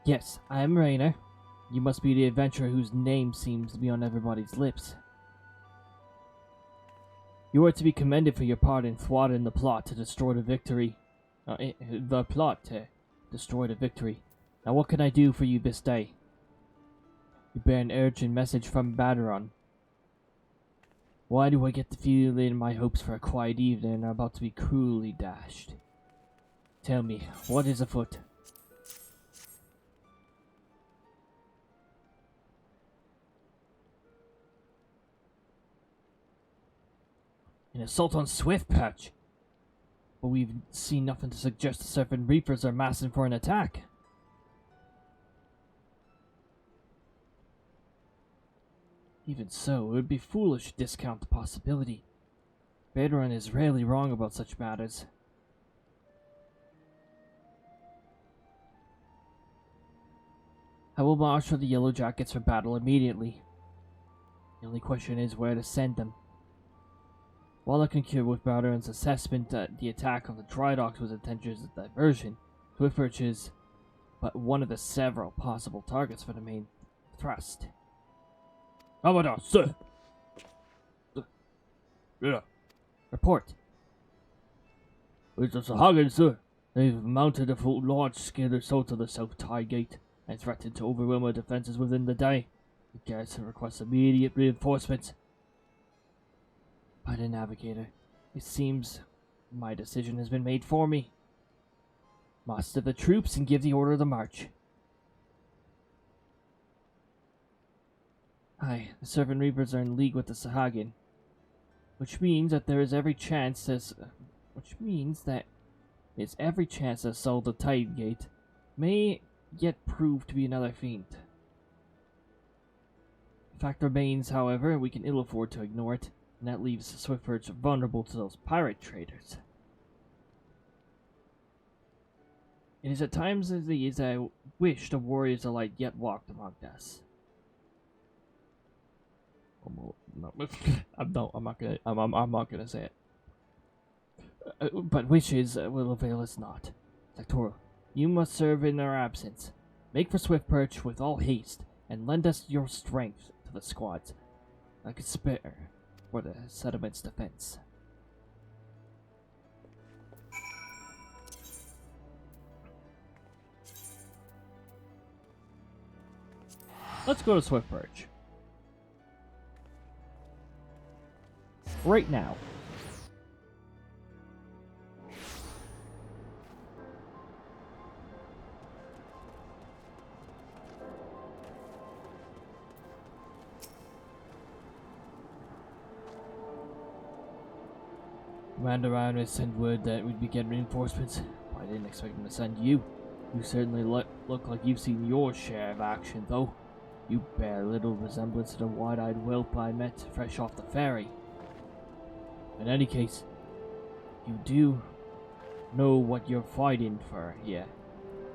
Yes, I am Rainer. You must be the adventurer whose name seems to be on everybody's lips. You are to be commended for your part in thwarting the plot to destroy the victory. The plot to destroy the victory. Now what can I do for you this day? You bear an urgent message from Baderon. Why do I get the feeling my hopes for a quiet evening are about to be cruelly dashed? Tell me, what is afoot? An assault on Swiftpatch. But we've seen nothing to suggest the Serpent Reapers are massing for an attack. Even so, it would be foolish to discount the possibility. Baderon is rarely wrong about such matters. I will marshal the Yellow Jackets for battle immediately. The only question is where to send them. While I concur with Baderon's assessment that the attack on the Dry Docks was intended as a diversion, Swiftpatch is but one of the several possible targets for the main thrust. Commodore, sir! Yeah. Report. It's a Sahagin, sir. They've mounted a full large-scale assault on the South Tide Gate and threatened to overwhelm our defenses within the day. The garrison requests immediate reinforcements. By the Navigator, it seems my decision has been made for me. Muster the troops and give the order of the march. Aye, the Serpent Reapers are in league with the Sahagin, which means that there is every chance that Sol the Tide Gate may yet prove to be another fiend. The fact remains, however, we can ill afford to ignore it, and that leaves Swiftpatch vulnerable to those pirate traders. It is at times as these I wish the warriors of light yet walked among us. I'm not gonna say it. But wishes will avail us not. Sectoral, you must serve in our absence. Make for Swiftpatch with all haste, and lend us your strength to the squads I could spare for the settlement's defense. Let's go to Swiftpatch. Right now. Commander Iron sent word that we'd be getting reinforcements. I didn't expect him to send you. You certainly look like you've seen your share of action, though. You bear little resemblance to the wide-eyed whelp I met fresh off the ferry. In any case, you do know what you're fighting for here.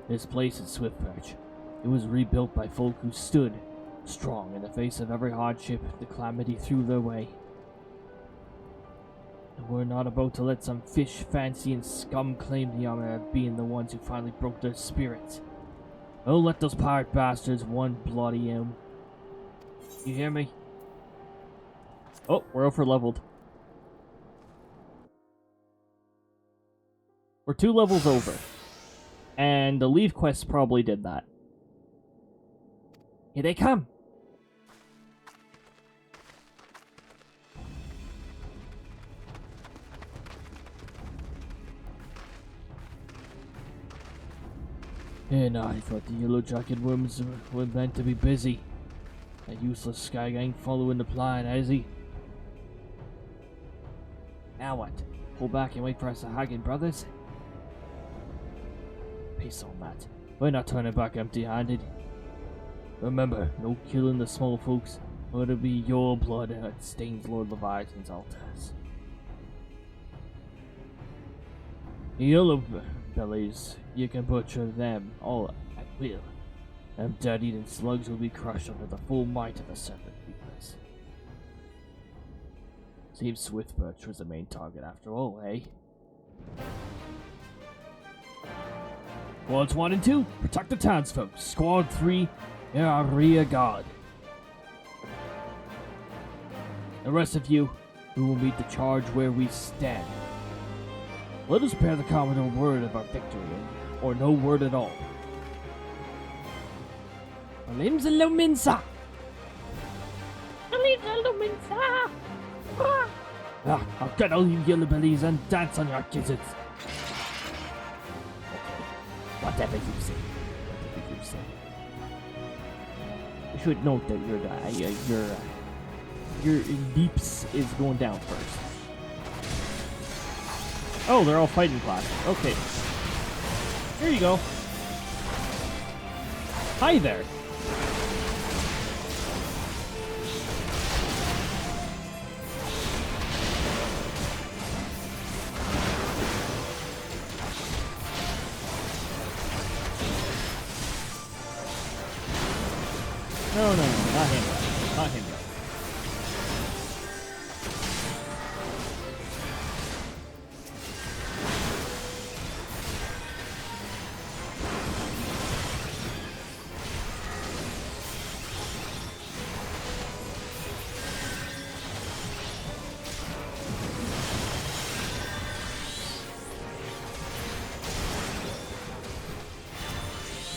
This place is Swiftpatch. It was rebuilt by folk who stood strong in the face of every hardship the calamity threw their way. And we're not about to let some fish fancying scum claim the honor of being the ones who finally broke their spirits. Don't let those pirate bastards one bloody him. You hear me? Oh, we're over leveled. We're 2 levels over. And the leave quest probably did that. Here they come! And I thought the Yellow Jacket worms were meant to be busy. That useless Sky Gang following the plan, has he? Now what? Pull back and wait for us to Hagen brothers? Peace on that. We're not turning back empty-handed. Remember, no killing the small folks, or it'll be your blood that stains Lord Leviathan's altars. The yellow bellies, you can butcher them all at will. Them dead-eating slugs will be crushed under the full might of the Serpent Reapers. Seems Swiftbirch was the main target after all, eh? Squads 1 and 2, protect the townsfolk. Squad 3, Eorzea guard. The rest of you, we will meet the charge where we stand. Let us bear the Commodore word of our victory, or no word at all. Limsa Luminsa! Limsa Luminsa! I'll get all you yellow bellies and dance on your gizzards. Whatever you say. Whatever you say. You should note that your leaps is going down first. Oh, they're all fighting class. Okay. Here you go. Hi there. No, not him. Not him.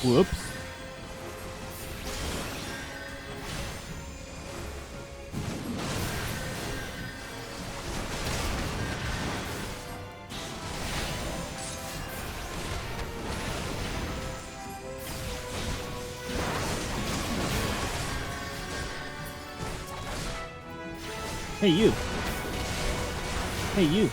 Whoops. Hey, you. Hey, you.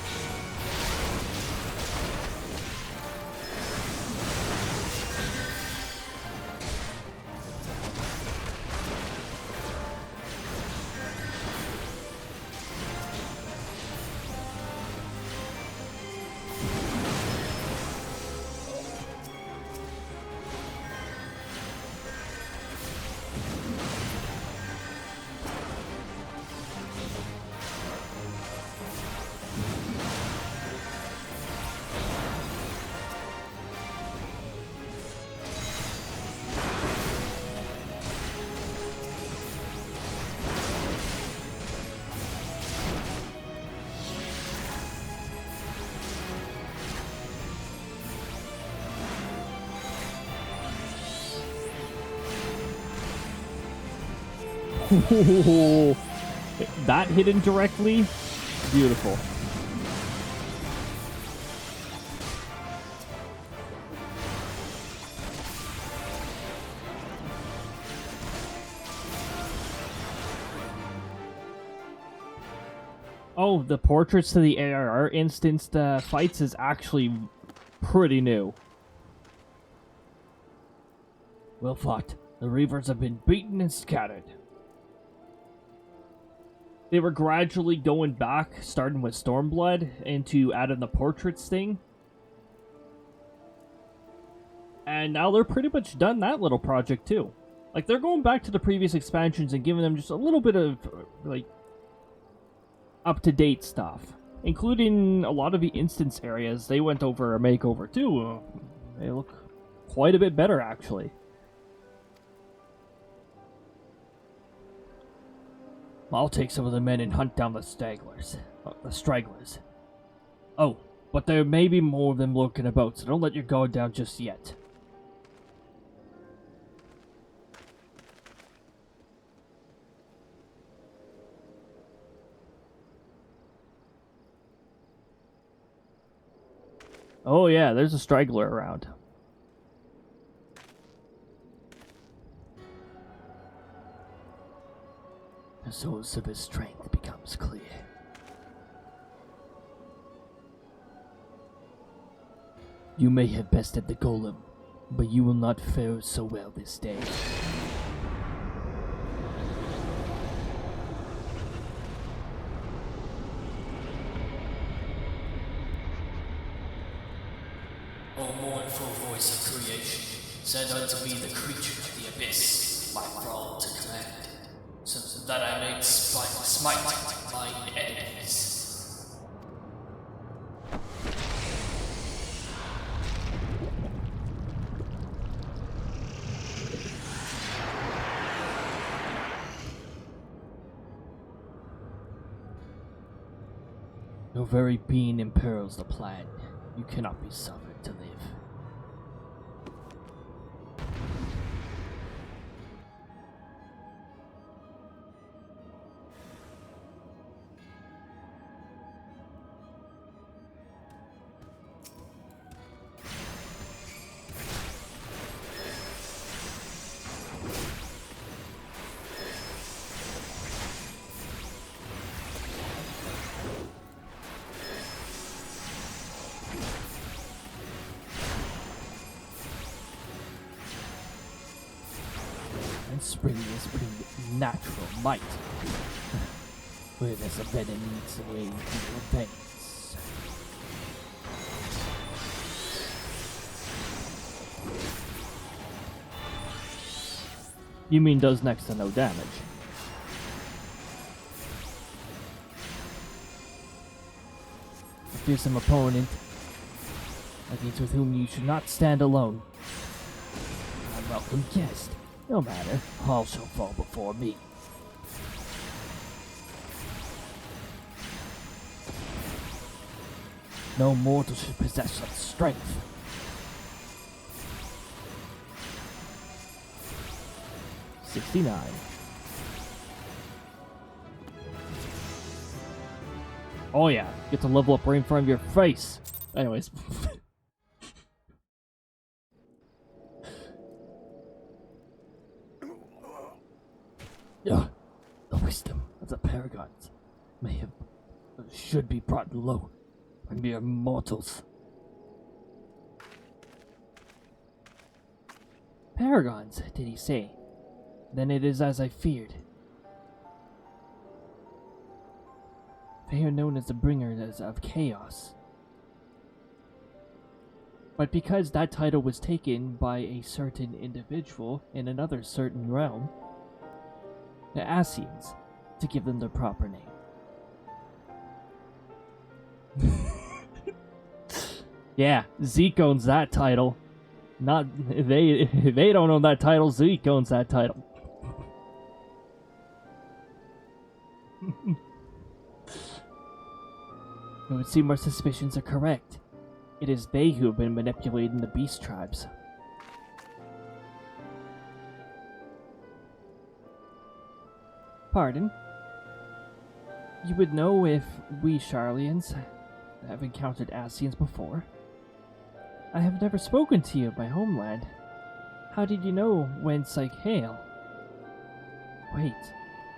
That hit indirectly? Beautiful. Oh, the portraits to the ARR instanced fights is actually pretty new. Well fought. The Reavers have been beaten and scattered. They were gradually going back, starting with Stormblood, into adding the portraits thing. And now they're pretty much done that little project too. Like, they're going back to the previous expansions and giving them just a little bit of, like, up-to-date stuff. Including a lot of the instance areas, they went over a makeover too. They look quite a bit better, actually. I'll take some of the men and hunt down the stragglers. Oh, but there may be more of them lurking about, so don't let your guard down just yet. Oh yeah, there's a straggler around. The source of his strength becomes clear. You may have bested the golem, but you will not fare so well this day. O mournful voice of creation, send unto me the creature of the abyss, my thrall to command, so that I may smite mine enemies. Your very being imperils the plan. You cannot be suffered to live. And spring is natural might. Where there's a venom leads the way to your veins. You mean does next to no damage? A fearsome opponent, against with whom you should not stand alone. A welcome guest. No matter, all shall fall before me. No mortal should possess such strength. $69. Oh yeah, get to level up right in front of your face. Anyways. The wisdom of the paragons should be brought low by mere mortals. Paragons, did he say? Then it is as I feared. They are known as the bringers of chaos. But because that title was taken by a certain individual in another certain realm, the Asians, to give them their proper name. Yeah, Zeke owns that title. Not they don't own that title, Zeke owns that title. It would seem our suspicions are correct. It is they who have been manipulating the beast tribes. Pardon? You would know if we Charlians have encountered Asians before. I have never spoken to you of my homeland. How did you know whence I hail? Wait,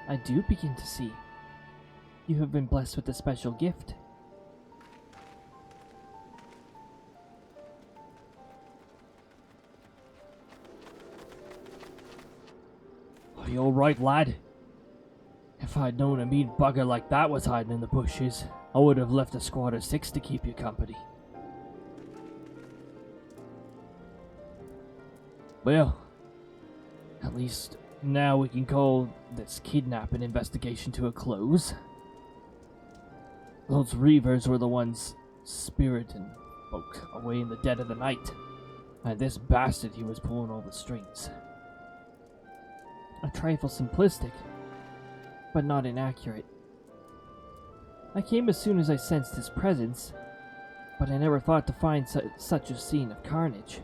I do begin to see. You have been blessed with a special gift. Are you alright, lad? If I'd known a mean bugger like that was hiding in the bushes, I would have left a squad of 6 to keep you company. Well, at least now we can call this kidnapping investigation to a close. Those reavers were the ones spiriting folk away in the dead of the night, and this bastard he was pulling all the strings. A trifle simplistic, but not inaccurate. I came as soon as I sensed his presence, but I never thought to find such a scene of carnage.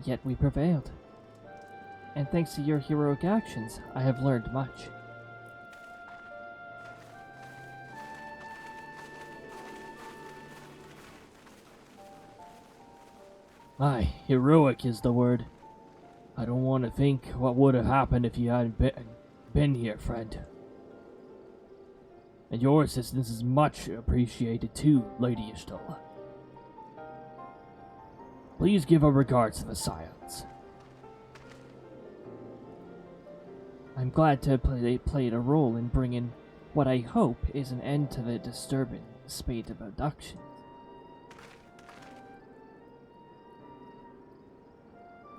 Yet we prevailed. And thanks to your heroic actions, I have learned much. Aye, heroic is the word. I don't want to think what would have happened if you hadn't been here, friend. And your assistance is much appreciated too, Lady Ishtal. Please give our regards to the scions. I'm glad to have played a role in bringing what I hope is an end to the disturbing spate of abductions.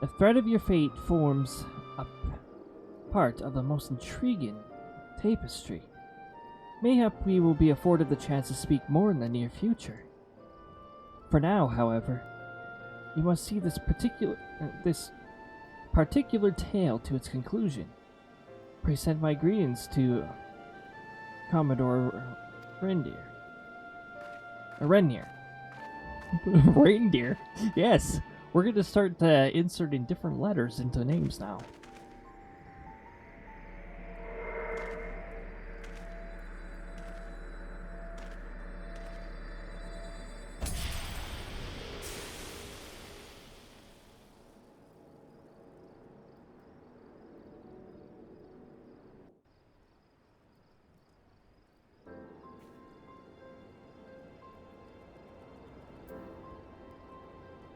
The thread of your fate forms a part of the most intriguing tapestry. Mayhap we will be afforded the chance to speak more in the near future. For now, however, you must see this particular tale to its conclusion. Present my greetings to Commodore Reindeer. Reindeer. Reindeer. Yes, we're going to start inserting different letters into names now.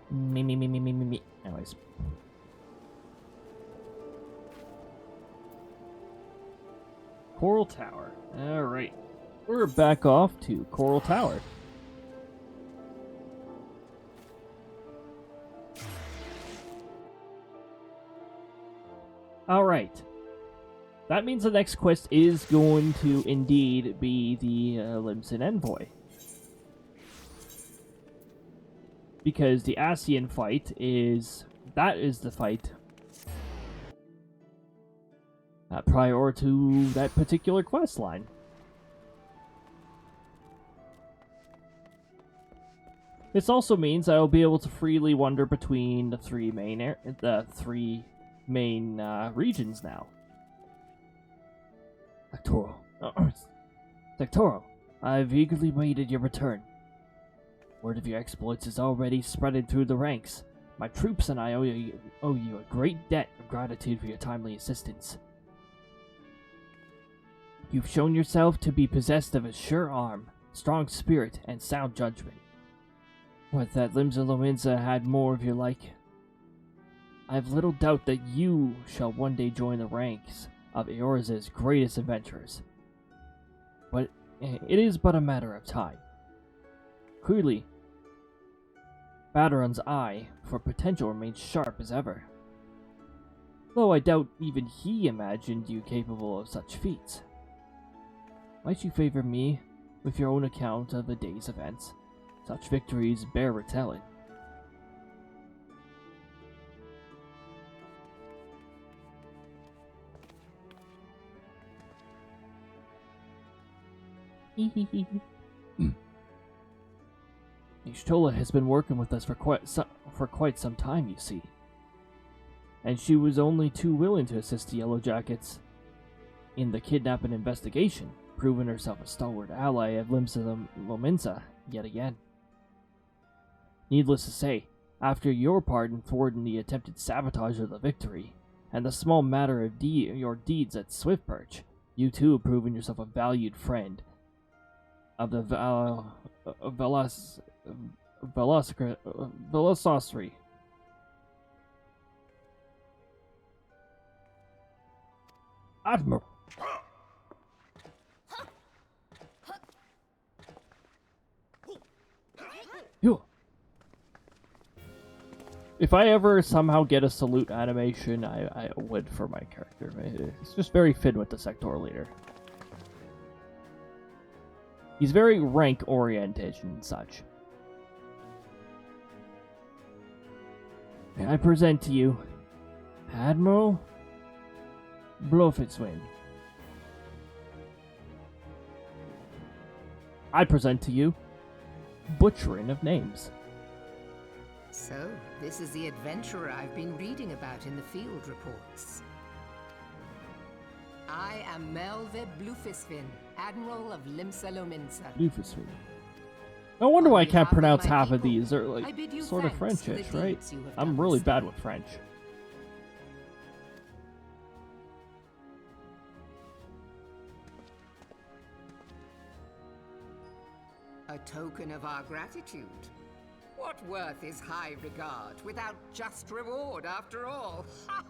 Me. Anyways. Coral Tower. Alright. We're back off to Coral Tower. Alright. That means the next quest is going to indeed be the Limson Envoy. Because the Asian fight that is the fight prior to that particular quest line. This also means I will be able to freely wander between the three main regions now. Sectoral, I've eagerly waited your return. Word of your exploits is already spreading through the ranks. My troops and I owe you a great debt of gratitude for your timely assistance. You've shown yourself to be possessed of a sure arm, strong spirit, and sound judgment. Would that Limsa had more of your like. I have little doubt that you shall one day join the ranks of Eorzea's greatest adventurers. But it is but a matter of time. Clearly, Baderon's eye for potential remains sharp as ever. Though I doubt even he imagined you capable of such feats. Might you favor me with your own account of the day's events? Such victories bear retelling. Y'shtola has been working with us for quite some time, you see. And she was only too willing to assist the Yellow Jackets in the kidnapping investigation, proving herself a stalwart ally of Limsa yet again. Needless to say, after your part in thwarting the attempted sabotage of the victory, and the small matter of your deeds at Swiftperch, you too have proven yourself a valued friend of the Velocosry. Admiral. You. If I ever somehow get a salute animation, I would for my character. It's just very fit with the sector leader. He's very rank oriented and such. May I present to you Admiral Blofitswin. I present to you Butchering of Names. So, this is the adventurer I've been reading about in the field reports. I am Melve Blufisvin, Admiral of Limsa. Blufisvin. No wonder why I can't behalf of pronounce my half of people, these. They're I like bid you sort of thanks for the Frenchish, right? deeds you have I'm done really this bad day. with French. A token of our gratitude. What worth is high regard without just reward, after all? Ha!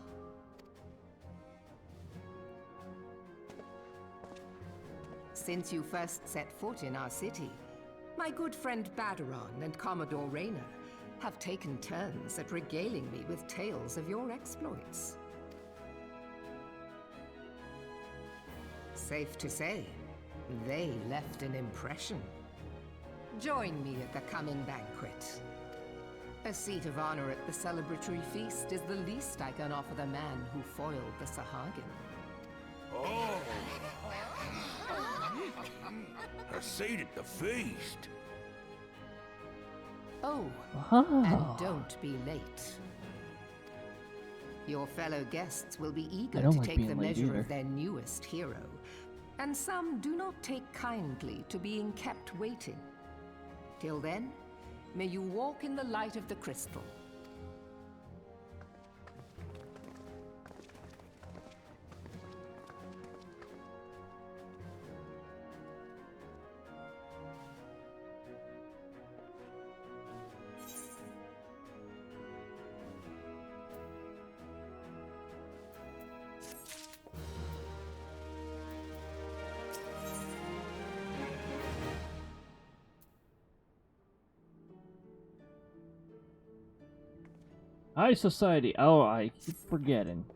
Since you first set foot in our city, my good friend Baderon and Commodore Rayner have taken turns at regaling me with tales of your exploits. Safe to say, they left an impression. Join me at the coming banquet. A seat of honor at the celebratory feast is the least I can offer the man who foiled the Sahagin. Oh! A seat at the feast! Oh, Oh. and don't be late. Your fellow guests will be eager I don't to like take being the late measure either. of their newest hero, and some do not take kindly to being kept waiting. Till then, may you walk in the light of the crystal. High society. Oh, I keep forgetting.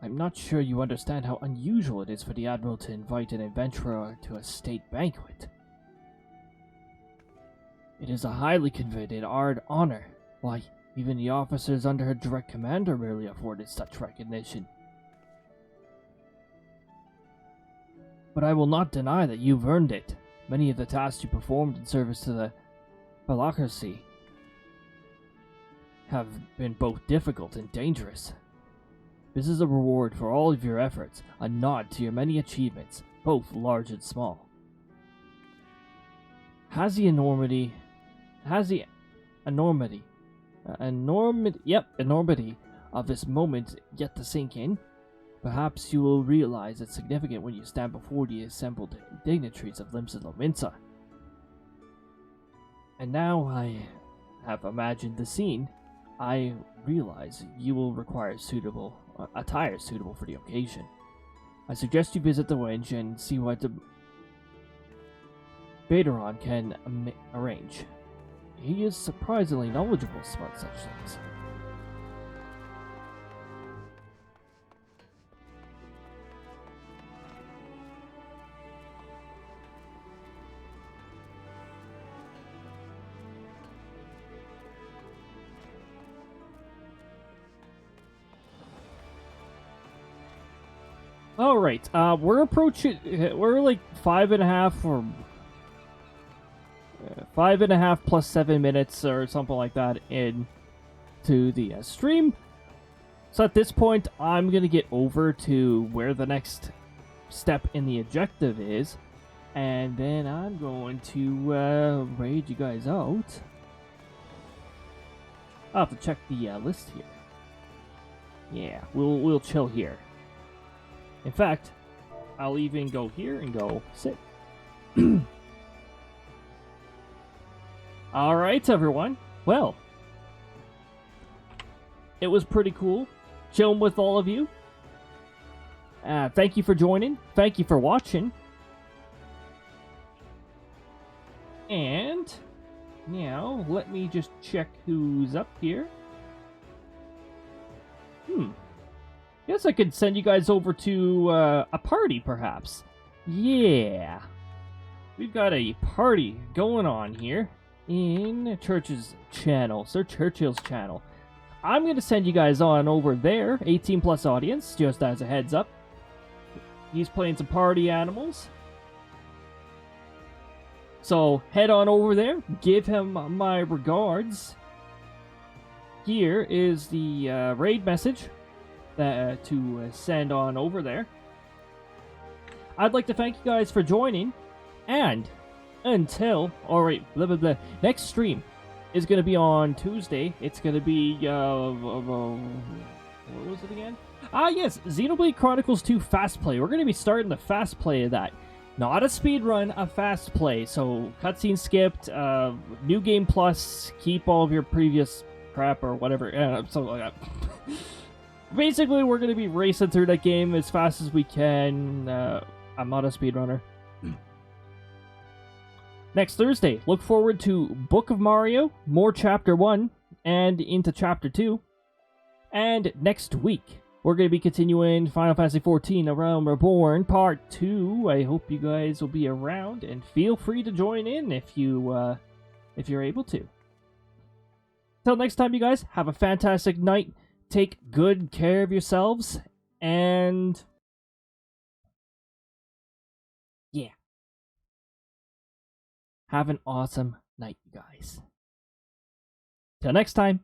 I'm not sure you understand how unusual it is for the Admiral to invite an adventurer to a state banquet. It is a highly coveted honor. Why, even the officers under her direct command are rarely afforded such recognition. But I will not deny that you've earned it. Many of the tasks you performed in service to the Balacracy have been both difficult and dangerous. This is a reward for all of your efforts, a nod to your many achievements, both large and small. Has the enormity of this moment yet to sink in? Perhaps you will realize its significance when you stand before the assembled dignitaries of Limsa Lominsa. And now I have imagined the scene, I realize you will require attire suitable for the occasion. I suggest you visit the wench and see what the Baderon can arrange. He is surprisingly knowledgeable about such things. All right, we're approaching. We're like 5.5 or 5.5 plus 7 minutes or something like that into the stream. So at this point, I'm gonna get over to where the next step in the objective is, and then I'm going to raid you guys out. I'll have to check the list here. Yeah, we'll chill here. In fact, I'll even go here and go sit. Alright, everyone. Well, it was pretty cool chilling with all of you. Thank you for joining. Thank you for watching. And now, let me just check who's up here. Guess I could send you guys over to a party, perhaps. Yeah. We've got a party going on here in Church's channel, Sir Churchill's channel. I'm going to send you guys on over there, 18 plus audience, just as a heads up. He's playing some party animals. So head on over there, give him my regards. Here is the raid message to send on over there. I'd like to thank you guys for joining, and until, alright, blah blah blah, next stream is going to be on Tuesday. It's going to be, what was it again? Yes, Xenoblade Chronicles 2 Fast Play. We're going to be starting the Fast Play of that. Not a speed run, a fast play. So cutscene skipped, new game plus, keep all of your previous crap or whatever. Something like that. Basically, we're going to be racing through that game as fast as we can. I'm not a speedrunner. Next Thursday, look forward to Book of Mario, more Chapter 1, and into Chapter 2. And next week, we're going to be continuing Final Fantasy XIV: A Realm Reborn Part 2. I hope you guys will be around, and feel free to join in if you're able to. Till next time, you guys, have a fantastic night. Take good care of yourselves, and yeah. Have an awesome night, you guys. Till next time.